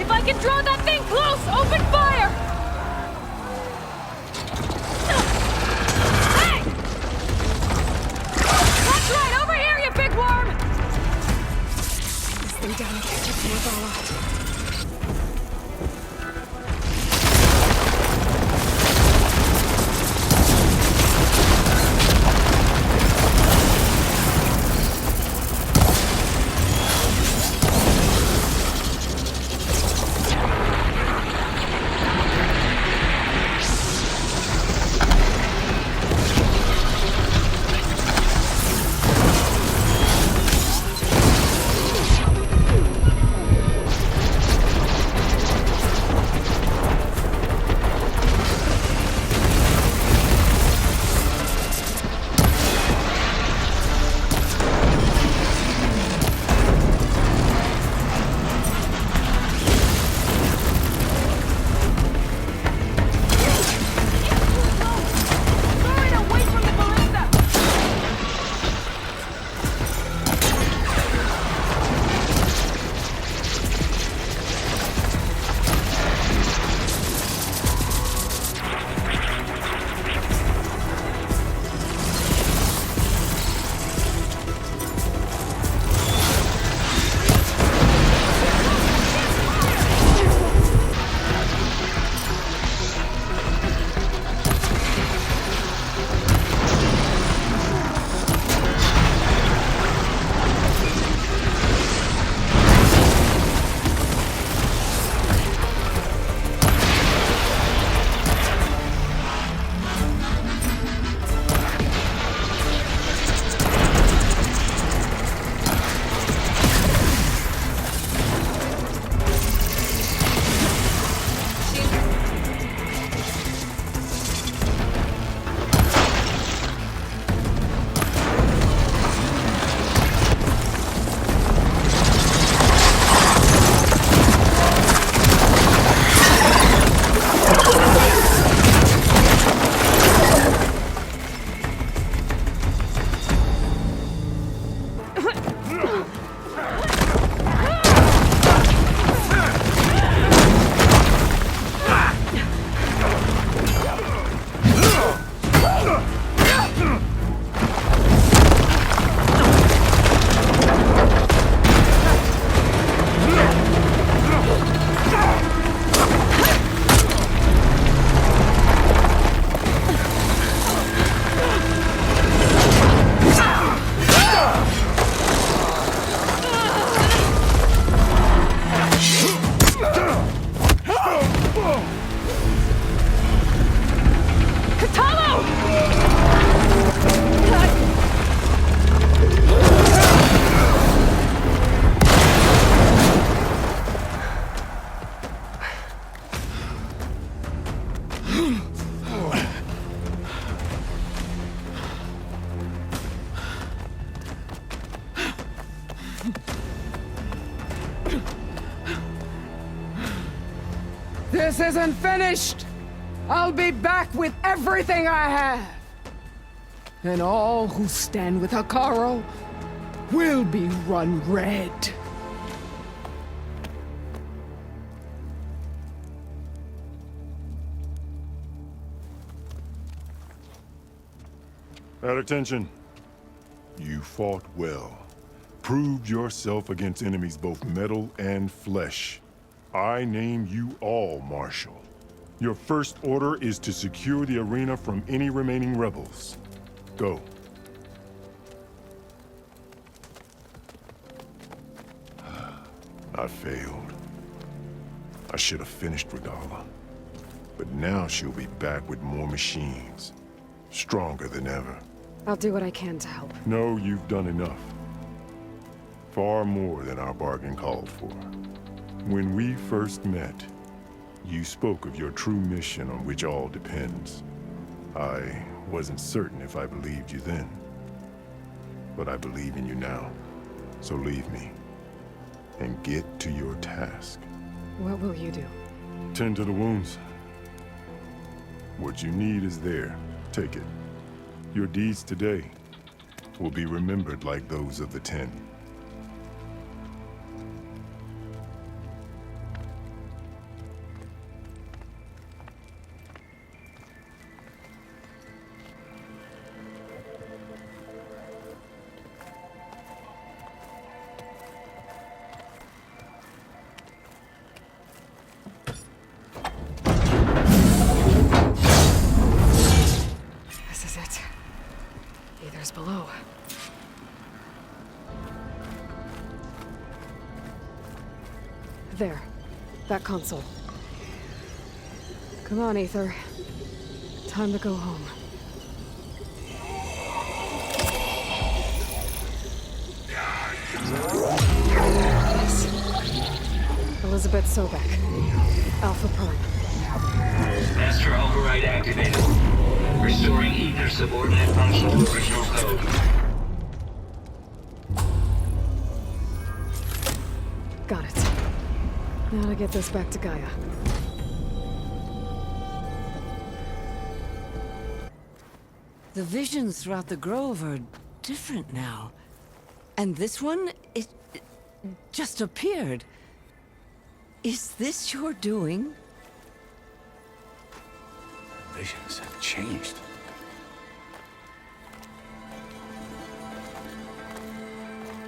If I can draw that thing close, open fire! Hey! That's right, over here, you big worm! This thing down here just move all out. This isn't finished! I'll be back with everything I have! And all who stand with Hekarro will be run red. At attention. You fought well. Proved yourself against enemies both metal and flesh. I name you all Marshal. Your first order is to secure the arena from any remaining rebels. Go. I failed. I should have finished Regala. But now she'll be back with more machines. Stronger than ever. I'll do what I can to help. No, you've done enough. Far more than our bargain called for. When we first met, you spoke of your true mission on which all depends. I wasn't certain if I believed you then. But I believe in you now. So leave me. And get to your task. What will you do? Tend to the wounds. What you need is there. Take it. Your deeds today will be remembered like those of the 10. There. That console. Come on, Aether. Time to go home. Elizabeth Sobek. Alpha Prime. Master override activated. Restoring Aether subordinate function to original code. Got it. Now to get this back to Gaia. The visions throughout the grove are different now. And this one, it just appeared. Is this your doing? Visions have changed.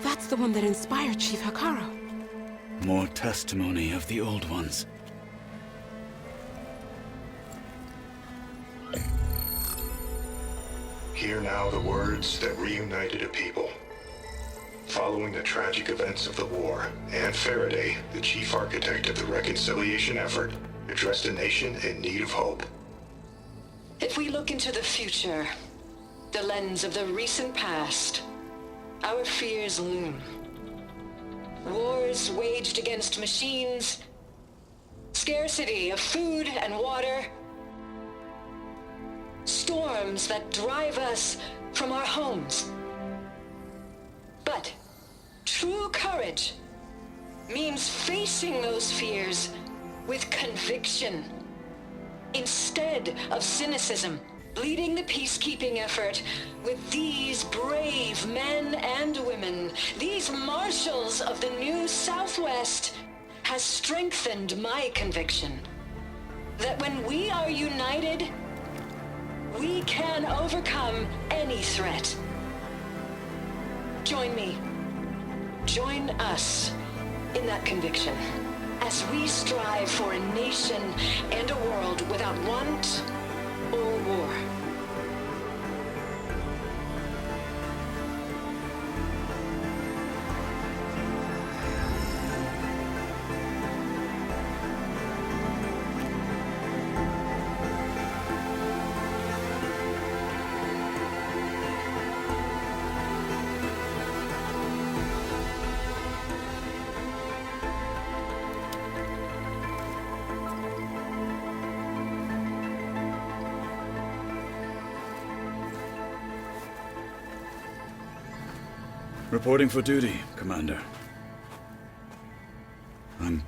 That's the one that inspired Chief Hikaru. More testimony of the old ones. Hear now the words that reunited a people. Following the tragic events of the war, Anne Faraday, the chief architect of the reconciliation effort, addressed a nation in need of hope. If we look into the future, the lens of the recent past, our fears loom. Wars waged against machines, scarcity of food and water, storms that drive us from our homes. But true courage means facing those fears with conviction, instead of cynicism, leading the peacekeeping effort with these brave men and women, these marshals of the new Southwest, has strengthened my conviction that when we are united, we can overcome any threat. Join me. Join us in that conviction as we strive for a nation and a world without want or war. Reporting for duty, Commander. I'm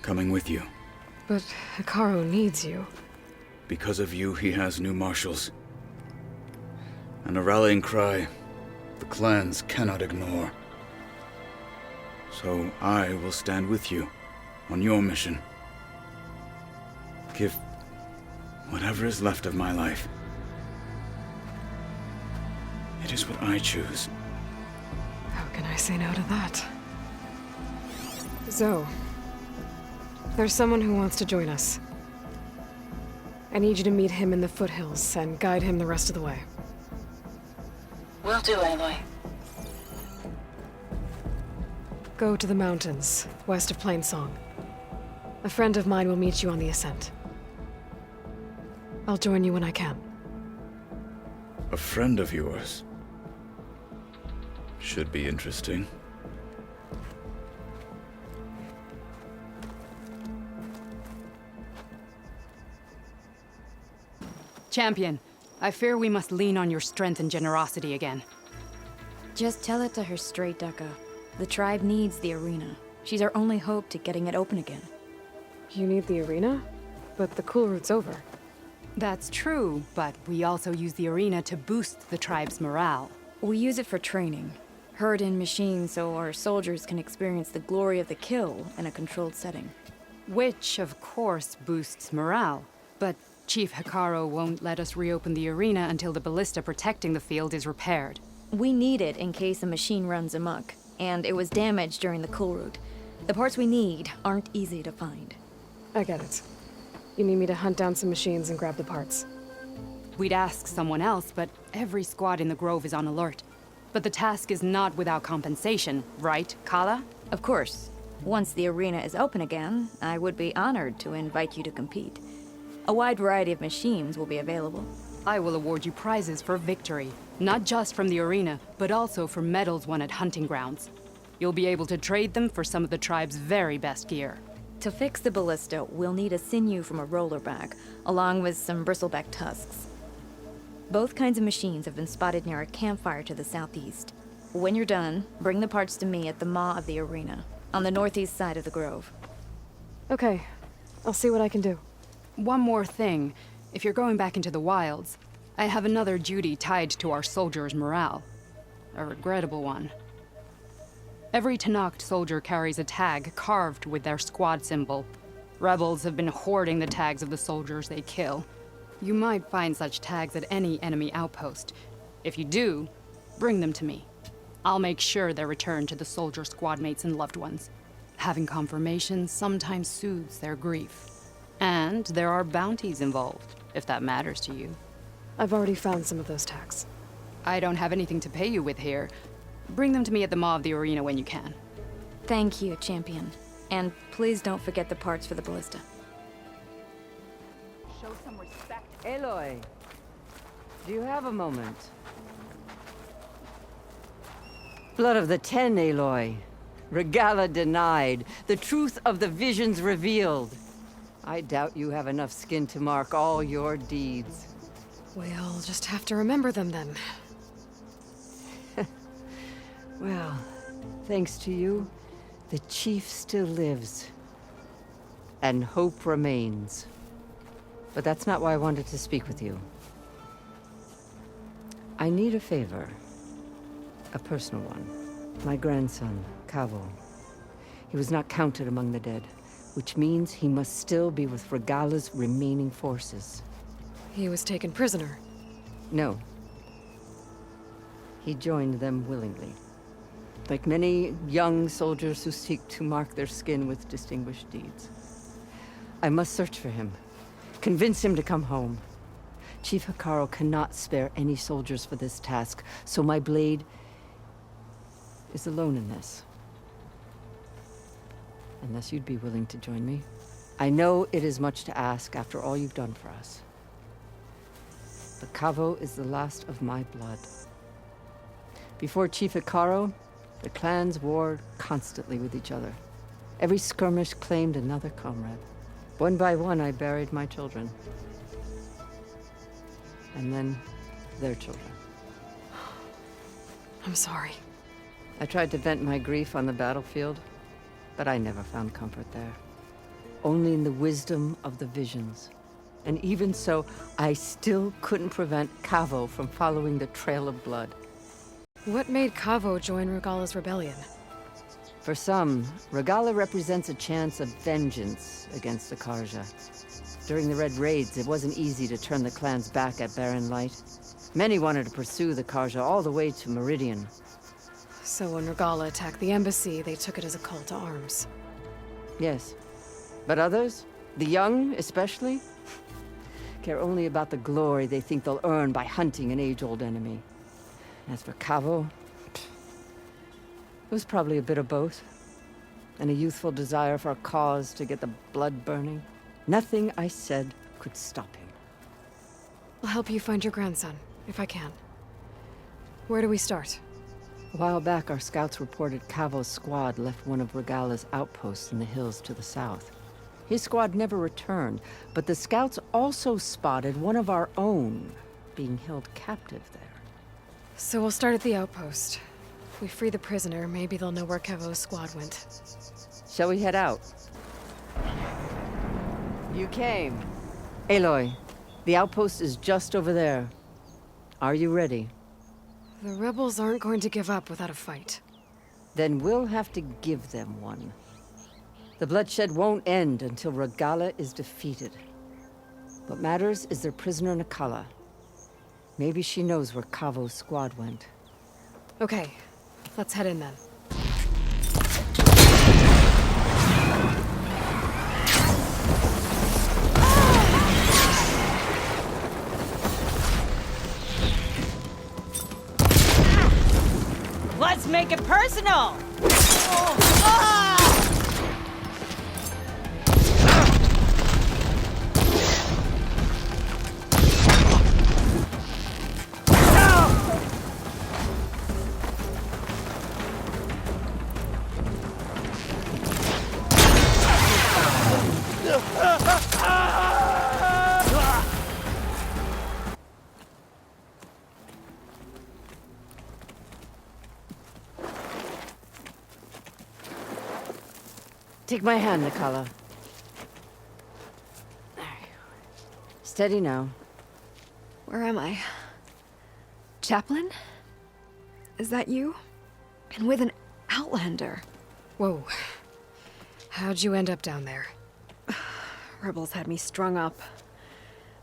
coming with you. But Hikaru needs you. Because of you, he has new marshals. And a rallying cry the clans cannot ignore. So I will stand with you on your mission. Give whatever is left of my life. It is what I choose. How can I say no to that? Zoe, there's someone who wants to join us. I need you to meet him in the foothills and guide him the rest of the way. Will do, Aloy. Go to the mountains, west of Plainsong. A friend of mine will meet you on the ascent. I'll join you when I can. A friend of yours? Should be interesting. Champion, I fear we must lean on your strength and generosity again. Just tell it to her straight, Dekka. The tribe needs the arena. She's our only hope to getting it open again. You need the arena? But the cool route's over. That's true, but we also use the arena to boost the tribe's morale. We use it for training. Herd in machines so our soldiers can experience the glory of the kill in a controlled setting. Which, of course, boosts morale. But Chief Hikaru won't let us reopen the arena until the ballista protecting the field is repaired. We need it in case a machine runs amok, and it was damaged during the cool route. The parts we need aren't easy to find. I get it. You need me to hunt down some machines and grab the parts. We'd ask someone else, but every squad in the Grove is on alert. But the task is not without compensation, right, Kala? Of course. Once the arena is open again, I would be honored to invite you to compete. A wide variety of machines will be available. I will award you prizes for victory, not just from the arena, but also for medals won at hunting grounds. You'll be able to trade them for some of the tribe's very best gear. To fix the ballista, we'll need a sinew from a rollerback, along with some bristleback tusks. Both kinds of machines have been spotted near a campfire to the southeast. When you're done, bring the parts to me at the maw of the arena, on the northeast side of the grove. Okay, I'll see what I can do. One more thing. If you're going back into the wilds, I have another duty tied to our soldiers' morale. A regrettable one. Every Tenakth soldier carries a tag carved with their squad symbol. Rebels have been hoarding the tags of the soldiers they kill. You might find such tags at any enemy outpost. If you do, bring them to me. I'll make sure they're returned to the soldier squad mates and loved ones. Having confirmation sometimes soothes their grief. And there are bounties involved, if that matters to you. I've already found some of those tags. I don't have anything to pay you with here. Bring them to me at the maw of the arena when you can. Thank you, champion. And please don't forget the parts for the ballista. Show some respect. Aloy, do you have a moment? Blood of the Ten, Aloy. Regala denied. The truth of the visions revealed. I doubt you have enough skin to mark all your deeds. We'll just have to remember them then. Well, thanks to you, the Chief still lives. And hope remains. But that's not why I wanted to speak with you. I need a favor. A personal one. My grandson, Cavo. He was not counted among the dead, which means he must still be with Regala's remaining forces. He was taken prisoner. No. He joined them willingly. Like many young soldiers who seek to mark their skin with distinguished deeds. I must search for him. Convince him to come home. Chief Hekarro cannot spare any soldiers for this task, so my blade is alone in this. Unless you'd be willing to join me. I know it is much to ask after all you've done for us. But Cavo is the last of my blood. Before Chief Hekarro, the clans warred constantly with each other. Every skirmish claimed another comrade. One by one, I buried my children. And then, their children. I'm sorry. I tried to vent my grief on the battlefield, but I never found comfort there. Only in the wisdom of the visions. And even so, I still couldn't prevent Cavo from following the trail of blood. What made Cavo join Regala's rebellion? For some, Regala represents a chance of vengeance against the Karja. During the Red Raids, it wasn't easy to turn the clans back at Barren Light. Many wanted to pursue the Karja all the way to Meridian. So when Regala attacked the embassy, they took it as a call to arms. Yes. But others, the young especially, care only about the glory they think they'll earn by hunting an age-old enemy. As for Cavo, it was probably a bit of both. And a youthful desire for a cause to get the blood burning. Nothing I said could stop him. I'll help you find your grandson, if I can. Where do we start? A while back, our scouts reported Cavo's squad left one of Regala's outposts in the hills to the south. His squad never returned, but the scouts also spotted one of our own being held captive there. So we'll start at the outpost. If we free the prisoner, maybe they'll know where Cavo's squad went. Shall we head out? You came. Aloy, the outpost is just over there. Are you ready? The rebels aren't going to give up without a fight. Then we'll have to give them one. The bloodshed won't end until Regala is defeated. What matters is their prisoner Nakala. Maybe she knows where Cavo's squad went. Okay, let's head in then. Let's make it personal! Oh. Ah! Take my hand, Nikala. Steady now. Where am I? Chaplain? Is that you? And with an Outlander. Whoa. How'd you end up down there? Rebels had me strung up.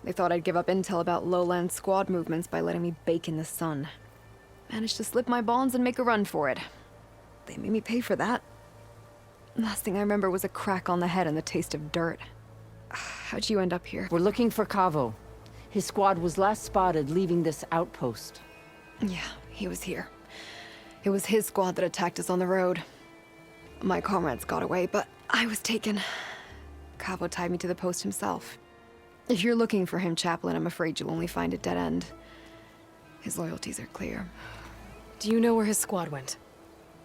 They thought I'd give up intel about lowland squad movements by letting me bake in the sun. Managed to slip my bonds and make a run for it. They made me pay for that. Last thing I remember was a crack on the head and the taste of dirt. How'd you end up here? We're looking for Cavo. His squad was last spotted leaving this outpost. Yeah, he was here. It was his squad that attacked us on the road. My comrades got away, but I was taken. Cavo tied me to the post himself. If you're looking for him, Chaplain, I'm afraid you'll only find a dead end. His loyalties are clear. Do you know where his squad went?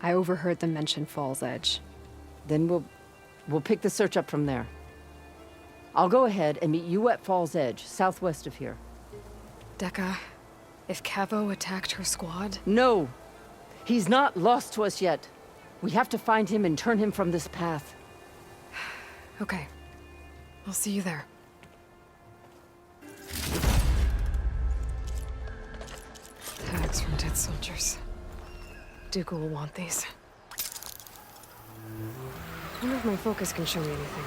I overheard them mention Fall's Edge. Then we'll pick the search up from there. I'll go ahead and meet you at Fall's Edge, southwest of here. Dekka, if Cavo attacked her squad? No! He's not lost to us yet. We have to find him and turn him from this path. Okay. I'll see you there. Tags from dead soldiers. Dooku will want these. I wonder if my focus can show me anything.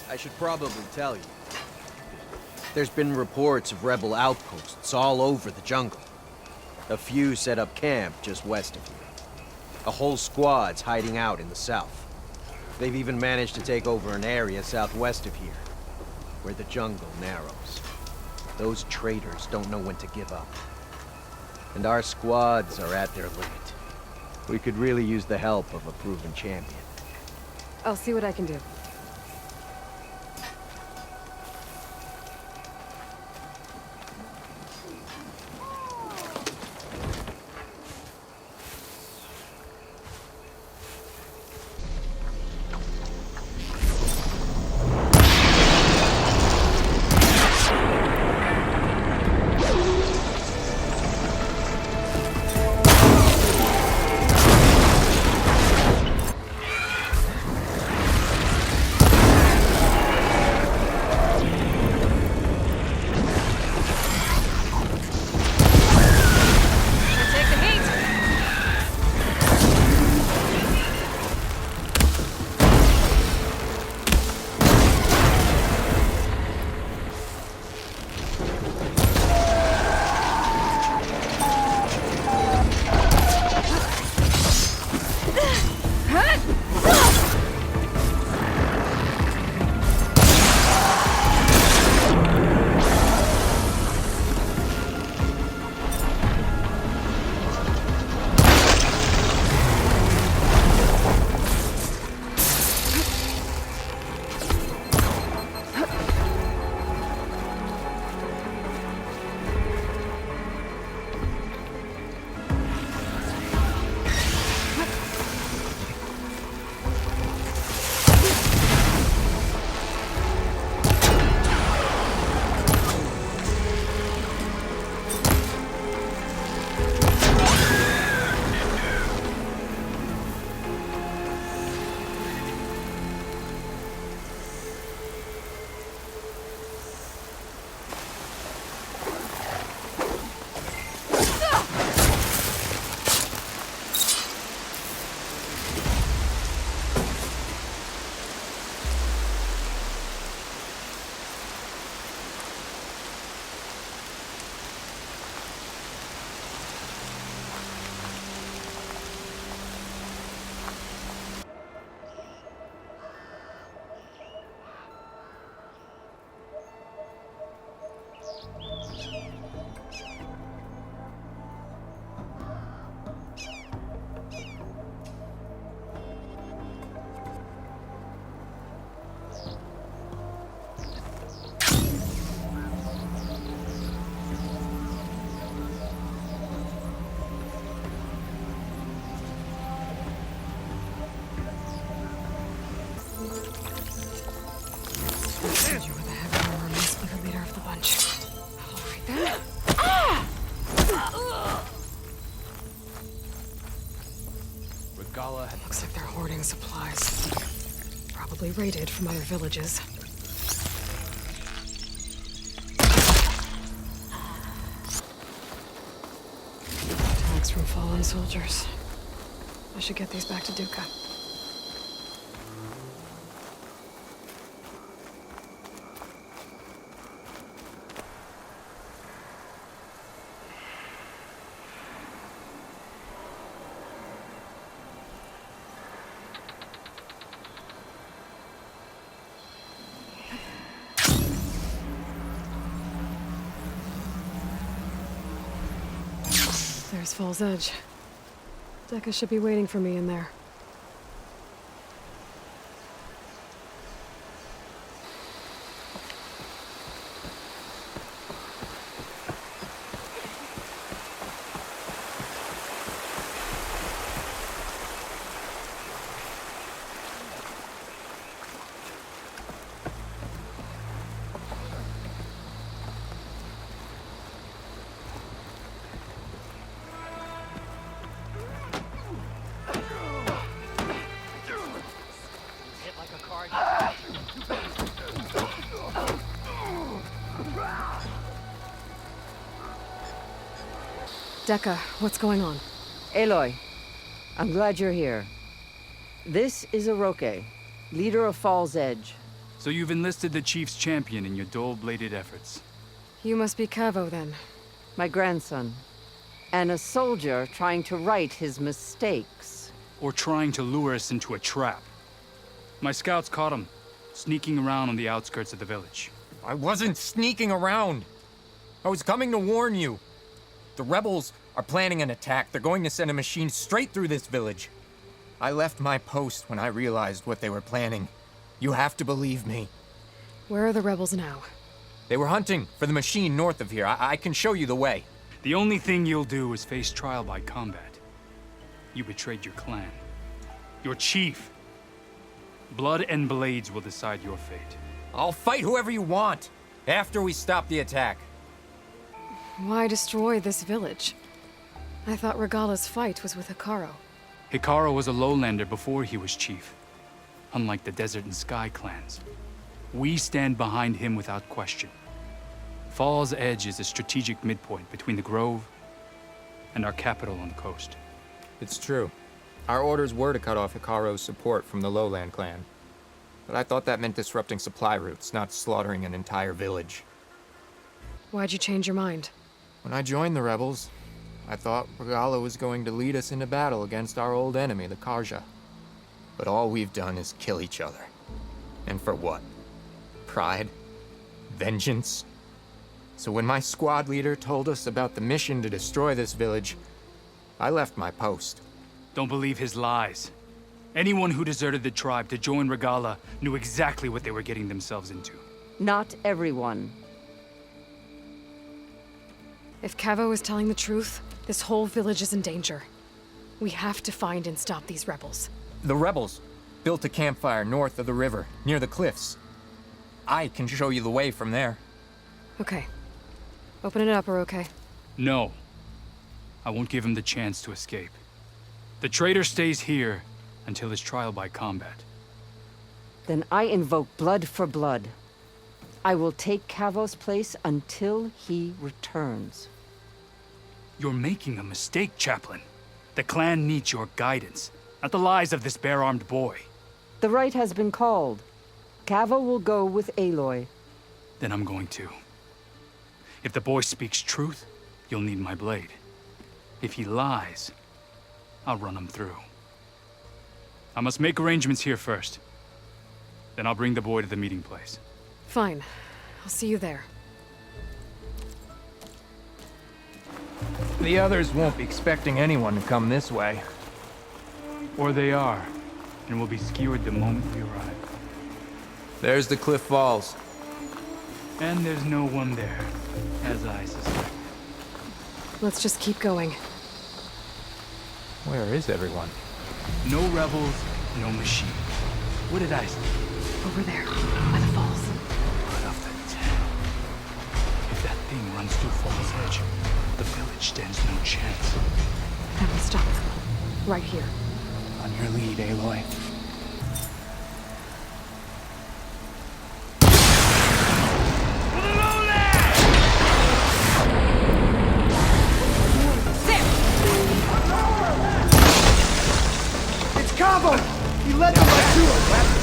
I should probably tell you. There's been reports of rebel outposts all over the jungle. A few set up camp just west of here. A whole squad's hiding out in the south. They've even managed to take over an area southwest of here, where the jungle narrows. Those traitors don't know when to give up. And our squads are at their limit. We could really use the help of a proven champion. I'll see what I can do. Regala had... Looks like they're hoarding supplies. Probably raided from other villages. Tags from fallen soldiers. I should get these back to Duca. There's Fall's Edge. Dekka should be waiting for me in there. Dekka, what's going on? Aloy, I'm glad you're here. This is Aroke, leader of Fall's Edge. So you've enlisted the Chief's champion in your dull-bladed efforts. You must be Cavo, then. My grandson. And a soldier trying to right his mistakes. Or trying to lure us into a trap. My scouts caught him, sneaking around on the outskirts of the village. I wasn't sneaking around. I was coming to warn you. The rebels are planning an attack. They're going to send a machine straight through this village. I left my post when I realized what they were planning. You have to believe me. Where are the rebels now? They were hunting for the machine north of here. I can show you the way. The only thing you'll do is face trial by combat. You betrayed your clan. Your chief. Blood and blades will decide your fate. I'll fight whoever you want, after we stop the attack. Why destroy this village? I thought Regala's fight was with Hikaru. Hikaru was a lowlander before he was chief. Unlike the Desert and Sky clans. We stand behind him without question. Fall's Edge is a strategic midpoint between the Grove and our capital on the coast. It's true. Our orders were to cut off Hikaru's support from the Lowland clan. But I thought that meant disrupting supply routes, not slaughtering an entire village. Why'd you change your mind? When I joined the rebels, I thought Regala was going to lead us into battle against our old enemy, the Karja. But all we've done is kill each other. And for what? Pride? Vengeance? So when my squad leader told us about the mission to destroy this village, I left my post. Don't believe his lies. Anyone who deserted the tribe to join Regala knew exactly what they were getting themselves into. Not everyone. If Cavo is telling the truth, this whole village is in danger. We have to find and stop these rebels. The rebels built a campfire north of the river, near the cliffs. I can show you the way from there. Okay. Open it up, or okay? No. I won't give him the chance to escape. The traitor stays here until his trial by combat. Then I invoke blood for blood. I will take Cavo's place until he returns. You're making a mistake, Chaplain. The clan needs your guidance, not the lies of this bare-armed boy. The right has been called. Cavo will go with Aloy. Then I'm going to. If the boy speaks truth, you'll need my blade. If he lies, I'll run him through. I must make arrangements here first. Then I'll bring the boy to the meeting place. Fine. I'll see you there. The others won't be expecting anyone to come this way. Or they are, and will be skewered the moment we arrive. There's the cliff falls. And there's no one there, as I suspect. Let's just keep going. Where is everyone? No rebels, no machine. What did I say? Over there, by the falls. Blood of the town. If that thing runs through Fall's Edge, the village stands no chance. Then we stop them. Right here. I on your lead, Aloy. It's Cabo! He led them right to us!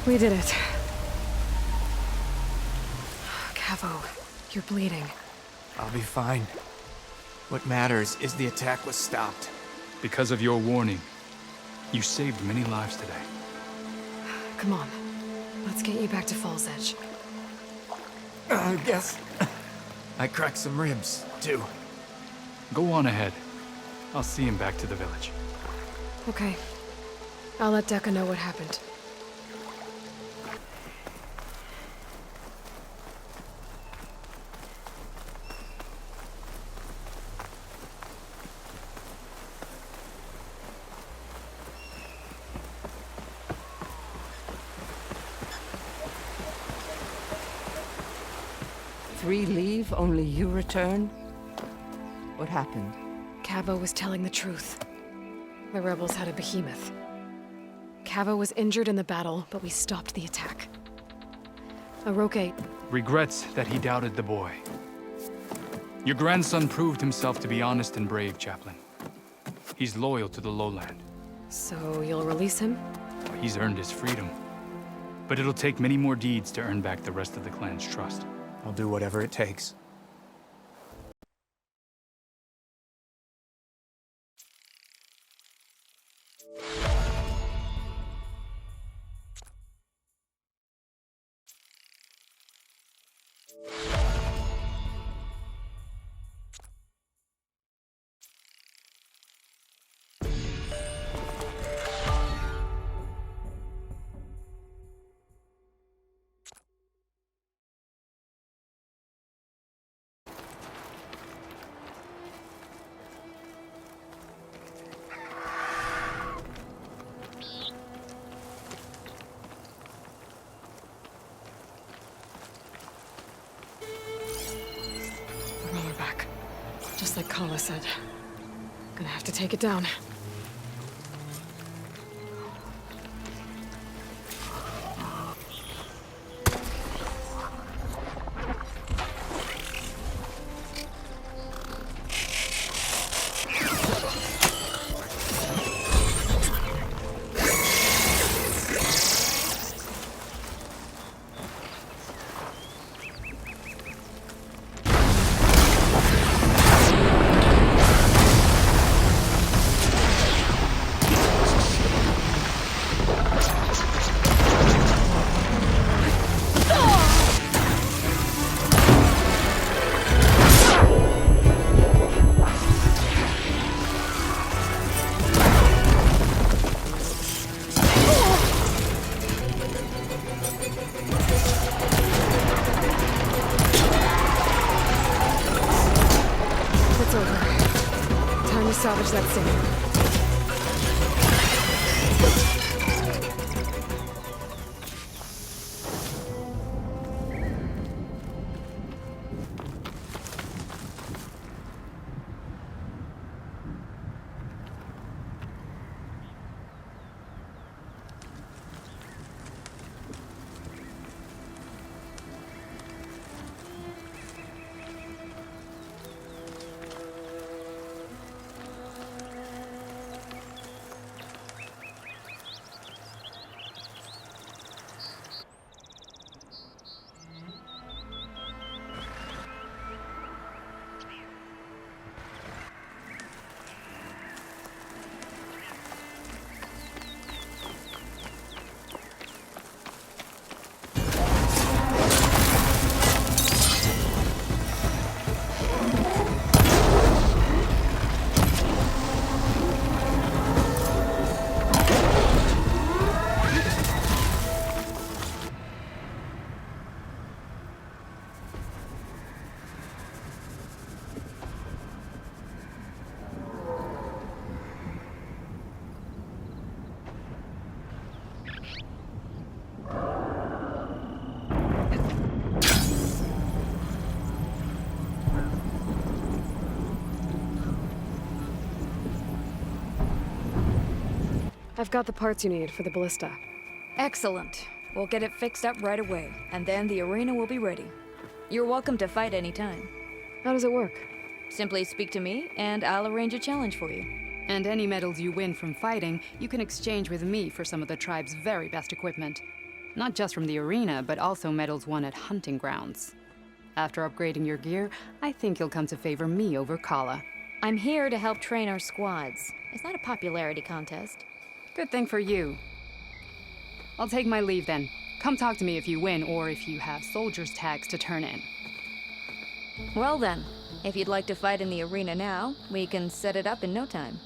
We did it. Cavo, you're bleeding. I'll be fine. What matters is the attack was stopped. Because of your warning, you saved many lives today. Come on. Let's get you back to Fall's Edge. I guess I cracked some ribs, too. Go on ahead. I'll see him back to the village. Okay. I'll let Dekka know what happened. Three leave, only you return? What happened? Cavo was telling the truth. The rebels had a behemoth. Cavo was injured in the battle, but we stopped the attack. Aroke regrets that he doubted the boy. Your grandson proved himself to be honest and brave, Chaplain. He's loyal to the lowland. So you'll release him? He's earned his freedom. But it'll take many more deeds to earn back the rest of the clan's trust. I'll do whatever it takes. Just like Kala said. Gonna have to take it down. Salvage that signal. I've got the parts you need for the ballista. Excellent. We'll get it fixed up right away, and then the arena will be ready. You're welcome to fight anytime. How does it work? Simply speak to me, and I'll arrange a challenge for you. And any medals you win from fighting, you can exchange with me for some of the tribe's very best equipment. Not just from the arena, but also medals won at hunting grounds. After upgrading your gear, I think you'll come to favor me over Kala. I'm here to help train our squads. It's not a popularity contest. Good thing for you. I'll take my leave then. Come talk to me if you win, or if you have soldiers' tags to turn in. Well then, if you'd like to fight in the arena now, we can set it up in no time.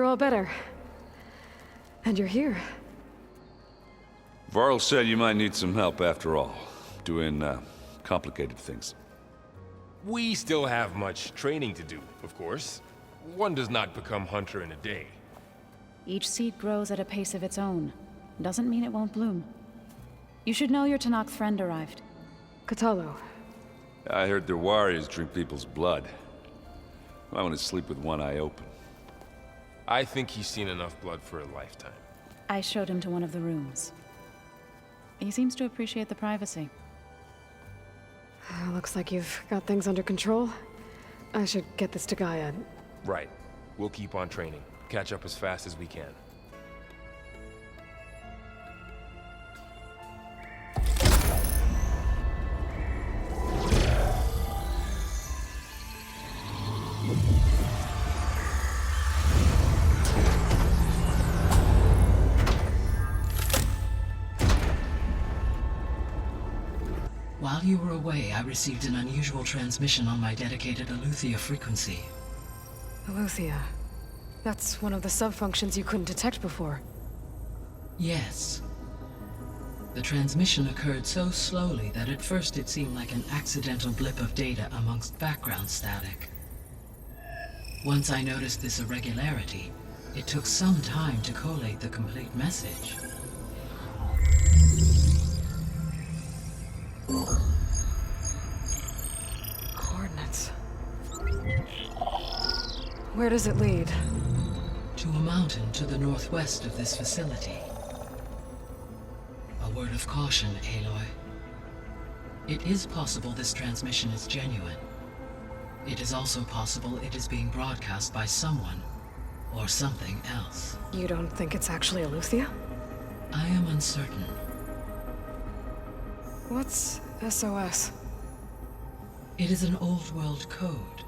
All better. And you're here. Varl said you might need some help after all, doing complicated things. We still have much training to do, of course. One does not become hunter in a day. Each seed grows at a pace of its own. Doesn't mean it won't bloom. You should know your Tanakh friend arrived. Kotallo. I heard their warriors drink people's blood. I want to sleep with one eye open. I think he's seen enough blood for a lifetime. I showed him to one of the rooms. He seems to appreciate the privacy. Looks like you've got things under control. I should get this to Gaia. Right. We'll keep on training. Catch up as fast as we can. While you were away, I received an unusual transmission on my dedicated Aletheia frequency. Aletheia. That's one of the sub-functions you couldn't detect before. Yes. The transmission occurred so slowly that at first it seemed like an accidental blip of data amongst background static. Once I noticed this irregularity, It took some time to collate the complete message. Coordinates. Where does it lead? To a mountain to the northwest of this facility. A word of caution, Aloy. It is possible this transmission is genuine. It is also possible it is being broadcast by someone or something else. You don't think it's actually Eleuthia? I am uncertain. What's SOS? It is an old world code.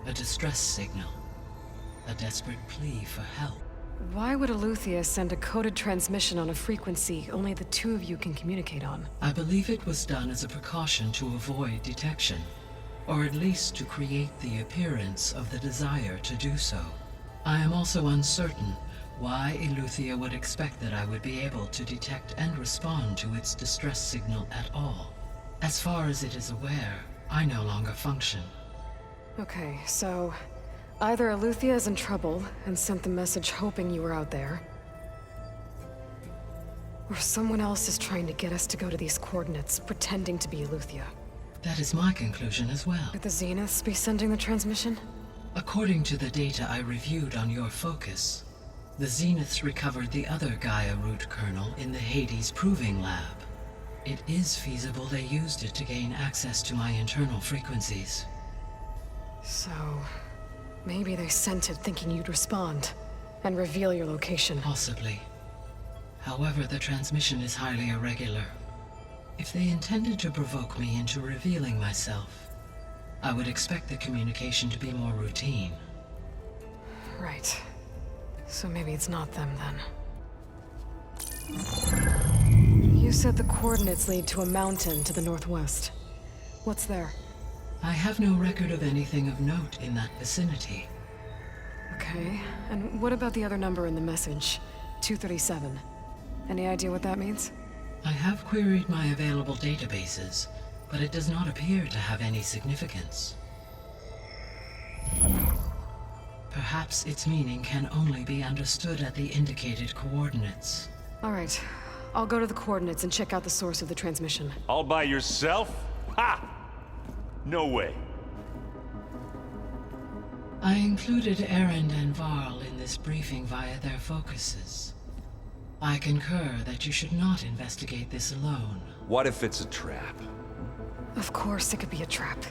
A distress signal. A desperate plea for help. Why would Eleuthia send a coded transmission on a frequency only the two of you can communicate on? I believe it was done as a precaution to avoid detection, or at least to create the appearance of the desire to do so. I am also uncertain why Eleuthia would expect that I would be able to detect and respond to its distress signal at all. As far as it is aware, I no longer function. Okay, so either Eleuthia is in trouble and sent the message hoping you were out there, or someone else is trying to get us to go to these coordinates, pretending to be Eleuthia. That is my conclusion as well. Could the Zeniths be sending the transmission? According to the data I reviewed on your focus, the Zeniths recovered the other Gaia root kernel in the Hades Proving Lab. It is feasible they used it to gain access to my internal frequencies. So, maybe they sent it thinking you'd respond and reveal your location. Possibly. However, the transmission is highly irregular. If they intended to provoke me into revealing myself, I would expect the communication to be more routine. Right. So maybe it's not them then. You said the coordinates lead to a mountain to the northwest. What's there? I have no record of anything of note in that vicinity. Okay, and what about the other number in the message? 237. Any idea what that means? I have queried my available databases, but it does not appear to have any significance. Perhaps its meaning can only be understood at the indicated coordinates. All right, I'll go to the coordinates and check out the source of the transmission. All by yourself? Ha! No way. I included Erend and Varl in this briefing via their focuses. I concur that you should not investigate this alone. What if it's a trap? Of course it could be a trap.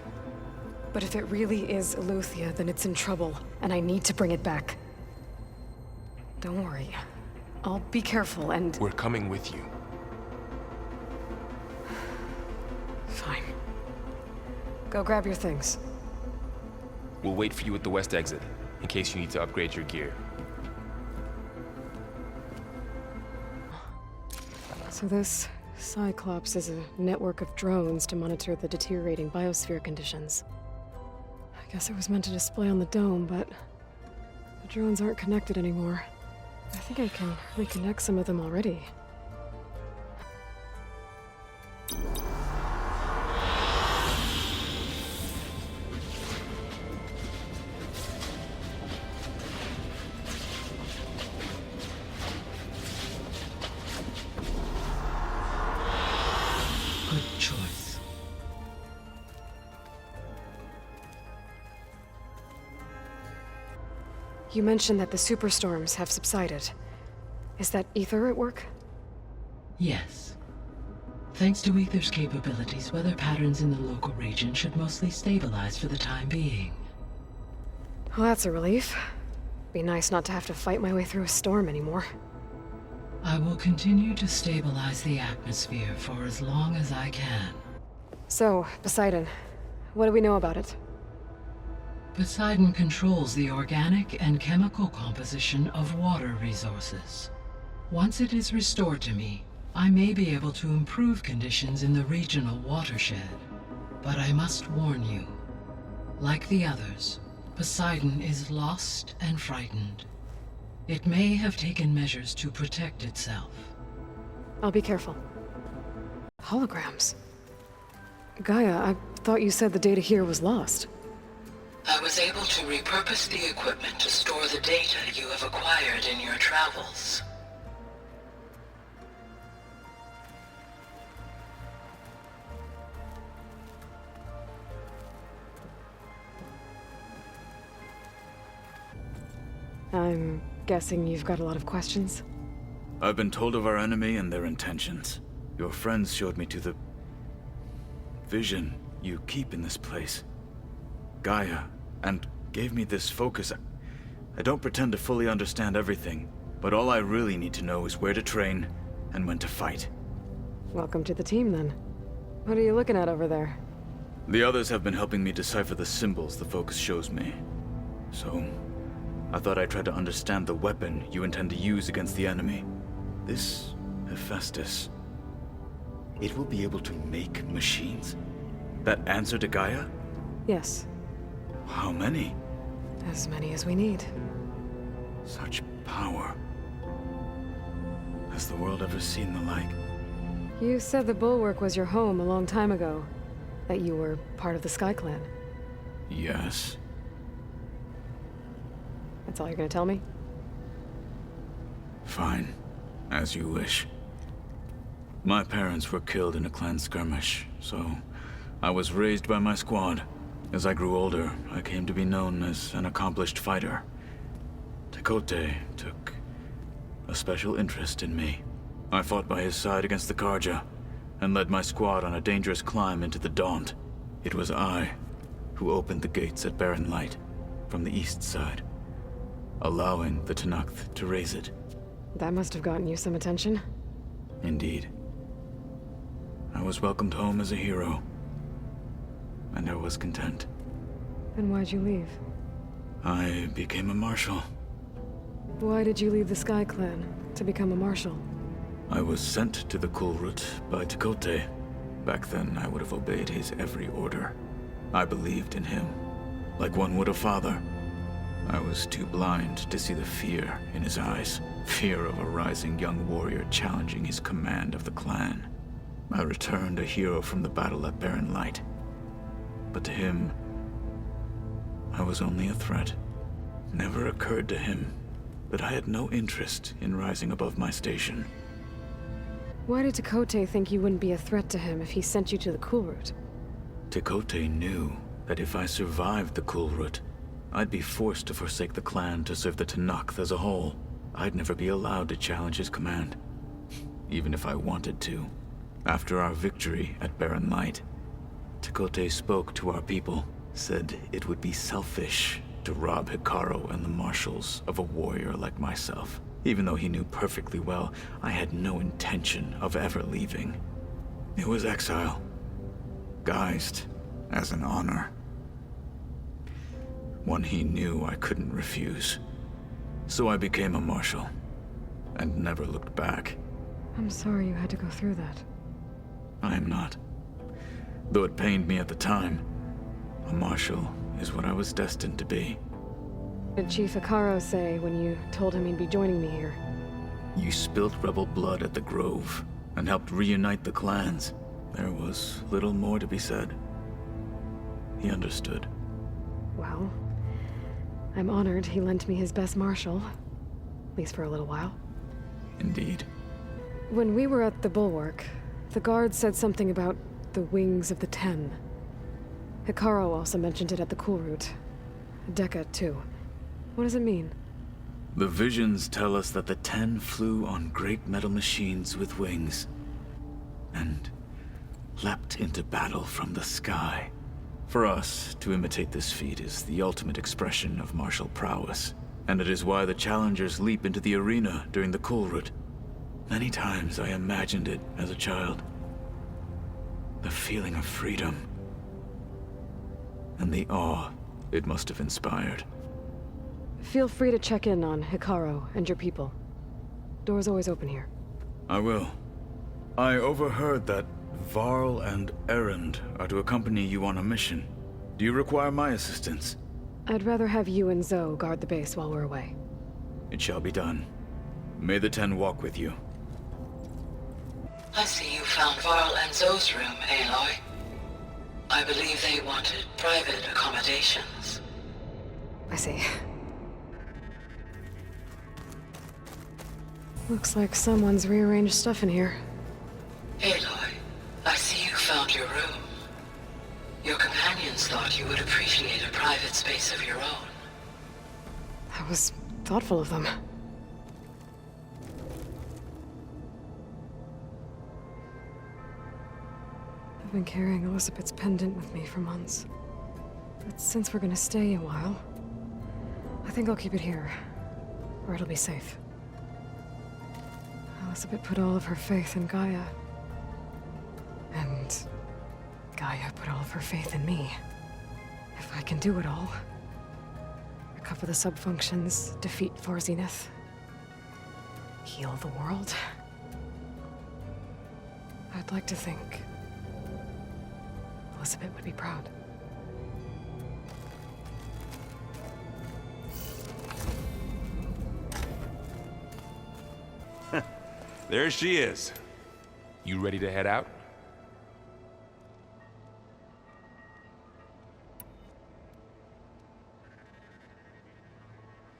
But if it really is Eleuthia, then it's in trouble, and I need to bring it back. Don't worry. I'll be careful and... We're coming with you. Fine. Go grab your things. We'll wait for you at the west exit, in case you need to upgrade your gear. So this Cyclops is a network of drones to monitor the deteriorating biosphere conditions. I guess it was meant to display on the dome, but the drones aren't connected anymore. I think I can reconnect some of them already. Good choice. You mentioned that the superstorms have subsided. Is that Ether at work? Yes. Thanks to Ether's capabilities, weather patterns in the local region should mostly stabilize for the time being. Well, that's a relief. Be nice not to have to fight my way through a storm anymore. I will continue to stabilize the atmosphere for as long as I can. So, Poseidon, what do we know about it? Poseidon controls the organic and chemical composition of water resources. Once it is restored to me, I may be able to improve conditions in the regional watershed. But I must warn you, like the others, Poseidon is lost and frightened. It may have taken measures to protect itself. I'll be careful. Holograms. Gaia, I thought you said the data here was lost. I was able to repurpose the equipment to store the data you have acquired in your travels. I'm guessing you've got a lot of questions? I've been told of our enemy and their intentions. Your friends showed me to the vision you keep in this place, Gaia, and gave me this focus. I don't pretend to fully understand everything, but all I really need to know is where to train and when to fight. Welcome to the team, then. What are you looking at over there? The others have been helping me decipher the symbols the focus shows me. So, I thought I'd try to understand the weapon you intend to use against the enemy. This Hephaestus, it will be able to make machines that answer to Gaia? Yes. How many? As many as we need. Such power. Has the world ever seen the like? You said the Bulwark was your home a long time ago. That you were part of the Sky Clan. Yes. That's all you're gonna tell me? Fine. As you wish. My parents were killed in a clan skirmish, so I was raised by my squad. As I grew older, I came to be known as an accomplished fighter. Tekote took a special interest in me. I fought by his side against the Karja, and led my squad on a dangerous climb into the Daunt. It was I who opened the gates at Barren Light from the east side, allowing the Tenakth to raise it. That must have gotten you some attention. Indeed. I was welcomed home as a hero, and I was content. Then why'd you leave? I became a marshal. Why did you leave the Sky Clan to become a marshal? I was sent to the Kulrut by Tekote. Back then, I would have obeyed his every order. I believed in him, like one would a father. I was too blind to see the fear in his eyes. Fear of a rising young warrior challenging his command of the clan. I returned a hero from the battle at Barren Light. But to him, I was only a threat. Never occurred to him that I had no interest in rising above my station. Why did Tekote think you wouldn't be a threat to him if he sent you to the Kulrut? Tekote knew that if I survived the Kulrut, I'd be forced to forsake the clan to serve the Tenakth as a whole. I'd never be allowed to challenge his command, even if I wanted to. After our victory at Barren Light, Tekote spoke to our people, said it would be selfish to rob Hikaru and the marshals of a warrior like myself. Even though he knew perfectly well I had no intention of ever leaving. It was exile, guised as an honor. One he knew I couldn't refuse. So I became a marshal, and never looked back. I'm sorry you had to go through that. I am not. Though it pained me at the time, a marshal is what I was destined to be. What did Chief Hikaru say when you told him he'd be joining me here? You spilled rebel blood at the Grove, and helped reunite the clans. There was little more to be said. He understood. Well, I'm honored he lent me his best marshal. At least for a little while. Indeed. When we were at the Bulwark, the guard said something about the Wings of the Ten. Hikaru also mentioned it at the Kulrut. Dekka, too. What does it mean? The visions tell us that the Ten flew on great metal machines with wings, and leapt into battle from the sky. For us, to imitate this feat is the ultimate expression of martial prowess, and it is why the challengers leap into the arena during the Kulrut. Many times I imagined it as a child. The feeling of freedom, and the awe it must have inspired. Feel free to check in on Hikaru and your people. Door's always open here. I will. I overheard that Varl and Erend are to accompany you on a mission. Do you require my assistance? I'd rather have you and Zoe guard the base while we're away. It shall be done. May the Ten walk with you. I see you found Varl and Zoe's room, Aloy. I believe they wanted private accommodations. I see. Looks like someone's rearranged stuff in here. Aloy, I see you found your room. Your companions thought you would appreciate a private space of your own. That was thoughtful of them. I've been carrying Elizabeth's pendant with me for months. But since we're gonna stay a while, I think I'll keep it here, where it'll be safe. Elizabeth put all of her faith in Gaia. And Gaia put all of her faith in me. If I can do it all, recover the subfunctions, defeat 4 Zenith, heal the world, I'd like to think Elizabeth would be proud. There she is. You ready to head out?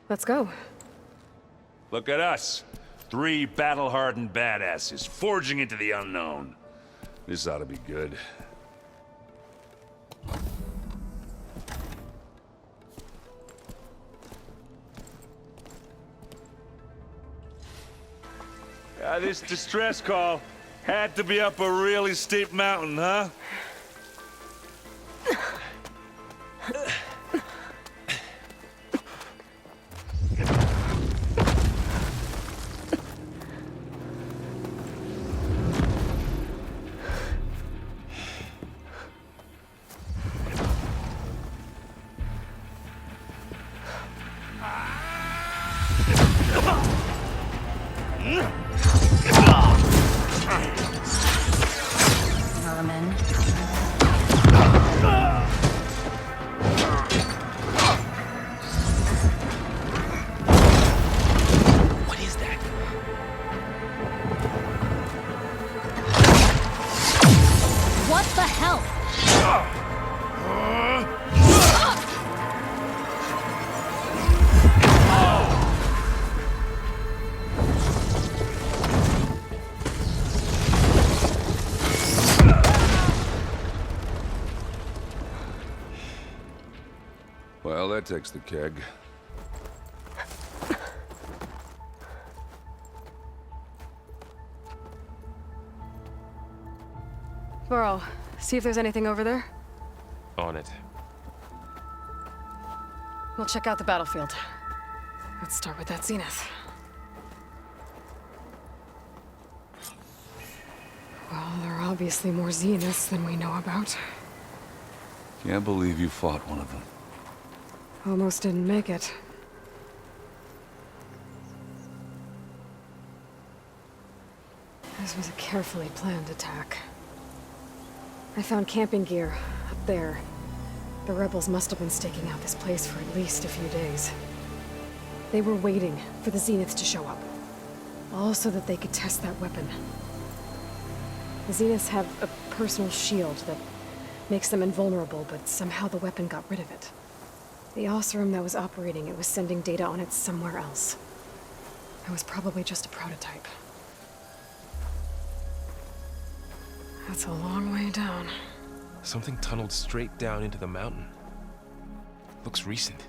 Let's go. Look at us. 3 battle-hardened badasses forging into the unknown. This ought to be good. This distress call had to be up a really steep mountain, huh? Well, that takes the keg. Burrow, see if there's anything over there. On it. We'll check out the battlefield. Let's start with that Zenith. Well, there are obviously more Zeniths than we know about. Can't believe you fought one of them. Almost didn't make it. This was a carefully planned attack. I found camping gear up there. The rebels must have been staking out this place for at least a few days. They were waiting for the Zeniths to show up. All so that they could test that weapon. The Zeniths have a personal shield that makes them invulnerable, but somehow the weapon got rid of it. The Oseram that was operating it was sending data on it somewhere else. It was probably just a prototype. That's a long way down. Something tunneled straight down into the mountain. Looks recent.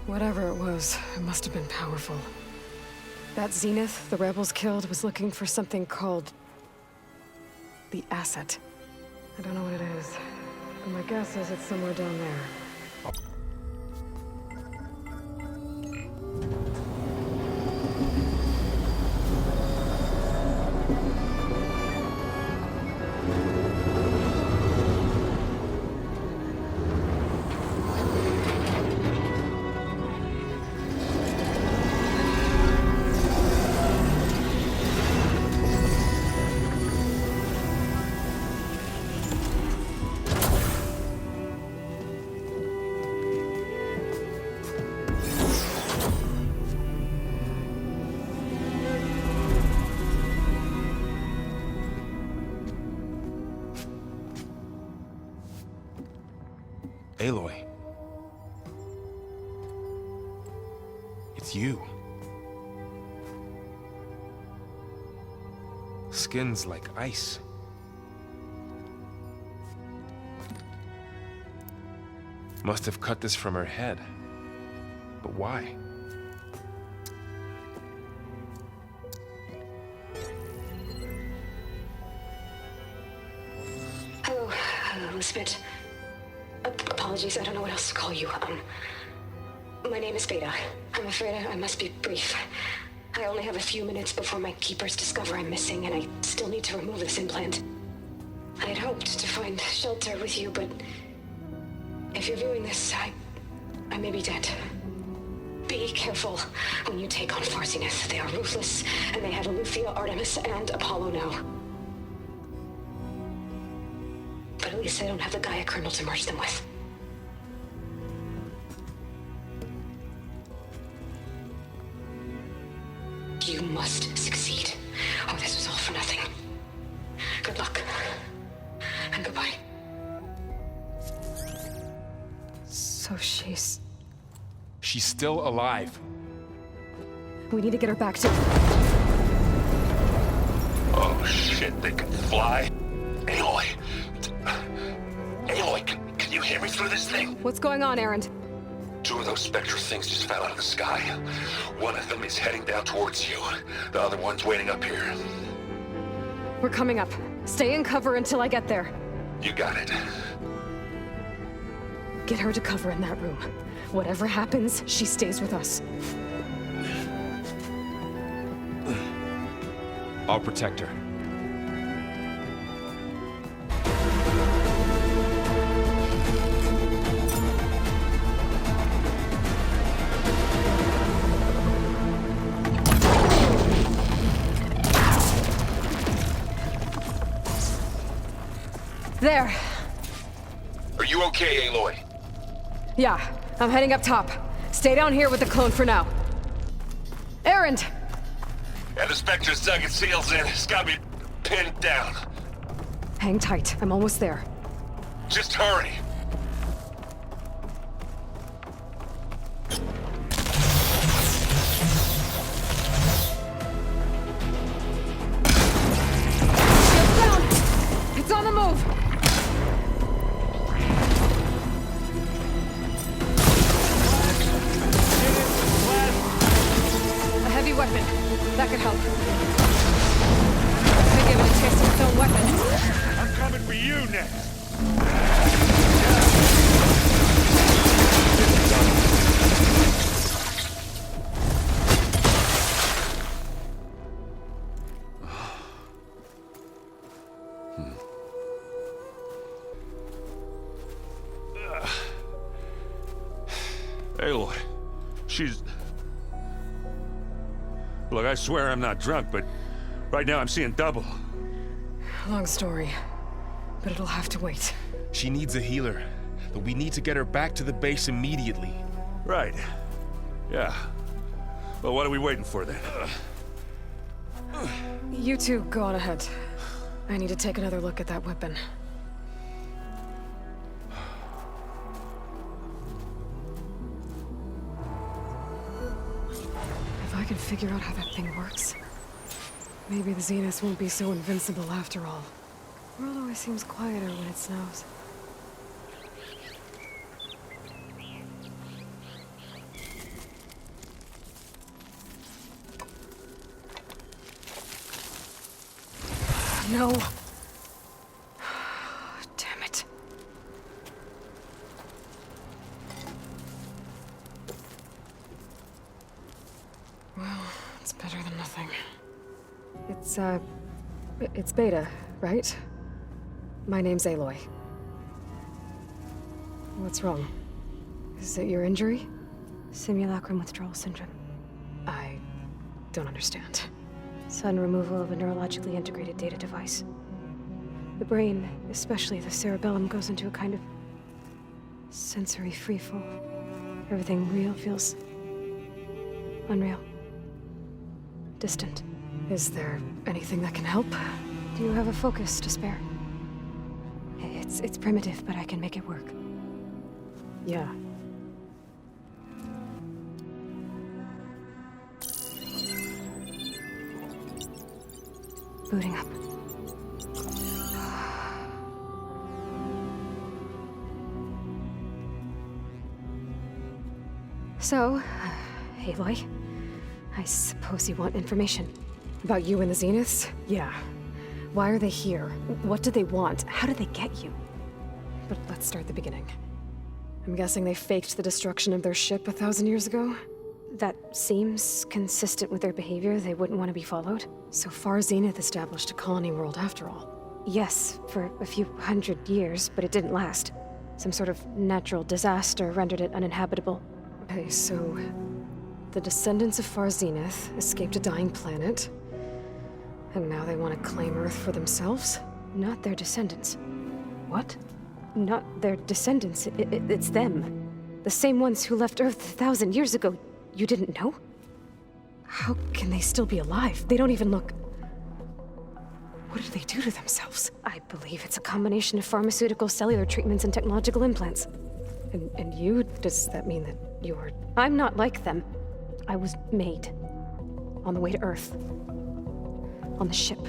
Whatever it was, it must have been powerful. That Zenith the rebels killed was looking for something called the asset. I don't know what it is, but my guess is it's somewhere down there. Aloy. It's you. Skin's like ice. Must have cut this from her head. But why? Hello, Elizabeth. Apologies, I don't know what else to call you. My name is Beta. I'm afraid I must be brief. I only have a few minutes before my keepers discover I'm missing, and I still need to remove this implant. I had hoped to find shelter with you, but if you're viewing this, I may be dead. Be careful when you take on Farsiness. They are ruthless, and they have Aletheia, Artemis, and Apollo now. But at least I don't have the Gaia kernel to merge them with. You must succeed. Oh, this was all for nothing. Good luck. And goodbye. So she's... She's still alive. We need to get her back to... Oh shit, they can fly? Aloy! Aloy, can you hear me through this thing? What's going on, Erend? 2 of those spectral things just fell out of the sky. One of them is heading down towards you. The other one's waiting up here. We're coming up. Stay in cover until I get there. You got it. Get her to cover in that room. Whatever happens, she stays with us. I'll protect her. There. Are you okay, Aloy? Yeah, I'm heading up top. Stay down here with the clone for now. Erend! And the Spectre's dug its seals in. It's got me pinned down. Hang tight. I'm almost there. Just hurry. Shield down! It's on the move! A heavy weapon. That could help. Maybe able to test its own weapon. I'm coming for you next. Aloy, she's... Look, I swear I'm not drunk, but right now I'm seeing double. Long story, but it'll have to wait. She needs a healer, but we need to get her back to the base immediately. Right. Yeah. Well, what are we waiting for then? You two go on ahead. I need to take another look at that weapon. If I can figure out how that thing works, maybe the Zenith won't be so invincible after all. The world always seems quieter when it snows. No. Damn it. Well, it's better than nothing. It's Beta, right? My name's Aloy. What's wrong? Is it your injury? Simulacrum withdrawal syndrome. I don't understand. Sudden removal of a neurologically integrated data device. The brain, especially the cerebellum, goes into a kind of sensory freefall. Everything real feels unreal. Distant. Is there anything that can help? Do you have a focus to spare? It's primitive, but I can make it work. Booting up. So, Aloy, I suppose you want information. About you and the Zeniths? Yeah. Why are they here? What do they want? How did they get you? But let's start at the beginning. I'm guessing they faked the destruction of their ship 1,000 years ago? That seems consistent with their behavior. They wouldn't want to be followed. So far, Zenith established a colony world after all. Yes, for a few hundred years, but it didn't last. Some sort of natural disaster rendered it uninhabitable. Okay, so the descendants of Far Zenith escaped a dying planet, and now they want to claim Earth for themselves? Not their descendants. What? Not their descendants. It's them. The same ones who left Earth 1,000 years ago. You didn't know? How can they still be alive? They don't even look... What did they do to themselves? I believe it's a combination of pharmaceutical, cellular treatments, and technological implants. And you? Does that mean that you're... I'm not like them. I was made. On the way to Earth. On the ship.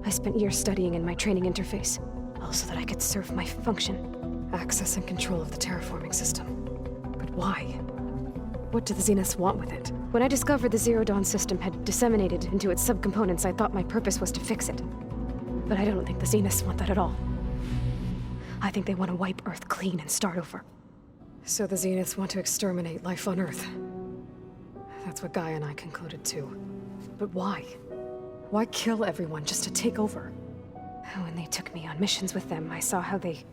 I spent years studying in my training interface, all so that I could serve my function. Access and control of the terraforming system. But why? What do the Zeniths want with it? When I discovered the Zero Dawn system had disseminated into its subcomponents, I thought my purpose was to fix it. But I don't think the Zeniths want that at all. I think they want to wipe Earth clean and start over. So the Zeniths want to exterminate life on Earth. That's what Gaia and I concluded too. But why? Why kill everyone just to take over? When they took me on missions with them, I saw how they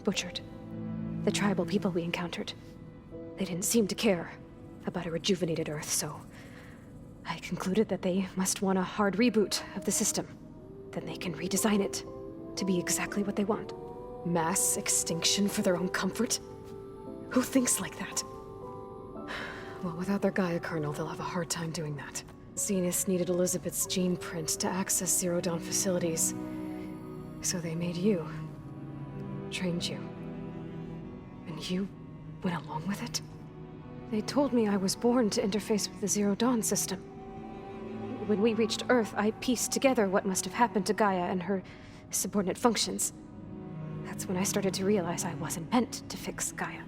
butchered the tribal people we encountered. They didn't seem to care about a rejuvenated Earth, so I concluded that they must want a hard reboot of the system. Then they can redesign it to be exactly what they want. Mass extinction for their own comfort? Who thinks like that? Well, without their Gaia kernel, they'll have a hard time doing that. Zeniths needed Elizabeth's gene print to access Zero Dawn facilities. So they made you. Trained you. And you went along with it? They told me I was born to interface with the Zero Dawn system. When we reached Earth, I pieced together what must have happened to Gaia and her subordinate functions. That's when I started to realize I wasn't meant to fix Gaia.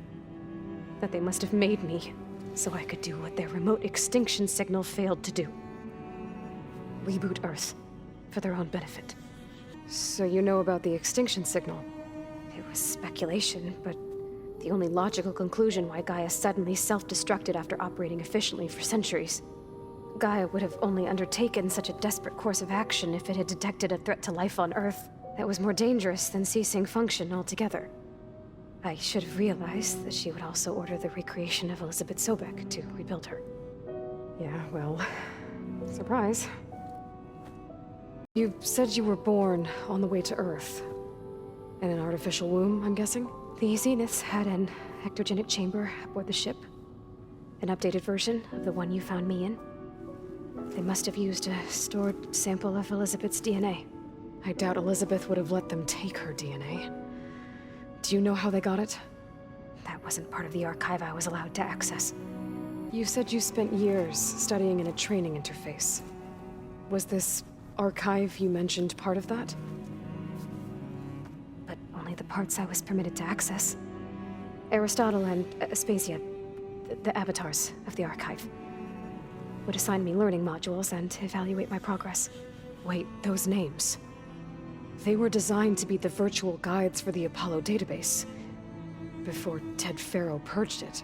That they must have made me so I could do what their remote extinction signal failed to do. Reboot Earth, for their own benefit. So you know about the extinction signal? It was speculation, but the only logical conclusion why Gaia suddenly self-destructed after operating efficiently for centuries. Gaia would have only undertaken such a desperate course of action if it had detected a threat to life on Earth that was more dangerous than ceasing function altogether. I should have realized that she would also order the recreation of Elizabeth Sobek to rebuild her. Yeah, well, surprise. You said you were born on the way to Earth. In an artificial womb, I'm guessing? The Zeniths had an ectogenic chamber aboard the ship. An updated version of the one you found me in. They must have used a stored sample of Elizabeth's DNA. I doubt Elizabeth would have let them take her DNA. Do you know how they got it? That wasn't part of the archive I was allowed to access. You said you spent years studying in a training interface. Was this archive you mentioned part of that? But only the parts I was permitted to access. Aristotle and Aspasia, the avatars of the archive, would assign me learning modules and evaluate my progress. Wait, those names. They were designed to be the virtual guides for the Apollo database, before Ted Faro purged it.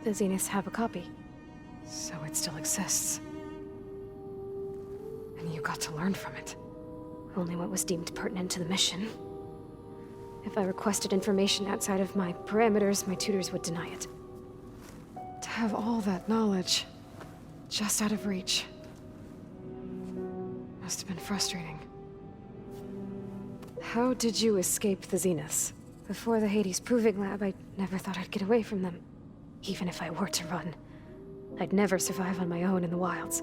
The Zeniths have a copy, so it still exists. And you got to learn from it. Only what was deemed pertinent to the mission. If I requested information outside of my parameters, my tutors would deny it. To have all that knowledge, just out of reach, must have been frustrating. How did you escape the Zeniths? Before the Hades Proving Lab, I never thought I'd get away from them. Even if I were to run, I'd never survive on my own in the wilds.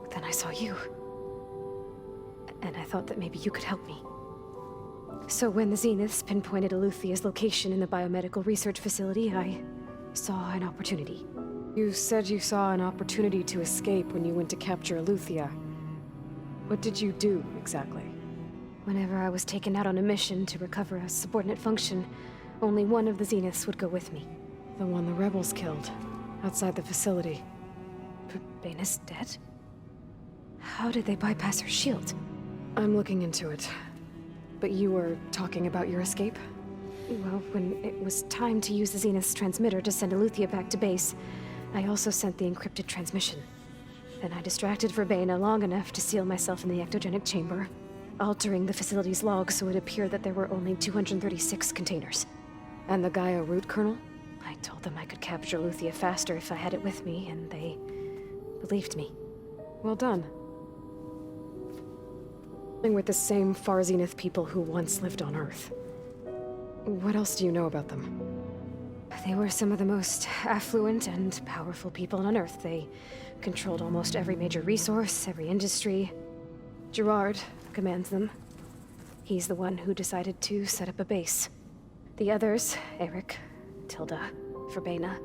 But then I saw you. And I thought that maybe you could help me. So when the Zeniths pinpointed Eluthia's location in the biomedical research facility, I saw an opportunity. You said you saw an opportunity to escape when you went to capture Eluthia. What did you do, exactly? Whenever I was taken out on a mission to recover a subordinate function, only one of the Zeniths would go with me. The one the rebels killed, outside the facility. Bayonnetta's dead? How did they bypass her shield? I'm looking into it. But you were talking about your escape? Well, when it was time to use the Zenith's transmitter to send Aletheia back to base, I also sent the encrypted transmission. Then I distracted Bayonetta long enough to seal myself in the ectogenic chamber, altering the facility's log so it appeared that there were only 236 containers. And the Gaia root kernel? I told them I could capture Aletheia faster if I had it with me, and they believed me. Well done. With the same Far Zenith people who once lived on Earth. What else do you know about them? They were some of the most affluent and powerful people on Earth. They controlled almost every major resource, every industry. Gerard commands them. He's the one who decided to set up a base. The others, Eric, Tilda, Verbena,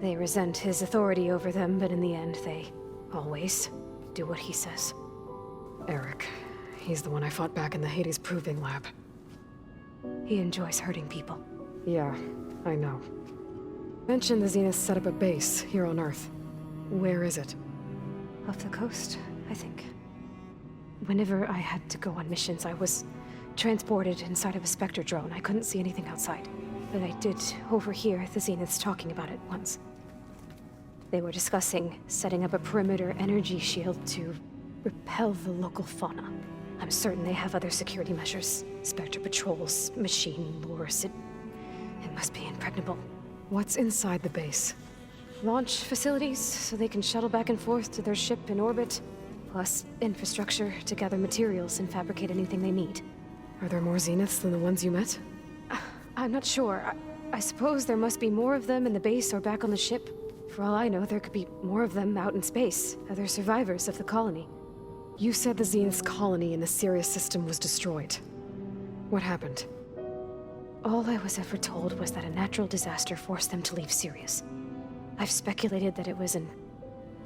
they resent his authority over them, but in the end, they always do what he says. Eric. He's the one I fought back in the Hades Proving Lab. He enjoys hurting people. Yeah, I know. Mentioned the Zenith set up a base here on Earth. Where is it? Off the coast, I think. Whenever I had to go on missions, I was transported inside of a Spectre drone. I couldn't see anything outside. But I did overhear the Zeniths talking about it once. They were discussing setting up a perimeter energy shield to repel the local fauna. I'm certain they have other security measures. Spectre patrols, machine lures. It must be impregnable. What's inside the base? Launch facilities, so they can shuttle back and forth to their ship in orbit. Plus infrastructure to gather materials and fabricate anything they need. Are there more Zeniths than the ones you met? I'm not sure. I suppose there must be more of them in the base or back on the ship. For all I know, there could be more of them out in space, other survivors of the colony. You said the Zenith's colony in the Sirius system was destroyed. What happened? All I was ever told was that a natural disaster forced them to leave Sirius. I've speculated that it was an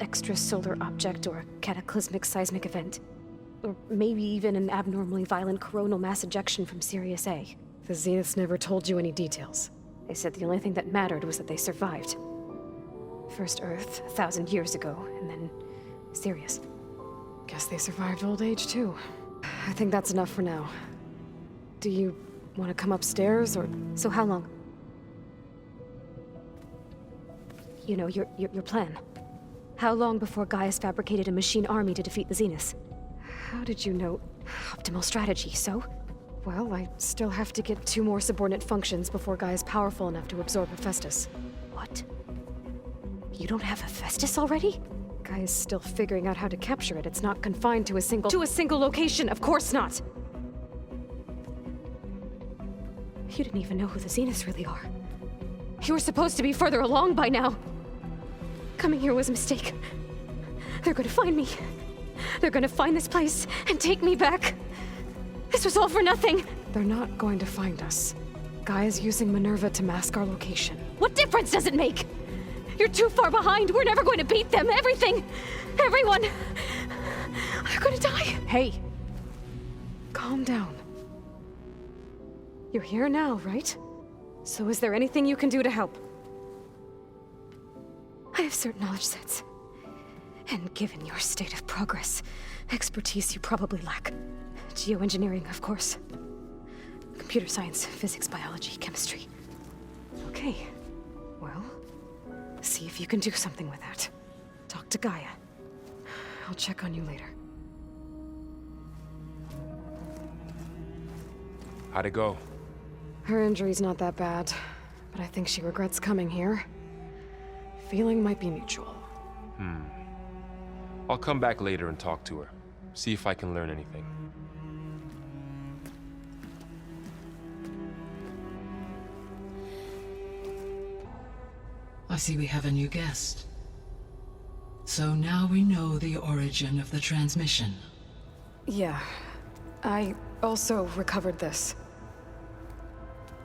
extrasolar object or a cataclysmic seismic event. Or maybe even an abnormally violent coronal mass ejection from Sirius A. The Zeniths never told you any details. They said the only thing that mattered was that they survived. First Earth, 1,000 years ago, and then Sirius. Guess they survived old age, too. I think that's enough for now. Do you want to come upstairs, or...? So how long? You know, your plan. How long before Gaius fabricated a machine army to defeat the Zeniths? How did you know? Optimal strategy, so? Well, I still have to get 2 more subordinate functions before Gaia's powerful enough to absorb Hephaestus. What? You don't have Hephaestus already? Gaia's still figuring out how to capture it. It's not confined to a single... To a single location! Of course not! You didn't even know who the Zeniths really are. You were supposed to be further along by now. Coming here was a mistake. They're gonna find me. They're gonna find this place and take me back. This was all for nothing. They're not going to find us. Gaia's using Minerva to mask our location. What difference does it make? You're too far behind. We're never going to beat them. Everything. Everyone. They're gonna die. Hey. Calm down. You're here now, right? So is there anything you can do to help? I have certain knowledge sets. And given your state of progress, expertise you probably lack. Geoengineering, of course. Computer science, physics, biology, chemistry. Okay. Well, see if you can do something with that. Talk to Gaia. I'll check on you later. How'd it go? Her injury's not that bad, but I think she regrets coming here. Feeling might be mutual. I'll come back later and talk to her. See if I can learn anything. I see we have a new guest. So now we know the origin of the transmission. Yeah. I also recovered this.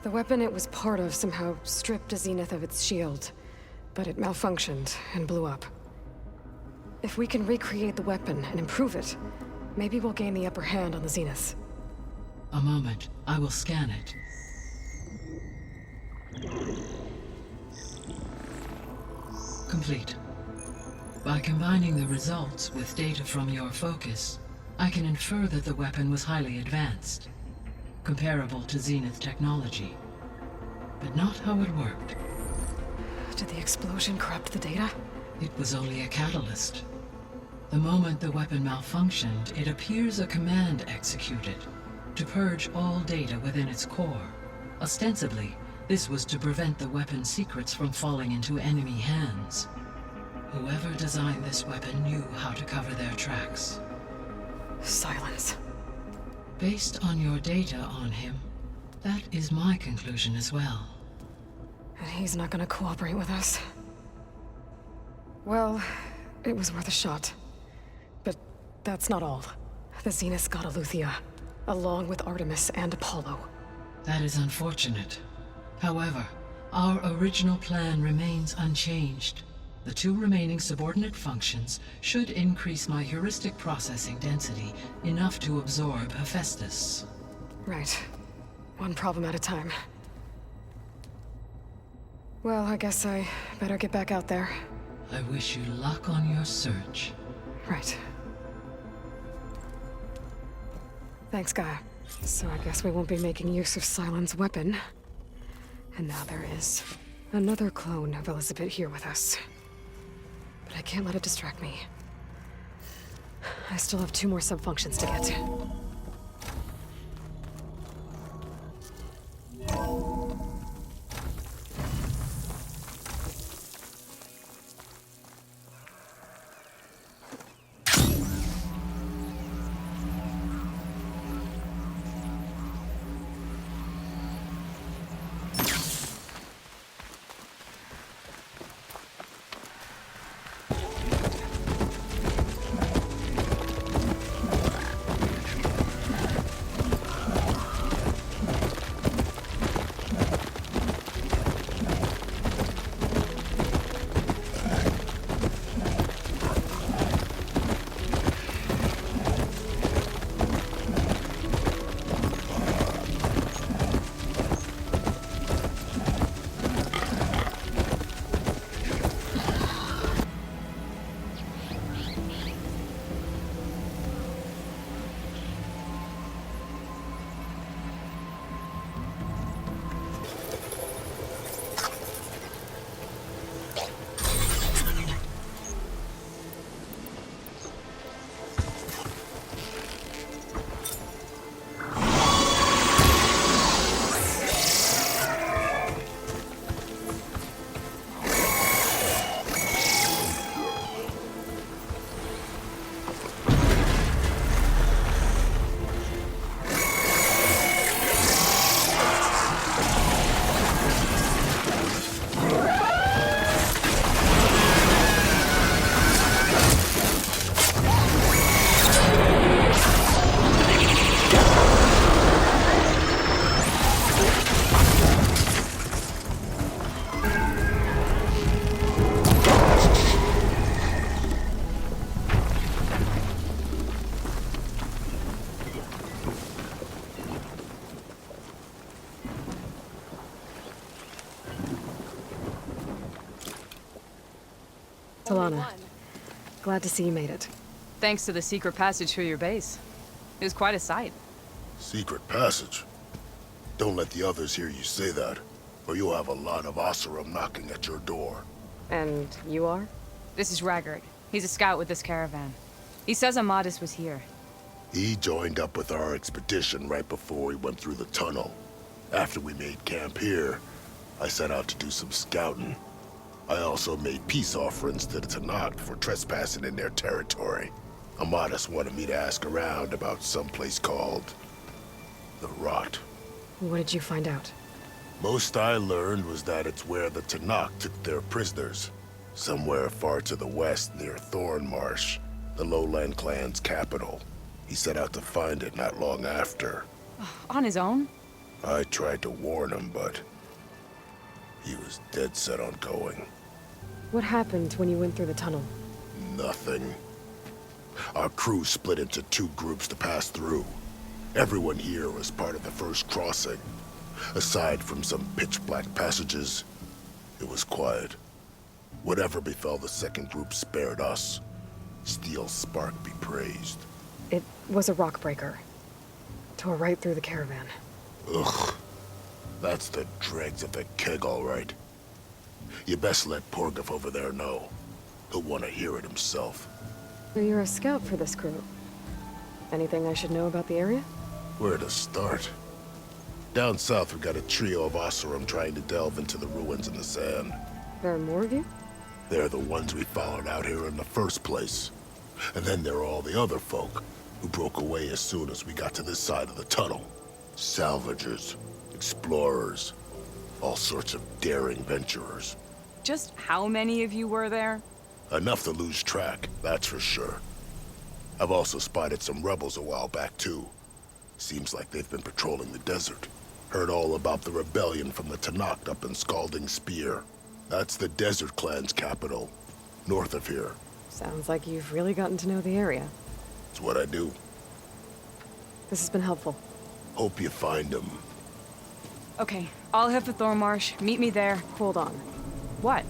The weapon it was part of somehow stripped a Zenith of its shield, but it malfunctioned and blew up. If we can recreate the weapon and improve it, Maybe we'll gain the upper hand on the Zenith. A moment. I will scan it. Complete. By combining the results with data from your focus, I can infer that the weapon was highly advanced, comparable to Zenith technology. But not how it worked. Did the explosion corrupt the data? It was only a catalyst. The moment the weapon malfunctioned, it appears a command executed to purge all data within its core. Ostensibly, this was to prevent the weapon's secrets from falling into enemy hands. Whoever designed this weapon knew how to cover their tracks. Silence. Based on your data on him, that is my conclusion as well. And he's not gonna cooperate with us. Well, it was worth a shot. But that's not all. The Zenith's got Aletheia, along with Artemis and Apollo. That is unfortunate. However, our original plan remains unchanged. The 2 remaining subordinate functions should increase my heuristic processing density enough to absorb Hephaestus. Right. One problem at a time. Well, I guess I better get back out there. I wish you luck on your search. Right. Thanks, Gaia. So I guess we won't be making use of Cylon's weapon. And now there is another clone of Elizabeth here with us. But I can't let it distract me. I still have 2 more sub-functions to get. Talana, glad to see you made it. Thanks to the secret passage through your base. It was quite a sight. Secret passage? Don't let the others hear you say that, or you'll have a lot of Oseram knocking at your door. And you are? This is Raggard. He's a scout with this caravan. He says Amadis was here. He joined up with our expedition right before we went through the tunnel. After we made camp here, I set out to do some scouting. I also made peace offerings to the Tanakh for trespassing in their territory. Amadis wanted me to ask around about some place called the Rot. What did you find out? Most I learned was that it's where the Tanakh took their prisoners. Somewhere far to the west near Thornmarsh, the Lowland clan's capital. He set out to find it not long after. On his own? I tried to warn him, but he was dead set on going. What happened when you went through the tunnel? Nothing. Our crew split into 2 groups to pass through. Everyone here was part of the first crossing. Aside from some pitch-black passages, it was quiet. Whatever befell the second group spared us. Steel Spark be praised. It was a rock breaker. Tore right through the caravan. Ugh. That's the dregs of the keg, all right. You best let Pt.1of over there know. He'll want to hear it himself. So you're a scout for this crew. Anything I should know about the area? Where to start? Down south, we got a trio of Oseram trying to delve into the ruins in the sand. There are more of you? They're the ones we followed out here in the first place. And then there are all the other folk who broke away as soon as we got to this side of the tunnel. Salvagers, explorers, all sorts of daring venturers. Just how many of you were there? Enough to lose track, that's for sure. I've also spotted some rebels a while back, too. Seems like they've been patrolling the desert. Heard all about the rebellion from the Tenakth up in Scalding Spear. That's the Desert Clan's capital, north of here. Sounds like you've really gotten to know the area. It's what I do. This has been helpful. Hope you find them. Okay, I'll head for Thormarsh. Meet me there. Hold on. What?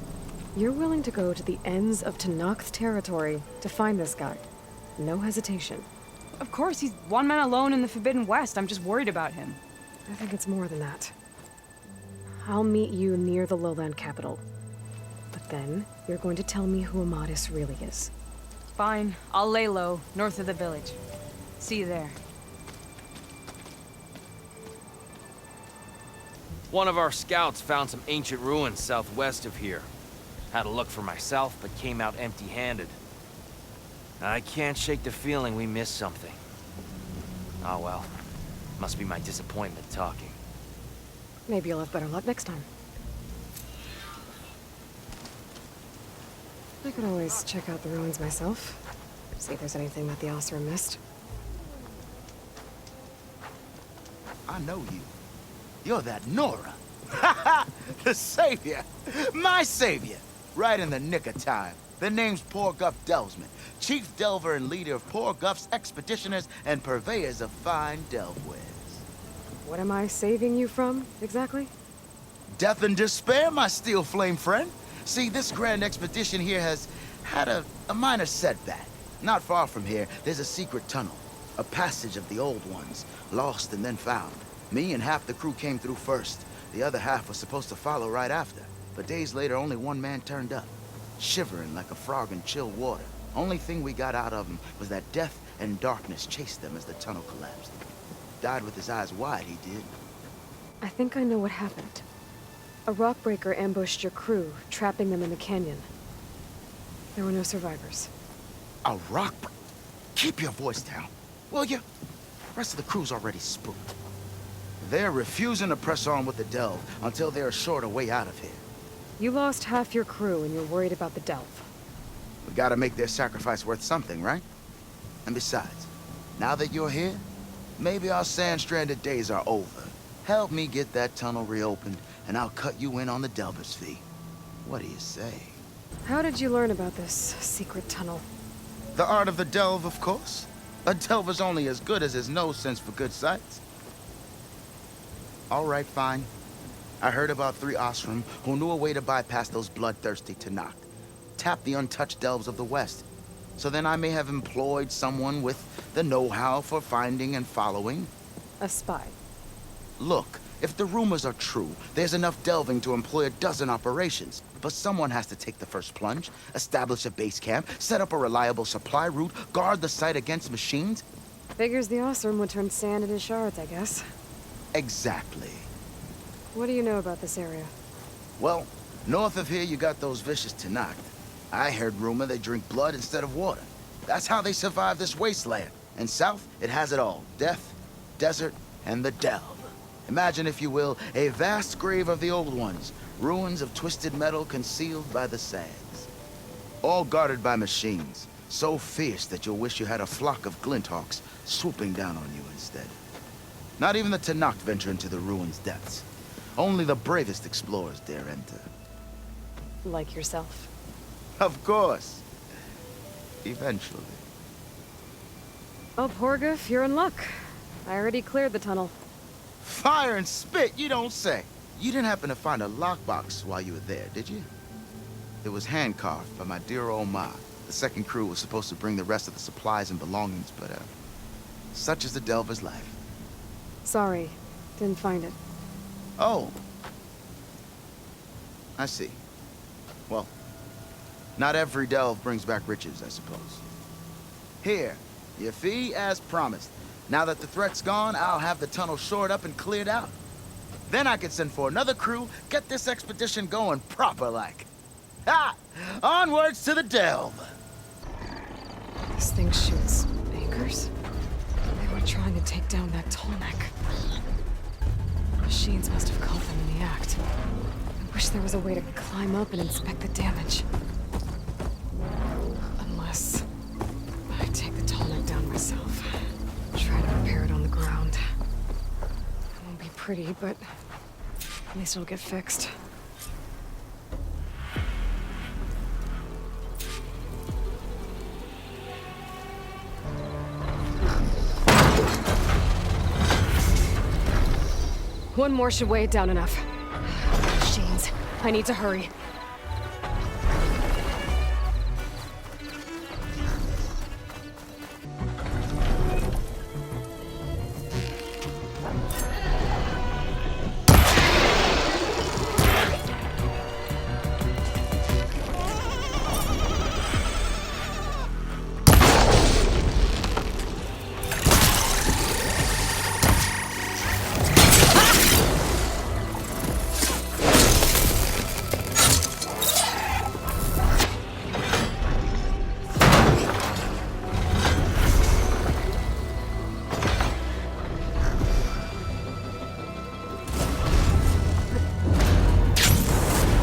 You're willing to go to the ends of Tenakth territory to find this guy. No hesitation. Of course, he's one man alone in the Forbidden West. I'm just worried about him. I think it's more than that. I'll meet you near the lowland capital. But then, you're going to tell me who Amadis really is. Fine. I'll lay low, north of the village. See you there. One of our scouts found some ancient ruins southwest of here. Had a look for myself, but came out empty-handed. I can't shake the feeling we missed something. Oh well. Must be my disappointment talking. Maybe you'll have better luck next time. I could always check out the ruins myself. See if there's anything that the Oseram missed. I know you. You're that Nora. The savior. My savior. Right in the nick of time. The name's Pt.1of2, chief delver and leader of Pt.1of's expeditioners and purveyors of fine delvewares. What am I saving you from, exactly? Death and despair, my steel flame friend. See, this grand expedition here has had a minor setback. Not far from here, there's a secret tunnel. A passage of the old ones, lost and then found. Me and half the crew came through first. The other half was supposed to follow right after. But days later, only one man turned up. Shivering like a frog in chill water. Only thing we got out of him was that death and darkness chased them as the tunnel collapsed. Died with his eyes wide, he did. I think I know what happened. A rock breaker ambushed your crew, trapping them in the canyon. There were no survivors. A rock breaker? Keep your voice down, will you? The rest of the crew's already spooked. They're refusing to press on with the delve until they're assured a way out of here. You lost half your crew and you're worried about the delve. We gotta make their sacrifice worth something, right? And besides, now that you're here, maybe our sand-stranded days are over. Help me get that tunnel reopened, and I'll cut you in on the delver's fee. What do you say? How did you learn about this secret tunnel? The art of the delve, of course. A delver's only as good as his nose sense for good sights. All right, fine. I heard about 3 Oseram who knew a way to bypass those bloodthirsty Tenakth. Tap the untouched delves of the West. So then I may have employed someone with the know-how for finding and following. A spy. Look, if the rumors are true, there's enough delving to employ a dozen operations. But someone has to take the first plunge, establish a base camp, set up a reliable supply route, guard the site against machines. Figures the Oseram would turn sand into shards, I guess. Exactly. What do you know about this area? Well, north of here you got those vicious Tenakth. I heard rumor they drink blood instead of water. That's how they survive this wasteland. And south, it has it all. Death, desert, and the delve. Imagine, if you will, a vast grave of the old ones. Ruins of twisted metal concealed by the sands. All guarded by machines. So fierce that you'll wish you had a flock of glinthawks swooping down on you instead. Not even the Tenakth venture into the ruins' depths. Only the bravest explorers dare enter. Like yourself. Of course. Eventually. Oh, Porgif, you're in luck. I already cleared the tunnel. Fire and spit, you don't say. You didn't happen to find a lockbox while you were there, did you? It was hand-carved by my dear old ma. The second crew was supposed to bring the rest of the supplies and belongings, but, such is the Delver's life. Sorry, didn't find it. Oh. I see. Well, not every delve brings back riches, I suppose. Here, your fee as promised. Now that the threat's gone, I'll have the tunnel shored up and cleared out. Then I can send for another crew, get this expedition going proper-like. Ha! Onwards to the delve! This thing shoots anchors? They were trying to take down that tallneck. Machines must have caught them in the act. I wish there was a way to climb up and inspect the damage. Unless I take the tallneck down myself. Try to repair it on the ground. It won't be pretty, but at least it'll get fixed. One more should weigh it down enough. Machines, I need to hurry.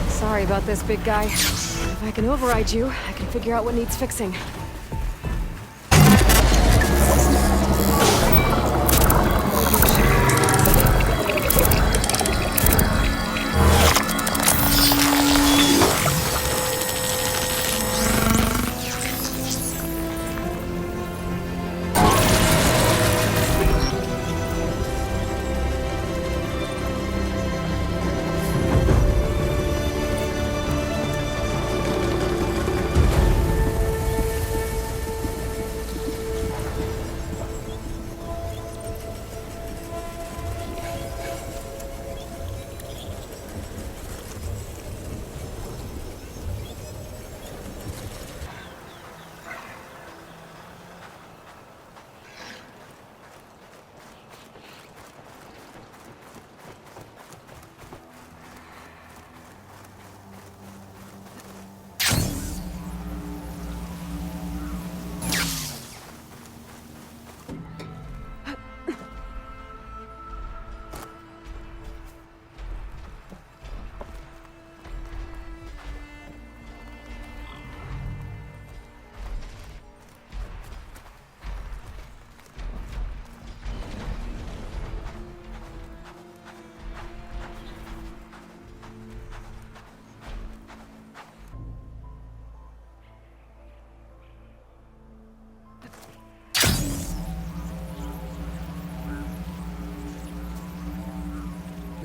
Sorry about this, big guy. If I can override you, I can figure out what needs fixing.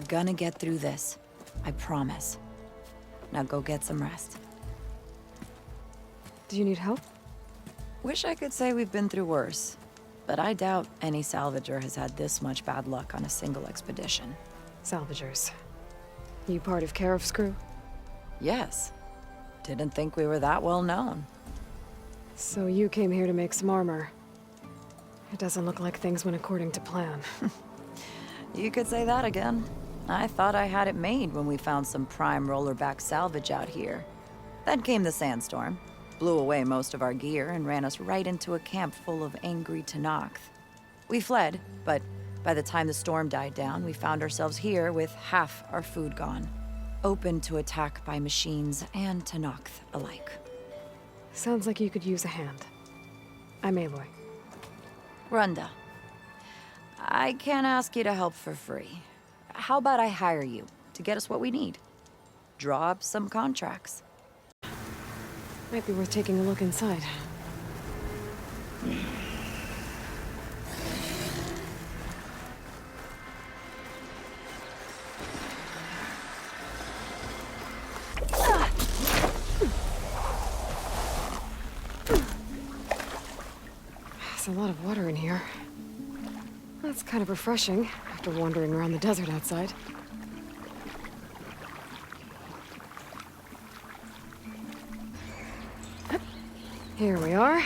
Gonna get through this. I promise. Now go get some rest. Do you need help? Wish I could say we've been through worse, but I doubt any salvager has had this much bad luck on a single expedition. Salvagers. You part of Karof's crew? Yes. Didn't think we were that well known. So you came here to make some armor. It doesn't look like things went according to plan. You could say that again. I thought I had it made when we found some prime rollerback salvage out here. Then came the sandstorm, blew away most of our gear, and ran us right into a camp full of angry Tenakth. We fled, but by the time the storm died down, we found ourselves here with half our food gone, open to attack by machines and Tenakth alike. Sounds like you could use a hand. I'm Aloy. Runda. I can't ask you to help for free. How about I hire you to get us what we need? Draw up some contracts. Might be worth taking a look inside. a lot of water in here. That's kind of refreshing after wandering around the desert outside. Here we are.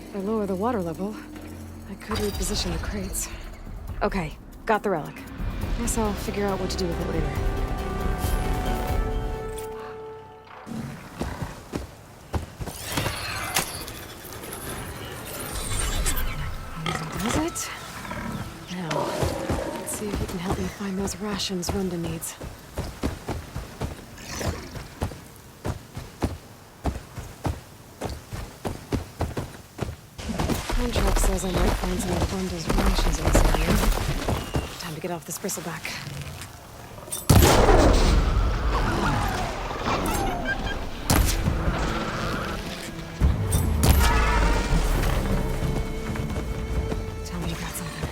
If I lower the water level, I could reposition the crates. Okay, got the relic. Guess I'll figure out what to do with it later. Easy does it. Now, let's see if you can help me find those rations Runda needs. Contract says I might find some of Runda's rations in this area. Time to get off this bristleback. Tell me you got something.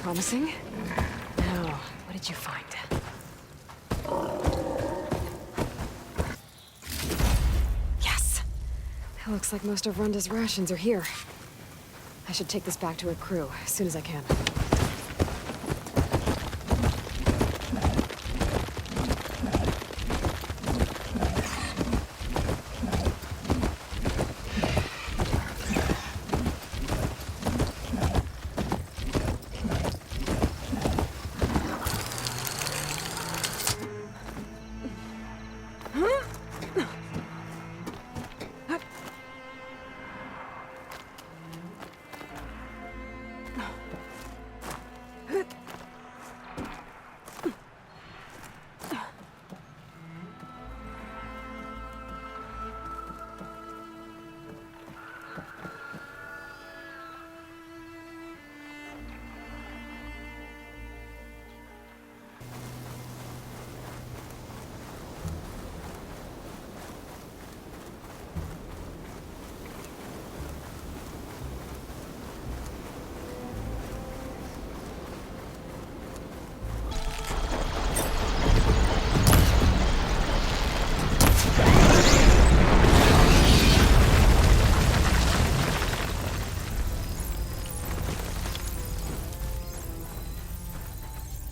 Promising. Now, what did you find? Yes! It looks like most of Runda's rations are here. I should take this back to her crew as soon as I can.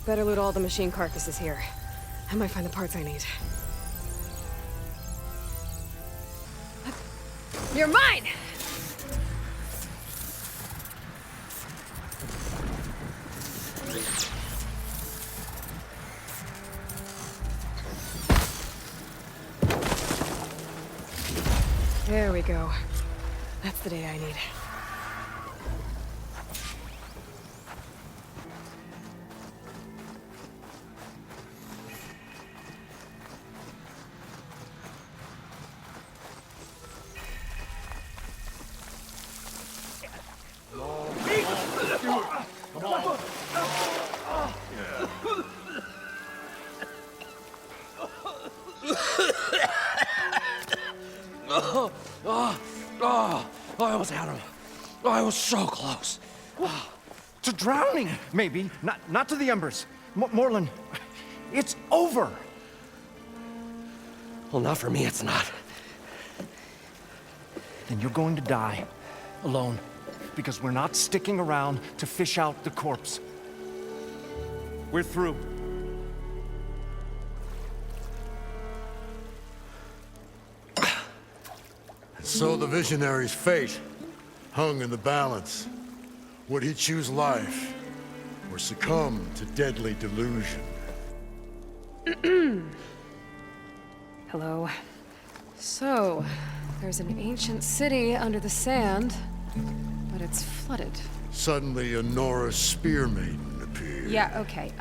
Better loot all the machine carcasses here. I might find the parts I need. You're mine! There we go. That's the day I need. I almost had him. I was so close. To drowning, maybe. Not to the embers. Moreland, it's over. Well, not for me, it's not. Then you're going to die. Alone. Because we're not sticking around to fish out the corpse. We're through. So the visionary's fate hung in the balance. Would he choose life or succumb to deadly delusion? Hello. So, there's an ancient city under the sand, but it's flooded. Suddenly, a Nora spear maiden appeared. Yeah, okay.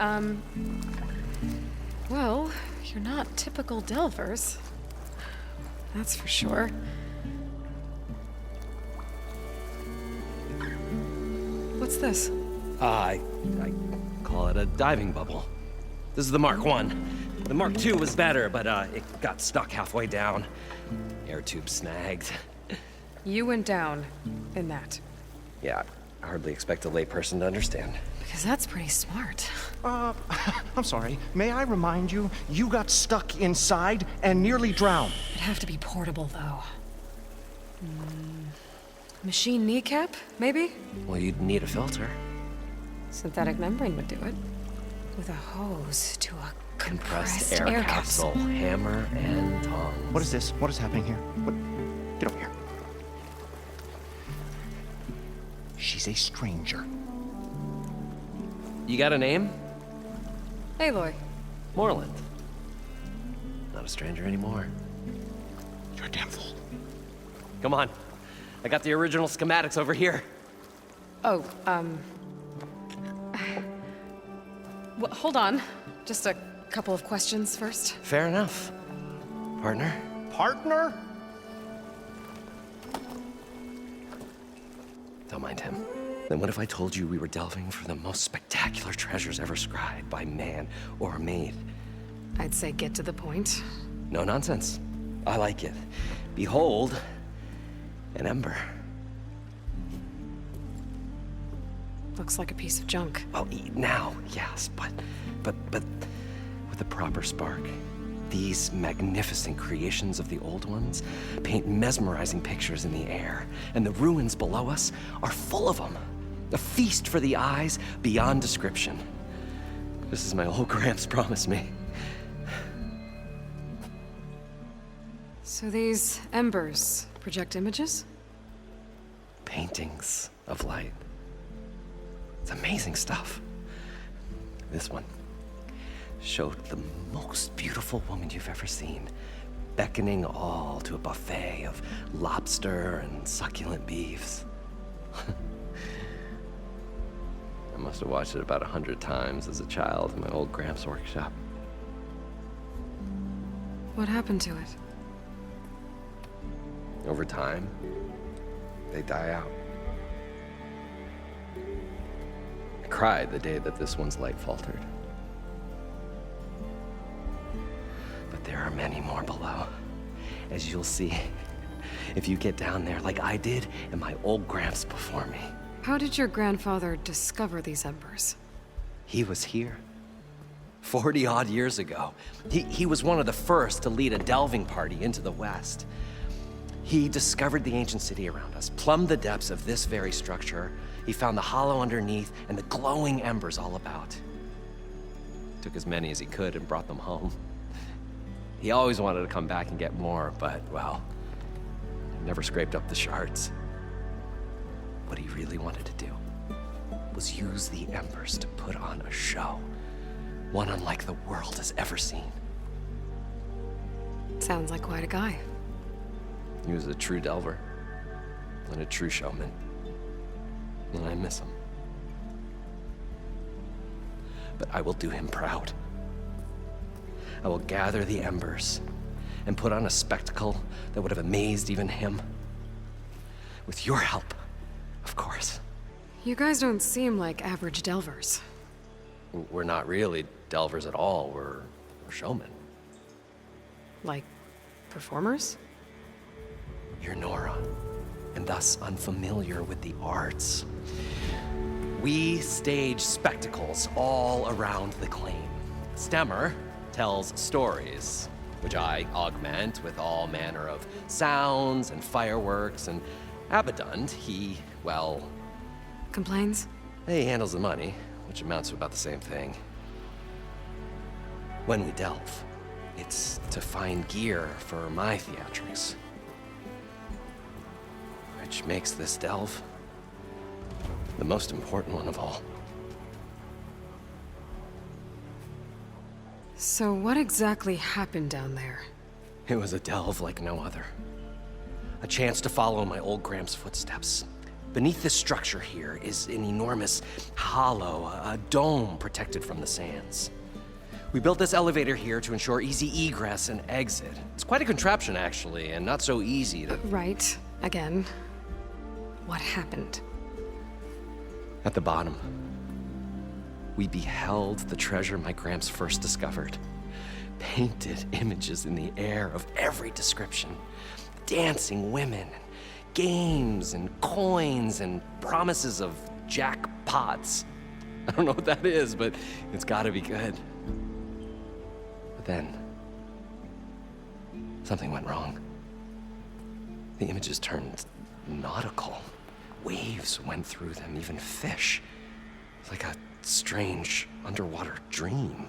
Well, you're not typical Delvers. That's for sure. What's this? I call it a diving bubble. This is the Mark 1. The Mark 2 was better, but it got stuck halfway down. Air tube snagged. You went down in that. Yeah, I hardly expect a layperson to understand. Because that's pretty smart. I'm sorry. May I remind you, you got stuck inside and nearly drowned. It'd have to be portable, though. Machine kneecap, maybe? Well, you'd need a filter. Synthetic membrane would do it. With a hose to a Compressed air capsule, hammer and tongs. What is this? What is happening here? What? Get over here. She's a stranger. You got a name? Aloy. Moreland. Not a stranger anymore. You're a damn fool. Come on. I got the original schematics over here. Oh, well, hold on. Just a couple of questions first. Fair enough. Partner? Partner? Don't mind him. Then what if I told you we were delving for the most spectacular treasures ever scribed by man or maid? I'd say get to the point. No nonsense. I like it. Behold, an ember. Looks like a piece of junk. Well, now, yes, but with a proper spark. These magnificent creations of the old ones paint mesmerizing pictures in the air, and the ruins below us are full of them. A feast for the eyes beyond description. This is my old Gramps promised me. So these embers project images? Paintings of light. It's amazing stuff. This one showed the most beautiful woman you've ever seen, beckoning all to a buffet of lobster and succulent beefs. I must have watched it about 100 times as a child in my old Gramps workshop. What happened to it? Over time, they die out. I cried the day that this one's light faltered. But there are many more below, as you'll see if you get down there like I did and my old Gramps before me. How did your grandfather discover these embers? He was here 40-odd years ago. He was one of the first to lead a delving party into the West. He discovered the ancient city around us, plumbed the depths of this very structure. He found the hollow underneath and the glowing embers all about. Took as many as he could and brought them home. He always wanted to come back and get more, but, well, never scraped up the shards. What he really wanted to do was use the embers to put on a show, one unlike the world has ever seen. Sounds like quite a guy. He was a true delver and a true showman, and I miss him. But I will do him proud. I will gather the embers and put on a spectacle that would have amazed even him. With your help, of course. You guys don't seem like average delvers. We're not really delvers at all. We're showmen. Like performers? You're Nora, and thus unfamiliar with the arts. We stage spectacles all around the claim. Stemmer tells stories, which I augment with all manner of sounds and fireworks, and Abaddon, he, well... Complains? He handles the money, which amounts to about the same thing. When we delve, it's to find gear for my theatrics. Which makes this delve the most important one of all. So what exactly happened down there? It was a delve like no other. A chance to follow my old Gram's footsteps. Beneath this structure here is an enormous hollow, a dome protected from the sands. We built this elevator here to ensure easy egress and exit. It's quite a contraption, actually, and not so easy to... Right. Again. What happened? At the bottom, we beheld the treasure my Gramps first discovered. Painted images in the air of every description. Dancing women, games and coins and promises of jackpots. I don't know what that is, but it's gotta be good. But then, something went wrong. The images turned nautical. Waves went through them, even fish. It's like a strange underwater dream.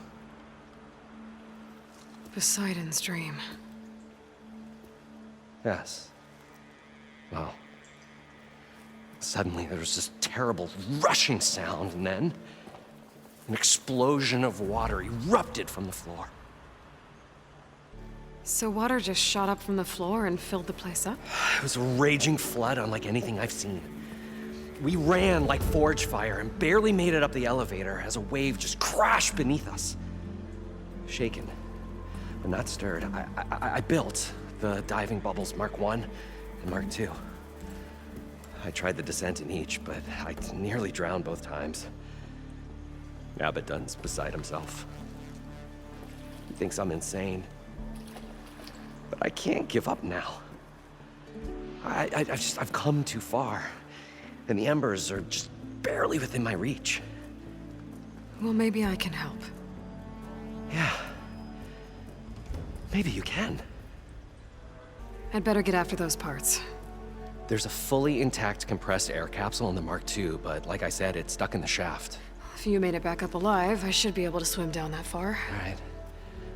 Poseidon's dream. Yes. Well, suddenly there was this terrible rushing sound, and then an explosion of water erupted from the floor. So water just shot up from the floor and filled the place up? It was a raging flood unlike anything I've seen. We ran like forge fire and barely made it up the elevator as a wave just crashed beneath us. Shaken, but not stirred, I built the diving bubbles Mark 1 and Mark 2. I tried the descent in each, but I nearly drowned both times. Abaddon's beside himself. He thinks I'm insane. But I can't give up now. I've come too far. And the embers are just barely within my reach. Well, maybe I can help. Yeah. Maybe you can. I'd better get after those parts. There's a fully intact compressed air capsule in the Mark II, but like I said, it's stuck in the shaft. If you made it back up alive, I should be able to swim down that far. All right.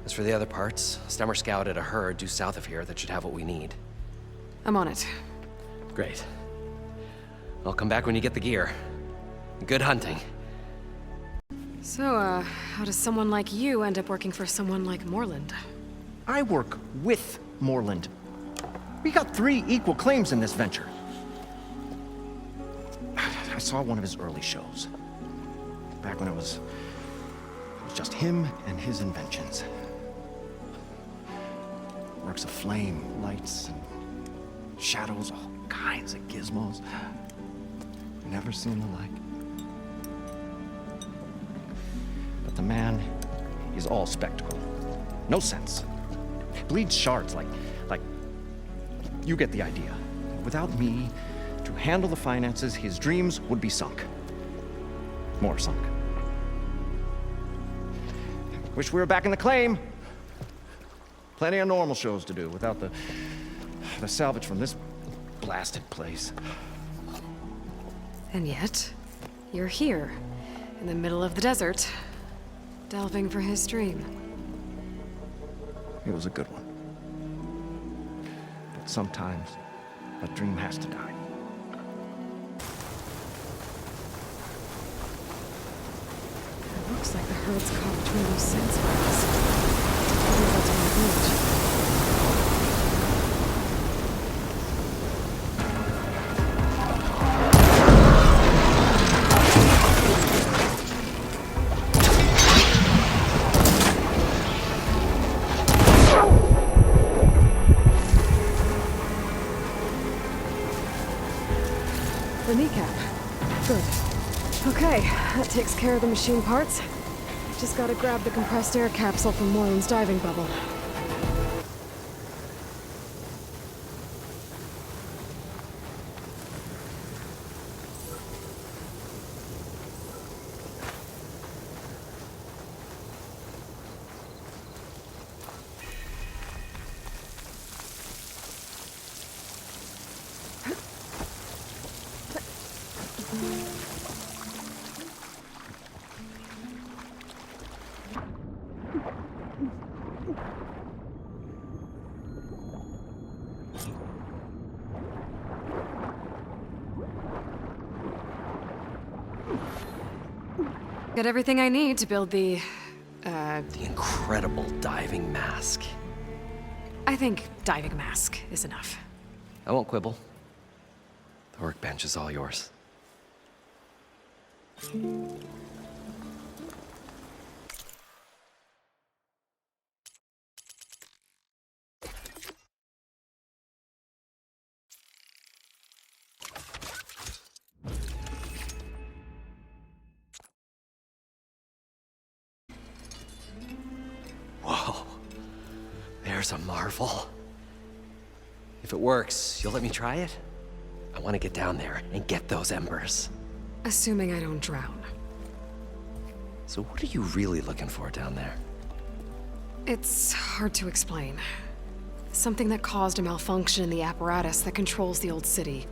As for the other parts, Stemmer scouted a herd due south of here that should have what we need. I'm on it. Great. I'll come back when you get the gear. Good hunting. So, how does someone like you end up working for someone like Moreland? I work with Moreland. We got 3 equal claims in this venture. I saw one of his early shows. Back when it was just him and his inventions. Works of flame, lights, and shadows, all kinds of gizmos. Never seen the like. But the man is all spectacle. No sense. Bleeds shards like you get the idea. Without me to handle the finances, his dreams would be sunk. More sunk. Wish we were back in the claim. Plenty of normal shows to do without the salvage from this blasted place. And yet, you're here, in the middle of the desert, delving for his dream. It was a good one. But sometimes, a dream has to die. It looks like the herd's caught between those sand spikes. Maybe that's on the bridge. The kneecap. Good. Okay, that takes care of the machine parts. Just gotta grab the compressed air capsule from Moreland's diving bubble. Got everything I need to build the incredible diving mask. I think diving mask is enough. I won't quibble. The workbench is all yours. Whoa. There's a marvel. If it works, you'll let me try it? I want to get down there and get those embers. Assuming I don't drown. So what are you really looking for down there? It's hard to explain. Something that caused a malfunction in the apparatus that controls the old city.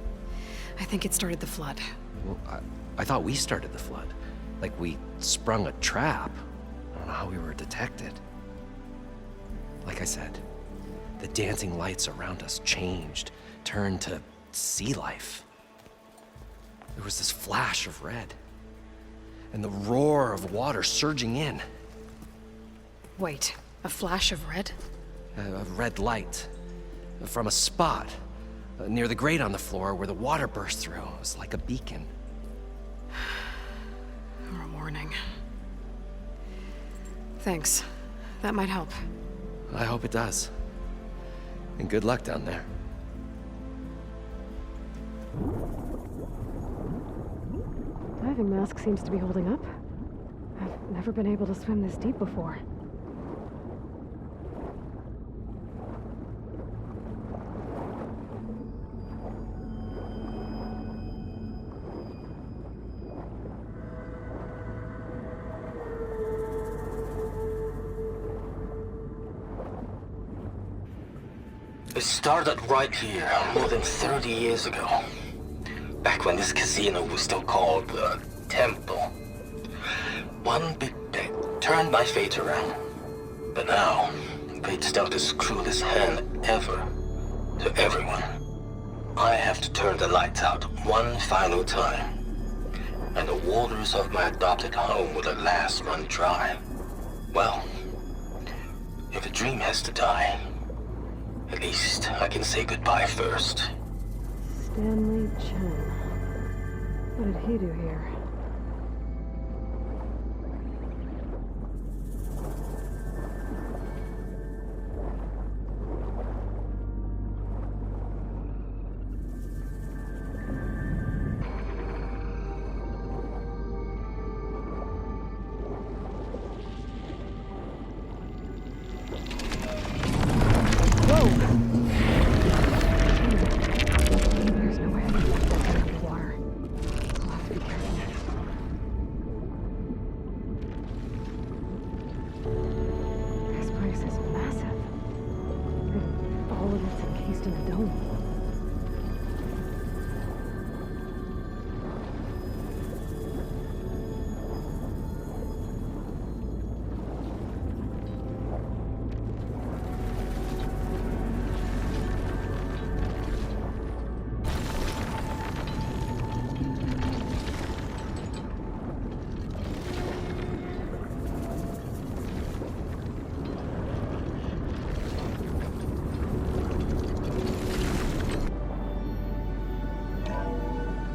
I think it started the flood. Well, I thought we started the flood. Like we sprung a trap. I don't know how we were detected. Like I said, the dancing lights around us changed, turned to sea life. There was this flash of red, and the roar of water surging in. Wait, a flash of red? A red light from a spot near the grate on the floor where the water burst through. It was like a beacon. Or a warning. Thanks. That might help. I hope it does. And good luck down there. Diving mask seems to be holding up. I've never been able to swim this deep before. It started right here, more than 30 years ago. Back when this casino was still called the Temple. One big bet turned my fate around. But now, fate's dealt his cruelest hand ever to everyone. I have to turn the lights out one final time. And the waters of my adopted home will at last run dry. Well, if a dream has to die, at least I can say goodbye first. Stanley Chen. What did he do here?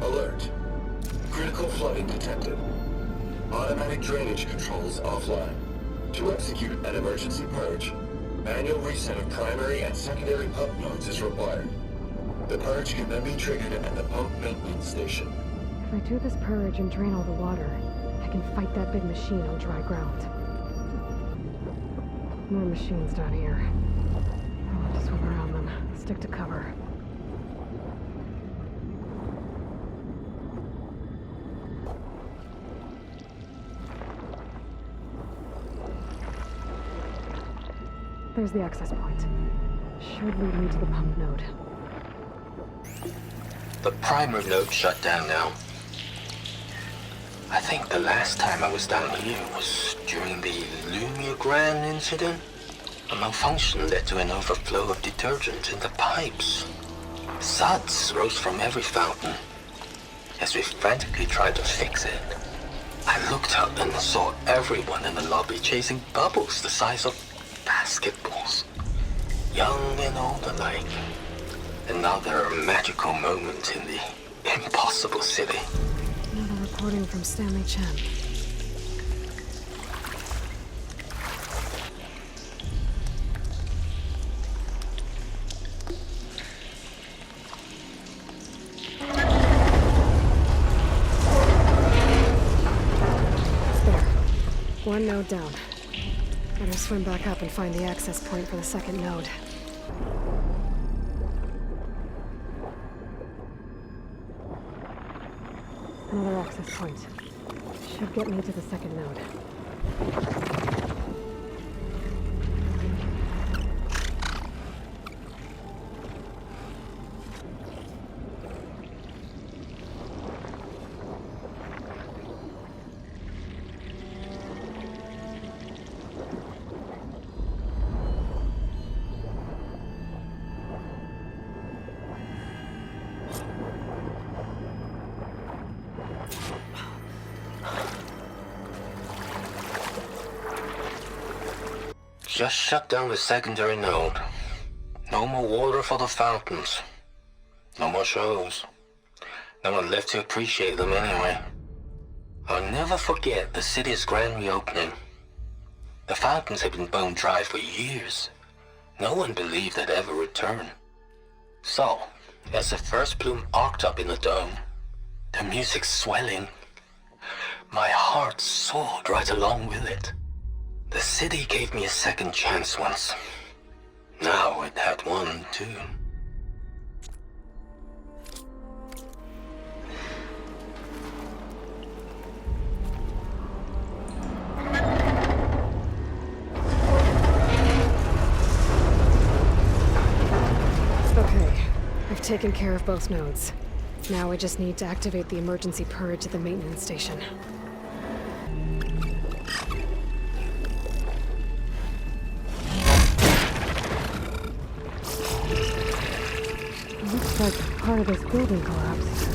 Alert. Critical flooding detected. Automatic drainage controls offline. To execute an emergency purge, manual reset of primary and secondary pump nodes is required. The purge can then be triggered at the pump maintenance station. If I do this purge and drain all the water, I can fight that big machine on dry ground. More machines down here. I want to swim around them. Stick to cover. There's the access point. Should lead me to the pump node. The primer node shut down now. I think the last time I was down here was during the Lumia Grand incident. A malfunction led to an overflow of detergent in the pipes. Suds rose from every fountain as we frantically tried to fix it. I looked up and saw everyone in the lobby chasing bubbles the size of basketballs. Young and old alike. Another magical moment in the impossible city. Another recording from Stanley Chen. There. One node down. Better swim back up and find the access point for the second node. Another access point. Should get me to the second node. Just shut down the secondary node. No more water for the fountains. No more shows. No one left to appreciate them anyway. I'll never forget the city's grand reopening. The fountains had been bone dry for years. No one believed they'd ever return. So, as the first bloom arced up in the dome, the music swelling, my heart soared right along with it. The city gave me a second chance once. Now it had one, too. Okay, I've taken care of both nodes. Now I just need to activate the emergency purge at the maintenance station. Looks like part of this building collapsed.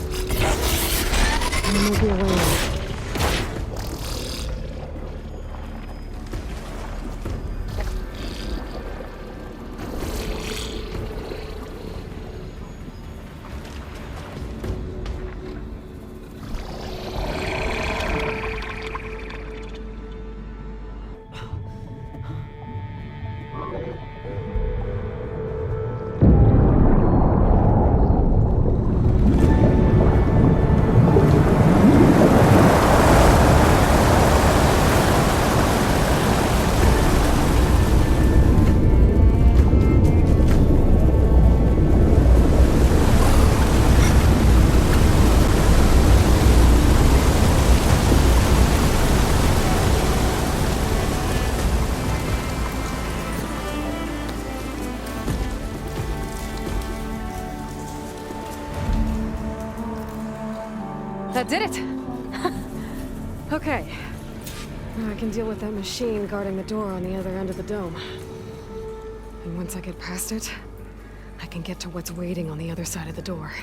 There may be a way in. That did it! Okay. Now I can deal with that machine guarding the door on the other end of the dome. And once I get past it, I can get to what's waiting on the other side of the door.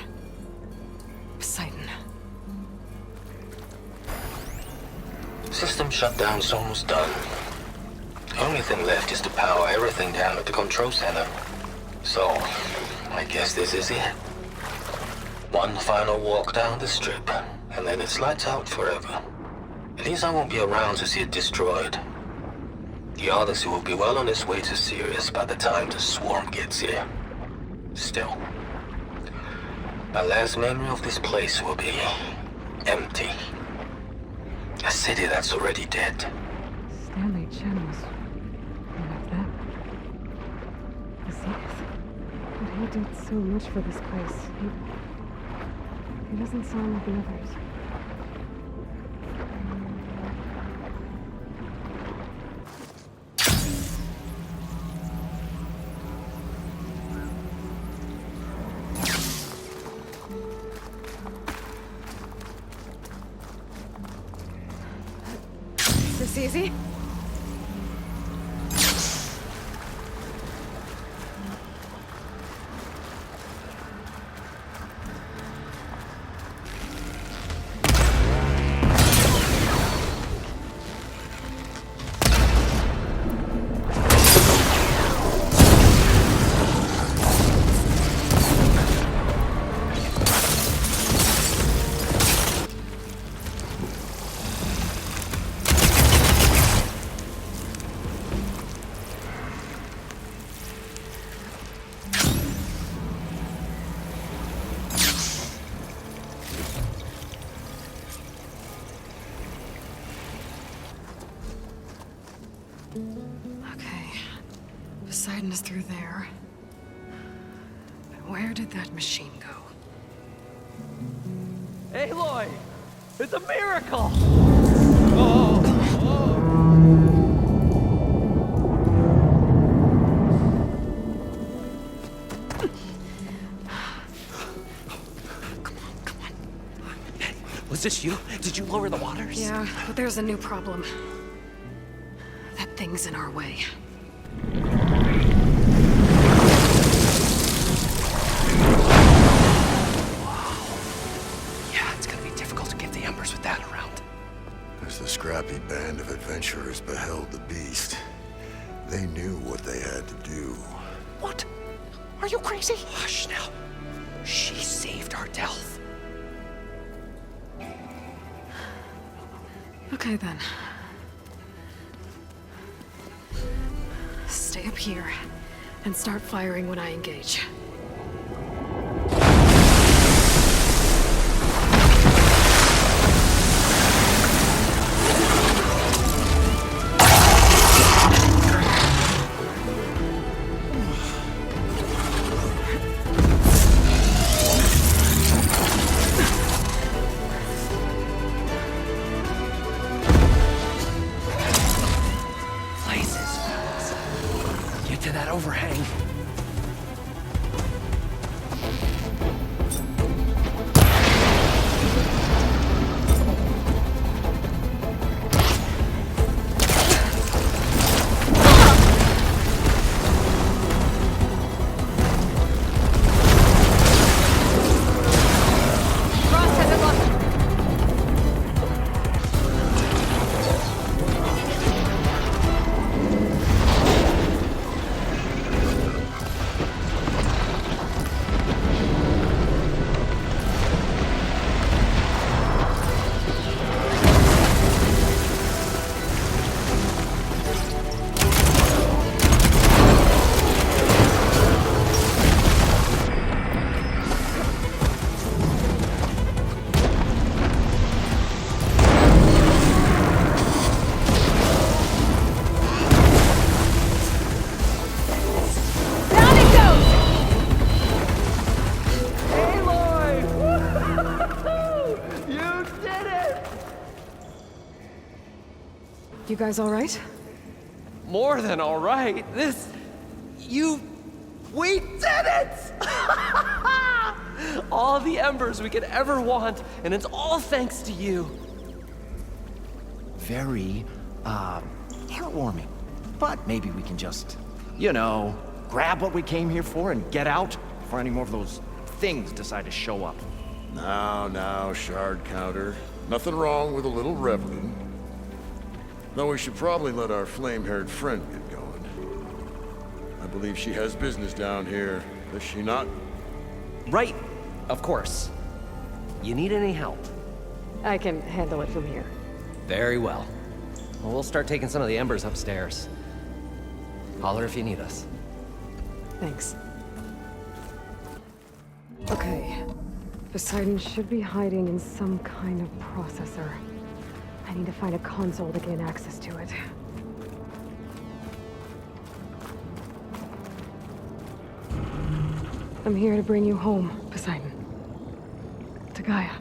Poseidon. System shutdown's almost done. The only thing left is to power everything down at the control center. So, I guess this is it. One final walk down the strip, and then it's lights out forever. At least I won't be around to see it destroyed. The Odyssey will be well on its way to Sirius by the time the swarm gets here. Still, my last memory of this place will be empty. A city that's already dead. Stanley Chen was one of them. The Zenith. But he did so much for this place. He doesn't sound like the others. Is this easy? Okay. Poseidon is through there. But where did that machine go? Aloy! It's a miracle! Was this you? Did you lower the waters? Yeah, but there's a new problem. That thing's in our way. Yeah, it's gonna be difficult to get the embers with that around. As the scrappy band of adventurers beheld the beast, they knew what they had to do. What? Are you crazy? Hush now. She saved our Delph. Okay then. Stay up here and start firing when I engage. Overhang. You guys all right? More than all right. We did it! All the embers we could ever want, and it's all thanks to you. Very, heartwarming. But maybe we can just, grab what we came here for and get out before any more of those things decide to show up. Now, shard counter. Nothing wrong with a little reveling. Though we should probably let our flame-haired friend get going. I believe she has business down here, does she not? Right, of course. You need any help? I can handle it from here. Very well. Well, we'll start taking some of the embers upstairs. Holler if you need us. Thanks. Okay. Poseidon should be hiding in some kind of processor. I need to find a console to gain access to it. I'm here to bring you home, Poseidon. To Gaia.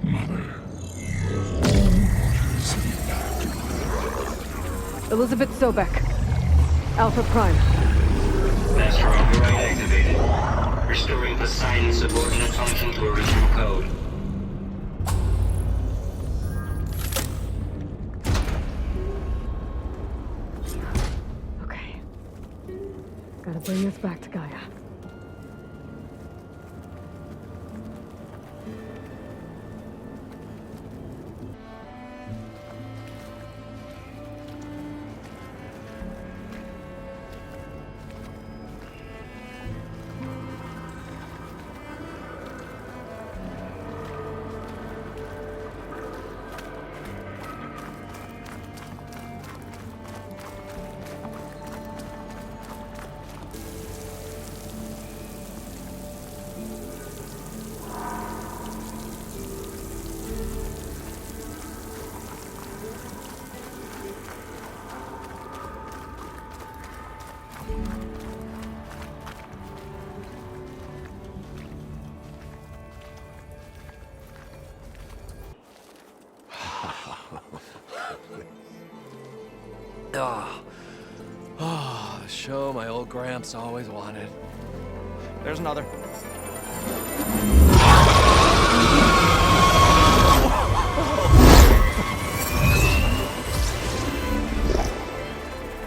Mother. Elizabeth Sobek. Alpha Prime. Master override activated. Restoring Poseidon's subordinate function to original code. Okay. Gotta bring this back to Gaia. Oh, show my old Gramps always wanted. There's another.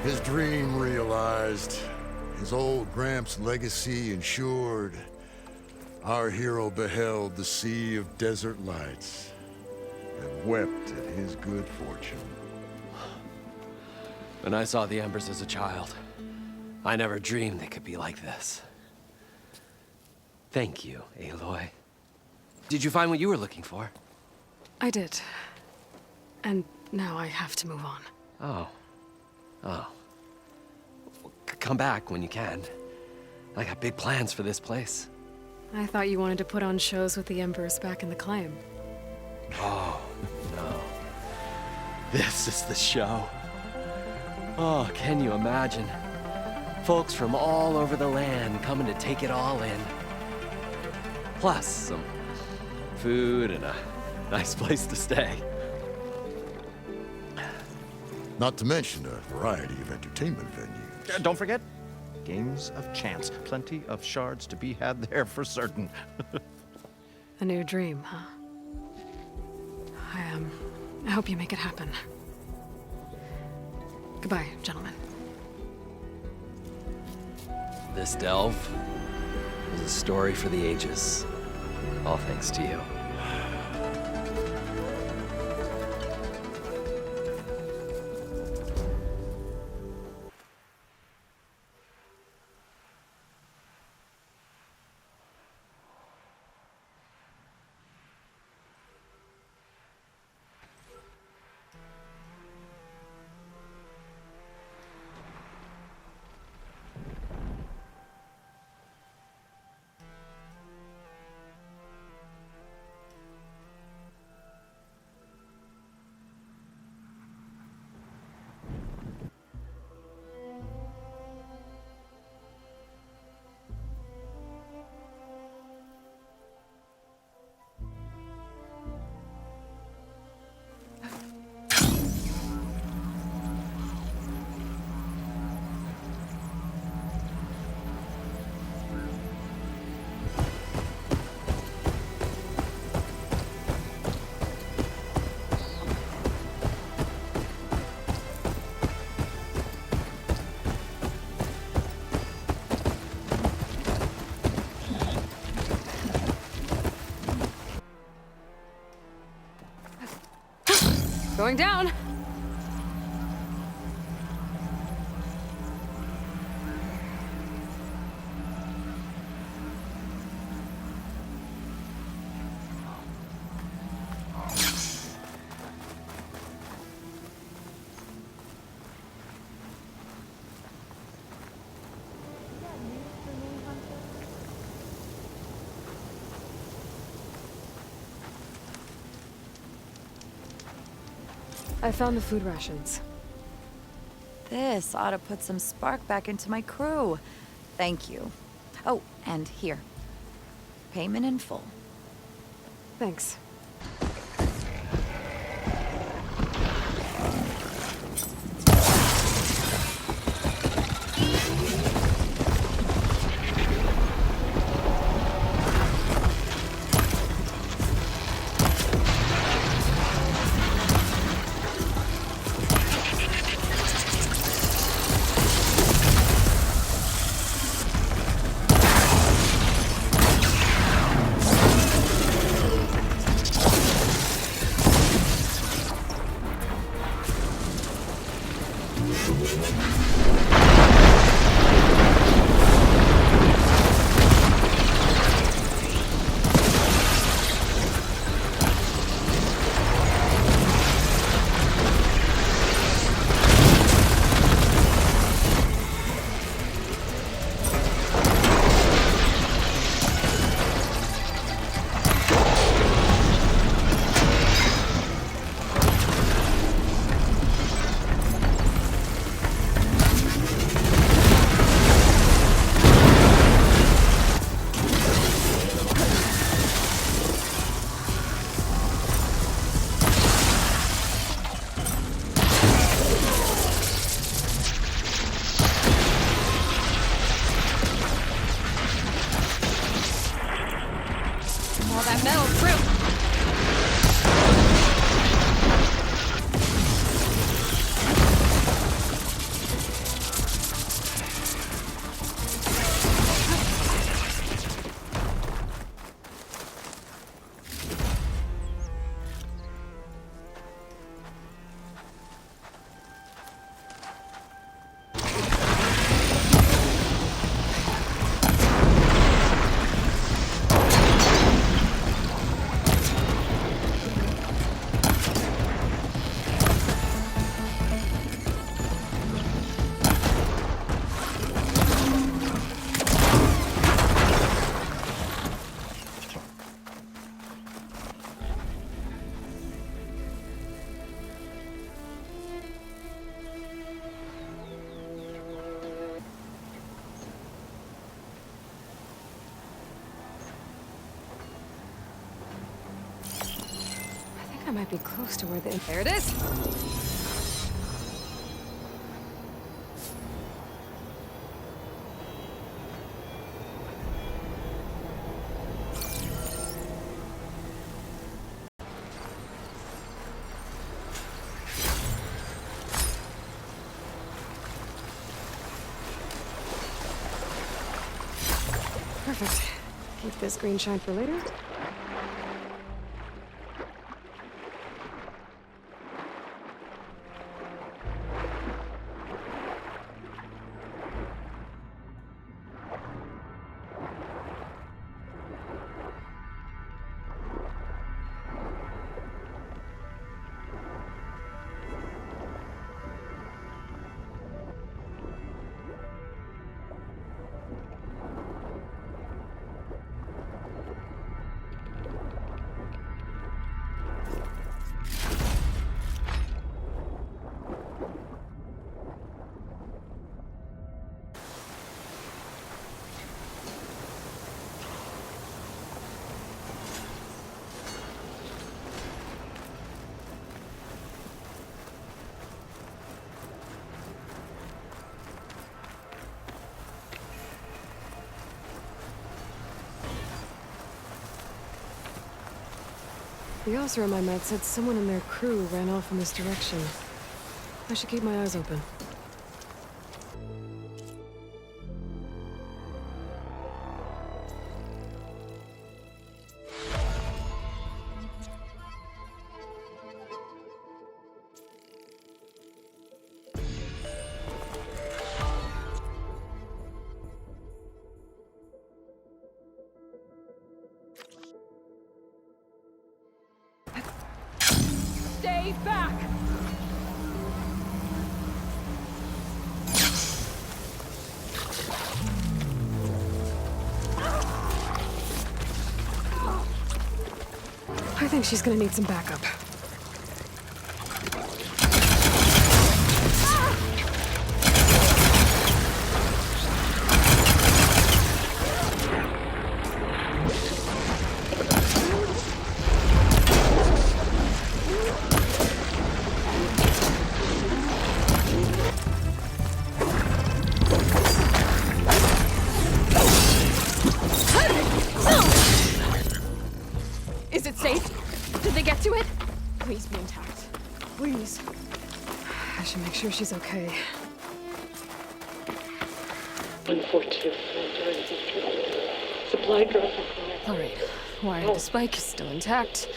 His dream realized. His old Gramps' legacy ensured. Our hero beheld the sea of desert lights and wept at his good fortune. When I saw the embers as a child, I never dreamed they could be like this. Thank you, Aloy. Did you find what you were looking for? I did. And now I have to move on. Oh. Oh. Come back when you can. I got big plans for this place. I thought you wanted to put on shows with the Embers back in the Claim. Oh, no. This is the show. Oh, can you imagine? Folks from all over the land coming to take it all in. Plus, some food and a nice place to stay. Not to mention a variety of entertainment venues. Don't forget, games of chance. Plenty of shards to be had there for certain. A new dream, huh? I hope you make it happen. Goodbye, gentlemen. This delve is a story for the ages. All thanks to you. Going down! I found the food rations. This ought to put some spark back into my crew. Thank you. Oh, and here. Payment in full. Thanks. might be close to where the... There it is! Perfect. Keep this green shine for later. The officer I met said someone in their crew ran off in this direction. I should keep my eyes open. Stay back! I think she's gonna need some backup. Is it safe? Did they get to it? Please be intact. Please. I should make sure she's okay. Unfortunate. Supply drop. Alright. Wire to spike is still intact.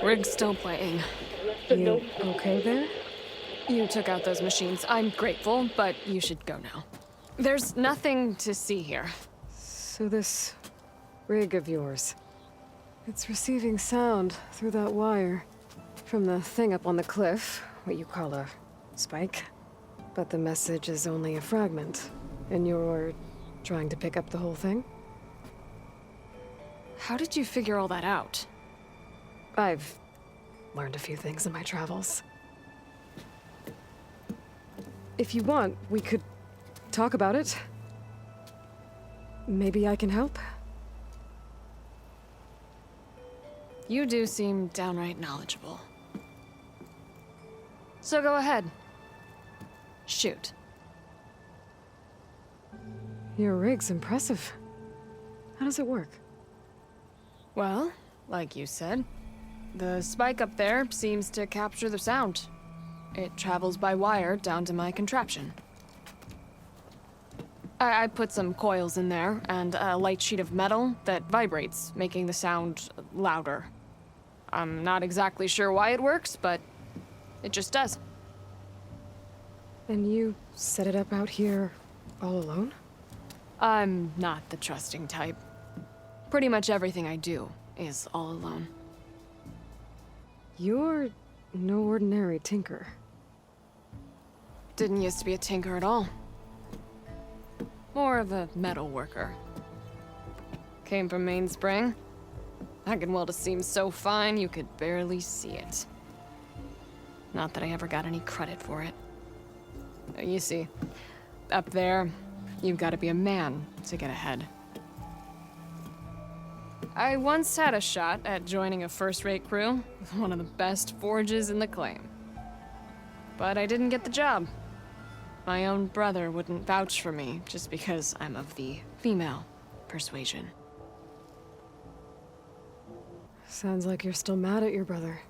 Rig's still playing. You okay there? You took out those machines. I'm grateful, but you should go now. There's nothing to see here. So this rig of yours, it's receiving sound through that wire from the thing up on the cliff, what you call a spike. But the message is only a fragment, and you're trying to pick up the whole thing? How did you figure all that out? I've learned a few things in my travels. If you want, we could talk about it. Maybe I can help? You do seem downright knowledgeable. So go ahead. Shoot. Your rig's impressive. How does it work? Well, like you said, the spike up there seems to capture the sound. It travels by wire down to my contraption. I put some coils in there and a light sheet of metal that vibrates, making the sound louder. I'm not exactly sure why it works, but it just does. And you set it up out here all alone? I'm not the trusting type. Pretty much everything I do is all alone. You're no ordinary tinker. Didn't used to be a tinker at all. More of a metal worker. Came from Mainspring. I can weld a seam so fine you could barely see it. Not that I ever got any credit for it. You see, up there, you've got to be a man to get ahead. I once had a shot at joining a first-rate crew with one of the best forges in the claim. But I didn't get the job. My own brother wouldn't vouch for me just because I'm of the female persuasion. Sounds like you're still mad at your brother.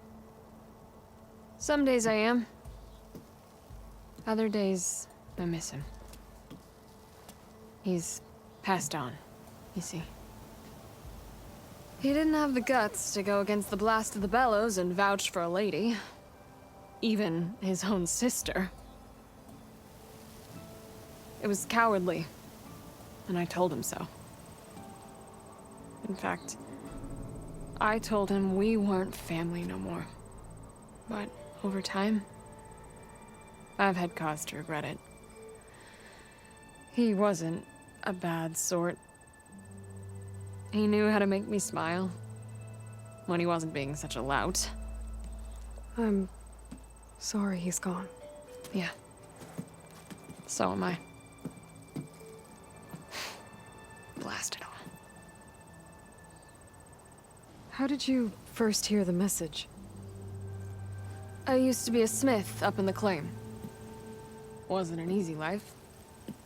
Some days I am. Other days, I miss him. He's passed on, you see. He didn't have the guts to go against the blast of the bellows and vouch for a lady. Even his own sister. It was cowardly, and I told him so. In fact, I told him we weren't family no more. But over time, I've had cause to regret it. He wasn't a bad sort. He knew how to make me smile when he wasn't being such a lout. I'm sorry he's gone. Yeah. So am I. Blast it all. How did you first hear the message? I used to be a smith up in the claim. Wasn't an easy life.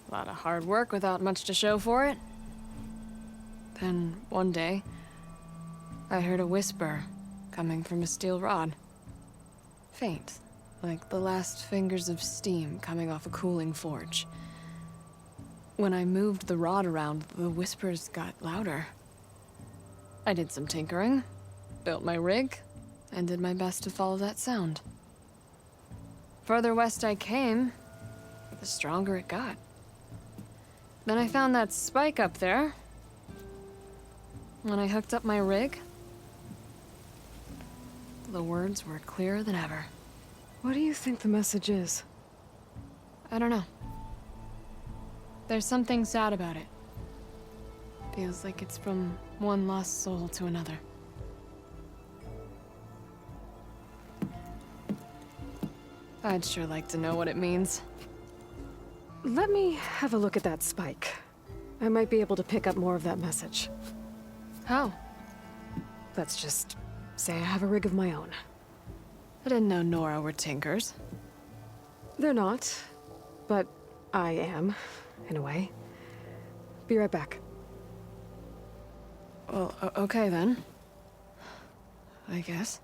A lot of hard work without much to show for it. Then, one day, I heard a whisper coming from a steel rod. Faint, like the last fingers of steam coming off a cooling forge. When I moved the rod around, the whispers got louder. I did some tinkering, built my rig, and did my best to follow that sound. Further west I came, the stronger it got. Then I found that spike up there. When I hooked up my rig, the words were clearer than ever. What do you think the message is? I don't know. There's something sad about it. Feels like it's from one lost soul to another. I'd sure like to know what it means. Let me have a look at that spike. I might be able to pick up more of that message. How? Let's just say I have a rig of my own. I didn't know Nora were tinkers. They're not, but I am, in a way. Be right back. Well, okay then. I guess.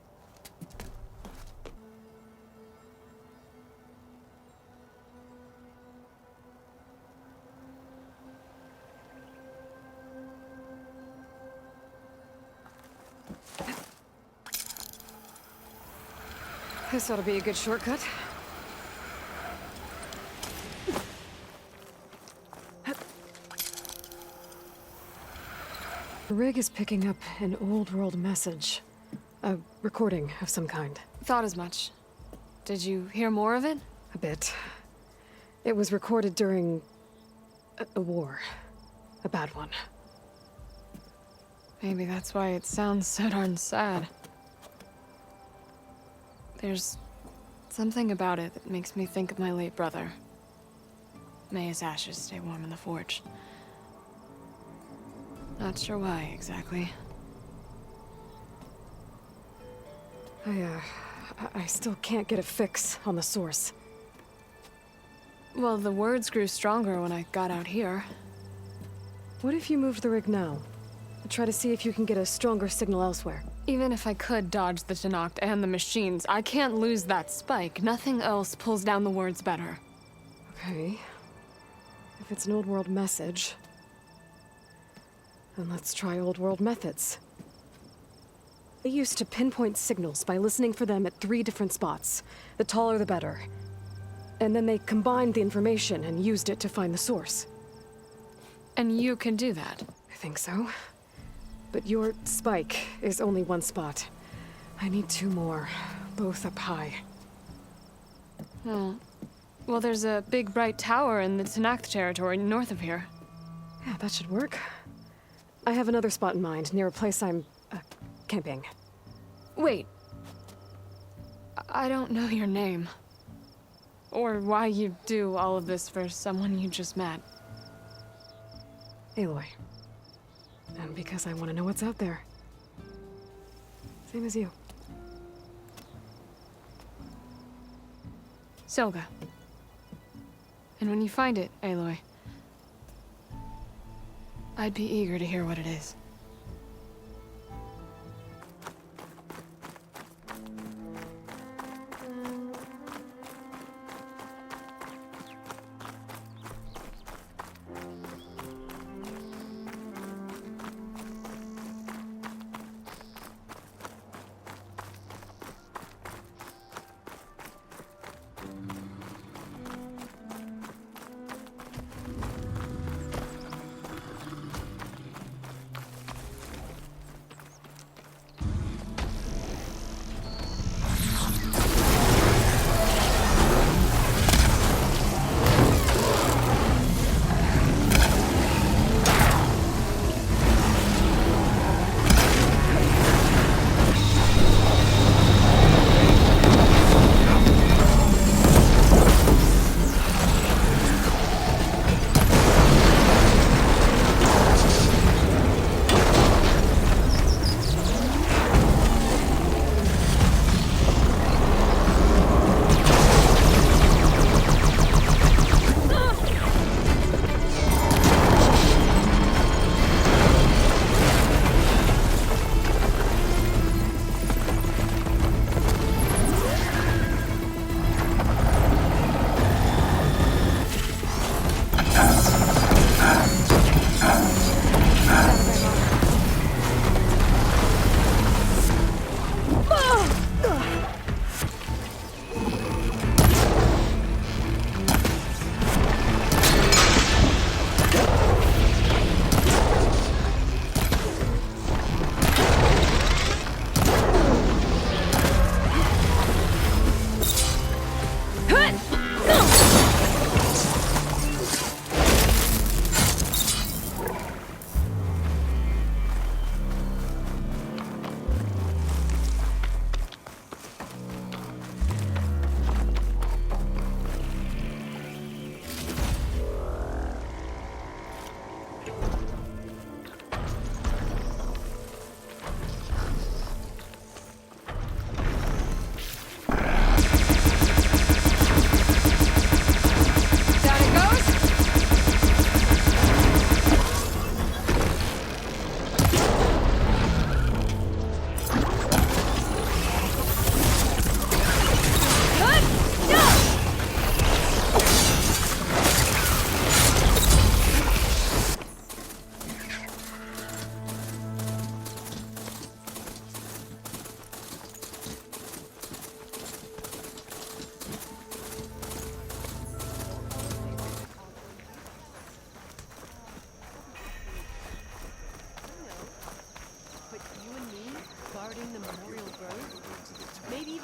This ought to be a good shortcut. The rig is picking up an old world message. A recording of some kind. Thought as much. Did you hear more of it? A bit. It was recorded during a war. A bad one. Maybe that's why it sounds so darn sad. There's something about it that makes me think of my late brother. May his ashes stay warm in the forge. Not sure why, exactly. I still can't get a fix on the source. Well, the words grew stronger when I got out here. What if you moved the rig now? Try to see if you can get a stronger signal elsewhere. Even if I could dodge the Tenakth and the machines, I can't lose that spike. Nothing else pulls down the words better. Okay. If it's an old world message, then let's try old world methods. They used to pinpoint signals by listening for them at 3 different spots. The taller the better. And then they combined the information and used it to find the source. And you can do that? I think so. But your spike is only 1 spot. I need 2 more, both up high. Oh. Well, there's a big bright tower in the Tenakth territory north of here. Yeah, that should work. I have another spot in mind, near a place I'm, camping. Wait. I don't know your name. Or why you do all of this for someone you just met. Aloy. And because I want to know what's out there. Same as you. Silga. And when you find it, Aloy, I'd be eager to hear what it is.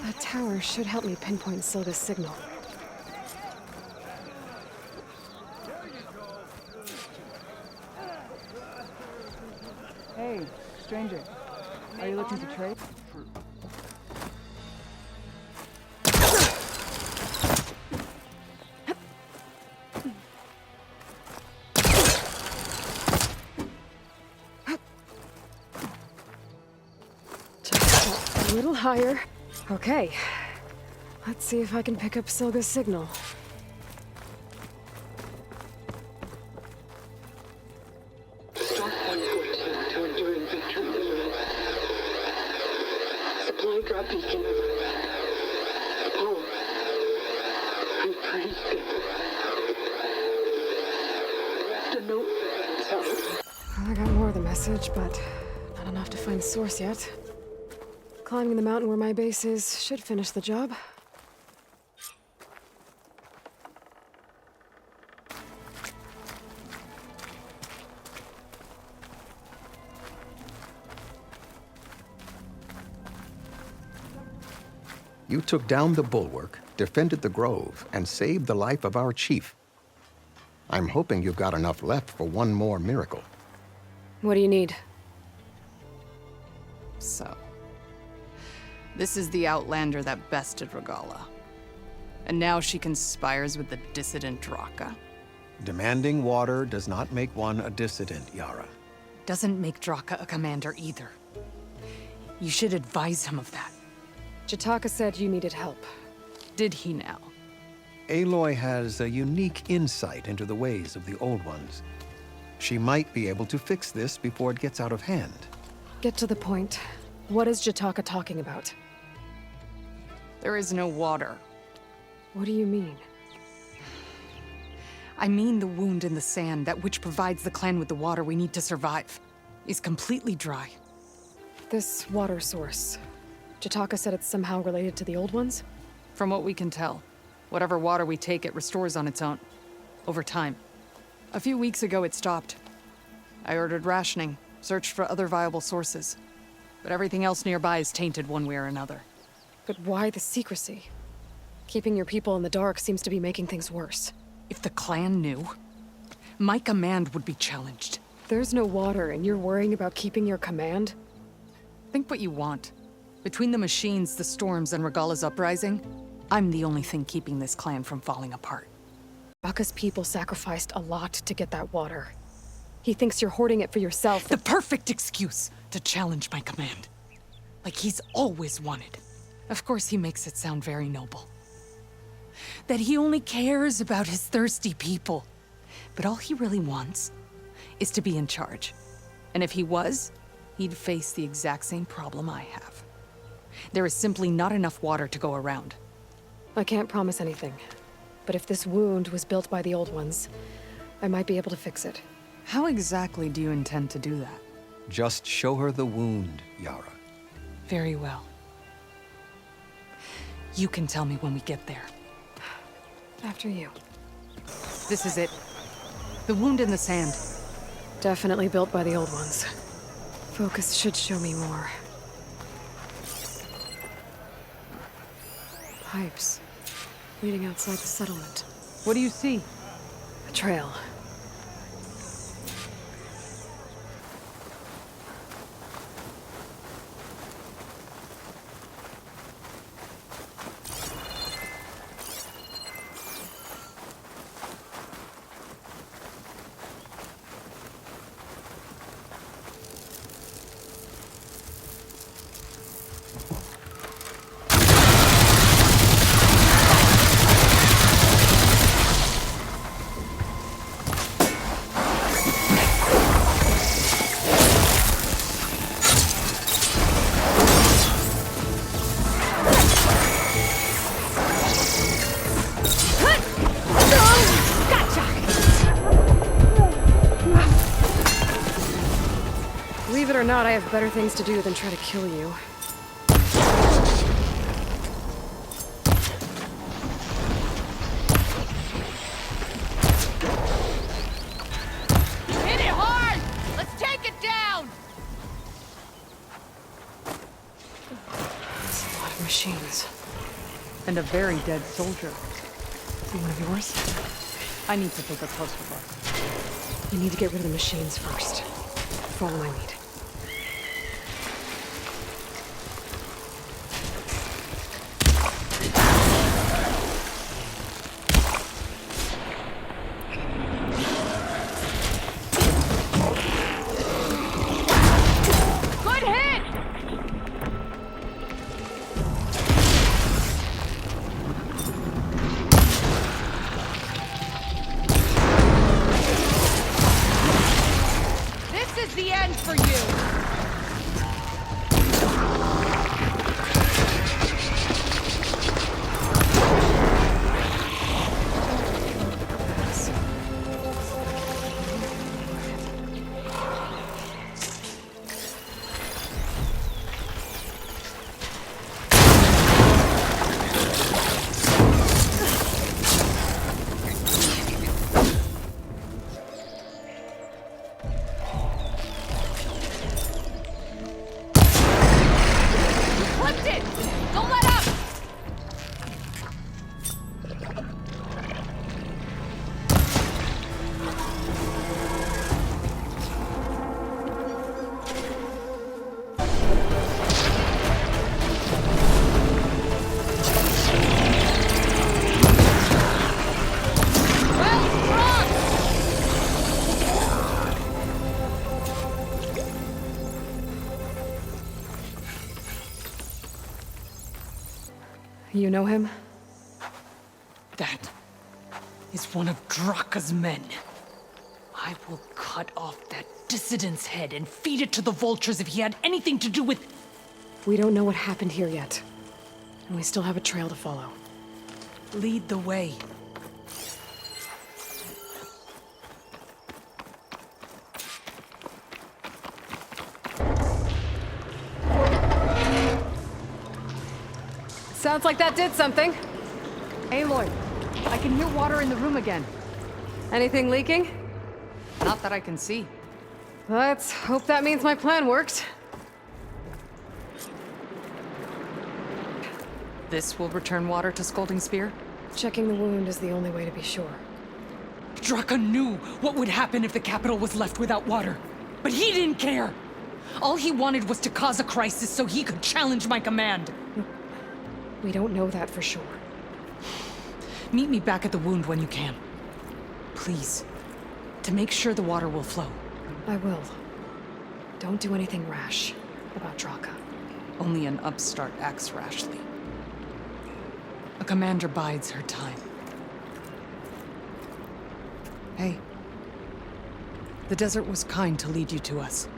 That tower should help me pinpoint Silga's signal. Hey, stranger. Are you looking to trade? Just a little higher. Okay. Let's see if I can pick up Silga's signal. Start 114 to enduring victory. Supply drop beacon. Apollo. I'm pretty good. Left a note. I got more of the message, but not enough to find the source yet. Climbing the mountain where my base is should finish the job. You took down the bulwark, defended the grove, and saved the life of our chief. I'm hoping you've got enough left for one more miracle. What do you need? So, this is the Outlander that bested Regala. And now she conspires with the dissident Draka. Demanding water does not make one a dissident, Yara. doesn't make Draka a commander either. You should advise him of that. Jataka said you needed help. Did he now? Aloy has a unique insight into the ways of the Old Ones. She might be able to fix this before it gets out of hand. Get to the point. What is Jataka talking about? There is no water. What do you mean? I mean the wound in the sand, that which provides the clan with the water we need to survive, is completely dry. This water source. Jataka said it's somehow related to the Old Ones? From what we can tell, whatever water we take, it restores on its own. Over time. A few weeks ago, it stopped. I ordered rationing, searched for other viable sources. But everything else nearby is tainted one way or another. But why the secrecy? Keeping your people in the dark seems to be making things worse. If the clan knew, my command would be challenged. There's no water, and you're worrying about keeping your command? Think what you want. Between the machines, the storms, and Regala's uprising, I'm the only thing keeping this clan from falling apart. Baka's people sacrificed a lot to get that water. He thinks you're hoarding it for yourself. The perfect excuse to challenge my command. Like he's always wanted. Of course he makes it sound very noble. That he only cares about his thirsty people. But all he really wants is to be in charge. And if he was, he'd face the exact same problem I have. There is simply not enough water to go around. I can't promise anything. But if this wound was built by the Old Ones, I might be able to fix it. How exactly do you intend to do that? Just show her the wound, Yara. Very well. You can tell me when we get there. After you. This is it. The wound in the sand. Definitely built by the Old Ones. Focus should show me more. Pipes. Leading outside the settlement. What do you see? A trail. Believe it or not, I have better things to do than try to kill you. Hit it hard! Let's take it down! That's a lot of machines. And a very dead soldier. Is he one of yours? I need to take a closer look. We need to get rid of the machines first. Follow my lead. Good hit! This is the end for you! You know him? That is one of Draka's men. I will cut off that dissident's head and feed it to the vultures if he had anything to do with... We don't know what happened here yet. And we still have a trail to follow. Lead the way. Sounds like that did something. Aloy, I can hear water in the room again. Anything leaking? Not that I can see. Let's hope that means my plan worked. This will return water to Scolding Spear? Checking the wound is the only way to be sure. Draka knew what would happen if the capital was left without water. But he didn't care! All he wanted was to cause a crisis so he could challenge my command. We don't know that for sure. Meet me back at the wound when you can. Please. To make sure the water will flow. I will. Don't do anything rash about Draka. Only an upstart acts rashly. A commander bides her time. Hey. The desert was kind to lead you to us.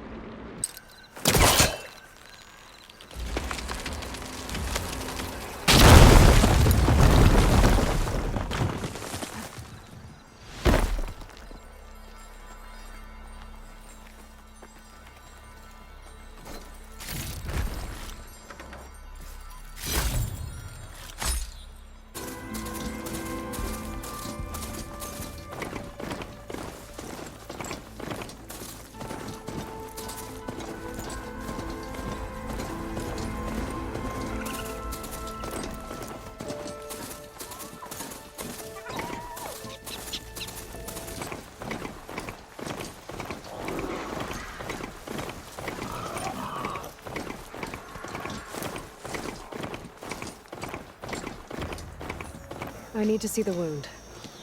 I need to see the wound.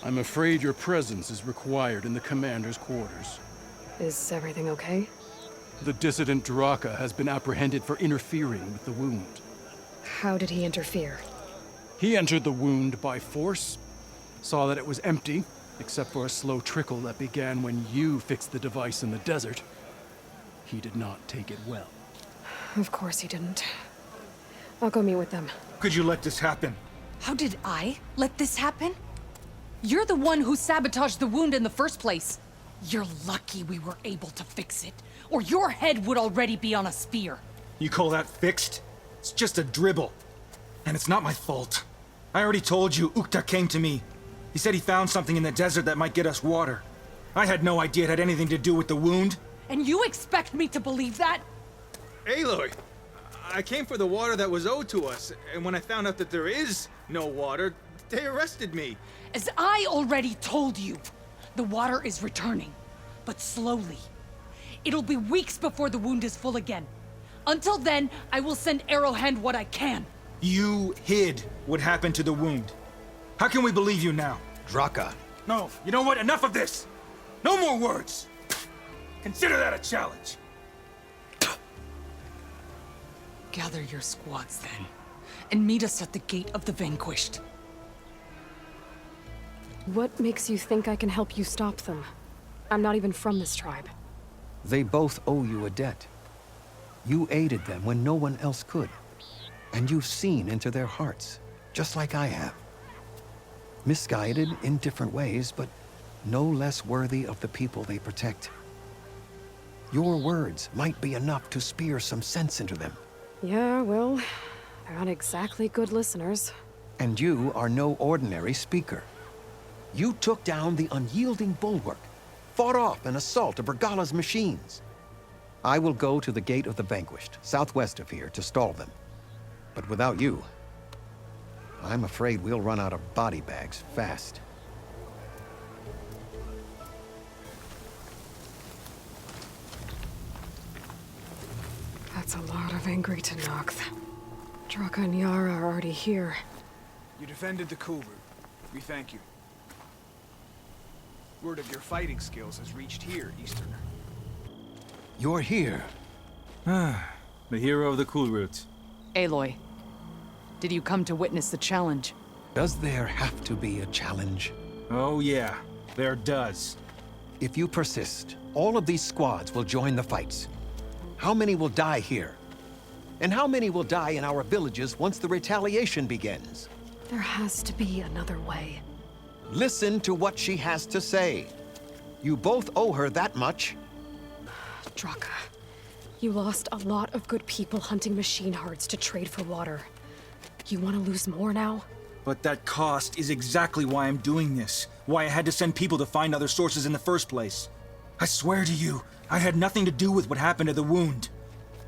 I'm afraid your presence is required in the commander's quarters. Is everything okay? The dissident Draka has been apprehended for interfering with the wound. How did he interfere? He entered the wound by force, saw that it was empty, except for a slow trickle that began when you fixed the device in the desert. He did not take it well. Of course he didn't. I'll go meet with them. Could you let this happen? How did I let this happen? You're the one who sabotaged the wound in the first place. You're lucky we were able to fix it, or your head would already be on a spear. You call that fixed? It's just a dribble. And it's not my fault. I already told you, Ukta came to me. He said he found something in the desert that might get us water. I had no idea it had anything to do with the wound. And you expect me to believe that? Aloy, I came for the water that was owed to us, and when I found out that there is no water, they arrested me. As I already told you, the water is returning, but slowly. It'll be weeks before the wound is full again. Until then, I will send Arrowhand what I can. You hid what happened to the wound. How can we believe you now? Draka. No, you know what? Enough of this! No more words! Consider that a challenge. Gather your squads then, and meet us at the Gate of the Vanquished. What makes you think I can help you stop them? I'm not even from this tribe. They both owe you a debt. You aided them when no one else could. And you've seen into their hearts, just like I have. Misguided in different ways, but no less worthy of the people they protect. Your words might be enough to spear some sense into them. Yeah, well, they're not exactly good listeners. And you are no ordinary speaker. You took down the unyielding bulwark, fought off an assault of Regala's machines. I will go to the Gate of the Vanquished, southwest of here, to stall them. But without you, I'm afraid we'll run out of body bags fast. That's a lot of angry Tenakth. Draka and Yara are already here. You defended the cool route. We thank you. Word of your fighting skills has reached here, Easterner. You're here. The hero of the cool route. Aloy, Did you come to witness the challenge? Does there have to be a challenge? Oh yeah, there does. If you persist, all of these squads will join the fights. How many will die here? And how many will die in our villages once the retaliation begins? There has to be another way. Listen to what she has to say. You both owe her that much. Draka, you lost a lot of good people hunting machine hearts to trade for water. You want to lose more now? But that cost is exactly why I'm doing this. Why I had to send people to find other sources in the first place. I swear to you, I had nothing to do with what happened to the wound.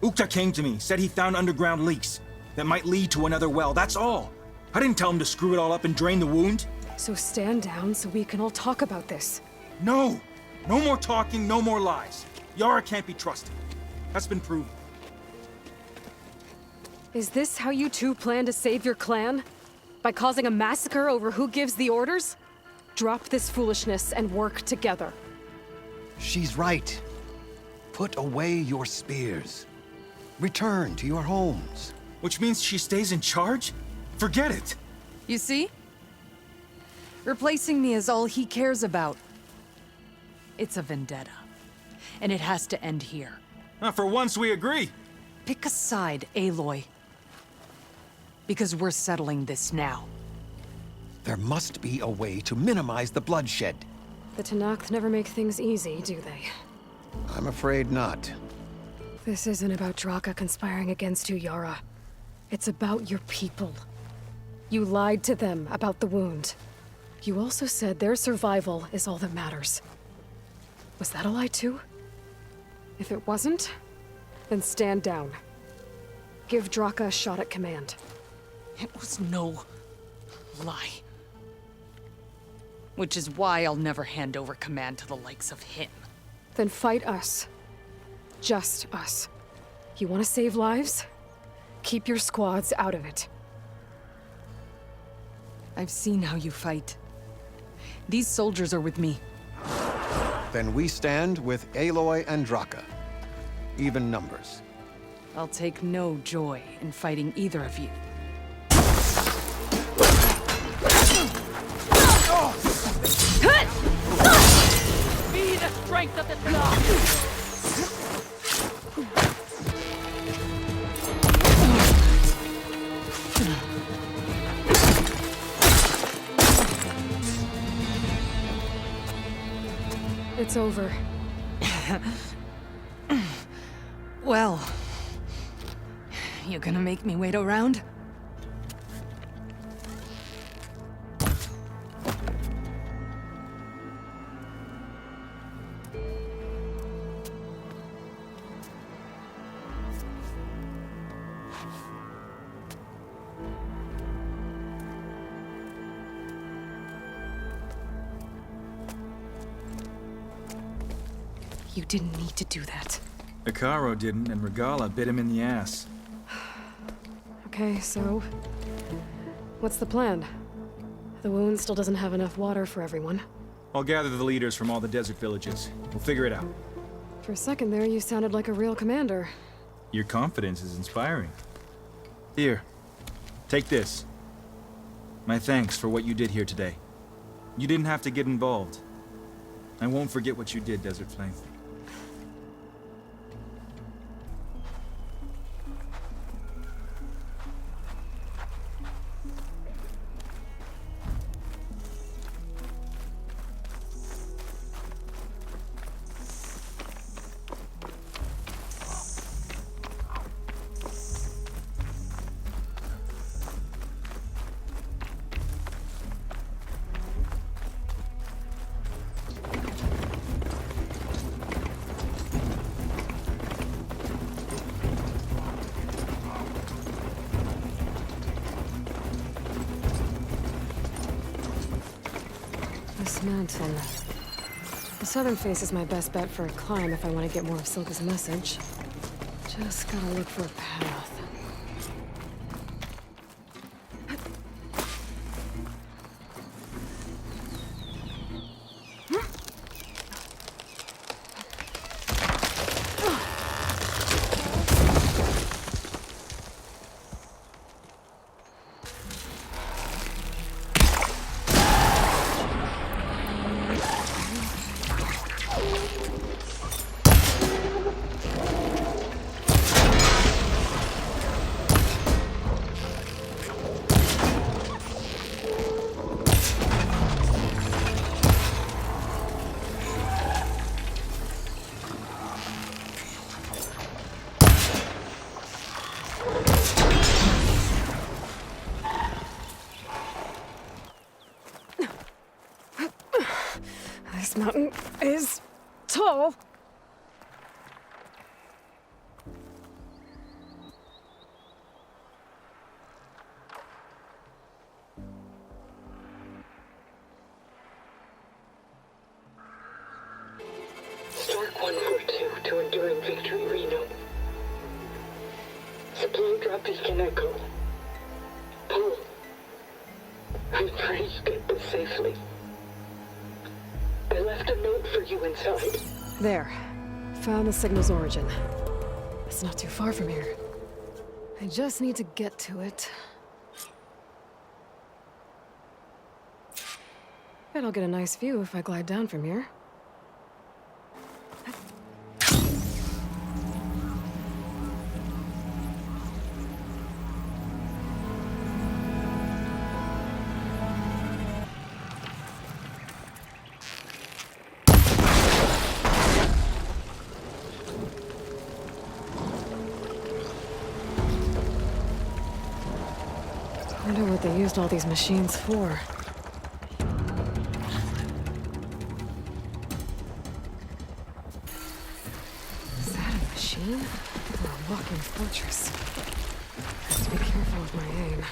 Ukta came to me, said he found underground leaks that might lead to another well, that's all. I didn't tell him to screw it all up and drain the wound. So stand down so we can all talk about this. No! No more talking, no more lies. Yara can't be trusted. That's been proven. Is this how you two plan to save your clan? By causing a massacre over who gives the orders? Drop this foolishness and work together. She's right. Put away your spears. Return to your homes. Which means she stays in charge? Forget it. You see? Replacing me is all he cares about. It's a vendetta. And it has to end here. For once, we agree. Pick a side, Aloy. Because we're settling this now. There must be a way to minimize the bloodshed. The Tenakth never make things easy, do they? I'm afraid not. This isn't about Draka conspiring against you, Yara. It's about your people. You lied to them about the wound. You also said their survival is all that matters. Was that a lie too? If it wasn't, then stand down. Give Draka a shot at command. It was no lie. Which is why I'll never hand over command to the likes of him. Then fight us. Just us. You want to save lives? Keep your squads out of it. I've seen how you fight. These soldiers are with me. Then we stand with Aloy and Draka. Even numbers. I'll take no joy in fighting either of you. Be the strength of the block! It's over. Well, you gonna make me wait around? You didn't need to do that. Ikaro didn't, and Regala bit him in the ass. Okay, so... what's the plan? The wound still doesn't have enough water for everyone. I'll gather the leaders from all the desert villages. We'll figure it out. For a second there, you sounded like a real commander. Your confidence is inspiring. Here, take this. My thanks for what you did here today. You didn't have to get involved. I won't forget what you did, Desert Flame. This mountain. The southern face is my best bet for a climb if I want to get more of Silka's message. Just gotta look for a path. mountain is tall. Start 1-2 to Enduring Victory, Reno. Supply drop beacon echo. Paul, I pray you get this safely. I left a note for you inside. There. Found the signal's origin. It's not too far from here. I just need to get to it. Bet I'll get a nice view if I glide down from here. I wonder what they used all these machines for. Is that a machine? Or a walking fortress? Have to be careful with my aim.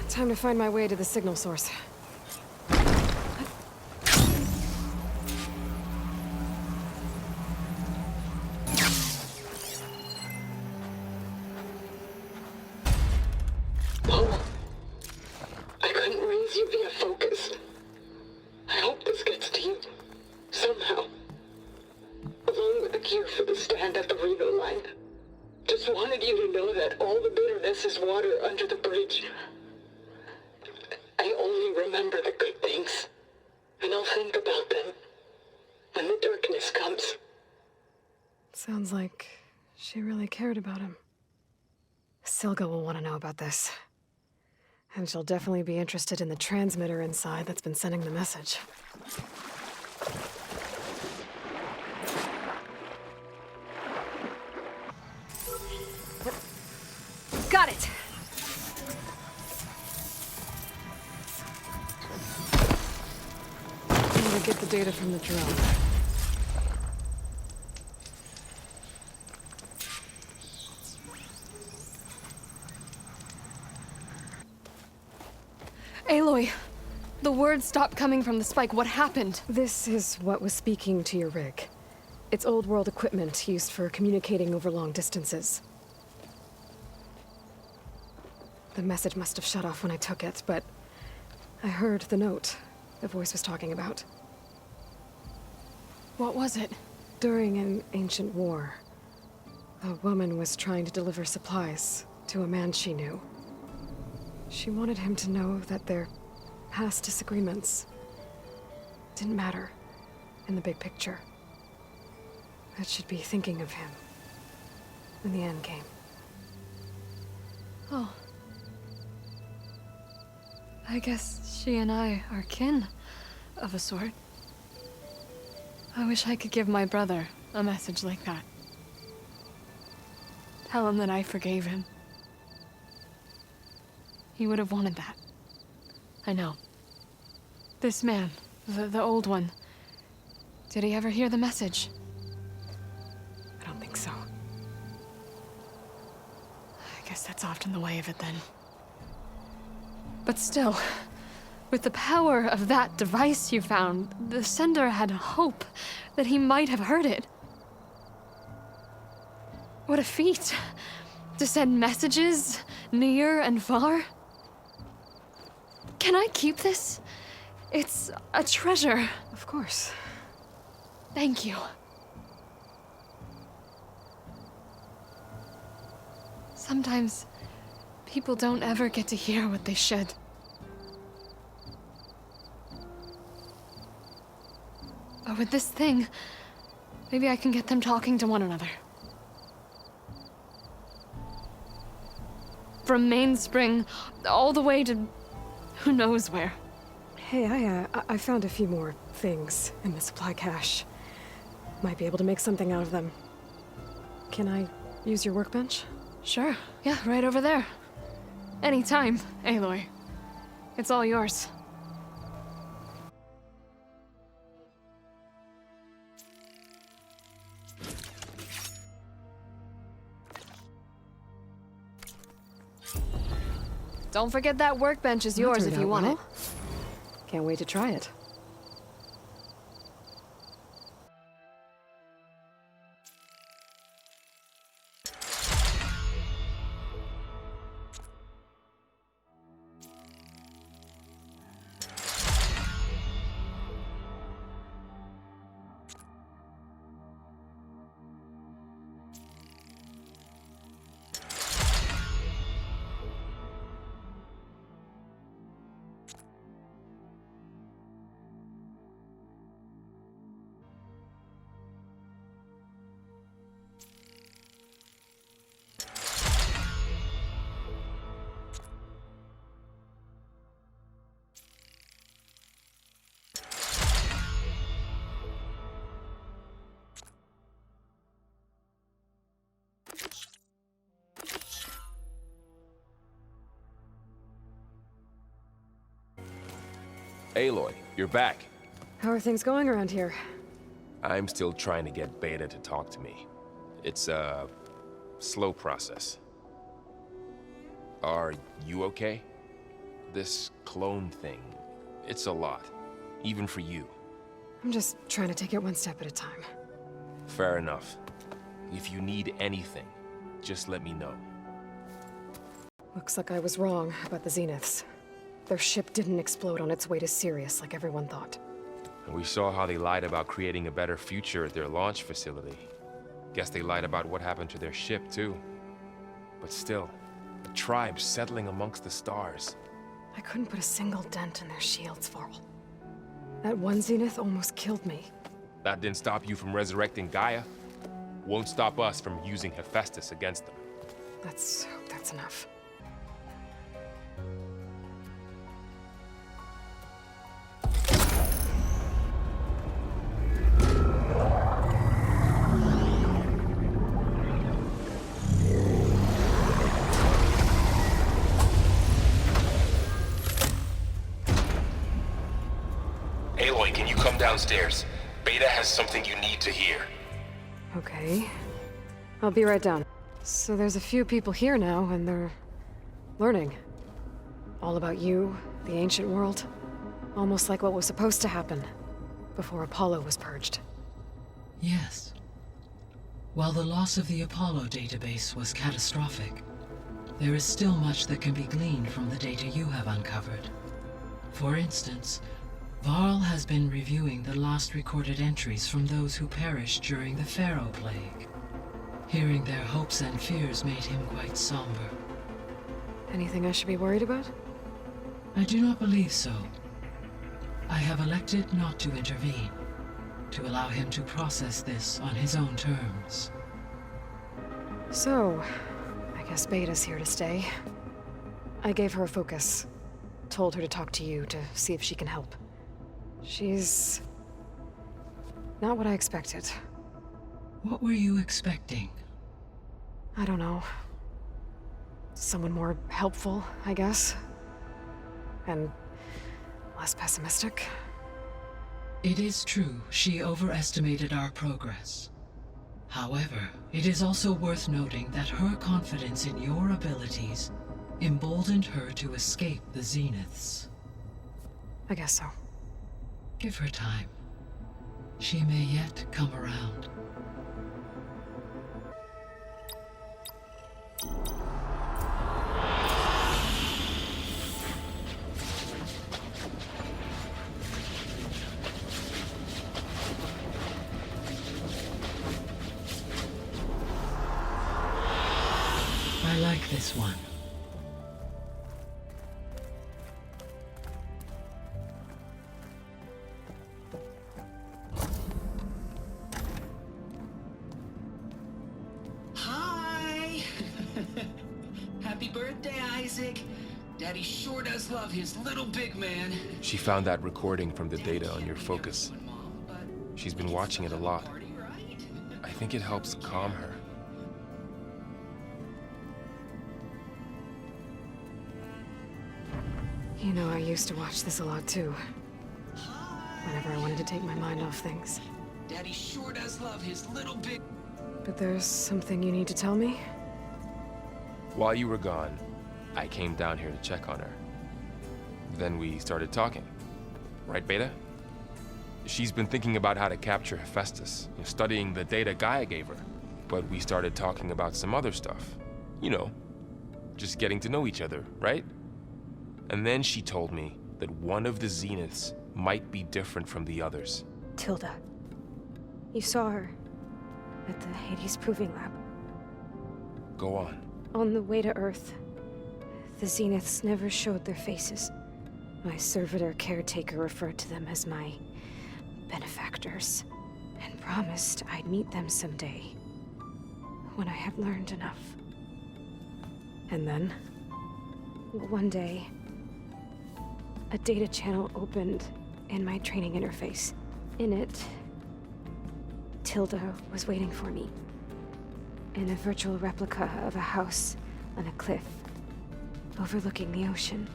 Time to find my way to the signal source. Paul, I couldn't raise you via focus. I hope this gets to you. Somehow. Along with the cue for the stand at the Reno line. Just wanted you to know that all the bitterness is water under the bridge. I only remember the good things, and I'll think about them when the darkness comes. Sounds like she really cared about him. Silga will want to know about this. And she'll definitely be interested in the transmitter inside that's been sending the message. Got it! Get the data from the drone. Aloy, the words stopped coming from the spike. What happened? This is what was speaking to your rig. It's old world equipment used for communicating over long distances. The message must have shut off when I took it, but I heard the note the voice was talking about. What was it? During an ancient war, a woman was trying to deliver supplies to a man she knew. She wanted him to know that their past disagreements didn't matter in the big picture. That she'd be thinking of him when the end came. Oh. I guess she and I are kin, of a sort. I wish I could give my brother a message like that. Tell him that I forgave him. He would have wanted that. I know. This man, the old one, did he ever hear the message? I don't think so. I guess that's often the way of it then. But still, with the power of that device you found, the sender had hope that he might have heard it. What a feat! To send messages near and far. Can I keep this? It's a treasure. Of course. Thank you. Sometimes people don't ever get to hear what they should. But with this thing, maybe I can get them talking to one another. From Mainspring all the way to who knows where. Hey, I found a few more things in the supply cache. Might be able to make something out of them. Can I use your workbench? Sure. Yeah, right over there. Anytime, Aloy. It's all yours. Don't forget that workbench is yours if you want it. Can't wait to try it. Aloy, you're back. How are things going around here? I'm still trying to get Beta to talk to me. It's a slow process. Are you okay? This clone thing, it's a lot. Even for you. I'm just trying to take it one step at a time. Fair enough. If you need anything, just let me know. Looks like I was wrong about the Zeniths. Their ship didn't explode on its way to Sirius like everyone thought. And we saw how they lied about creating a better future at their launch facility. Guess they lied about what happened to their ship, too. But still, a tribe settling amongst the stars. I couldn't put a single dent in their shields, Varl. That one Zenith almost killed me. That didn't stop you from resurrecting Gaia? Won't stop us from using Hephaestus against them. Let's hope that's enough. Aloy, can you come downstairs? Beta has something you need to hear. Okay. I'll be right down. So there's a few people here now, and they're learning. All about you, the ancient world. Almost like what was supposed to happen before Apollo was purged. Yes. While the loss of the Apollo database was catastrophic, there is still much that can be gleaned from the data you have uncovered. For instance, Varl has been reviewing the last recorded entries from those who perished during the Pharaoh Plague. Hearing their hopes and fears made him quite somber. Anything I should be worried about? I do not believe so. I have elected not to intervene, to allow him to process this on his own terms. So, I guess Beta's here to stay. I gave her a focus. Told her to talk to you to see if she can help. She's not what I expected. What were you expecting? I don't know. Someone more helpful, I guess. And less pessimistic. It is true, she overestimated our progress. However, it is also worth noting that her confidence in your abilities emboldened her to escape the Zeniths. I guess so. Give her time. She may yet come around. I like this one. Hi! Happy birthday, Isaac. Daddy sure does love his little big man. She found that recording from the data on your focus. She's been watching it a lot. I think it helps calm her. You know, I used to watch this a lot too. Whenever I wanted to take my mind off things. Daddy sure does love his little big... But there's something you need to tell me? While you were gone, I came down here to check on her. Then we started talking. Right, Beta? She's been thinking about how to capture Hephaestus, studying the data Gaia gave her. But we started talking about some other stuff. You know, just getting to know each other, right? And then she told me that one of the Zeniths might be different from the others. Tilda. You saw her at the Hades Proving Lab. Go on. On the way to Earth, the Zeniths never showed their faces. My servitor caretaker referred to them as my benefactors, and promised I'd meet them someday, when I had learned enough. And then? One day, a data channel opened in my training interface. In it, Tilda was waiting for me. In a virtual replica of a house on a cliff, overlooking the ocean.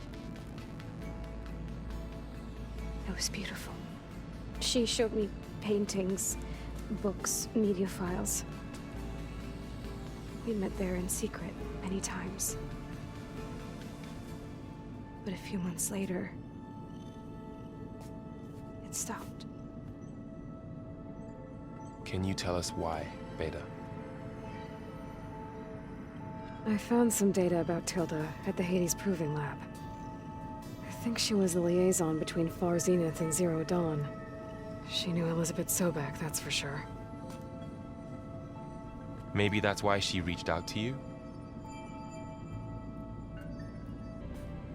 It was beautiful. She showed me paintings, books, media files. We met there in secret many times. But a few months later, it stopped. Can you tell us why, Beta? I found some data about Tilda at the Hades Proving Lab. I think she was the liaison between Far Zenith and Zero Dawn. She knew Elizabeth Sobek, that's for sure. Maybe that's why she reached out to you?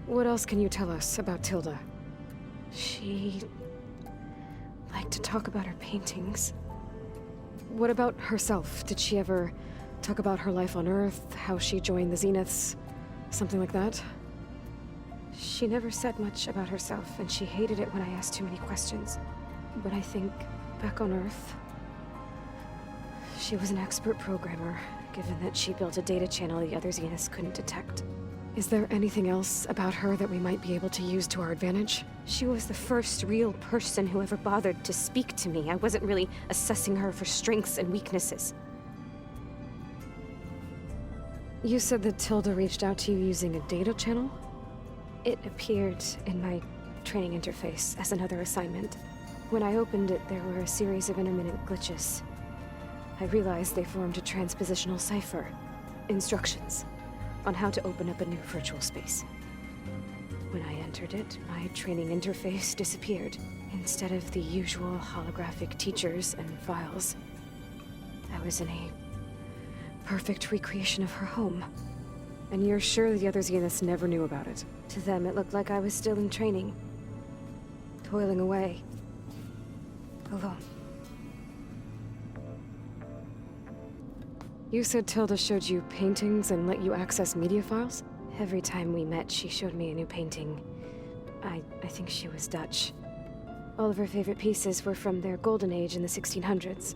What else can you tell us about Tilda? She liked to talk about her paintings. What about herself? Did she ever talk about her life on Earth, how she joined the Zeniths, something like that? She never said much about herself, and she hated it when I asked too many questions. But I think, back on Earth, she was an expert programmer, given that she built a data channel the other Zeniths couldn't detect. Is there anything else about her that we might be able to use to our advantage? She was the first real person who ever bothered to speak to me. I wasn't really assessing her for strengths and weaknesses. You said that Tilda reached out to you using a data channel? It appeared in my training interface as another assignment. When I opened it, there were a series of intermittent glitches. I realized they formed a transpositional cipher. Instructions. on how to open up a new virtual space. When I entered it, my training interface disappeared. Instead of the usual holographic teachers and files, I was in a perfect recreation of her home. And you're sure the other Zeniths never knew about it? To them, it looked like I was still in training. Toiling away. Alone. You said Tilda showed you paintings and let you access media files? Every time we met, she showed me a new painting. I think she was Dutch. All of her favorite pieces were from their golden age in the 1600s.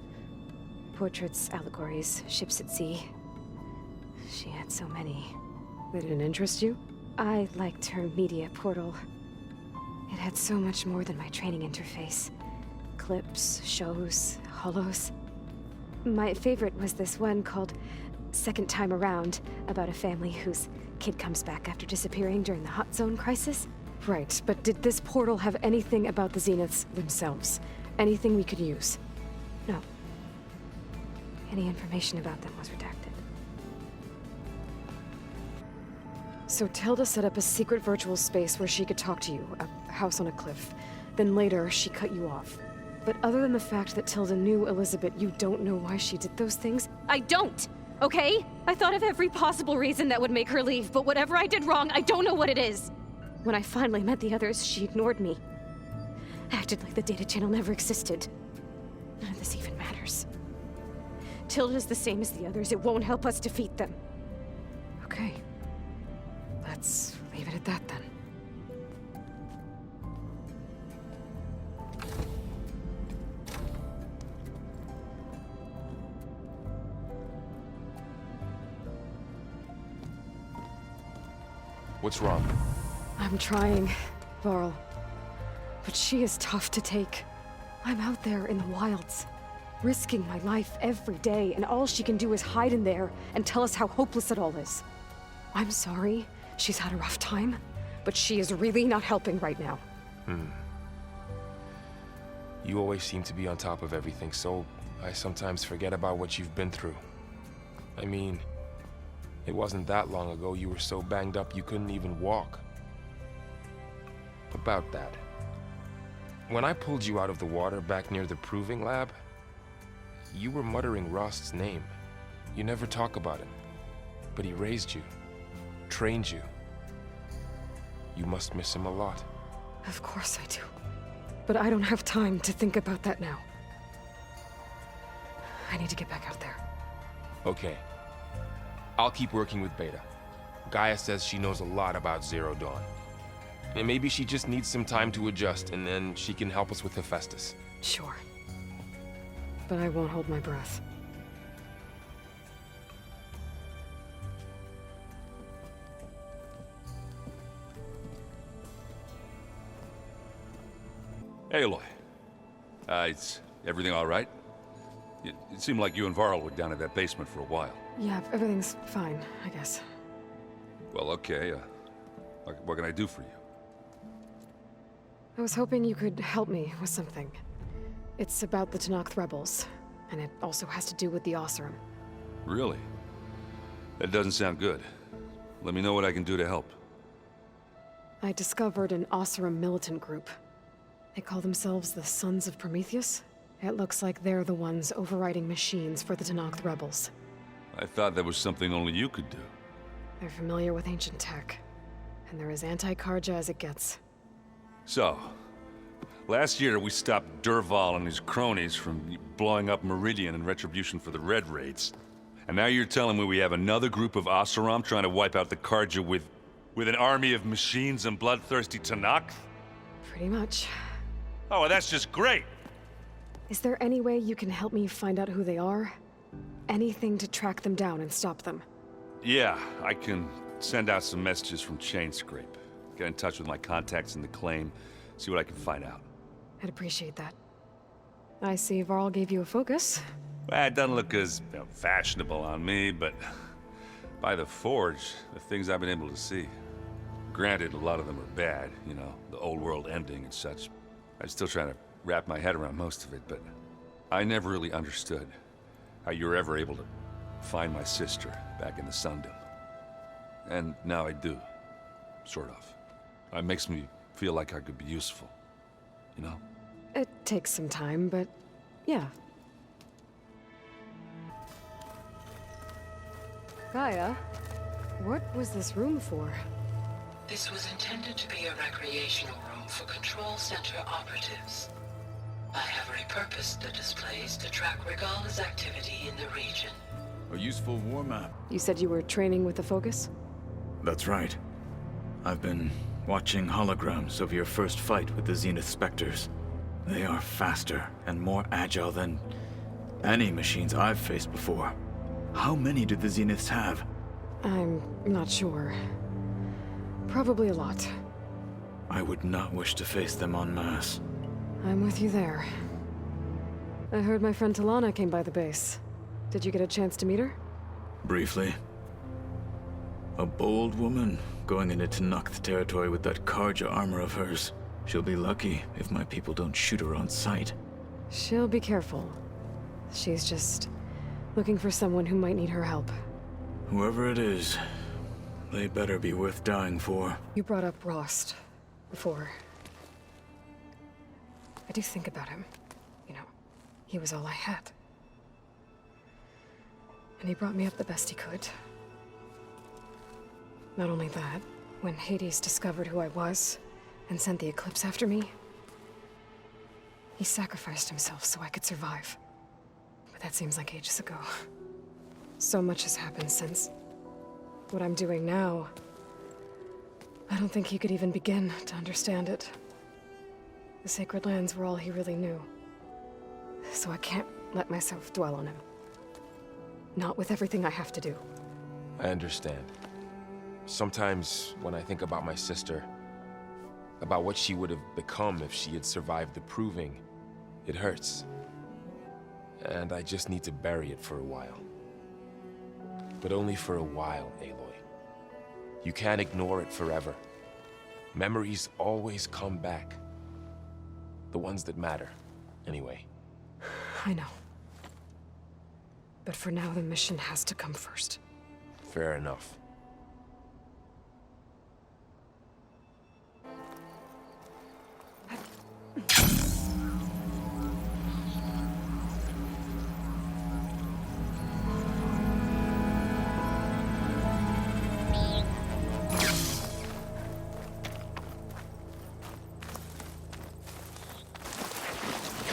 Portraits, allegories, ships at sea. She had so many. They didn't interest you? I liked her media portal. It had so much more than my training interface. Clips, shows, holos. My favorite was this one called Second Time Around, about a family whose kid comes back after disappearing during the Hot Zone crisis. Right, but did this portal have anything about the Zeniths themselves? Anything we could use? No. Any information about them was redacted. So Tilda set up a secret virtual space where she could talk to you, a house on a cliff. Then later, she cut you off. But other than the fact that Tilda knew Elizabeth, you don't know why she did those things? I don't! Okay? I thought of every possible reason that would make her leave, but whatever I did wrong, I don't know what it is. When I finally met the others, she ignored me. Acted like the data channel never existed. None of this even matters. Tilda's the same as the others. It won't help us defeat them. Okay. Let's leave it at that then. What's wrong? I'm trying, Varl. But she is tough to take. I'm out there in the wilds, risking my life every day, and all she can do is hide in there and tell us how hopeless it all is. I'm sorry, she's had a rough time, but she is really not helping right now. You always seem to be on top of everything, so I sometimes forget about what you've been through. I mean, it wasn't that long ago you were so banged up you couldn't even walk. About that. When I pulled you out of the water back near the proving lab, you were muttering Rost's name. You never talk about him. But he raised you, trained you. You must miss him a lot. Of course I do. But I don't have time to think about that now. I need to get back out there. Okay. I'll keep working with Beta. Gaia says she knows a lot about Zero Dawn. And maybe she just needs some time to adjust, and then she can help us with Hephaestus. Sure. But I won't hold my breath. Hey, Aloy. Is everything all right? It seemed like you and Varl were down in that basement for a while. Yeah, everything's fine, I guess. Well, okay. What can I do for you? I was hoping you could help me with something. It's about the Pt.1of2 rebels, and it also has to do with the Oseram. Really? That doesn't sound good. Let me know what I can do to help. I discovered an Oseram militant group. They call themselves the Sons of Prometheus. It looks like they're the ones overriding machines for the Pt.1of2 rebels. I thought that was something only you could do. They're familiar with ancient tech, and they're as anti-Karja as it gets. So, last year we stopped Durval and his cronies from blowing up Meridian in retribution for the Red Raids. And now you're telling me we have another group of Oseram trying to wipe out the Karja with an army of machines and bloodthirsty Pt.1of2? Pretty much. Oh, well, that's just great! Is there any way you can help me find out who they are? Anything to track them down and stop them? Yeah, I can send out some messages from Chainscrape. Get in touch with my contacts in the claim, see what I can find out. I'd appreciate that. I see Varl gave you a focus. Well, it doesn't look as fashionable on me, but by the Forge, the things I've been able to see. Granted, a lot of them are bad, you know, the old world ending and such. I'm still trying to wrap my head around most of it, but I never really understood how you were ever able to find my sister back in the Sundom. And now I do. Sort of. It makes me feel like I could be useful. You know? It takes some time, but yeah. Gaia, what was this room for? This was intended to be a recreational room for Control Center operatives. I have repurposed the displays to track Regala's activity in the region. A useful war map. You said you were training with the Focus? That's right. I've been watching holograms of your first fight with the Zenith Spectres. They are faster and more agile than any machines I've faced before. How many do the Zeniths have? I'm not sure. Probably a lot. I would not wish to face them en masse. I'm with you there. I heard my friend Talana came by the base. Did you get a chance to meet her? Briefly. A bold woman going into Tenakth territory with that Karja armor of hers. She'll be lucky if my people don't shoot her on sight. She'll be careful. She's just looking for someone who might need her help. Whoever it is, they better be worth dying for. You brought up Rost before. I do think about him. You know, he was all I had. And he brought me up the best he could. Not only that, when Hades discovered who I was and sent the Eclipse after me, he sacrificed himself so I could survive. But that seems like ages ago. So much has happened since. What I'm doing now, I don't think he could even begin to understand it. The Sacred Lands were all he really knew. So I can't let myself dwell on him. Not with everything I have to do. I understand. Sometimes, when I think about my sister, about what she would have become if she had survived the Proving, it hurts. And I just need to bury it for a while. But only for a while, Aloy. You can't ignore it forever. Memories always come back. The ones that matter, anyway. I know. But for now, the mission has to come first. Fair enough.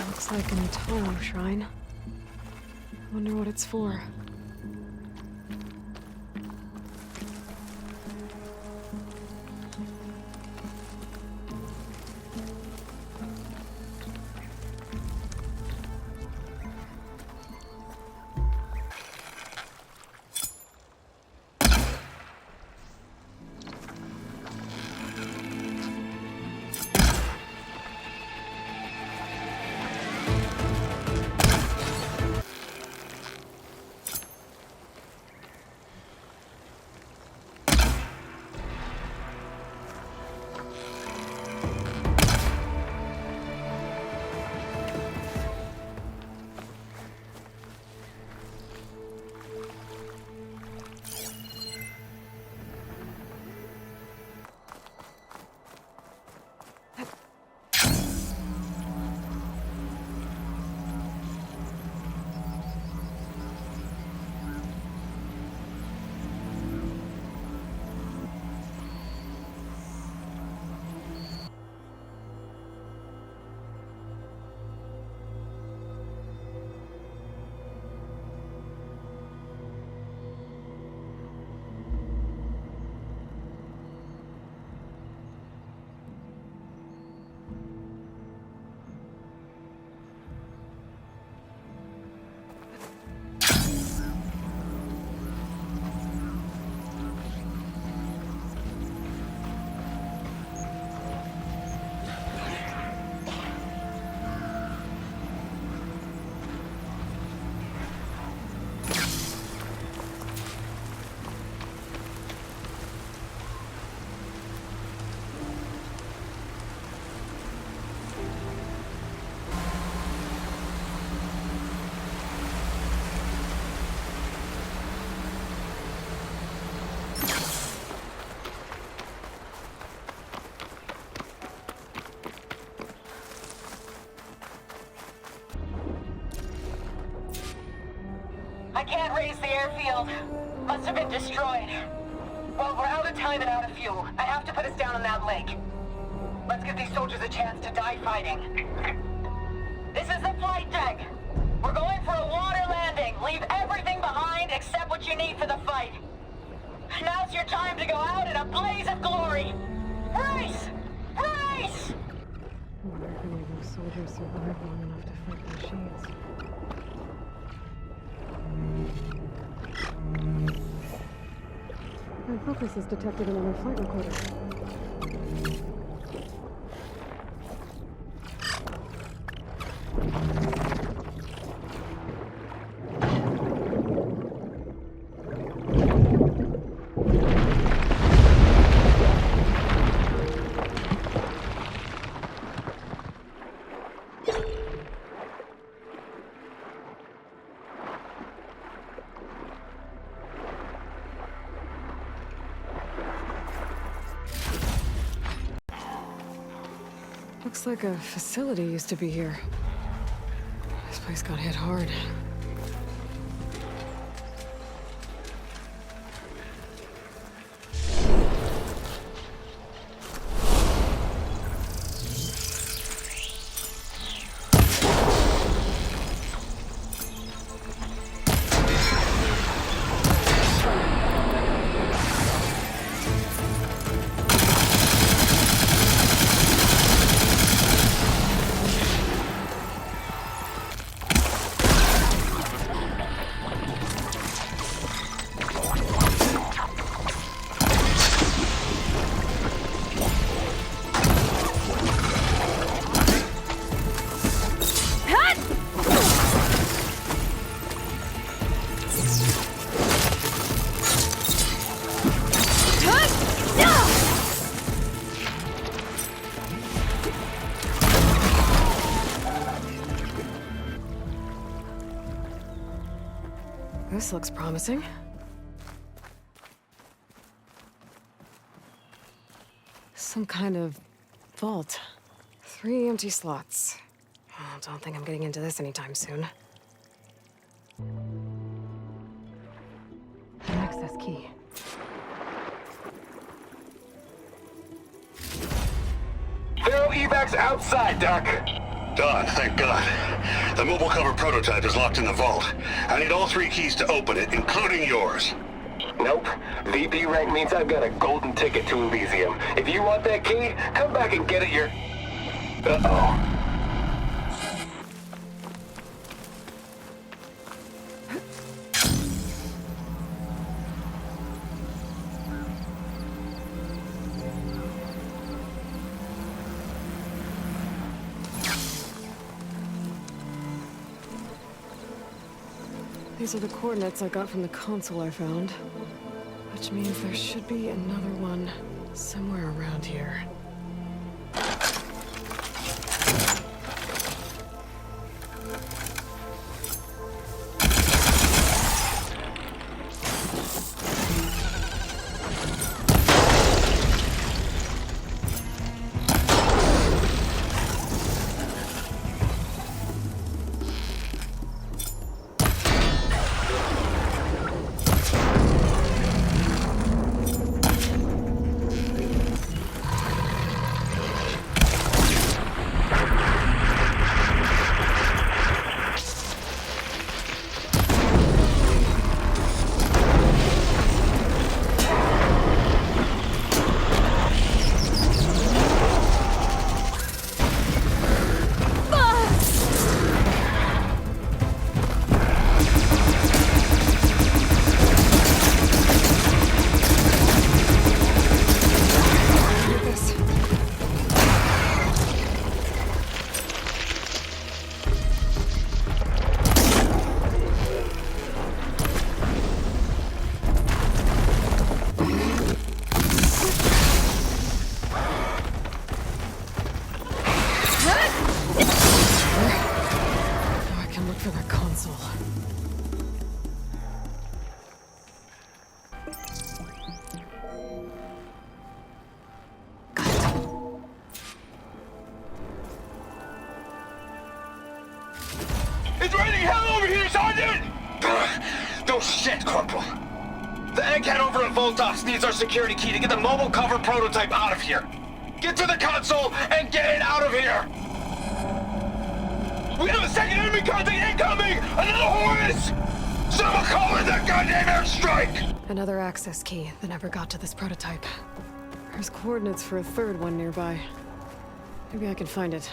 Looks like an Ataro shrine. I wonder what it's for. can't raise the airfield. Must have been destroyed. Well, we're out of time and out of fuel. I have to put us down on that lake. Let's give these soldiers a chance to die fighting. This is the flight deck. We're going for a water landing. Leave everything behind except what you need for the fight. Now's your time to go out in a blaze of glory. Race! Race! I wonder if any of those soldiers survived long enough to fight the machines. My focus has detected another flight recorder. Looks like a facility used to be here. This place got hit hard. This looks promising. Some kind of vault. 3 empty slots. Oh, don't think I'm getting into this anytime soon. An access key. Zero evacs outside, Doc. Done, thank God. The mobile cover prototype is locked in the vault. I need all 3 keys to open it, including yours. Nope. VP rank means I've got a golden ticket to Elysium. If you want that key, come back and get it your... Uh-oh. These are the coordinates I got from the console I found. Which means there should be another one somewhere around here. No shit, Corporal. The egghead over at Voltox needs our security key to get the mobile cover prototype out of here. Get to the console and get it out of here! We have a second enemy contact incoming! Another Horus! Someone call in that goddamn airstrike! Another access key that never got to this prototype. There's coordinates for a third one nearby. Maybe I can find it.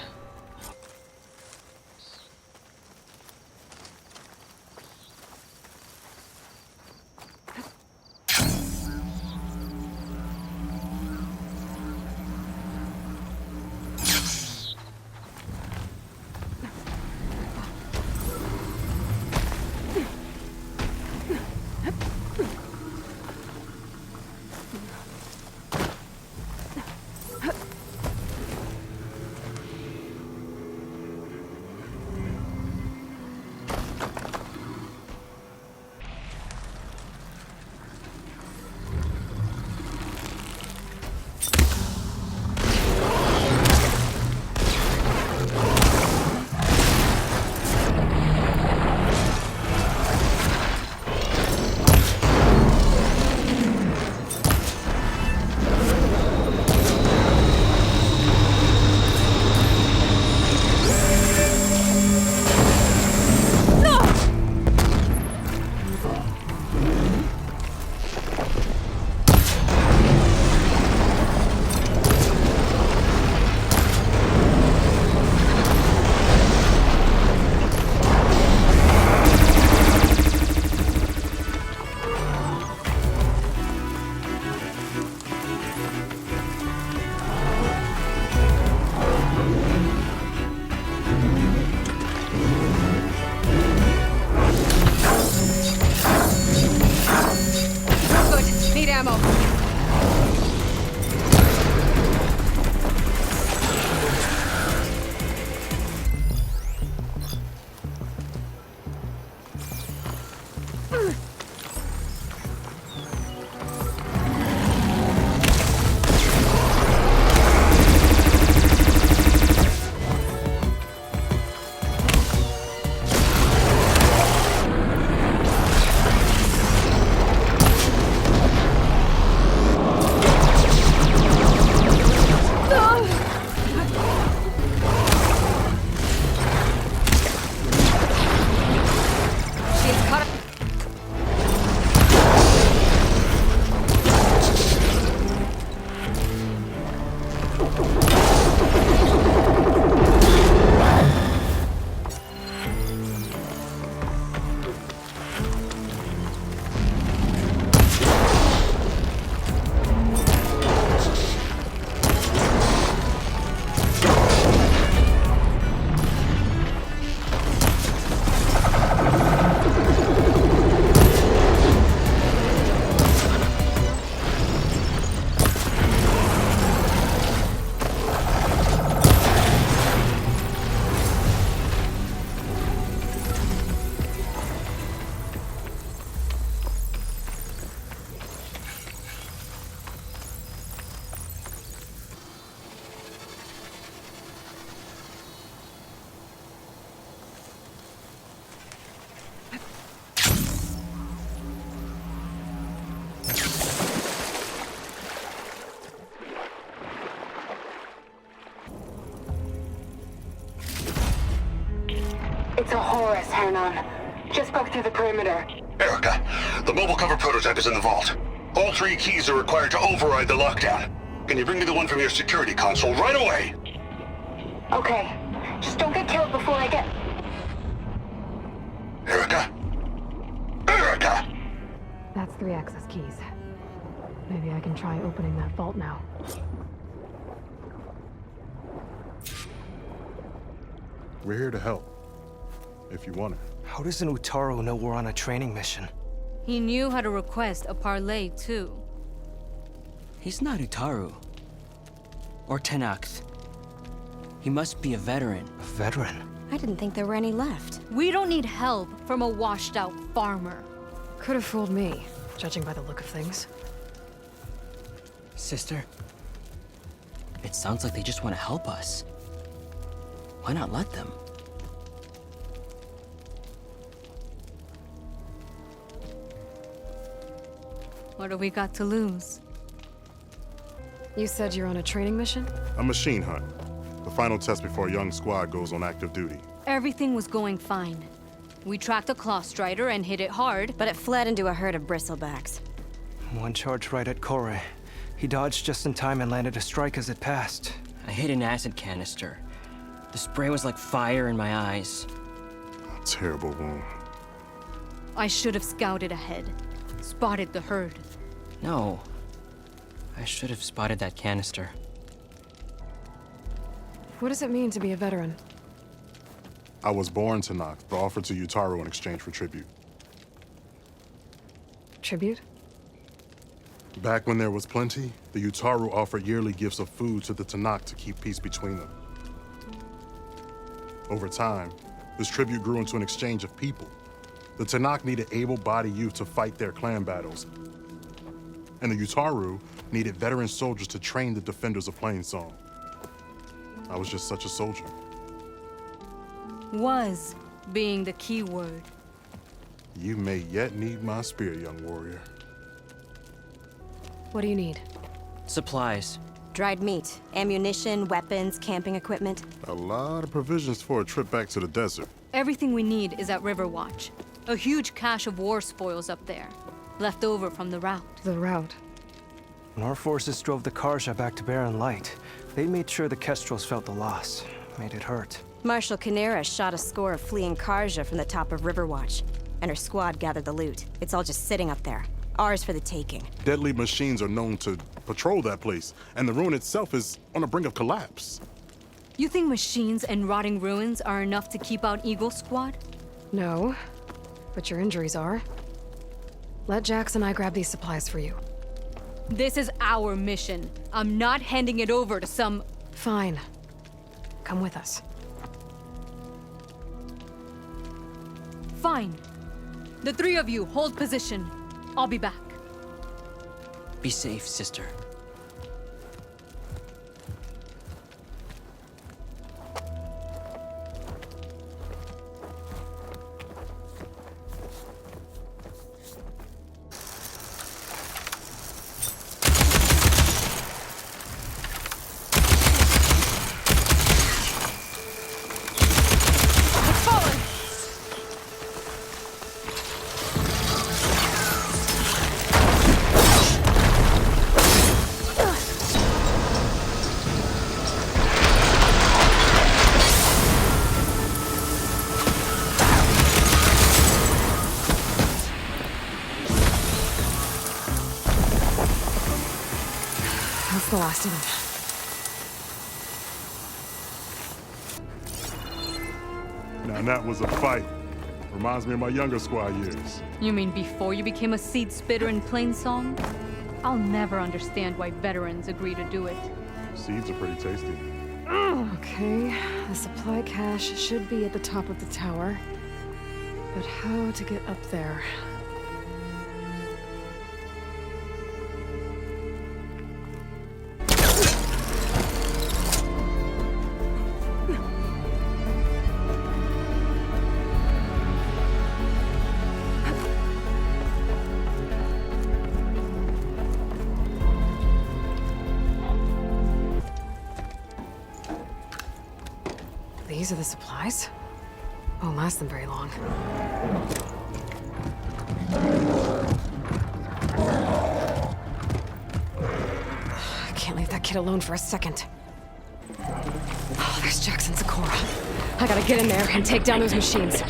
It's a Horus, Hernan. Just broke through the perimeter. Erica, the mobile cover prototype is in the vault. All 3 keys are required to override the lockdown. Can you bring me the one from your security console right away? Okay. Just don't get killed before I get... Erica? Erica! That's 3 access keys. Maybe I can try opening that vault now. We're here to help, if you want it. How does an Utaru know we're on a training mission? He knew how to request a parlay, too. He's not Utaru. Or Tenax. He must be a veteran. A veteran? I didn't think there were any left. We don't need help from a washed-out farmer. Could have fooled me, judging by the look of things. Sister, it sounds like they just want to help us. Why not let them? What do we got to lose? You said you're on a training mission? A machine hunt. The final test before a young squad goes on active duty. Everything was going fine. We tracked a claw strider and hit it hard, but it fled into a herd of bristlebacks. One charge right at Corey. He dodged just in time and landed a strike as it passed. I hit an acid canister. The spray was like fire in my eyes. A terrible wound. I should have scouted ahead. Spotted the herd. No. I should have spotted that canister. What does it mean to be a veteran? I was born to knock, but offered to Utaro in exchange for tribute. Tribute? Back when there was plenty, the Utaru offered yearly gifts of food to the Tanakh to keep peace between them. Over time, this tribute grew into an exchange of people. The Tanakh needed able-bodied youth to fight their clan battles, and the Utaru needed veteran soldiers to train the defenders of Plainsong. I was just such a soldier. Was being the key word. You may yet need my spear, young warrior. What do you need? Supplies. Dried meat, ammunition, weapons, camping equipment. A lot of provisions for a trip back to the desert. Everything we need is at Riverwatch. A huge cache of war spoils up there, left over from the rout. The rout? When our forces drove the Karja back to Barren Light, they made sure the Kestrels felt the loss. Made it hurt. Marshal Canera shot a score of fleeing Karja from the top of Riverwatch, and her squad gathered the loot. It's all just sitting up there. Ours for the taking. Deadly machines are known to patrol that place, and the ruin itself is on the brink of collapse. You think machines and rotting ruins are enough to keep out Eagle Squad? No, but your injuries are. Let Jax and I grab these supplies for you. This is our mission. I'm not handing it over to some... Fine. Come with us. Fine. The three of you hold position. I'll be back. Be safe, sister. That's the last of them. Now that was a fight. Reminds me of my younger squad years. You mean before you became a seed spitter in Plainsong? I'll never understand why veterans agree to do it. Seeds are pretty tasty. Okay, the supply cache should be at the top of the tower. But how to get up there? These are the supplies? Won't last them very long. I can't leave that kid alone for a second. Oh, there's Jackson Sakura. I gotta get in there and take down those machines.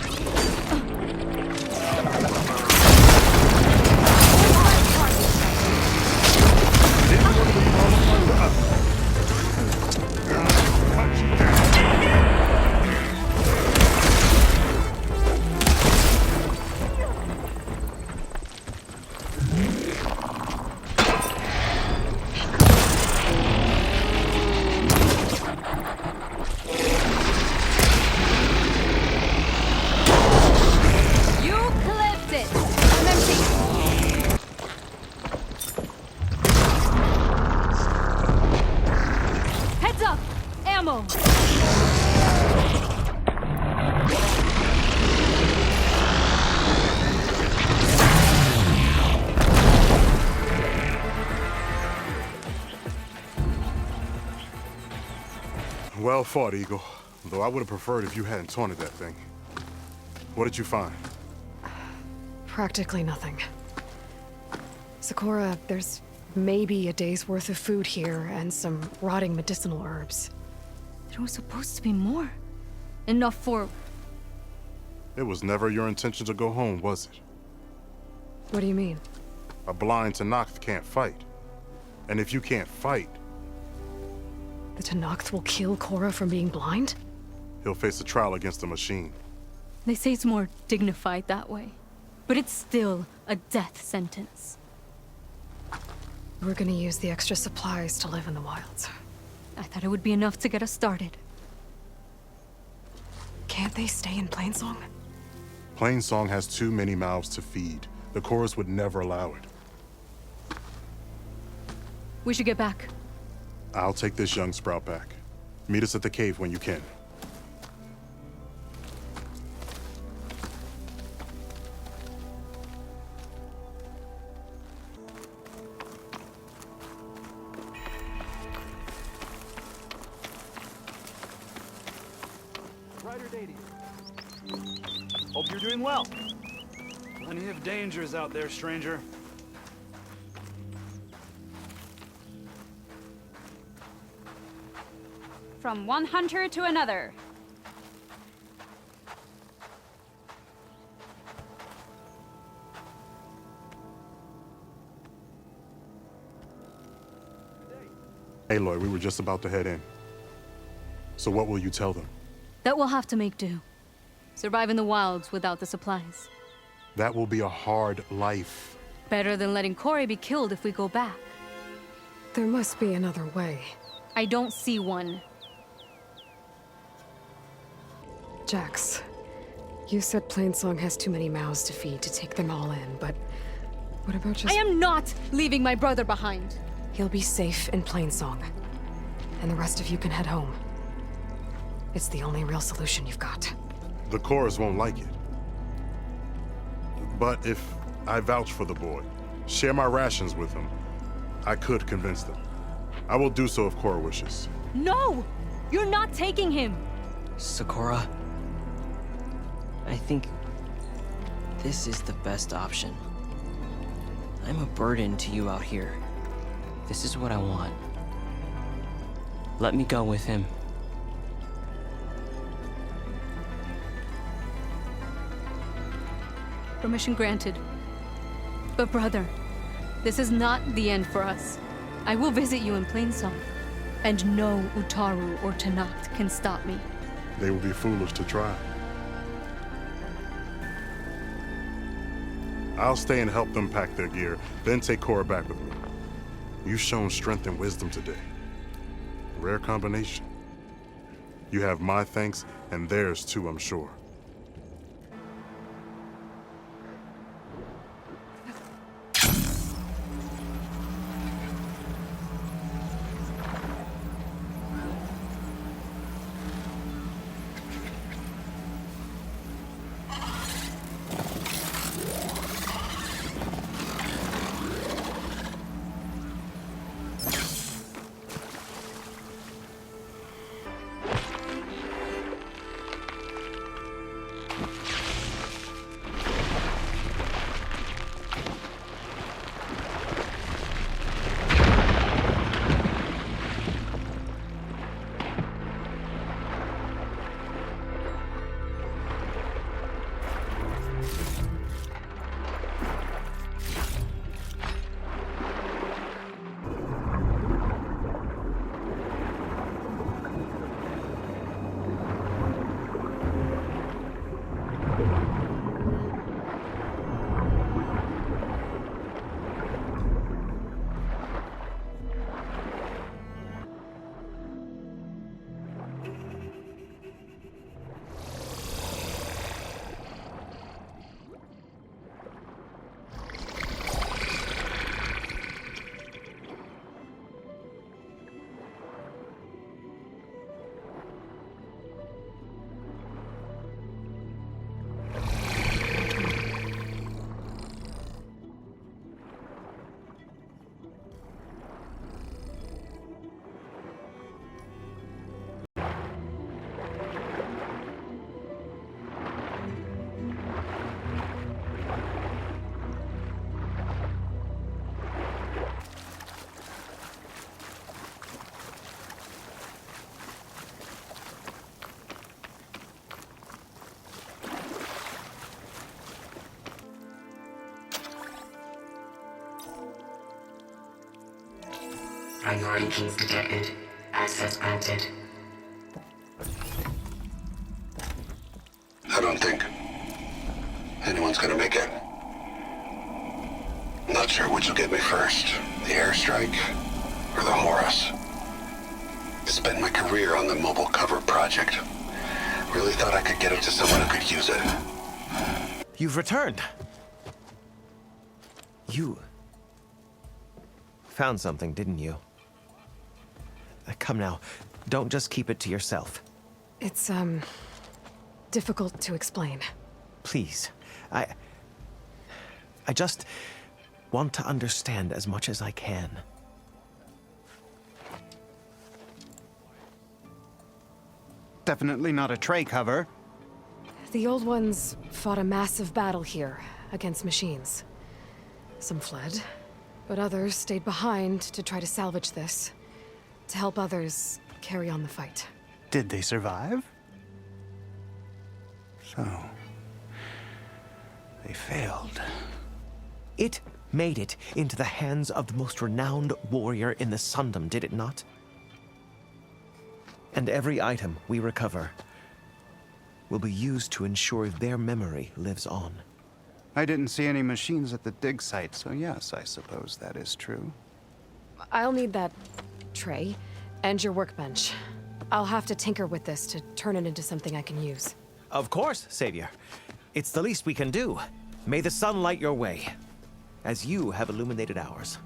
Well fought, Eagle. Though I would have preferred if you hadn't taunted that thing. What did you find? Practically nothing. Sakura, there's maybe a day's worth of food here and some rotting medicinal herbs. There was supposed to be more. Enough for... It was never your intention to go home, was it? What do you mean? A blind Tenakth can't fight. And if you can't fight... The Tenakth will kill Korra from being blind? He'll face a trial against the machine. They say it's more dignified that way. But it's still a death sentence. We're gonna use the extra supplies to live in the wilds. I thought it would be enough to get us started. Can't they stay in Plainsong? Plainsong has too many mouths to feed. The chorus would never allow it. We should get back. I'll take this young sprout back. Meet us at the cave when you can. Hope you're doing well. Plenty of dangers out there, stranger. From one hunter to another. Aloy, we were just about to head in. So what will you tell them? That we'll have to make do. Survive in the wilds without the supplies. That will be a hard life. Better than letting Corey be killed if we go back. There must be another way. I don't see one. Jax, you said Plainsong has too many mouths to feed to take them all in, but what about just... I am not leaving my brother behind. He'll be safe in Plainsong, and the rest of you can head home. It's the only real solution you've got. The chorus won't like it. But if I vouch for the boy, share my rations with him, I could convince them. I will do so if Korra wishes. No! You're not taking him! Sakura, I think this is the best option. I'm a burden to you out here. This is what I want. Let me go with him. Permission granted. But brother, this is not the end for us. I will visit you in Plainsong, and no Utaru or Tenakth can stop me. They will be foolish to try. I'll stay and help them pack their gear, then take Korra back with me. You've shown strength and wisdom today. Rare combination. You have my thanks, and theirs too, I'm sure. Priority keys detected. Access granted. I don't think anyone's gonna make it. Not sure which will get me first, the airstrike or the Horus. Spent my career on the mobile cover project. Really thought I could get it to someone who could use it. You've returned. You found something, didn't you? Come now, don't just keep it to yourself. It's, difficult to explain. Please, I just want to understand as much as I can. Definitely not a tray cover. The old ones fought a massive battle here against machines. Some fled, but others stayed behind to try to salvage this, to help others carry on the fight. Did they survive? So, they failed. It made it into the hands of the most renowned warrior in the Sundom, did it not? And every item we recover will be used to ensure their memory lives on. I didn't see any machines at the dig site, so yes, I suppose that is true. I'll need that tray and your workbench. I'll have to tinker with this to turn it into something I can use. Of course, Savior. It's the least we can do. May the sun light your way, as you have illuminated ours.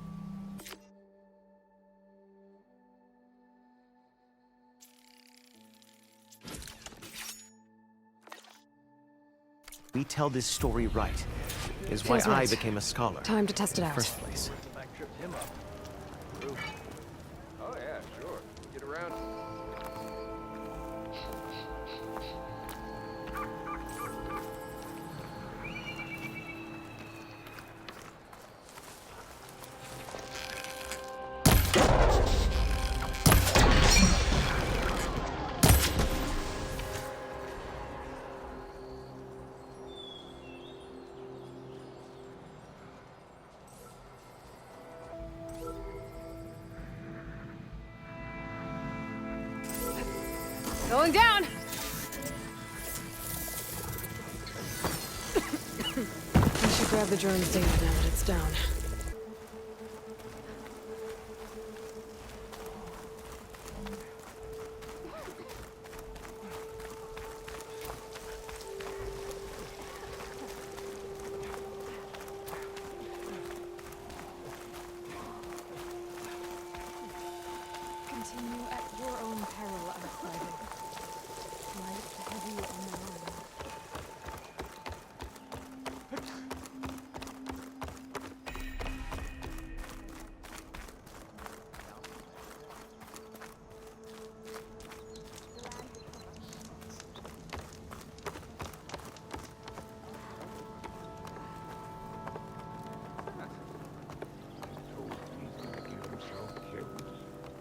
We tell this story right, is why Feels right. I became a scholar. Time to test it out. In the first place. Oh yeah, sure. Get around. Going down! I should grab the drone's data now that it's down. Continue at your own peril, Outsider. Light heavy on the line.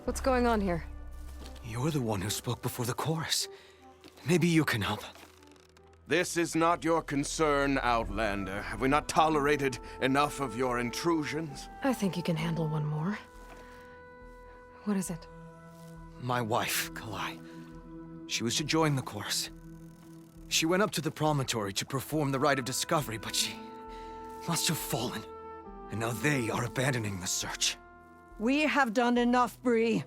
What's going on here? You're the one who spoke before the chorus. Maybe you can help. This is not your concern, Outlander. Have we not tolerated enough of your intrusions? I think you can handle one more. What is it? My wife, Kalai. She was to join the chorus. She went up to the promontory to perform the rite of discovery, but she must have fallen. And now they are abandoning the search. We have done enough, Bree.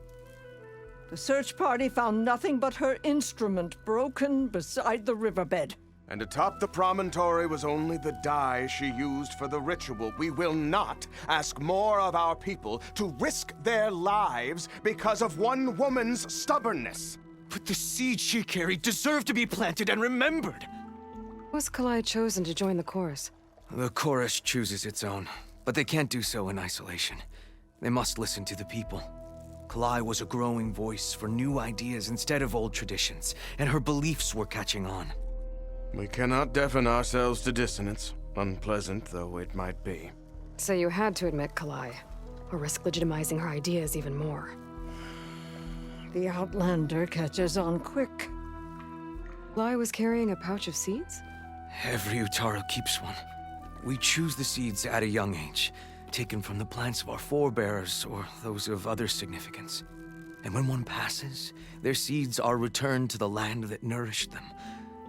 The search party found nothing but her instrument broken beside the riverbed. And atop the promontory was only the dye she used for the ritual. We will not ask more of our people to risk their lives because of one woman's stubbornness. But the seeds she carried deserve to be planted and remembered. Was Kalai chosen to join the chorus? The chorus chooses its own, but they can't do so in isolation. They must listen to the people. Kalai was a growing voice for new ideas instead of old traditions, and her beliefs were catching on. We cannot deafen ourselves to dissonance, unpleasant though it might be. So you had to admit Kalai, or risk legitimizing her ideas even more. The Outlander catches on quick. Kalai was carrying a pouch of seeds? Every Utaru keeps one. We choose the seeds at a young age, taken from the plants of our forebears or those of other significance. And when one passes, their seeds are returned to the land that nourished them,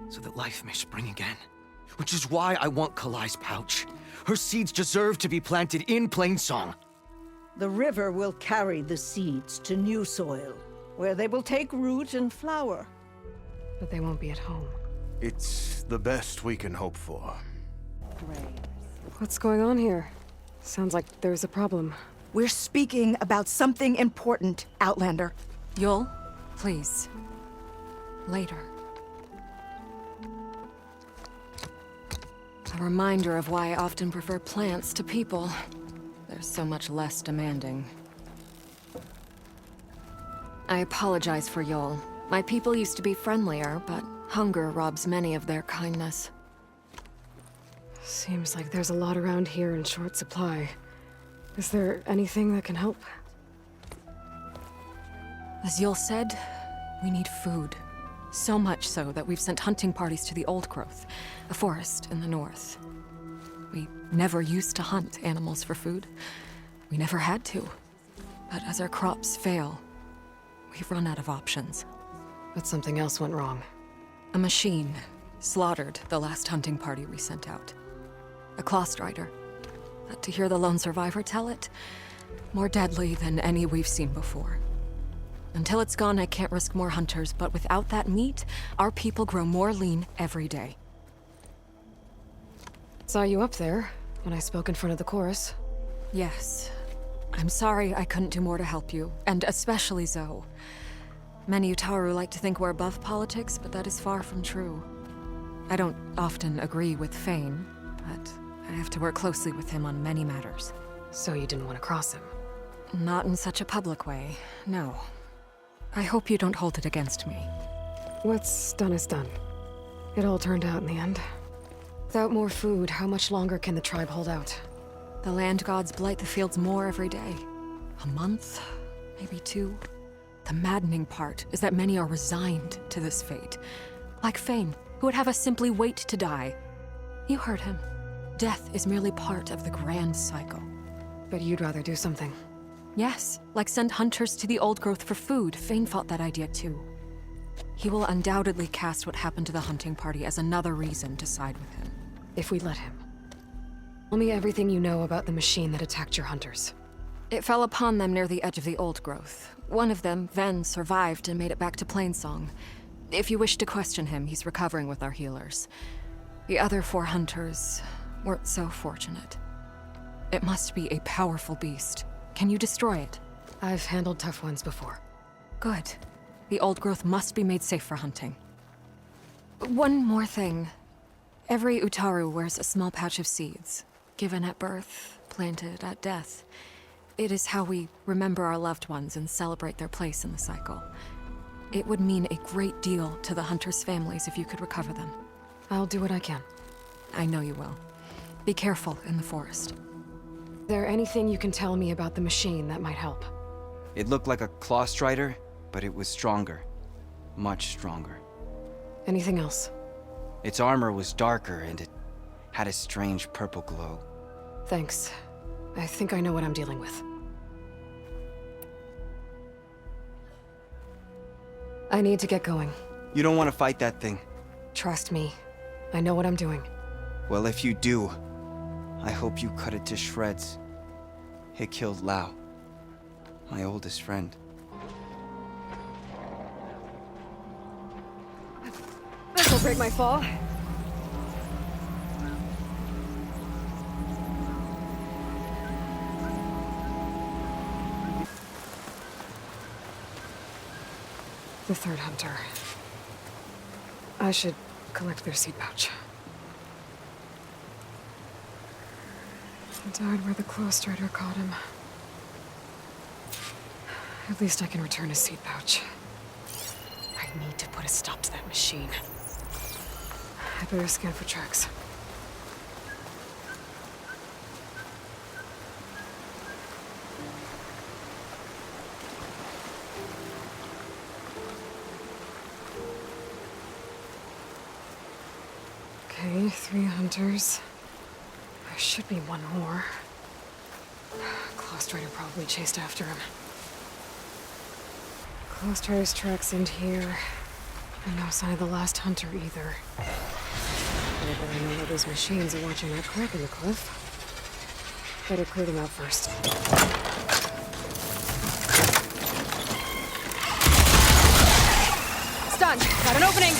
so that life may spring again. Which is why I want Kalai's pouch. Her seeds deserve to be planted in Plainsong. The river will carry the seeds to new soil, where they will take root and flower. But they won't be at home. It's the best we can hope for. What's going on here? Sounds like there's a problem. We're speaking about something important, Outlander. Yul, please. Later. A reminder of why I often prefer plants to people. They're so much less demanding. I apologize for Yul. My people used to be friendlier, but hunger robs many of their kindness. Seems like there's a lot around here in short supply. Is there anything that can help? As Yul said, we need food. So much so that we've sent hunting parties to the Old Growth, a forest in the north. We never used to hunt animals for food. We never had to. But as our crops fail, we've run out of options. But something else went wrong. A machine slaughtered the last hunting party we sent out. A Clawstrider. But to hear the lone survivor tell it, more deadly than any we've seen before. Until it's gone, I can't risk more hunters, but without that meat, our people grow more lean every day. Saw you up there when I spoke in front of the chorus. Yes. I'm sorry I couldn't do more to help you, and especially Zoe. Many Utaru like to think we're above politics, but that is far from true. I don't often agree with Fane, but I have to work closely with him on many matters. So you didn't want to cross him? Not in such a public way, no. I hope you don't hold it against me. What's done is done. It all turned out in the end. Without more food, how much longer can the tribe hold out? The land gods blight the fields more every day. A month, maybe 2. The maddening part is that many are resigned to this fate. Like Fane, who would have us simply wait to die. You heard him. Death is merely part of the grand cycle. But you'd rather do something. Yes, like send hunters to the Old Growth for food. Fane fought that idea too. He will undoubtedly cast what happened to the hunting party as another reason to side with him. If we let him. Tell me everything you know about the machine that attacked your hunters. It fell upon them near the edge of the Old Growth. One of them, Ven, survived and made it back to Plainsong. If you wish to question him, he's recovering with our healers. The other 4 hunters weren't so fortunate. It must be a powerful beast. Can you destroy it? I've handled tough ones before. Good. The Old Growth must be made safe for hunting. One more thing. Every Utaru wears a small pouch of seeds, given at birth, planted at death. It is how we remember our loved ones and celebrate their place in the cycle. It would mean a great deal to the hunters' families if you could recover them. I'll do what I can. I know you will. Be careful in the forest. Is there anything you can tell me about the machine that might help? It looked like a Clawstrider, but it was stronger. Much stronger. Anything else? Its armor was darker, and it had a strange purple glow. Thanks. I think I know what I'm dealing with. I need to get going. You don't want to fight that thing. Trust me. I know what I'm doing. Well, if you do, I hope you cut it to shreds. It killed Lao, my oldest friend. This'll break my fall. The 3rd hunter. I should collect their seed pouch. He died where the Clawstrider caught him. At least I can return his seed pouch. I need to put a stop to that machine. I better scan for tracks. Okay, 3 hunters. There should be one more. Claw Rider probably chased after him. Claw Rider's tracks end here. And no sign of the last hunter either. But I better know that those machines are watching that crack in the cliff. Better clear them out first. It's done. Got an opening.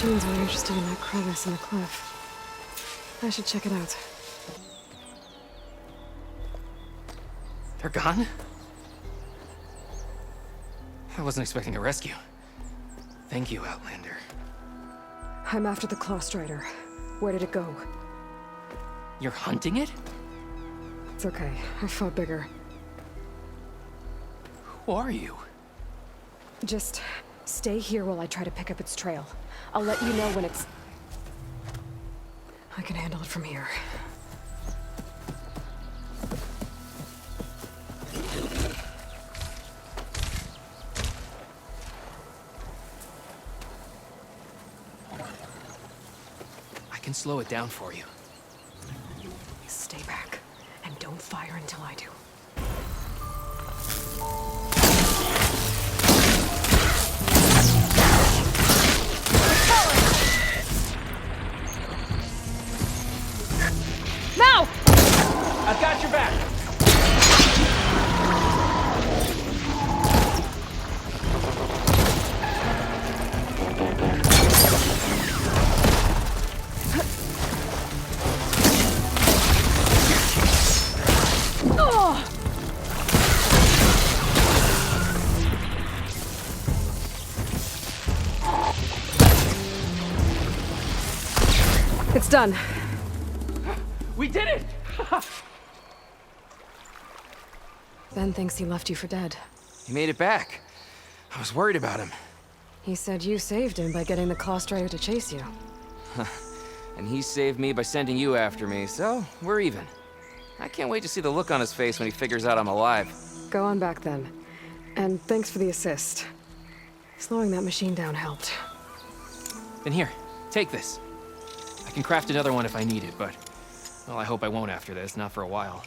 Machines were interested in that crevice in the cliff. I should check it out. They're gone? I wasn't expecting a rescue. Thank you, Outlander. I'm after the Claw Rider. Where did it go? You're hunting it? It's okay. I fought bigger. Who are you? Just stay here while I try to pick up its trail. I'll let you know when it's... I can handle it from here. I can slow it down for you. Stay back, and don't fire until I do. Now! I've got your back. It's done. We did it! Ben thinks he left you for dead. He made it back. I was worried about him. He said you saved him by getting the Claw Rider to chase you. And he saved me by sending you after me, so we're even. I can't wait to see the look on his face when he figures out I'm alive. Go on back then. And thanks for the assist. Slowing that machine down helped. Then here, take this. I can craft another one if I need it, but... well, I hope I won't after this, not for a while.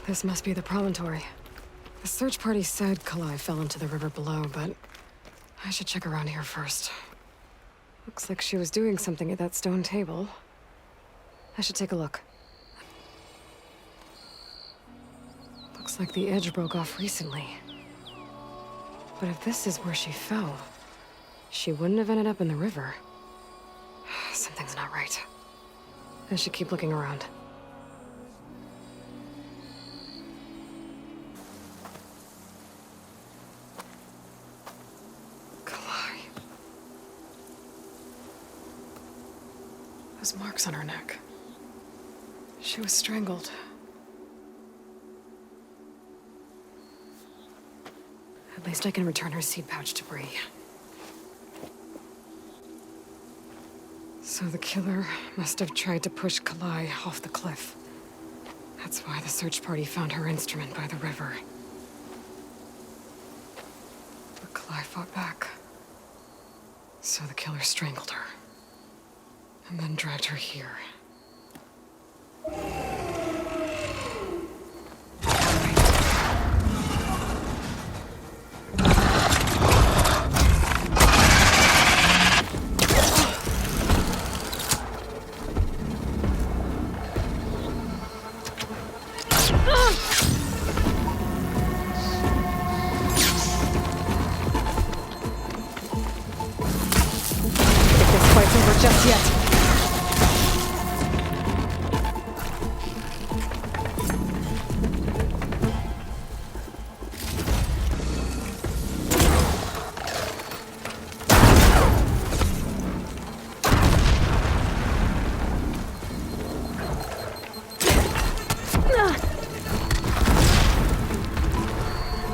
This must be the promontory. The search party said Kalai fell into the river below, but I should check around here first. Looks like she was doing something at that stone table. I should take a look. Looks like the edge broke off recently. But if this is where she fell, she wouldn't have ended up in the river. Something's not right. I should keep looking around. Those marks on her neck. She was strangled. At least I can return her seed pouch to Bree. So the killer must have tried to push Kalai off the cliff. That's why the search party found her instrument by the river. But Kalai fought back. So the killer strangled her. And then dragged her here. just yet.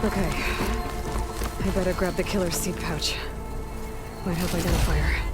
Okay. I better grab the killer's seed pouch. Might help identify her.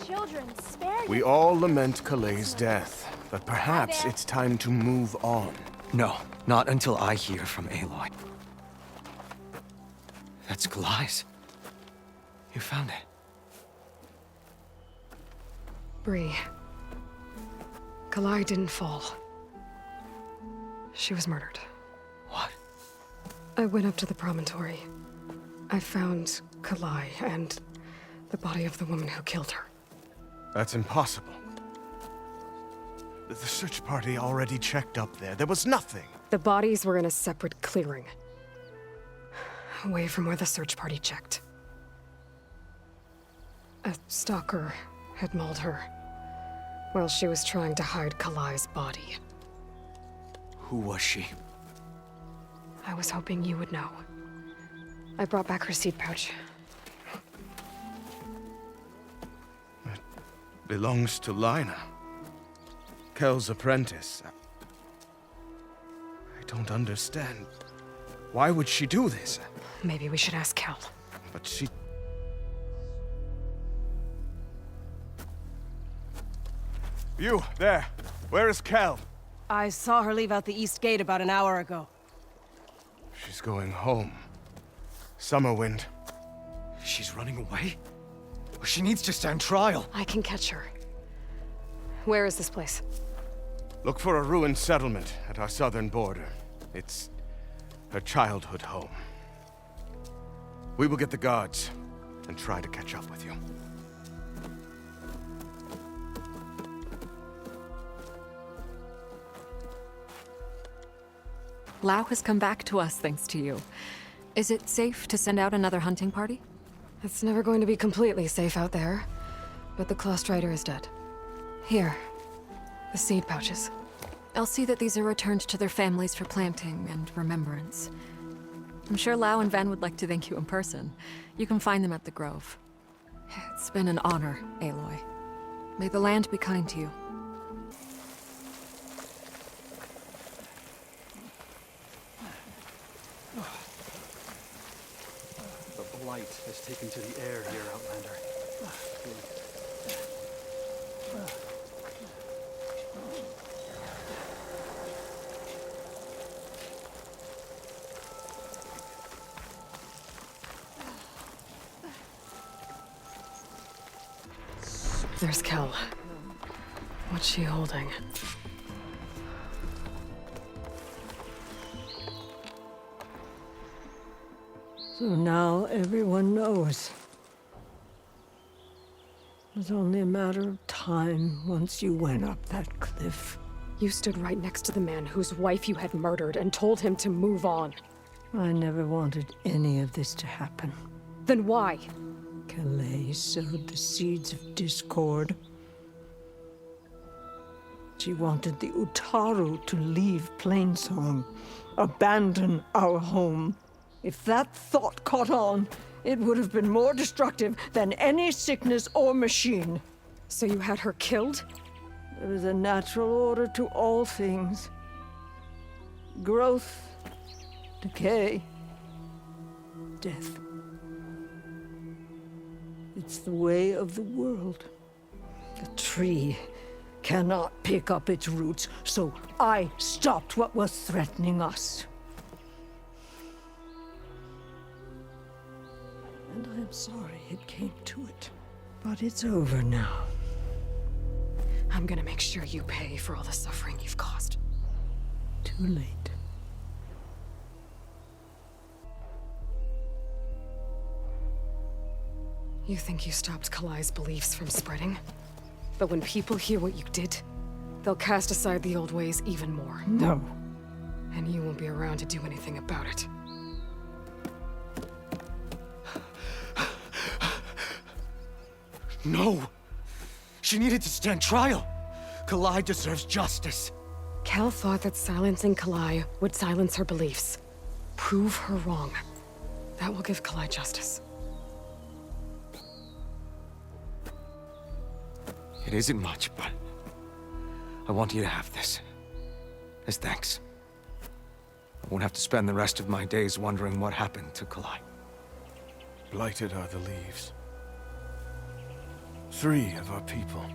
Children, spare We all lament Kaleigh's death, but perhaps it's time to move on. No, not until I hear from Aloy. That's Kaleigh's. You found it. Bree. Kalaigh didn't fall. She was murdered. What? I went up to the promontory. I found Kalaigh and the body of the woman who killed her. That's impossible. The search party already checked up there. There was nothing. The bodies were in a separate clearing. Away from where the search party checked. A stalker had mauled her while she was trying to hide Kalai's body. Who was she? I was hoping you would know. I brought back her seed pouch. Belongs to Lina. Kel's apprentice. I don't understand. Why would she do this? Maybe we should ask Kel. But she... You, there. Where is Kel? I saw her leave out the east gate about an hour ago. She's going home. Summerwind. She's running away? She needs to stand trial. I can catch her. Where is this place? Look for a ruined settlement at our southern border. It's her childhood home. We will get the guards and try to catch up with you. Lau has come back to us thanks to you. Is it safe to send out another hunting party? It's never going to be completely safe out there, but the Clost Rider is dead. Here, the seed pouches. I'll see that these are returned to their families for planting and remembrance. I'm sure Lau and Ven would like to thank you in person. You can find them at the Grove. It's been an honor, Aloy. May the land be kind to you. The blight has taken to the air here, Outlander. There's Kel. What's she holding? So now everyone knows. It was only a matter of time once you went up that cliff. You stood right next to the man whose wife you had murdered and told him to move on. I never wanted any of this to happen. Then why? Calais sowed the seeds of discord. She wanted the Utaru to leave Plainsong, abandon our home. If that thought caught on, it would have been more destructive than any sickness or machine. So you had her killed? There is a natural order to all things. Growth, decay, death. It's the way of the world. The tree cannot pick up its roots, so I stopped what was threatening us. And I'm sorry it came to it. But it's over now. I'm gonna make sure you pay for all the suffering you've caused. Too late. You think you stopped Kalai's beliefs from spreading? But when people hear what you did, they'll cast aside the old ways even more. No. And you won't be around to do anything about it. No! She needed to stand trial! Kalai deserves justice. Cal thought that silencing Kalai would silence her beliefs. Prove her wrong. That will give Kalai justice. It isn't much, but I want you to have this. As thanks. I won't have to spend the rest of my days wondering what happened to Kalai. Blighted are the leaves. 3 of our people,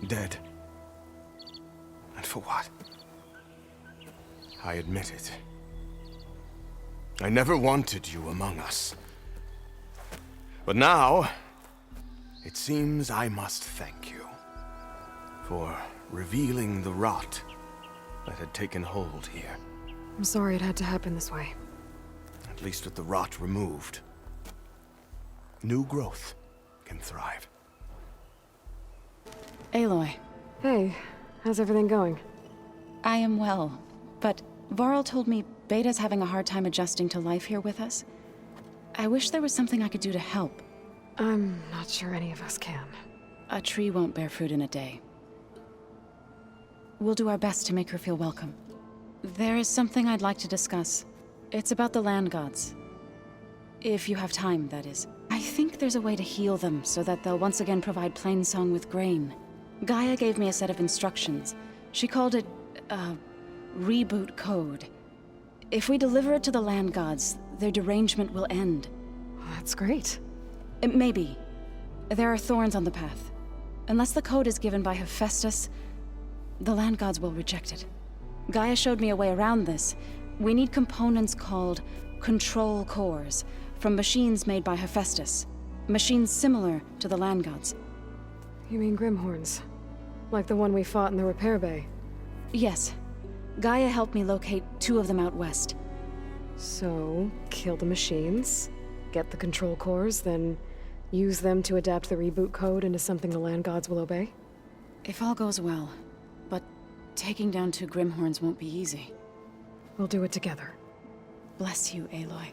dead. And for what? I admit it. I never wanted you among us. But now, it seems I must thank you for revealing the rot that had taken hold here. I'm sorry it had to happen this way. At least with the rot removed, new growth can thrive. Aloy. Hey, how's everything going? I am well, but Varl told me Beta's having a hard time adjusting to life here with us. I wish there was something I could do to help. I'm not sure any of us can. A tree won't bear fruit in a day. We'll do our best to make her feel welcome. There is something I'd like to discuss. It's about the land gods. If you have time, that is. I think there's a way to heal them so that they'll once again provide Plainsong with grain. Gaia gave me a set of instructions. She called it, reboot code. If we deliver it to the land gods, their derangement will end. That's great. Maybe. There are thorns on the path. Unless the code is given by Hephaestus, the land gods will reject it. Gaia showed me a way around this. We need components called control cores from machines made by Hephaestus. Machines similar to the land gods. You mean Grimhorns? Like the one we fought in the repair bay? Yes. Gaia helped me locate 2 of them out west. So, kill the machines, get the control cores, then use them to adapt the reboot code into something the land gods will obey? If all goes well. But taking down 2 Grimhorns won't be easy. We'll do it together. Bless you, Aloy.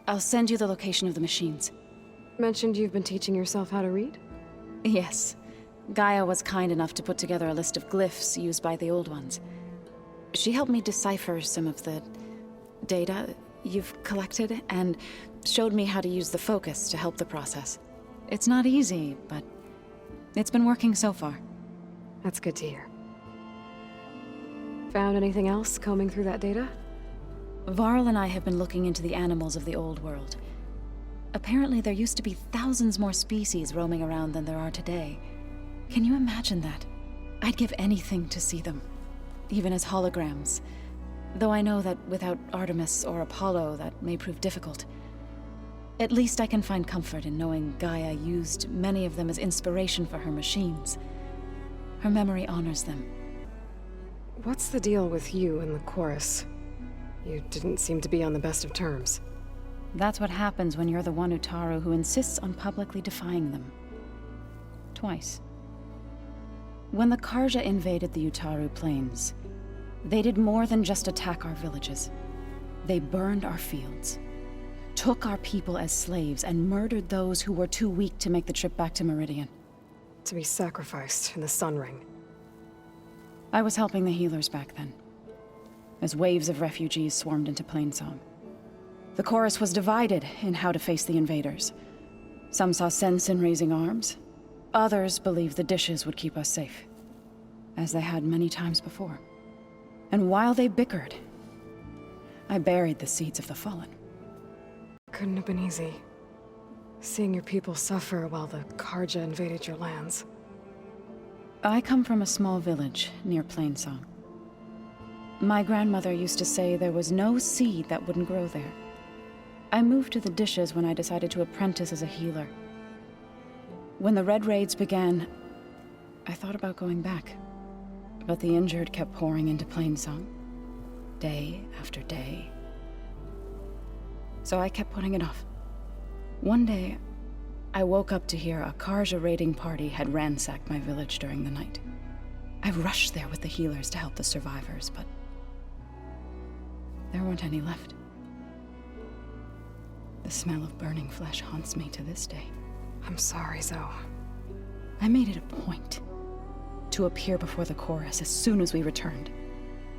I'll send you the location of the machines. Mentioned you've been teaching yourself how to read? Yes. Gaia was kind enough to put together a list of glyphs used by the old ones. She helped me decipher some of the data you've collected, and showed me how to use the focus to help the process. It's not easy, but it's been working so far. That's good to hear. Found anything else combing through that data? Varl and I have been looking into the animals of the old world. Apparently there used to be thousands more species roaming around than there are today. Can you imagine that? I'd give anything to see them, even as holograms. Though I know that without Artemis or Apollo, that may prove difficult. At least I can find comfort in knowing Gaia used many of them as inspiration for her machines. Her memory honors them. What's the deal with you and the chorus? You didn't seem to be on the best of terms. That's what happens when you're the one Utaru who insists on publicly defying them. Twice. When the Karja invaded the Utaru plains, they did more than just attack our villages. They burned our fields, took our people as slaves, and murdered those who were too weak to make the trip back to Meridian. To be sacrificed in the Sun Ring. I was helping the healers back then, as waves of refugees swarmed into Plainsong. The chorus was divided in how to face the invaders. Some saw sense in raising arms. Others believed the dishes would keep us safe, as they had many times before. And while they bickered, I buried the seeds of the fallen. Couldn't have been easy. Seeing your people suffer while the Karja invaded your lands. I come from a small village near Plainsong. My grandmother used to say there was no seed that wouldn't grow there. I moved to the dishes when I decided to apprentice as a healer. When the Red Raids began, I thought about going back. But the injured kept pouring into Plainsong, day after day. So I kept putting it off. One day, I woke up to hear a Karja raiding party had ransacked my village during the night. I rushed there with the healers to help the survivors, but there weren't any left. The smell of burning flesh haunts me to this day. I'm sorry, Zoe. I made it a point to appear before the chorus as soon as we returned,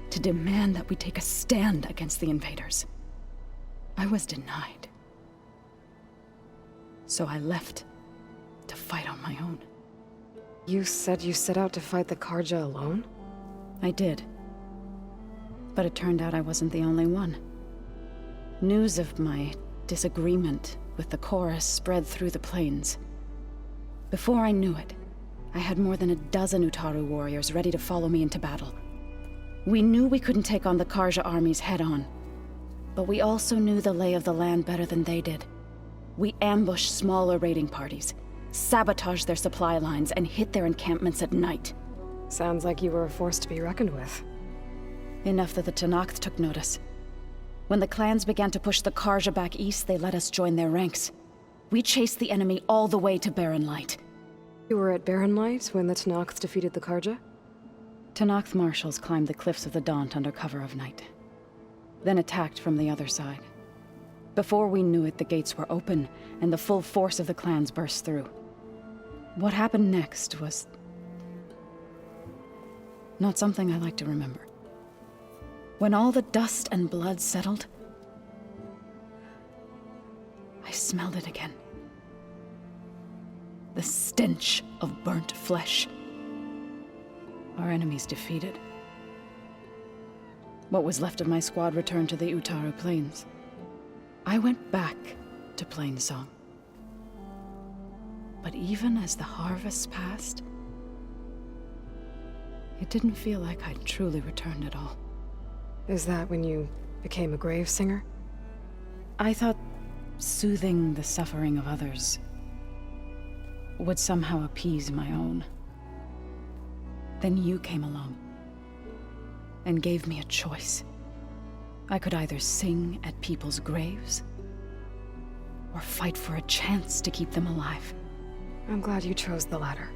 to demand that we take a stand against the invaders. I was denied. So I left to fight on my own. You said you set out to fight the Karja alone? I did. But it turned out I wasn't the only one. News of my disagreement with the chorus spread through the plains. Before I knew it, I had more than a dozen Utaru warriors ready to follow me into battle. We knew we couldn't take on the Karja armies head-on, but we also knew the lay of the land better than they did. We ambushed smaller raiding parties, sabotaged their supply lines, and hit their encampments at night. Sounds like you were a force to be reckoned with. Enough that the Tenakth took notice. When the clans began to push the Karja back east, they let us join their ranks. We chased the enemy all the way to Barren Light. You were at Barren Light when the Tenakth defeated the Karja? Tenakth marshals climbed the cliffs of the Daunt under cover of night, then attacked from the other side. Before we knew it, the gates were open, and the full force of the clans burst through. What happened next was not something I like to remember. When all the dust and blood settled, I smelled it again. The stench of burnt flesh. Our enemies defeated. What was left of my squad returned to the Utaru Plains. I went back to Plainsong. But even as the harvests passed, it didn't feel like I'd truly returned at all. Is that when you became a grave singer? I thought soothing the suffering of others would somehow appease my own. Then you came along and gave me a choice. I could either sing at people's graves or fight for a chance to keep them alive. I'm glad you chose the latter.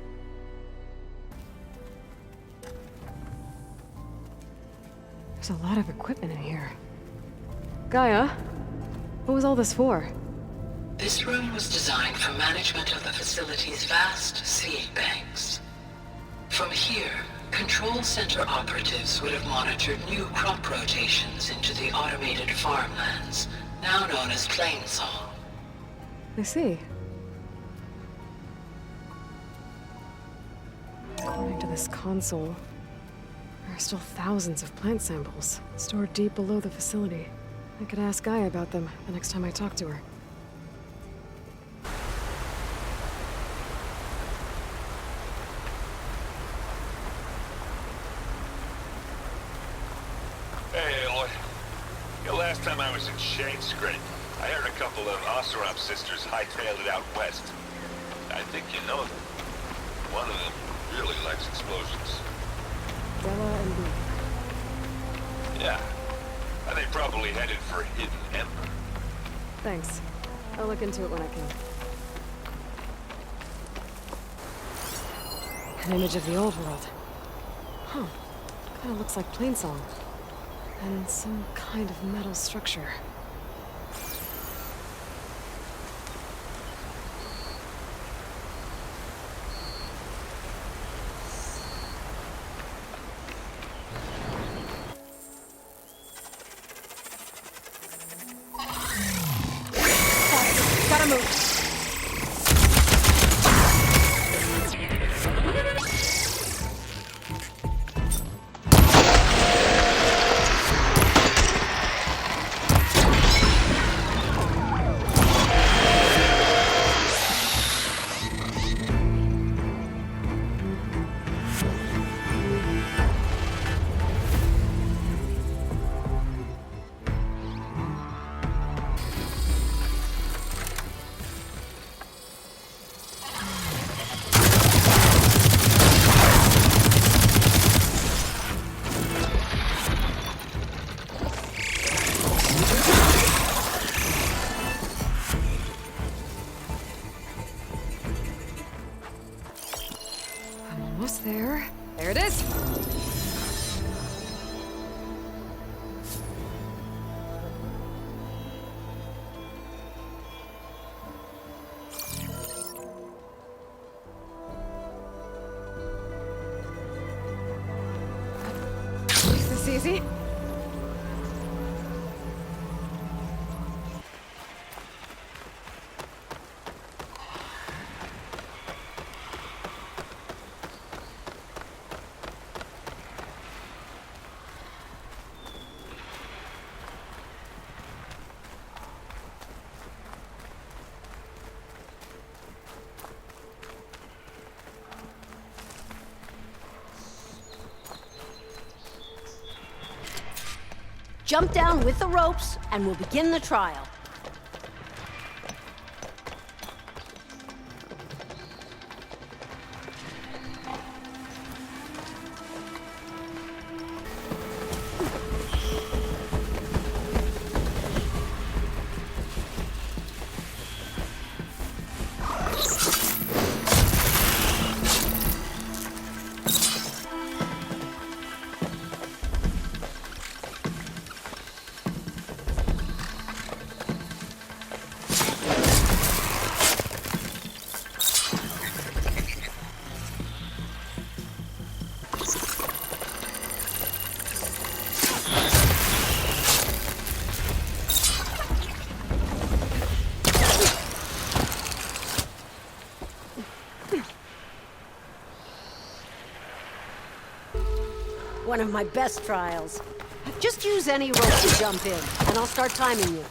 There's a lot of equipment in here. Gaia, what was all this for? This room was designed for management of the facility's vast seed banks. From here, Control Center operatives would have monitored new crop rotations into the automated farmlands, now known as Plainsong. I see. According to this console, there are still thousands of plant samples stored deep below the facility. I could ask Gaia about them the next time I talk to her. Hey, Aloy. The last time I was in Shade Scrape, I heard a couple of Oseram sisters hightailed it out west. I think you know them. One of them really likes explosions. Della and Boo. Yeah. And they probably headed for Hidden Ember. Thanks. I'll look into it when I can. An image of the old world. Huh. Kinda looks like Plainsong. And some kind of metal structure. Gotta move. Almost there. There it is! Is this easy? Jump down with the ropes, and we'll begin the trial. One of my best trials. Just use any rope to jump in, and I'll start timing you.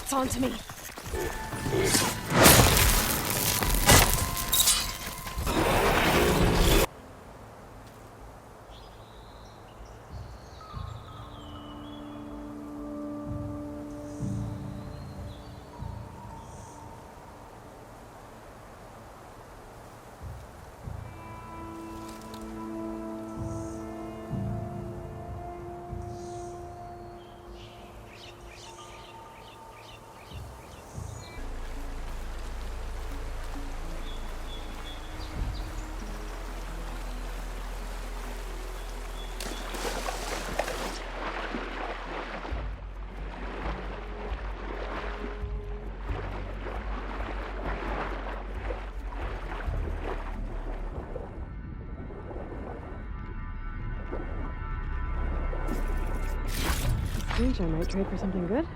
It's on to me. Which I might trade for something good.